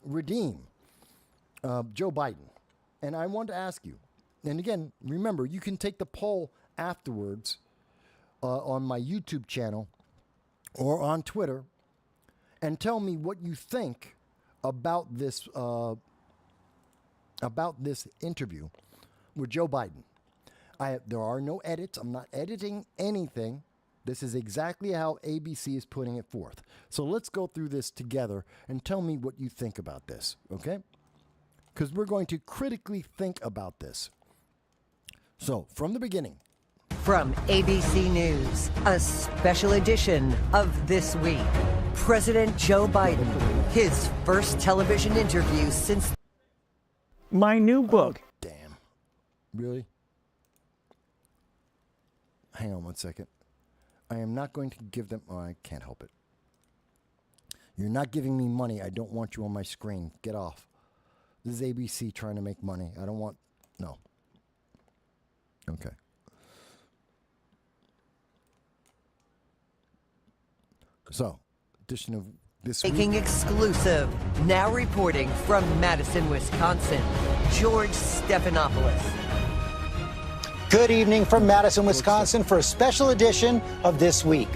Joe Biden. And I want to ask you, and again, remember, you can take the poll afterwards on my YouTube channel or on Twitter and tell me what you think about this interview with Joe Biden. There are no edits. I'm not editing anything. This is exactly how ABC is putting it forth. So let's go through this together and tell me what you think about this, okay? Because we're going to critically think about this. So, from the beginning. From ABC News, a special edition of This Week. President Joe Biden, his first television interview since... My new book. Oh, damn. Really? Hang on one second. I am not going to give them... Oh, I can't help it. You're not giving me money. I don't want you on my screen. Get off. This is ABC trying to make money. I don't want... No. Okay. So, edition of This Week. Making exclusive. Now reporting from Madison, Wisconsin, George Stephanopoulos. Good evening from Madison, Wisconsin for a special edition of This Week.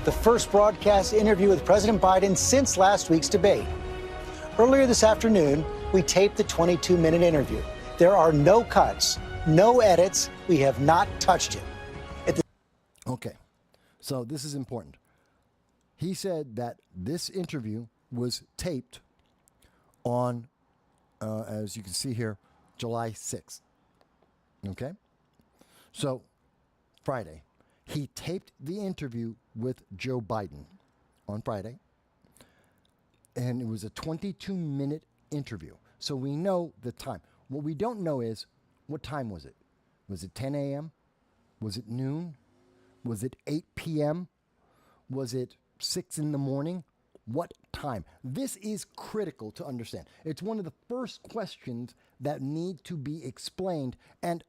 The first broadcast interview with President Biden since last week's debate. Earlier this afternoon, we taped the 22-minute interview. There are no cuts, no edits. We have not touched it. Okay, so this is important. He said that this interview was taped on, as you can see here, July 6th. Okay? So, Friday. He taped the interview with Joe Biden on Friday. And it was a 22-minute interview. So we know the time. What we don't know is, what time was it? Was it 10 a.m.? Was it noon? Was it 8 p.m.? Was it 6 in the morning? What time? This is critical to understand. It's one of the first questions that need to be explained. And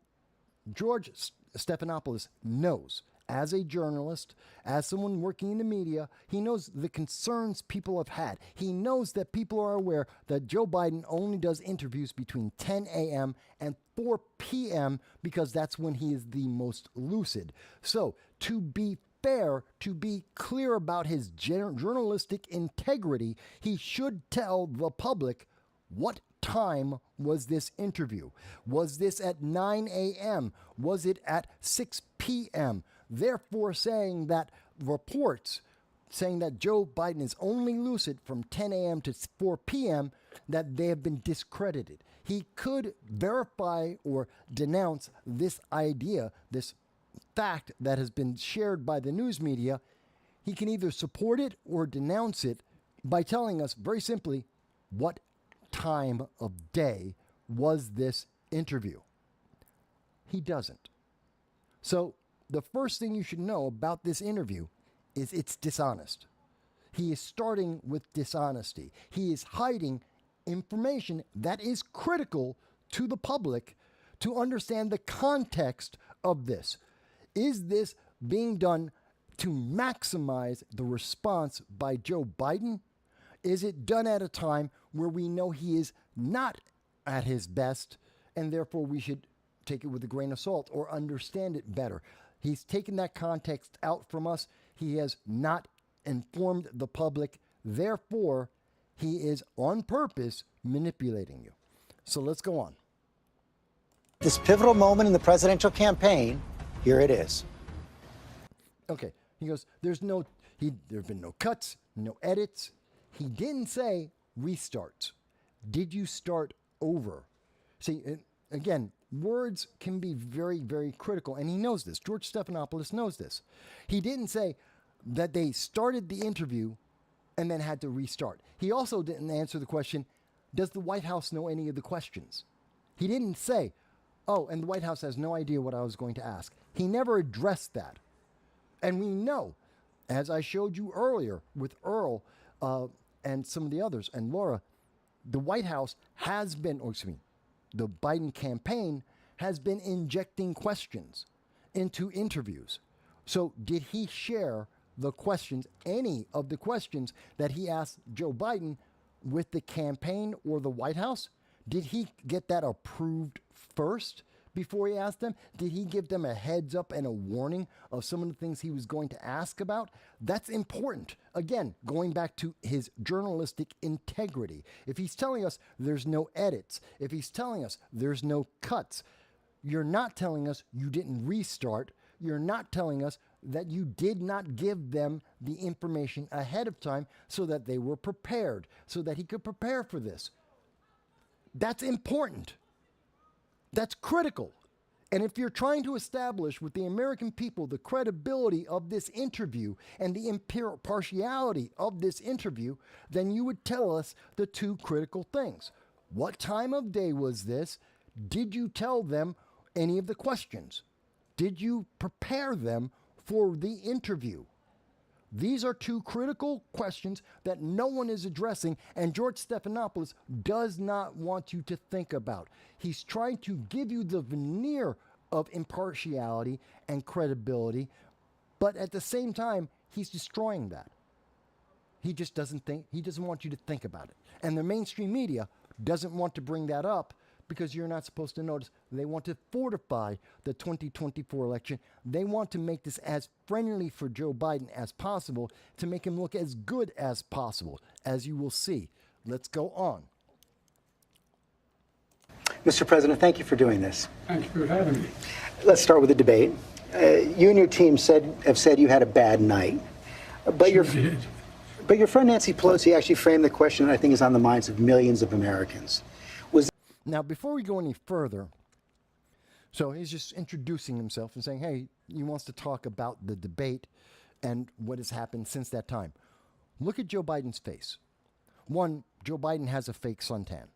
George Stephanopoulus knows, as a journalist, as someone working in the media, he knows the concerns people have had. He knows that people are aware that Joe Biden only does interviews between 10 a.m. and 4 p.m. because that's when he is the most lucid. So, to be fair, to be clear about his journalistic integrity, he should tell the public what time was this interview. Was this at 9 a.m.? Was it at 6 p.m.? Therefore, saying that reports saying that Joe Biden is only lucid from 10 a.m. to 4 p.m., that they have been discredited. He could verify or denounce this idea, this fact that has been shared by the news media. He can either support it or denounce it by telling us very simply what time of day was this interview. He doesn't. So the first thing you should know about this interview is it's dishonest. He is starting with dishonesty. He is hiding information that is critical to the public to understand the context of this. Is this being done to maximize the response by Joe Biden? Is it done at a time where we know he is not at his best, and therefore we should take it with a grain of salt or understand it better? He's taken that context out from us. He has not informed the public. Therefore, he is on purpose manipulating you. So let's go on. This pivotal moment in the presidential campaign, here it is. Okay, he goes, there have been no cuts, no edits. He didn't say restarts. Did you start over? See, again, words can be very, very critical, and he knows this. George Stephanopoulus knows this. He didn't say that they started the interview and then had to restart. He also didn't answer the question, does the White House know any of the questions? He didn't say, oh, and the White House has no idea what I was going to ask. He never addressed that. And we know, as I showed you earlier with Earl and some of the others, and Laura, the White House has been, the Biden campaign has been injecting questions into interviews. So did he share the questions, any of the questions that he asked Joe Biden with the campaign or the White House? Did he get that approved first before he asked them? Did he give them a heads up and a warning of some of the things he was going to ask about? That's important. Again, going back to his journalistic integrity. If he's telling us there's no edits, if he's telling us there's no cuts, you're not telling us you didn't restart. You're not telling us that you did not give them the information ahead of time so that they were prepared, so that he could prepare for this. That's important. That's critical. And if you're trying to establish with the American people the credibility of this interview and the impartiality of this interview, then you would tell us the two critical things. What time of day was this? Did you tell them any of the questions? Did you prepare them for the interview? These are two critical questions that no one is addressing, and George Stephanopoulos does not want you to think about. He's trying to give you the veneer of impartiality and credibility, but at the same time, he's destroying that. He just doesn't want you to think about it. And the mainstream media doesn't want to bring that up because you're not supposed to notice. They want to fortify the 2024 election. They want to make this as friendly for Joe Biden as possible to make him look as good as possible, as you will see. Let's go on. Mr. President, thank you for doing this. Thank you for having me. Let's start with the debate. You and your team have said you had a bad night, but your friend Nancy Pelosi actually framed the question that I think is on the minds of millions of Americans. Now, before we go any further, so he's just introducing himself and saying, hey, he wants to talk about the debate and what has happened since that time. Look at Joe Biden's face. One, Joe Biden has a fake suntan.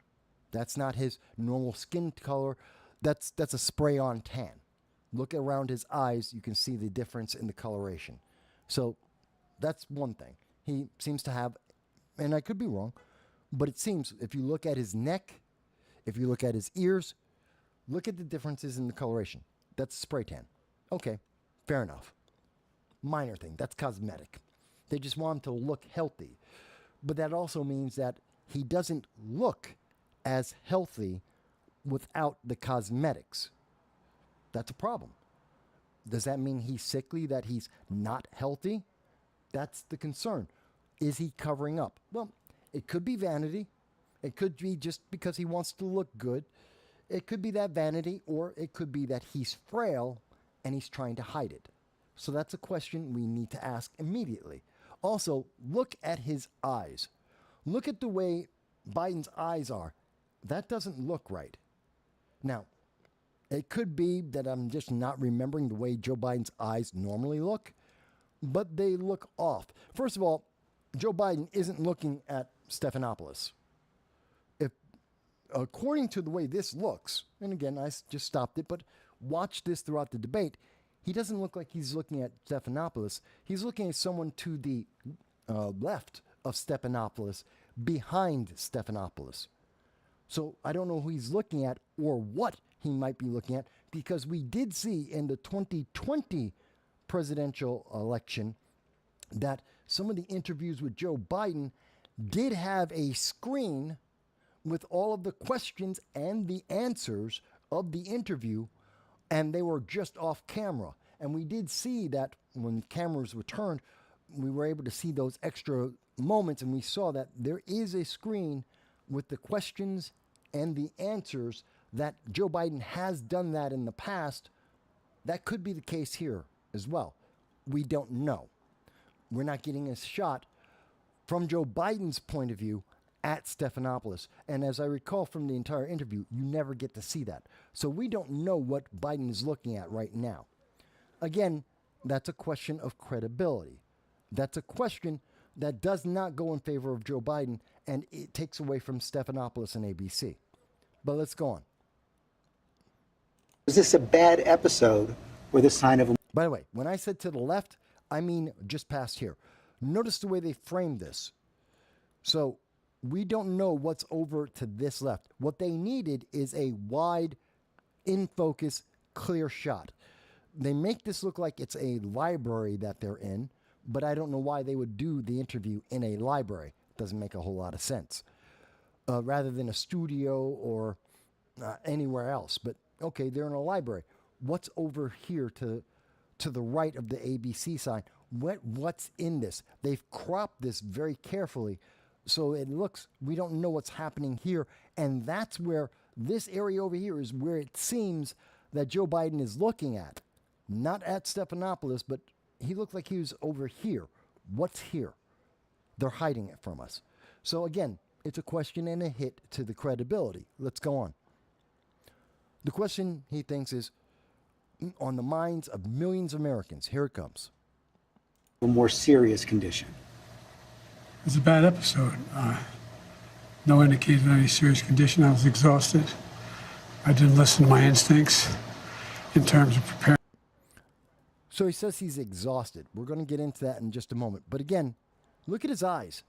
That's not his normal skin color. That's a spray-on tan. Look around his eyes, you can see the difference in the coloration. So that's one thing. He seems to have, and I could be wrong, but it seems if you look at his neck, if you look at his ears, look at the differences in the coloration. That's spray tan. Okay, fair enough. Minor thing, that's cosmetic. They just want him to look healthy. But that also means that he doesn't look as healthy without the cosmetics. That's a problem. Does that mean he's sickly, that he's not healthy? That's the concern. Is he covering up? Well, it could be vanity. It could be just because he wants to look good. It could be that vanity, or it could be that he's frail and he's trying to hide it. So that's a question we need to ask immediately. Also, look at his eyes. Look at the way Biden's eyes are. That doesn't look right. Now, it could be that I'm just not remembering the way Joe Biden's eyes normally look, but they look off. First of all, Joe Biden isn't looking at Stephanopoulus. If, according to the way this looks, and again, I just stopped it, but watch this throughout the debate, he doesn't look like he's looking at Stephanopoulus. He's looking at someone to the left of Stephanopoulus, behind Stephanopoulus. So I don't know who he's looking at or what he might be looking at, because we did see in the 2020 presidential election that some of the interviews with Joe Biden did have a screen with all of the questions and the answers of the interview, and they were just off camera. And we did see that when cameras were turned, we were able to see those extra moments, and we saw that there is a screen with the questions and the answers, that Joe Biden has done that in the past. That could be the case here as well. We don't know. We're not getting a shot from Joe Biden's point of view at Stephanopoulus. And as I recall from the entire interview, you never get to see that. So we don't know what Biden is looking at right now. Again, that's a question of credibility. That's a question that does not go in favor of Joe Biden, and it takes away from Stephanopoulus and ABC. But let's go on. Was this a bad episode or the sign of a... By the way, when I said to the left, I mean just past here. Notice the way they framed this. So we don't know what's over to this left. What they needed is a wide, in focus, clear shot. They make this look like it's a library that they're in, but I don't know why they would do the interview in a library. It doesn't make a whole lot of sense. Rather than a studio or anywhere else. But okay, they're in a library. What's over here to the right of the ABC sign? What's in this? They've cropped this very carefully, so it looks, we don't know what's happening here. And that's where this area over here is where it seems that Joe Biden is looking at. Not at Stephanopoulus, but he looked like he was over here. What's here? They're hiding it from us. So again, it's a question and a hit to the credibility. Let's go on. The question, he thinks, is on the minds of millions of Americans. Here it comes. a more serious condition? It's a bad episode. No indication of any serious condition. I was exhausted. I didn't listen to my instincts in terms of preparing. So he says he's exhausted. We're going to get into that in just a moment. But again, look at his eyes.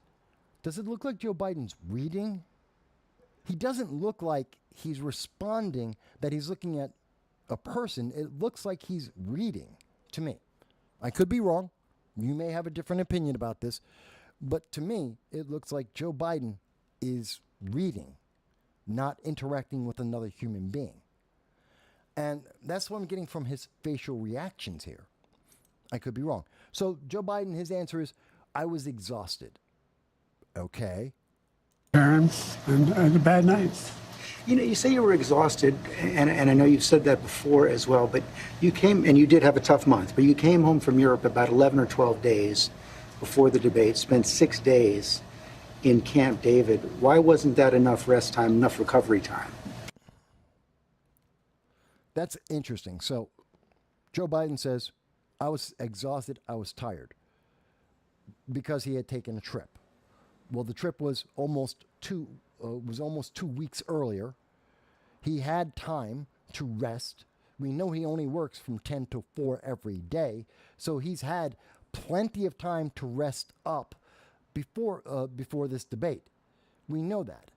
Does it look like Joe Biden's reading? He doesn't look like he's responding, that he's looking at a person. It looks like he's reading to me. I could be wrong. You may have a different opinion about this. But to me, it looks like Joe Biden is reading, not interacting with another human being. And that's what I'm getting from his facial reactions here. I could be wrong. So Joe Biden, his answer is, I was exhausted. Okay. And a bad night. You know, you say you were exhausted, and I know you've said that before as well, but you came, and you did have a tough month, but you came home from Europe about 11 or 12 days before the debate, spent 6 days in Camp David. Why wasn't that enough rest time, enough recovery time? That's interesting. So Joe Biden says, I was exhausted, I was tired, because he had taken a trip. Well, the trip was almost 2 weeks earlier. He had time to rest. We know he only works from 10 to 4 every day, so he's had plenty of time to rest up before this debate. We know that.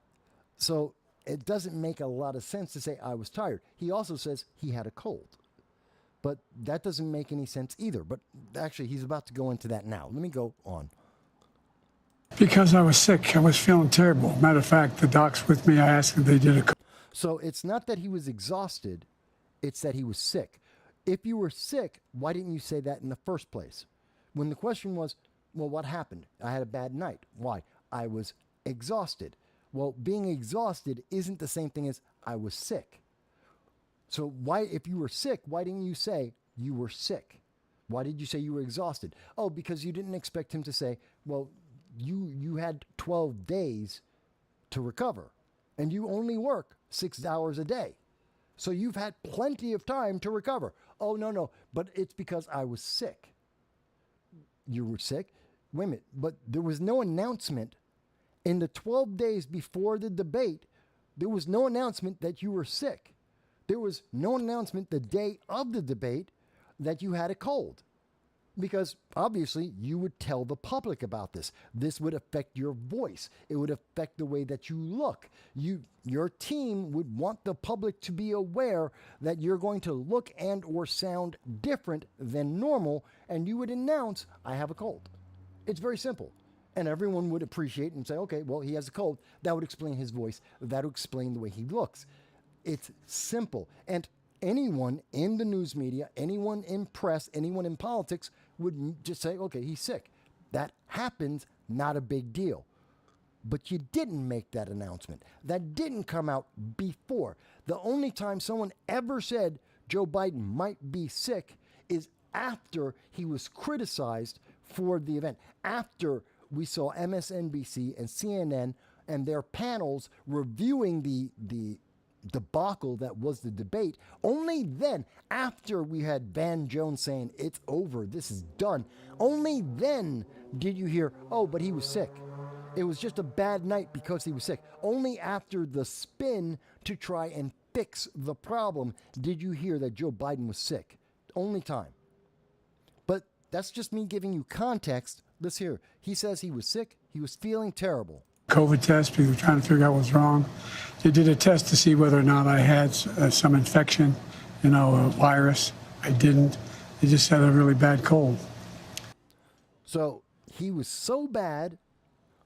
So it doesn't make a lot of sense to say I was tired. He also says he had a cold. But that doesn't make any sense either. But actually, he's about to go into that now. Let me go on. Because I was sick. I was feeling terrible. Matter of fact, the docs with me, I asked if they did a... So it's not that he was exhausted. It's that he was sick. If you were sick, why didn't you say that in the first place? When the question was, well, what happened? I had a bad night. Why? I was exhausted. Well, being exhausted isn't the same thing as I was sick. So why, if you were sick, why didn't you say you were sick? Why did you say you were exhausted? Oh, because you didn't expect him to say, well, you had 12 days to recover, and you only work 6 hours a day. So you've had plenty of time to recover. Oh, no, but it's because I was sick. You were sick? Wait a minute, but there was no announcement in the 12 days before the debate. There was no announcement that you were sick. There was no announcement the day of the debate that you had a cold. Because obviously you would tell the public about this. This would affect your voice. It would affect the way that you look. Your team would want the public to be aware that you're going to look and or sound different than normal, and you would announce, I have a cold. It's very simple. And everyone would appreciate and say, okay, well, he has a cold. That would explain his voice. That would explain the way he looks. It's simple. And anyone in the news media, anyone in press, anyone in politics would just say, okay, he's sick. That happens, not a big deal. But you didn't make that announcement. That didn't come out before. The only time someone ever said Joe Biden might be sick is after he was criticized for the event, after we saw MSNBC and CNN and their panels reviewing the debacle that was the debate. Only then, after we had Van Jones saying, it's over, this is done, only then did you hear, oh, but he was sick. It was just a bad night because he was sick. Only after the spin to try and fix the problem did you hear that Joe Biden was sick. Only time. But that's just me giving you context. Let's hear. He says he was sick. He was feeling terrible. COVID test, because we were trying to figure out what was wrong. They did a test to see whether or not I had some infection, a virus. I didn't. They just had a really bad cold. So he was so bad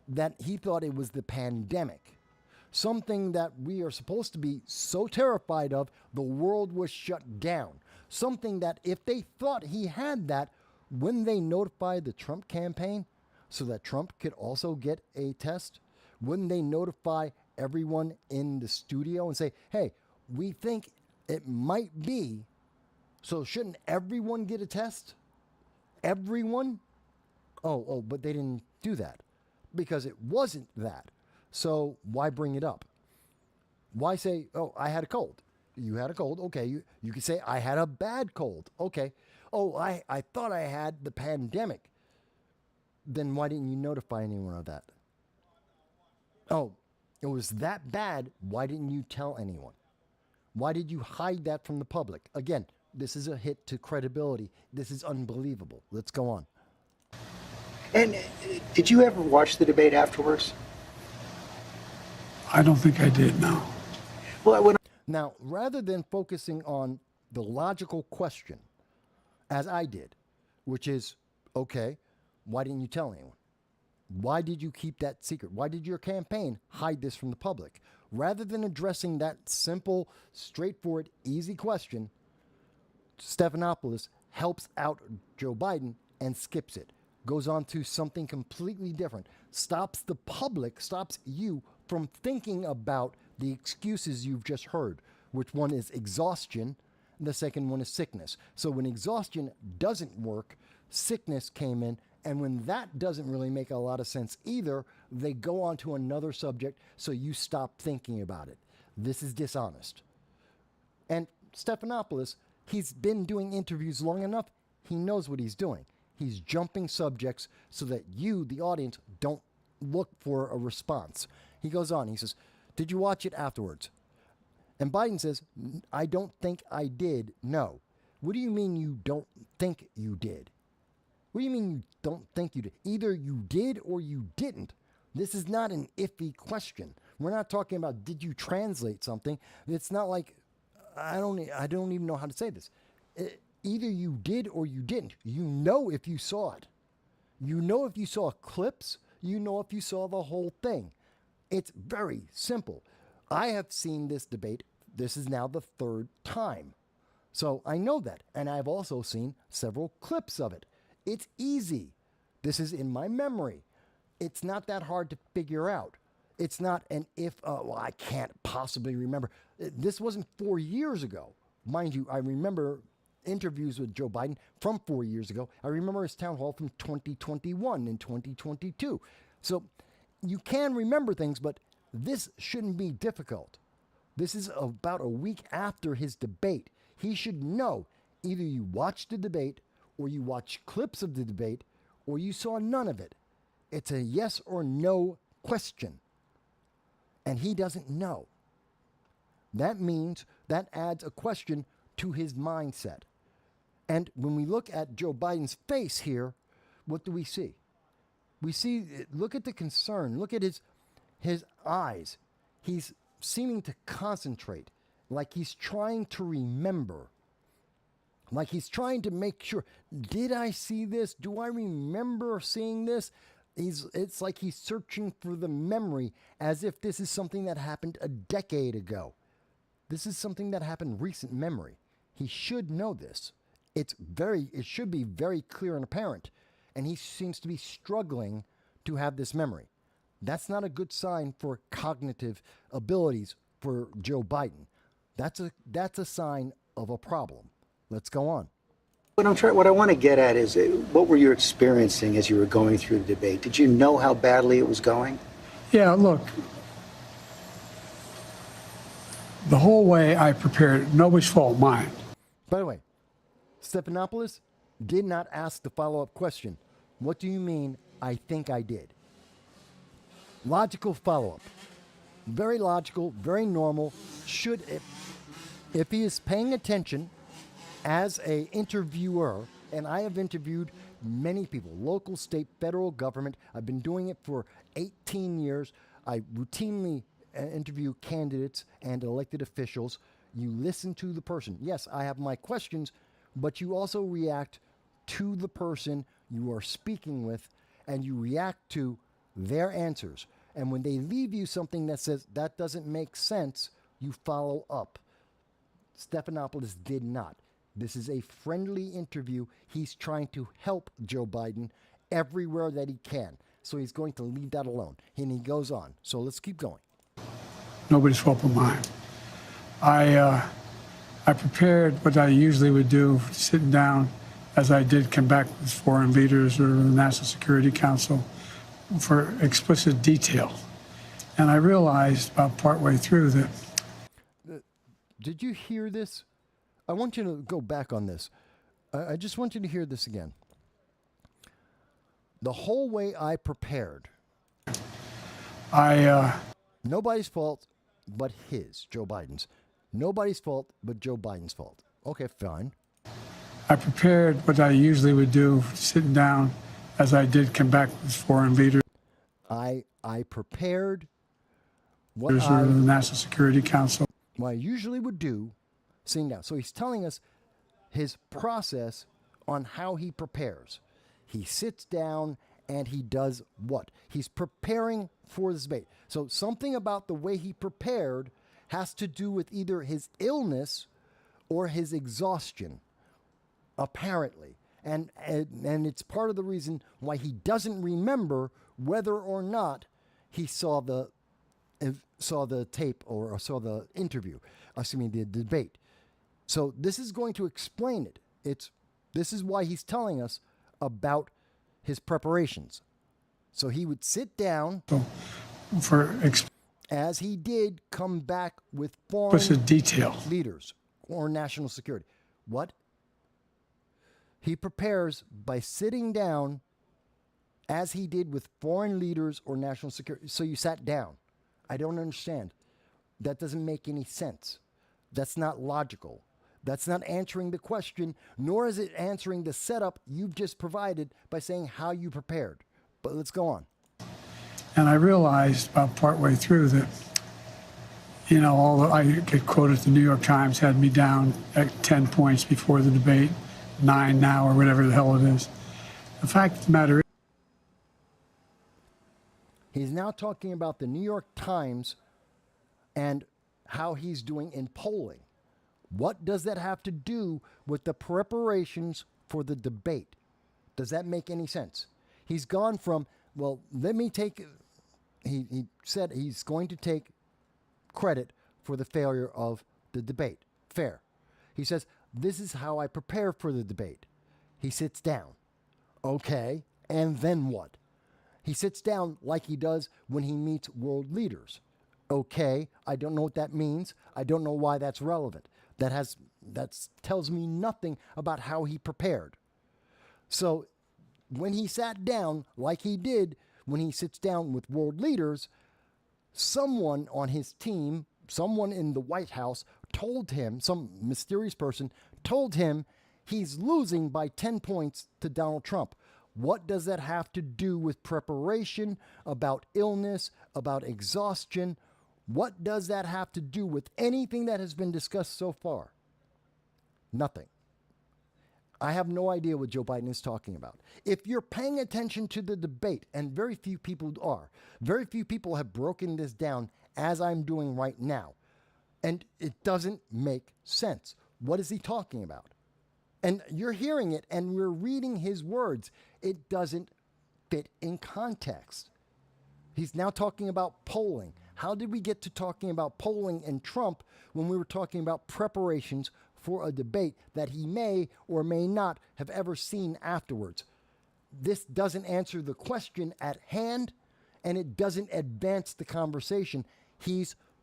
that he thought it was the pandemic. Something that we are supposed to be so terrified of, the world was shut down. Something that if they thought he had that, when they notified the Trump campaign so that Trump could also get a test, wouldn't they notify everyone in the studio and say, hey, we think it might be, so shouldn't everyone get a test? Everyone? Oh, but they didn't do that because it wasn't that. So why bring it up? Why say, oh, I had a cold? You had a cold. Okay, you could say, I had a bad cold. Okay. Oh, I thought I had the pandemic. Then why didn't you notify anyone of that? Oh, it was that bad. Why didn't you tell anyone? Why did you hide that from the public? Again, this is a hit to credibility. This is unbelievable. Let's go on. And did you ever watch the debate afterwards? I don't think I did, no. Well, Now, rather than focusing on the logical question, as I did, which is, okay, why didn't you tell anyone? Why did you keep that secret? Why did your campaign hide this from the public? Rather than addressing that simple, straightforward, easy question, Stephanopoulus helps out Joe Biden and skips it. Goes on to something completely different. Stops the public, stops you from thinking about the excuses you've just heard, which one is exhaustion, and the second one is sickness. So when exhaustion doesn't work, sickness came in, and when that doesn't really make a lot of sense either, they go on to another subject, so you stop thinking about it. This is dishonest. And Stephanopoulus, he's been doing interviews long enough, he knows what he's doing. He's jumping subjects so that you, the audience, don't look for a response. He goes on. He says, "Did you watch it afterwards?" And Biden says, "I don't think I did. No." What do you mean you don't think you did? What do you mean you don't think you did? Either you did or you didn't. This is not an iffy question. We're not talking about did you translate something. It's not like I don't even know how to say this. Either you did or you didn't. You know if you saw it. You know if you saw clips. You know if you saw the whole thing. It's very simple. I have seen this debate. This is now the third time. So I know that. And I've also seen several clips of it. It's easy. This is in my memory. It's not that hard to figure out. It's not an I can't possibly remember. This wasn't 4 years ago. Mind you, I remember interviews with Joe Biden from 4 years ago. I remember his town hall from 2021 and 2022. So you can remember things, but this shouldn't be difficult. This is about a week after his debate. He should know either you watched the debate or you watched clips of the debate or you saw none of it. It's a yes or no question. And he doesn't know. That means that adds a question to his mindset. And when we look at Joe Biden's face here, what do we see? We see, look at the concern. Look at his eyes. He's seeming to concentrate, like he's trying to remember. Like he's trying to make sure, did I see this? Do I remember seeing this? It's like he's searching for the memory as if this is something that happened a decade ago. This is something that happened recent memory. He should know this. It should be very clear and apparent. And he seems to be struggling to have this memory. That's not a good sign for cognitive abilities for Joe Biden. That's a sign of a problem. Let's go on. What I want to get at is what were you experiencing as you were going through the debate? Did you know how badly it was going? Yeah, look, the whole way I prepared, nobody's fault, mine. By the way, Stephanopoulus did not ask the follow-up question. What do you mean, I think I did? Logical follow-up. Very logical, very normal. If he is paying attention as an interviewer, and I have interviewed many people, local, state, federal government. I've been doing it for 18 years. I routinely interview candidates and elected officials. You listen to the person. Yes, I have my questions, but you also react to the person you are speaking with, and you react to their answers. And when they leave you something that says that doesn't make sense, you follow up. Stephanopoulos did not. This is a friendly interview. He's trying to help Joe Biden everywhere that he can. So he's going to leave that alone. And he goes on. So let's keep going. Nobody's fault but mine. I prepared what I usually would do, sitting down, as I did come back with foreign leaders or the National Security Council, for explicit detail. And I realized about partway through that... Did you hear this? I want you to go back on this. I just want you to hear this again. The whole way I prepared. Nobody's fault but his, Joe Biden's. Nobody's fault but Joe Biden's fault. Okay, fine. I prepared what I usually would do, sitting down, as I did come back with foreign leaders. I prepared what the National Security Council. What I usually would do, sitting down. So he's telling us his process on how he prepares. He sits down and he does what? He's preparing for this debate. So something about the way he prepared has to do with either his illness or his exhaustion, apparently. And it's part of the reason why he doesn't remember whether or not he saw the tape or saw the interview, the debate. So this is going to explain it. This is why he's telling us about his preparations. So he would sit down as he did come back with foreign detail leaders or national security. What? He prepares by sitting down as he did with foreign leaders or national security. So you sat down. I don't understand. That doesn't make any sense. That's not logical. That's not answering the question, nor is it answering the setup you've just provided by saying how you prepared. But let's go on. And I realized about partway through that, I get quoted, the New York Times had me down at 10 points before the debate, 9 now, or whatever the hell it is. The fact of the matter is, he's now talking about the New York Times and how he's doing in polling. What does that have to do with the preparations for the debate? Does that make any sense? He's gone from, well, let me take, he said he's going to take credit for the failure of the debate. Fair. He says, this is how I prepare for the debate. He sits down. Okay, and then what? He sits down like he does when he meets world leaders. Okay, I don't know what that means. I don't know why that's relevant. That tells me nothing about how he prepared. So when he sat down like he did when he sits down with world leaders, someone on his team, someone in the White House told him, some mysterious person told him he's losing by 10 points to Donald Trump. What does that have to do with preparation, about illness, about exhaustion? What does that have to do with anything that has been discussed so far? Nothing. I have no idea what Joe Biden is talking about. If you're paying attention to the debate, and very few people are, very few people have broken this down as I'm doing right now, and it doesn't make sense. What is he talking about? And you're hearing it, and we're reading his words. It doesn't fit in context. He's now talking about polling. How did we get to talking about polling and Trump when we were talking about preparations for a debate that he may or may not have ever seen afterwards? This doesn't answer the question at hand, and it doesn't advance the conversation.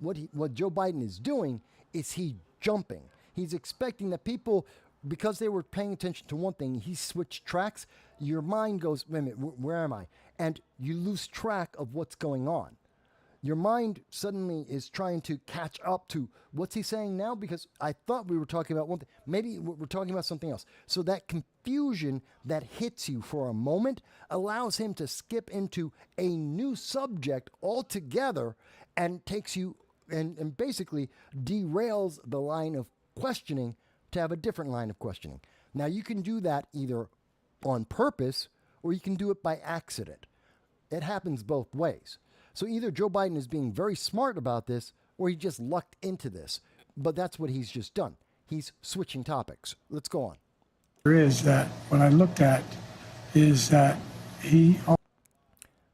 What Joe Biden is doing is he jumping. He's expecting that people, because they were paying attention to one thing, he switched tracks. Your mind goes, wait a minute, where am I? And you lose track of what's going on. Your mind suddenly is trying to catch up to what's he saying now, because I thought we were talking about one thing. Maybe we're talking about something else. So that confusion that hits you for a moment allows him to skip into a new subject altogether and takes you and basically derails the line of questioning to have a different line of questioning. Now, you can do that either on purpose or you can do it by accident. It happens both ways. So either Joe Biden is being very smart about this or he just lucked into this. But that's what he's just done. He's switching topics. Let's go on. there is that what I looked at is that he...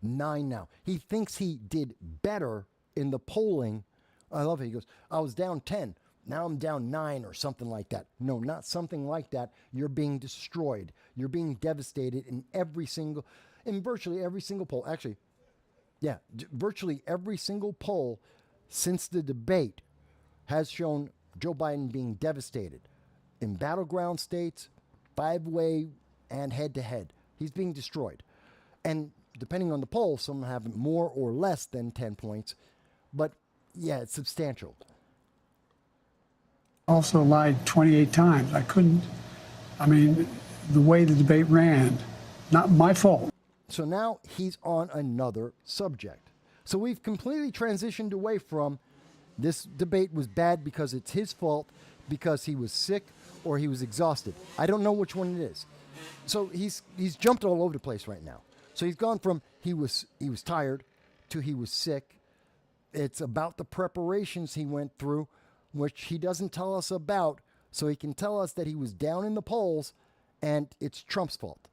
9 now. He thinks he did better in the polling. I love it. He goes, I was down 10. Now I'm down 9 or something like that. No, not something like that. You're being destroyed. You're being devastated in virtually every single poll. Actually, yeah, virtually every single poll since the debate has shown Joe Biden being devastated. In battleground states, 5-way, and head-to-head. He's being destroyed. And depending on the poll, some have more or less than 10 points. But, yeah, it's substantial. Also lied 28 times. The way the debate ran, not my fault. So now he's on another subject. So we've completely transitioned away from this debate was bad because it's his fault, because he was sick or he was exhausted. I don't know which one it is. So he's jumped all over the place right now. So he's gone from he was tired to he was sick. It's about the preparations he went through, which he doesn't tell us about, so he can tell us that he was down in the polls and it's Trump's fault.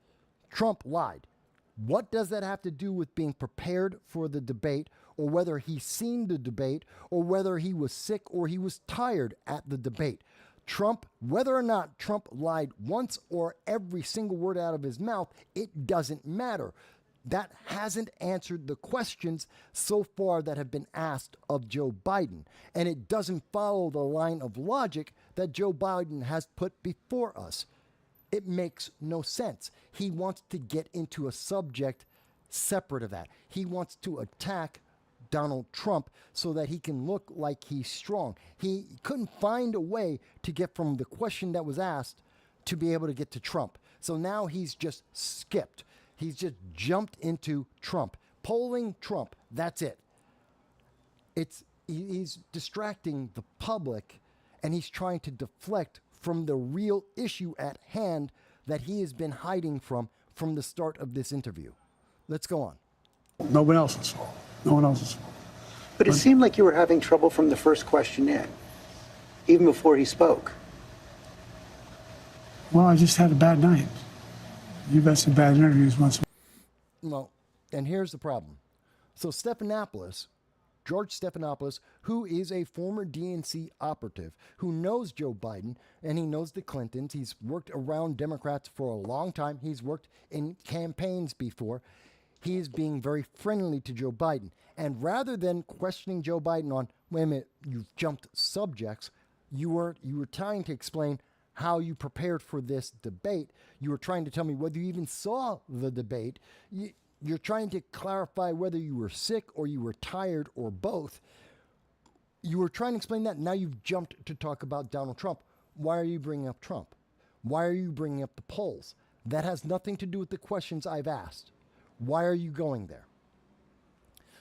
Trump lied. What does that have to do with being prepared for the debate, or whether he's seen the debate, or whether he was sick or he was tired at the debate? Trump, whether or not Trump lied once or every single word out of his mouth, it doesn't matter. That hasn't answered the questions so far that have been asked of Joe Biden. And it doesn't follow the line of logic that Joe Biden has put before us. It makes no sense. He wants to get into a subject separate of that. He wants to attack Donald Trump so that he can look like he's strong. He couldn't find a way to get from the question that was asked to be able to get to Trump. So now he's just skipped. He's just jumped into Trump. Polling Trump, that's it. He's distracting the public, and he's trying to deflect from the real issue at hand that he has been hiding from the start of this interview. Let's go on. No one else's fault. No one else's fault. But it seemed like you were having trouble from the first question in, even before he spoke. Well, I just had a bad night. You've had some bad interviews once. Well, and here's the problem. So Stephanopoulus, George Stephanopoulus, who is a former DNC operative, who knows Joe Biden, and he knows the Clintons. He's worked around Democrats for a long time. He's worked in campaigns before. He is being very friendly to Joe Biden. And rather than questioning Joe Biden on, wait a minute, you've jumped subjects, you were trying to explain how you prepared for this debate. You were trying to tell me whether you even saw the debate. You're trying to clarify whether you were sick or you were tired or both. You were trying to explain that. Now you've jumped to talk about Donald Trump. Why are you bringing up Trump? Why are you bringing up the polls? That has nothing to do with the questions I've asked. Why are you going there?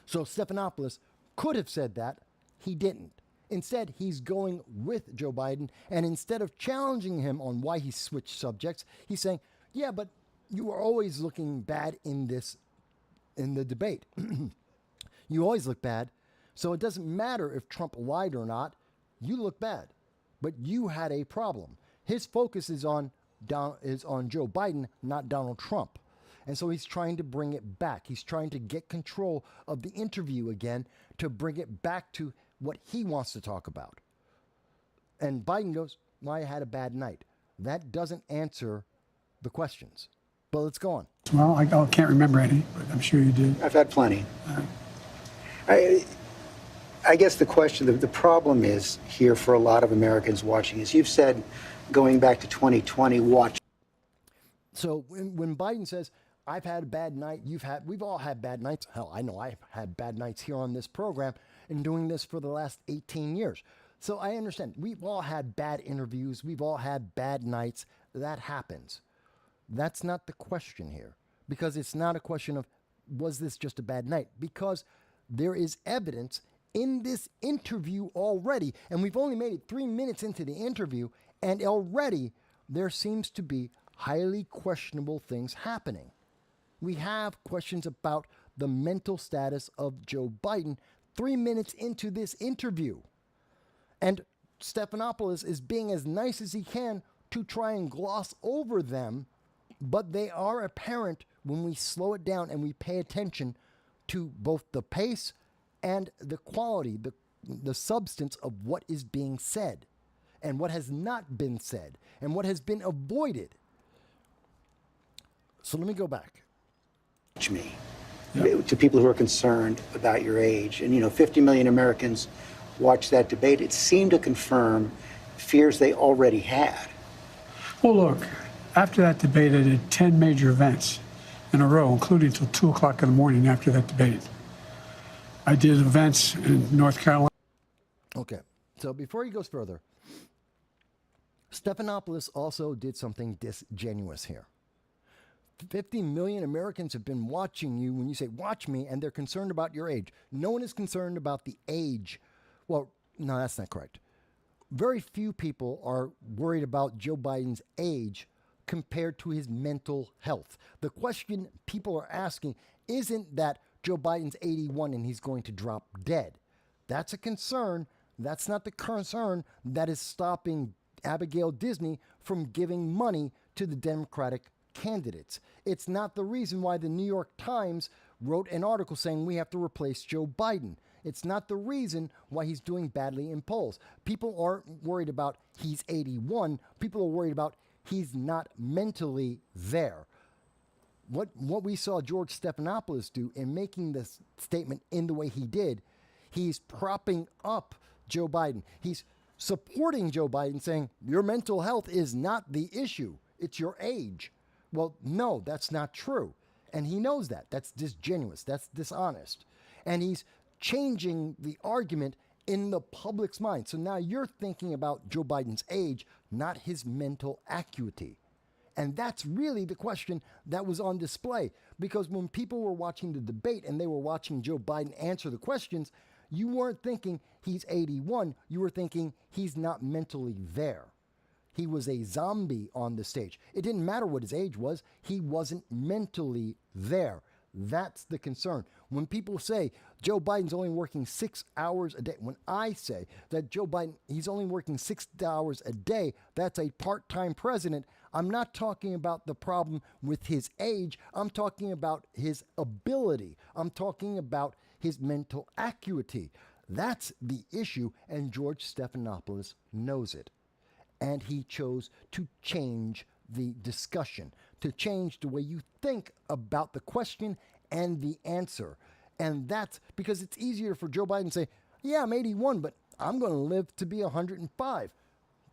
So Stephanopoulos could have said that. He didn't. Instead, he's going with Joe Biden, and instead of challenging him on why he switched subjects, he's saying, yeah, but you are always looking bad in the debate. You always look bad, so it doesn't matter if Trump lied or not. You look bad, but you had a problem. His focus is on Joe Biden, not Donald Trump. And so he's trying to bring it back. He's trying to get control of the interview again to bring it back to what he wants to talk about. And Biden goes, well, I had a bad night. That doesn't answer the questions. But let's go on. Well, I can't remember any, but I'm sure you did. I've had plenty. I guess the question, the problem is here for a lot of Americans watching, as you've said, going back to 2020, watch. So when Biden says, I've had a bad night, we've all had bad nights. Hell, I know I've had bad nights here on this program and doing this for the last 18 years. So I understand. We've all had bad interviews. We've all had bad nights. That happens. That's not the question here, because it's not a question of, was this just a bad night? Because there is evidence in this interview already, and we've only made it 3 minutes into the interview, and already there seems to be highly questionable things happening. We have questions about the mental status of Joe Biden 3 minutes into this interview. And Stephanopoulos is being as nice as he can to try and gloss over them, but they are apparent when we slow it down and we pay attention to both the pace and the quality, the substance of what is being said and what has not been said and what has been avoided. So let me go back. To people who are concerned about your age. And, 50 million Americans watched that debate. It seemed to confirm fears they already had. Well, look, after that debate, I did 10 major events in a row, including until 2 o'clock in the morning after that debate. I did events in North Carolina. Okay, so before he goes further, Stephanopoulos also did something disingenuous here. 50 million Americans have been watching you when you say, watch me, and they're concerned about your age. No one is concerned about the age. Well, no, that's not correct. Very few people are worried about Joe Biden's age compared to his mental health. The question people are asking isn't that Joe Biden's 81 and he's going to drop dead. That's a concern. That's not the concern that is stopping Abigail Disney from giving money to the Democratic candidates. It's not the reason why the New York Times wrote an article saying we have to replace Joe Biden. It's not the reason why he's doing badly in polls. People aren't worried about he's 81. People are worried about he's not mentally there. What we saw George Stephanopoulos do in making this statement in the way he did, he's propping up Joe Biden. He's supporting Joe Biden, saying your mental health is not the issue. It's your age. Well, no, that's not true. And he knows that. That's disingenuous. That's dishonest. And he's changing the argument in the public's mind. So now you're thinking about Joe Biden's age, not his mental acuity. And that's really the question that was on display. Because when people were watching the debate and they were watching Joe Biden answer the questions, you weren't thinking he's 81. You were thinking he's not mentally there. He was a zombie on the stage. It didn't matter what his age was. He wasn't mentally there. That's the concern. When people say Joe Biden's only working 6 hours a day, when I say that Joe Biden, he's only working 6 hours a day, that's a part-time president, I'm not talking about the problem with his age. I'm talking about his ability. I'm talking about his mental acuity. That's the issue, and George Stephanopoulos knows it. And he chose to change the discussion, to change the way you think about the question and the answer. And that's because it's easier for Joe Biden to say, yeah, I'm 81, but I'm going to live to be 105.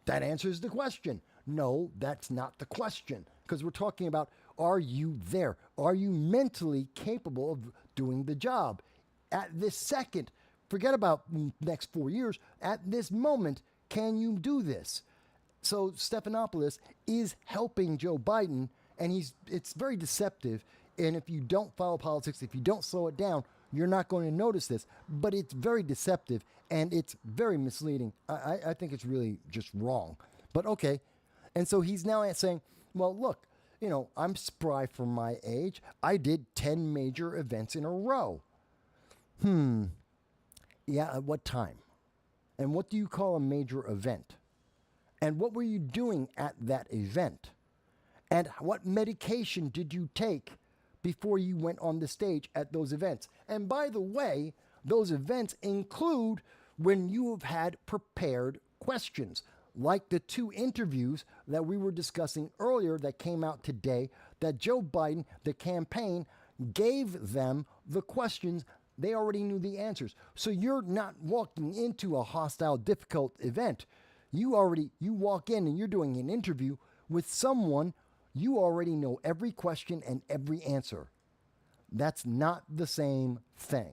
That answers the question. No, that's not the question, because we're talking about, are you there? Are you mentally capable of doing the job? At this second, forget about the next 4 years, at this moment, can you do this? So Stephanopoulos is helping Joe Biden, and it's very deceptive. And if you don't follow politics, if you don't slow it down, you're not going to notice this. But it's very deceptive, and it's very misleading. I think it's really just wrong. But okay. And so he's now saying, well, look, I'm spry for my age. I did 10 major events in a row. Yeah, at what time? And what do you call a major event? And what were you doing at that event? And what medication did you take before you went on the stage at those events? And by the way, those events include when you have had prepared questions, like the 2 interviews that we were discussing earlier that came out today, that Joe Biden, the campaign, gave them the questions. They already knew the answers. So you're not walking into a hostile, difficult event. You walk in and you're doing an interview with someone you already know every question and every answer. That's not the same thing.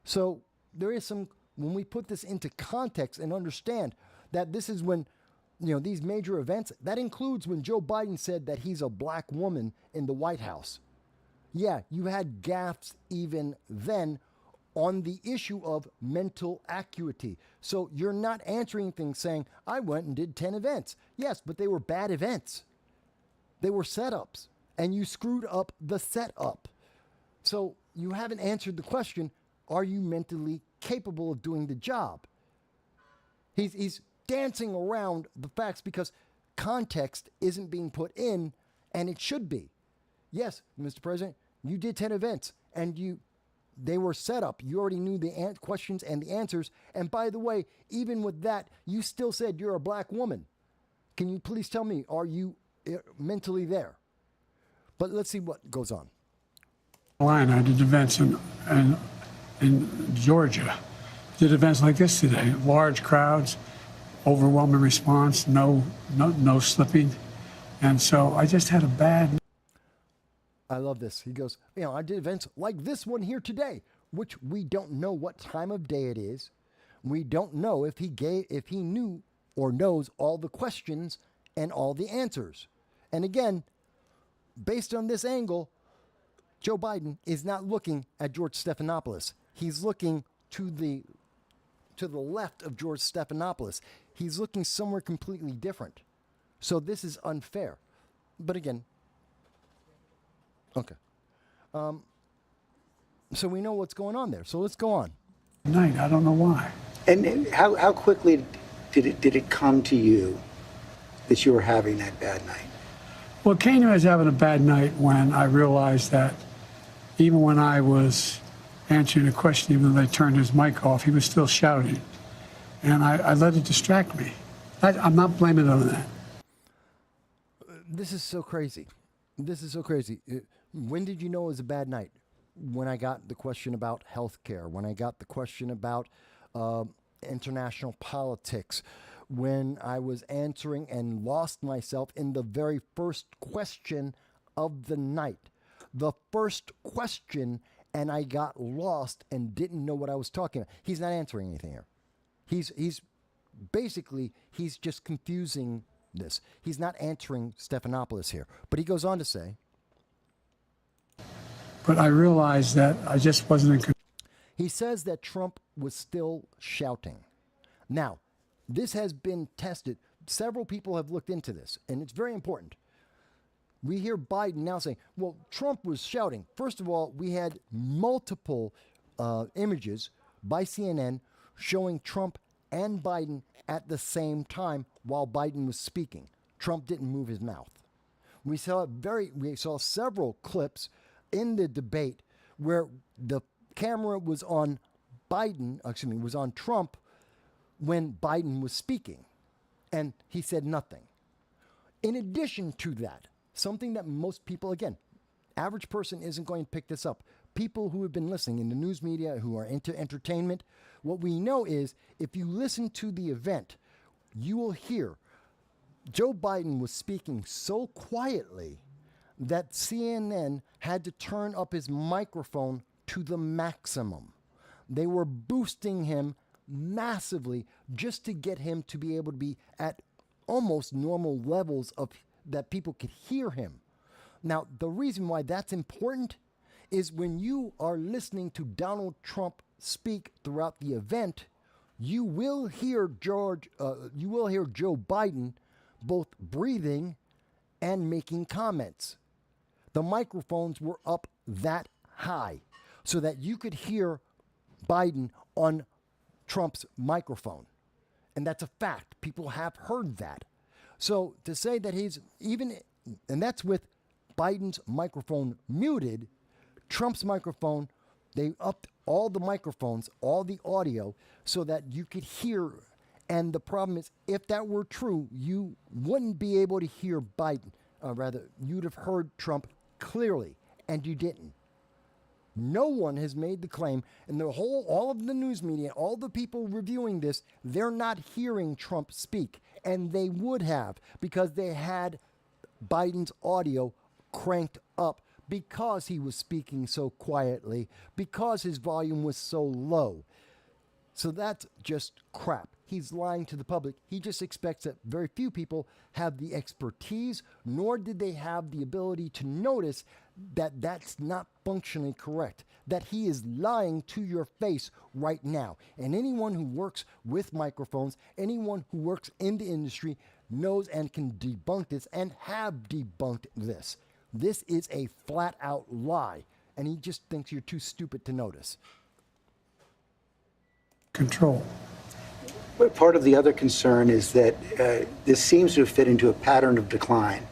So there is when we put this into context and understand that this is when, these major events, that includes when Joe Biden said that he's a black woman in the White House. Yeah, you had gaffes even then on the issue of mental acuity. So you're not answering things saying, I went and did 10 events. Yes, but they were bad events. They were setups, and you screwed up the setup. So you haven't answered the question, are you mentally capable of doing the job? He's dancing around the facts because context isn't being put in, and it should be. Yes, Mr. President, you did 10 events, and they were set up. You already knew the questions and the answers. And by the way, even with that, you still said you're a black woman. Can you please tell me, are you mentally there? But let's see what goes on. I did events in Georgia. Did events like this today. Large crowds, overwhelming response, no slipping. And so I just had a bad... I love this. He goes, I did events like this one here today, which we don't know what time of day it is. We don't know if he knew or knows all the questions and all the answers. And again, based on this angle, Joe Biden is not looking at George Stephanopoulos. He's looking to the left of George Stephanopoulos. He's looking somewhere completely different. So this is unfair. But again, okay. So we know what's going on there. So let's go on. Night, I don't know why. And how quickly did it come to you that you were having that bad night? Well, it came to me as having a bad night when I realized that even when I was answering a question, even though they turned his mic off, he was still shouting. And I let it distract me. I'm not blaming it on that. This is so crazy. This is so crazy. When did you know it was a bad night? When I got the question about healthcare, when I got the question about international politics, when I was answering and lost myself in the very first question of the night. the first question and I got lost and didn't know what I was talking about. He's not answering anything here. He's basically, he's just confusing this. He's not answering Stephanopoulus here. But he goes on to say, but I realized that I just wasn't in control. He says that Trump was still shouting. Now, this has been tested. Several people have looked into this, and it's very important. We hear Biden now saying, well, Trump was shouting. First of all, we had multiple images by CNN showing Trump and Biden at the same time while Biden was speaking. Trump didn't move his mouth. We saw several clips in the debate where the camera was on was on Trump when Biden was speaking, and he said nothing. In addition to that, something that most people, again, average person isn't going to pick this up. People who have been listening in the news media, who are into entertainment, what we know is if you listen to the event, you will hear Joe Biden was speaking so quietly that CNN had to turn up his microphone to the maximum. They were boosting him massively just to get him to be able to be at almost normal levels of that people could hear him. Now, the reason why that's important is when you are listening to Donald Trump speak throughout the event, you will hear Joe Biden both breathing and making comments. The microphones were up that high so that you could hear Biden on Trump's microphone. And that's a fact. People have heard that. So to say that and that's with Biden's microphone muted, Trump's microphone, they upped all the microphones, all the audio, so that you could hear. And the problem is, if that were true, you wouldn't be able to hear Biden. You'd have heard Trump clearly, and you didn't. No one has made the claim, and all of the news media, all the people reviewing this, they're not hearing Trump speak, and they would have because they had Biden's audio cranked up because he was speaking so quietly, because his volume was so low. So that's just crap. He's lying to the public. He just expects that very few people have the expertise, nor did they have the ability to notice that that's not functionally correct, that he is lying to your face right now. And anyone who works with microphones, anyone who works in the industry knows and can debunk this and have debunked this. This is a flat out lie, and he just thinks you're too stupid to notice. Control. But part of the other concern is that this seems to have fit into a pattern of decline.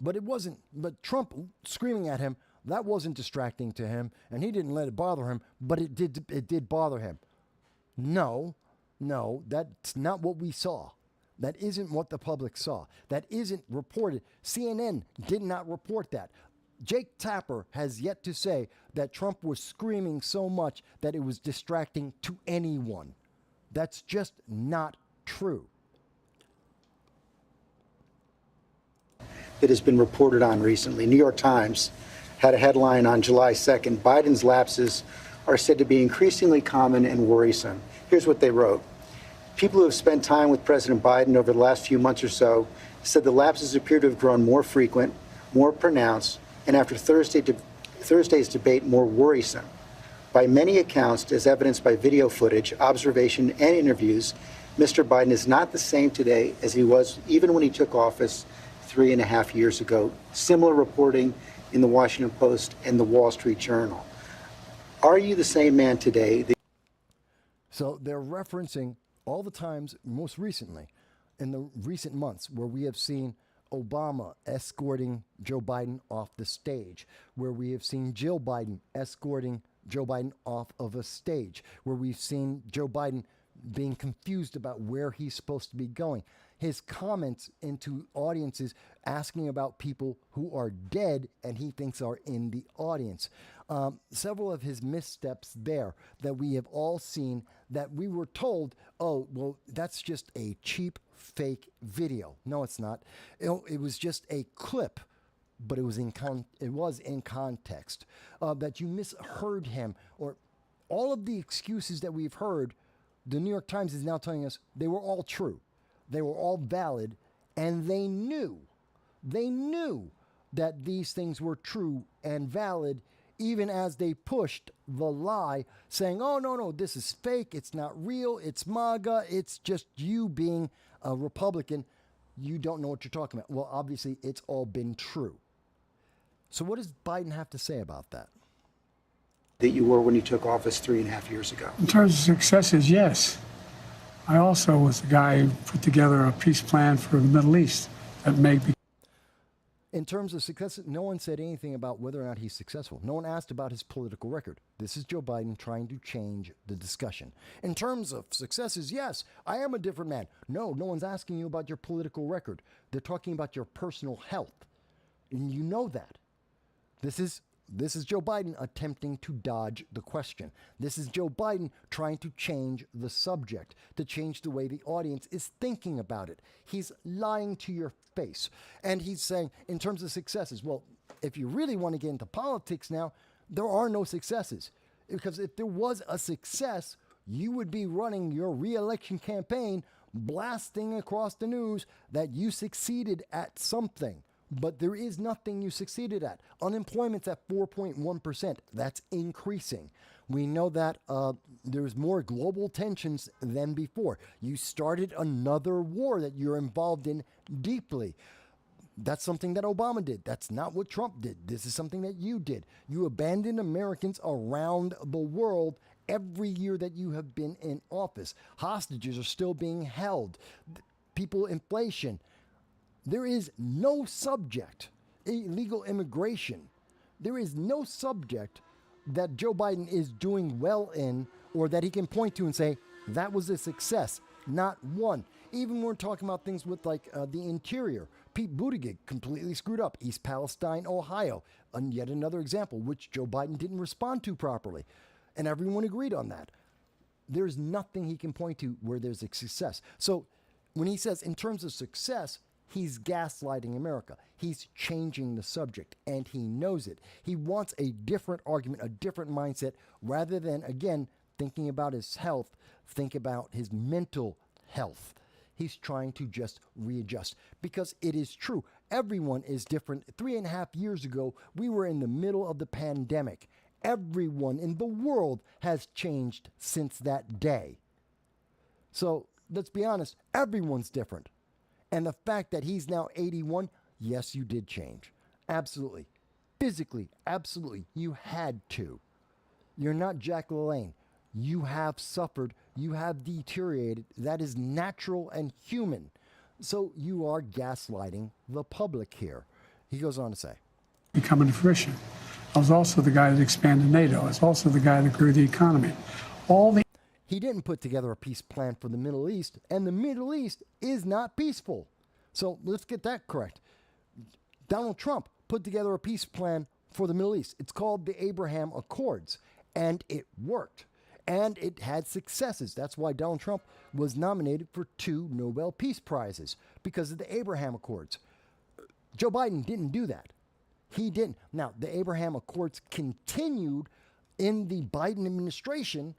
But it wasn't, but Trump screaming at him, that wasn't distracting to him, and he didn't let it bother him, but it did bother him. No, that's not what we saw. That isn't what the public saw. That isn't reported. CNN did not report that. Jake Tapper has yet to say that Trump was screaming so much that it was distracting to anyone. That's just not true. That has been reported on recently. New York Times had a headline on July 2nd, Biden's lapses are said to be increasingly common and worrisome. Here's what they wrote. People who have spent time with President Biden over the last few months or so said the lapses appear to have grown more frequent, more pronounced, and after Thursday's debate, more worrisome. By many accounts, as evidenced by video footage, observation, and interviews, Mr. Biden is not the same today as he was even when he took office 3.5 years ago. Similar reporting in the Washington Post and the Wall Street Journal. Are you the same man today? So they're referencing all the times, most recently, in the recent months, where we have seen Obama escorting Joe Biden off the stage, where we have seen Jill Biden escorting Joe Biden off of a stage, where we've seen Joe Biden being confused about where he's supposed to be going. His comments into audiences asking about people who are dead and he thinks are in the audience. Several of his missteps there that we have all seen that we were told, oh, well, that's just a cheap fake video. No, it's not. It was just a clip but it was in context, that you misheard him, or all of the excuses that we've heard. The New York Times is now telling us they were all true, they were all valid, and they knew that these things were true and valid, even as they pushed the lie, saying, oh, no, this is fake, it's not real, it's MAGA, it's just you being a Republican. You don't know what you're talking about. Well, obviously, it's all been true. So what does Biden have to say about that? That you were when you took office 3.5 years ago? In terms of successes, yes. I also was the guy who put together a peace plan for the Middle East that may be. In terms of success, no one said anything about whether or not he's successful. No one asked about his political record. This is Joe Biden trying to change the discussion. In terms of successes, yes, I am a different man. No one's asking you about your political record. They're talking about your personal health. And you know that. This is Joe Biden attempting to dodge the question. This is Joe Biden trying to change the subject, to change the way the audience is thinking about it. He's lying to your face. And he's saying, in terms of successes, well, if you really want to get into politics now, there are no successes. Because if there was a success, you would be running your re-election campaign, blasting across the news that you succeeded at something. But there is nothing you succeeded at. Unemployment's at 4.1%. That's increasing. We know that there's more global tensions than before. You started another war that you're involved in deeply. That's something that Obama did. That's not what Trump did. This is something that you did. You abandoned Americans around the world every year that you have been in office. Hostages are still being held. Inflation. There is no subject, illegal immigration. There is no subject that Joe Biden is doing well in, or that he can point to and say, that was a success. Not one. Even when we're talking about things with like the interior, Pete Buttigieg completely screwed up. East Palestine, Ohio, and yet another example, which Joe Biden didn't respond to properly. And everyone agreed on that. There's nothing he can point to where there's a success. So when he says in terms of success, he's gaslighting America. He's changing the subject, and he knows it. He wants a different argument, a different mindset, rather than, again, thinking about his health, think about his mental health. He's trying to just readjust, because it is true. Everyone is different. 3.5 years ago, we were in the middle of the pandemic. Everyone in the world has changed since that day. So let's be honest, everyone's different. And the fact that he's now 81, yes, you did change. Absolutely. Physically, absolutely. You had to. You're not Jack LaLanne. You have suffered. You have deteriorated. That is natural and human. So you are gaslighting the public here. He goes on to say, Coming to fruition. I was also the guy that expanded NATO. I was also the guy that grew the economy. He didn't put together a peace plan for the Middle East, and the Middle East is not peaceful. So let's get that correct. Donald Trump put together a peace plan for the Middle East. It's called the Abraham Accords, and it worked. And it had successes. That's why Donald Trump was nominated for 2 Nobel Peace Prizes, because of the Abraham Accords. Joe Biden didn't do that. He didn't. Now, the Abraham Accords continued in the Biden administration,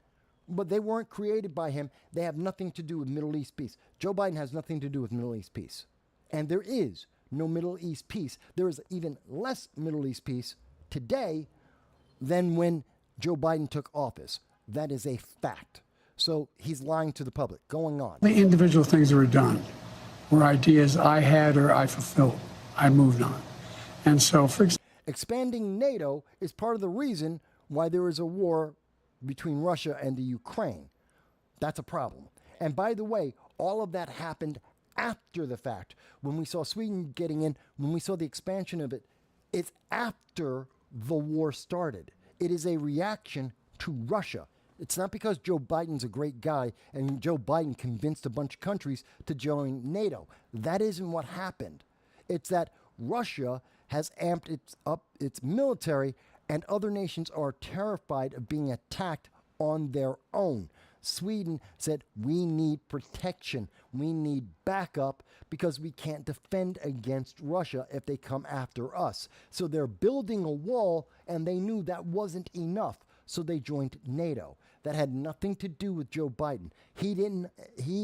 but they weren't created by him. They have nothing to do with Middle East peace. Joe Biden has nothing to do with Middle East peace. And there is no Middle East peace. There is even less Middle East peace today than when Joe Biden took office. That is a fact. So he's lying to the public. Going on. The individual things that were done were ideas I had or I fulfilled. I moved on. And so, for example, expanding NATO is part of the reason why there is a war between Russia and the Ukraine. That's a problem. And by the way, all of that happened after the fact. When we saw Sweden getting in, when we saw the expansion of it, it's after the war started. It is a reaction to Russia. It's not because Joe Biden's a great guy and Joe Biden convinced a bunch of countries to join NATO. That isn't what happened. It's that Russia has amped up its military, and other nations are terrified of being attacked on their own. Sweden said, we need protection. We need backup because we can't defend against Russia if they come after us. So they're building a wall, and they knew that wasn't enough. So they joined NATO. That had nothing to do with Joe Biden. He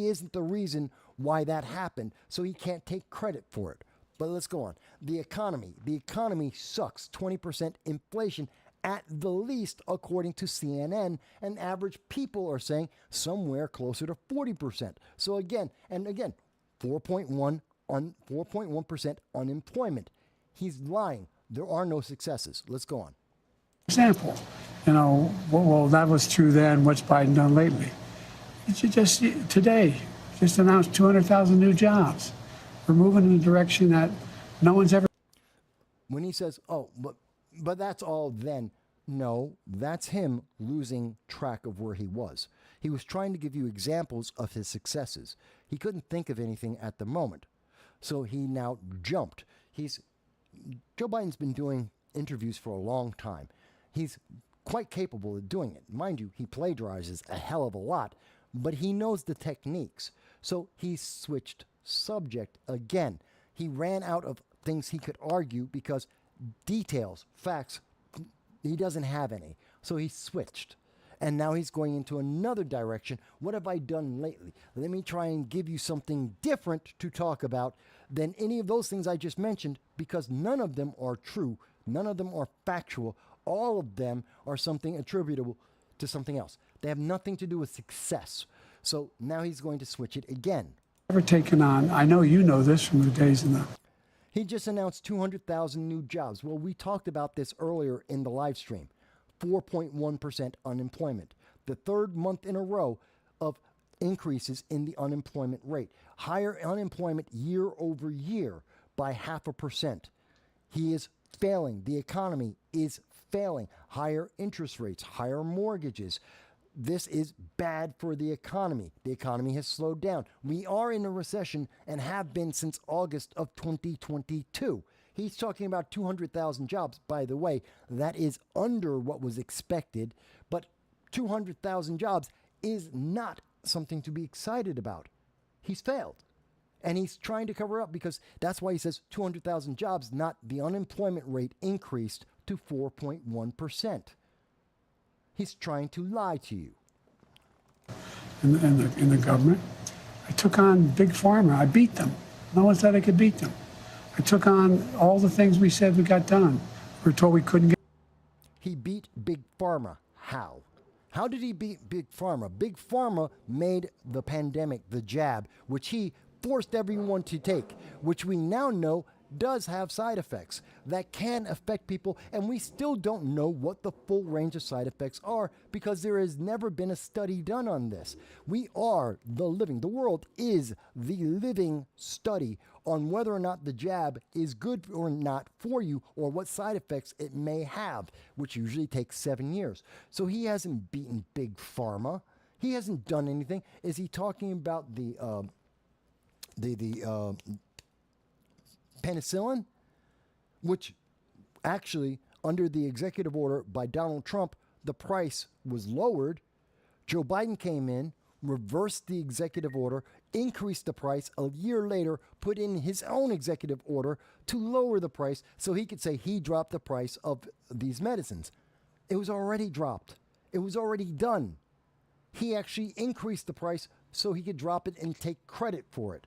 isn't the reason why that happened, so he can't take credit for it. But let's go on. The economy sucks. 20% inflation at the least, according to CNN, and average people are saying somewhere closer to 40%. So again, 4.1% unemployment. He's lying. There are no successes. Let's go on. Example, well, that was true then. What's Biden done lately? Just today, just announced 200,000 new jobs. We're moving in a direction that no one's ever. When he says, but that's all then. No, that's him losing track of where he was. He was trying to give you examples of his successes. He couldn't think of anything at the moment. So he now jumped. Joe Biden's been doing interviews for a long time. He's quite capable of doing it. Mind you, he plagiarizes a hell of a lot, but he knows the techniques. So he switched subject again. He ran out of things he could argue because details, facts, he doesn't have any. So he switched. And now he's going into another direction. What have I done lately? Let me try and give you something different to talk about than any of those things I just mentioned, because none of them are true. None of them are factual. All of them are something attributable to something else. They have nothing to do with success. So now he's going to switch it again. Ever taken on, I know you know this from the days in the. He just announced 200,000 new jobs. Well, we talked about this earlier in the live stream. 4.1% unemployment. The third month in a row of increases in the unemployment rate. Higher unemployment year over year by 0.5%. He is failing. The economy is failing. Higher interest rates, higher mortgages. This is bad for the economy. The economy has slowed down. We are in a recession and have been since August of 2022. He's talking about 200,000 jobs. By the way, that is under what was expected, but 200,000 jobs is not something to be excited about. He's failed. And he's trying to cover up because that's why he says 200,000 jobs, not the unemployment rate increased to 4.1%. He's trying to lie to you. In the government, I took on Big Pharma. I beat them. No one said I could beat them. I took on all the things we said we got done. We were told we couldn't get. He beat Big Pharma. How? How did he beat Big Pharma? Big Pharma made the pandemic, the jab, which he forced everyone to take, which we now know does have side effects that can affect people, and we still don't know what the full range of side effects are because there has never been a study done on this. The world is the living study on whether or not the jab is good or not for you or what side effects it may have, which usually takes 7 years. So he hasn't beaten Big Pharma. He hasn't done anything. Is he talking about the penicillin, which actually, under the executive order by Donald Trump, the price was lowered. Joe Biden came in, reversed the executive order, increased the price. A year later, put in his own executive order to lower the price so he could say he dropped the price of these medicines. It was already dropped. It was already done. He actually increased the price so he could drop it and take credit for it.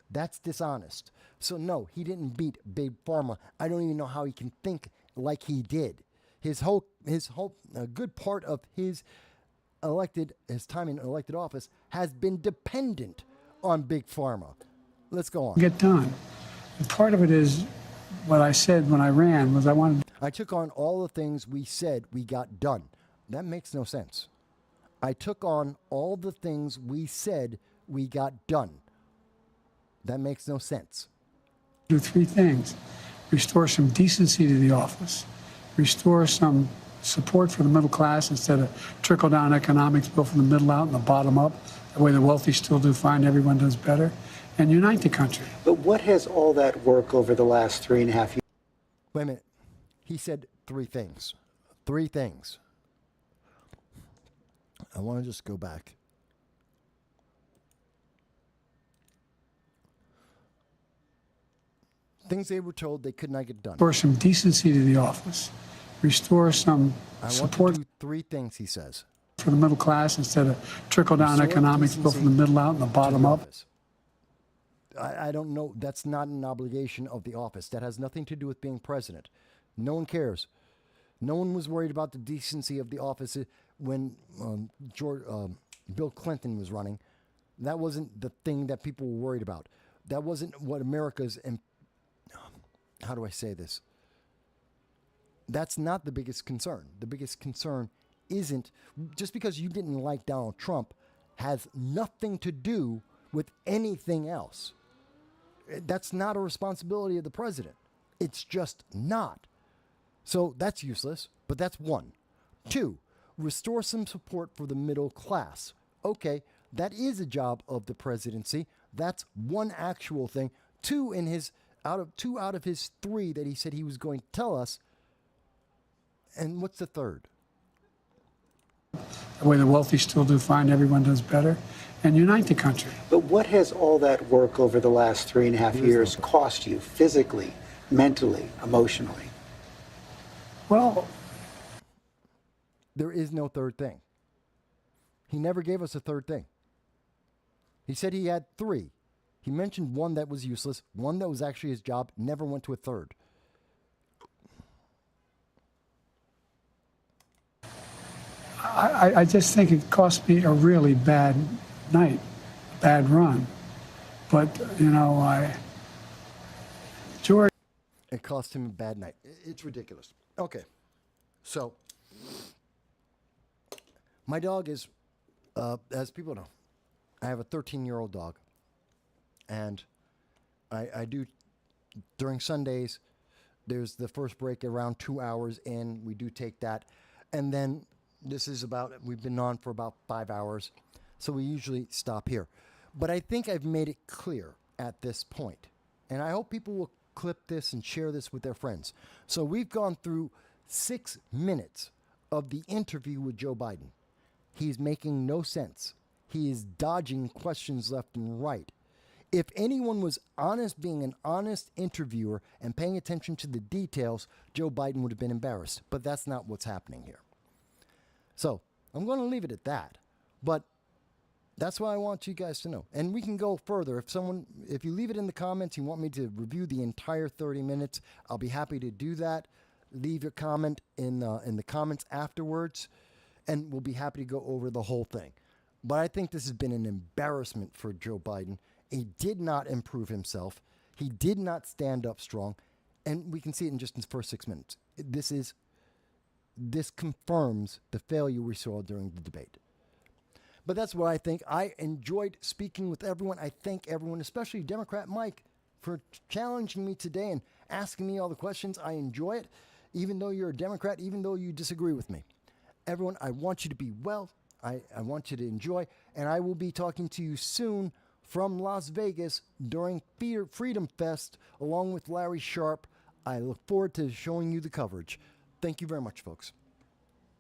That's dishonest. So no, he didn't beat Big Pharma. I don't even know how he can think like he did. His whole a good part of his time in elected office has been dependent on Big Pharma. Let's go on. Get done. And part of it is what I said when I ran was I took on all the things we said we got done. That makes no sense. I took on all the things we said we got done. That makes no sense. Do three things. Restore some decency to the office. Restore some support for the middle class instead of trickle-down economics built from the middle out and the bottom up. That way the wealthy still do fine, everyone does better. And unite the country. But what has all that work over the last 3.5 years? Wait a minute. He said three things. Three things. I want to just go back things they were told they could not get done. Restore some decency to the office. Restore some support to do 3 things, he says. For the middle class instead of trickle-down economics, go from the middle out and the bottom up. I don't know. That's not an obligation of the office. That has nothing to do with being president. No one cares. No one was worried about the decency of the office when Bill Clinton was running. That wasn't the thing that people were worried about. That wasn't what America's... How do I say this? That's not the biggest concern. The biggest concern isn't... Just because you didn't like Donald Trump has nothing to do with anything else. That's not a responsibility of the president. It's just not. So that's useless, but that's 1. 2, restore some support for the middle class. Okay, that is a job of the presidency. That's 1 actual thing. 2 out of his 3 that he said he was going to tell us. And what's the 3rd? The way the wealthy still do fine, everyone does better, and unite the country. But what has all that work over the last 3.5 years cost you physically, mentally, emotionally? Well, there is no 3rd thing. He never gave us a 3rd thing. He said he had 3. He mentioned 1 that was useless, 1 that was actually his job, never went to a 3rd. I just think it cost me a really bad night, bad run. But, George... It cost him a bad night. It's ridiculous. Okay. So, my dog is, as people know, I have a 13-year-old dog. And I do, during Sundays, there's the first break around 2 hours in. We do take that. And then we've been on for about 5 hours. So we usually stop here. But I think I've made it clear at this point. And I hope people will clip this and share this with their friends. So we've gone through 6 minutes of the interview with Joe Biden. He's making no sense. He is dodging questions left and right. If anyone was honest, being an honest interviewer and paying attention to the details, Joe Biden would have been embarrassed. But that's not what's happening here. So I'm going to leave it at that. But that's what I want you guys to know. And we can go further. If you leave it in the comments, you want me to review the entire 30 minutes, I'll be happy to do that. Leave your comment in the comments afterwards, and we'll be happy to go over the whole thing. But I think this has been an embarrassment for Joe Biden. He did not improve himself. He did not stand up strong. And we can see it in just the first 6 minutes. This confirms the failure we saw during the debate. But that's what I think. I enjoyed speaking with everyone. I thank everyone, especially Democrat Mike, for challenging me today and asking me all the questions. I enjoy it, even though you're a Democrat, even though you disagree with me. Everyone, I want you to be well. I want you to enjoy. And I will be talking to you soon from Las Vegas during Freedom Fest, along with Larry Sharp. I look forward to showing you the coverage. Thank you very much, folks.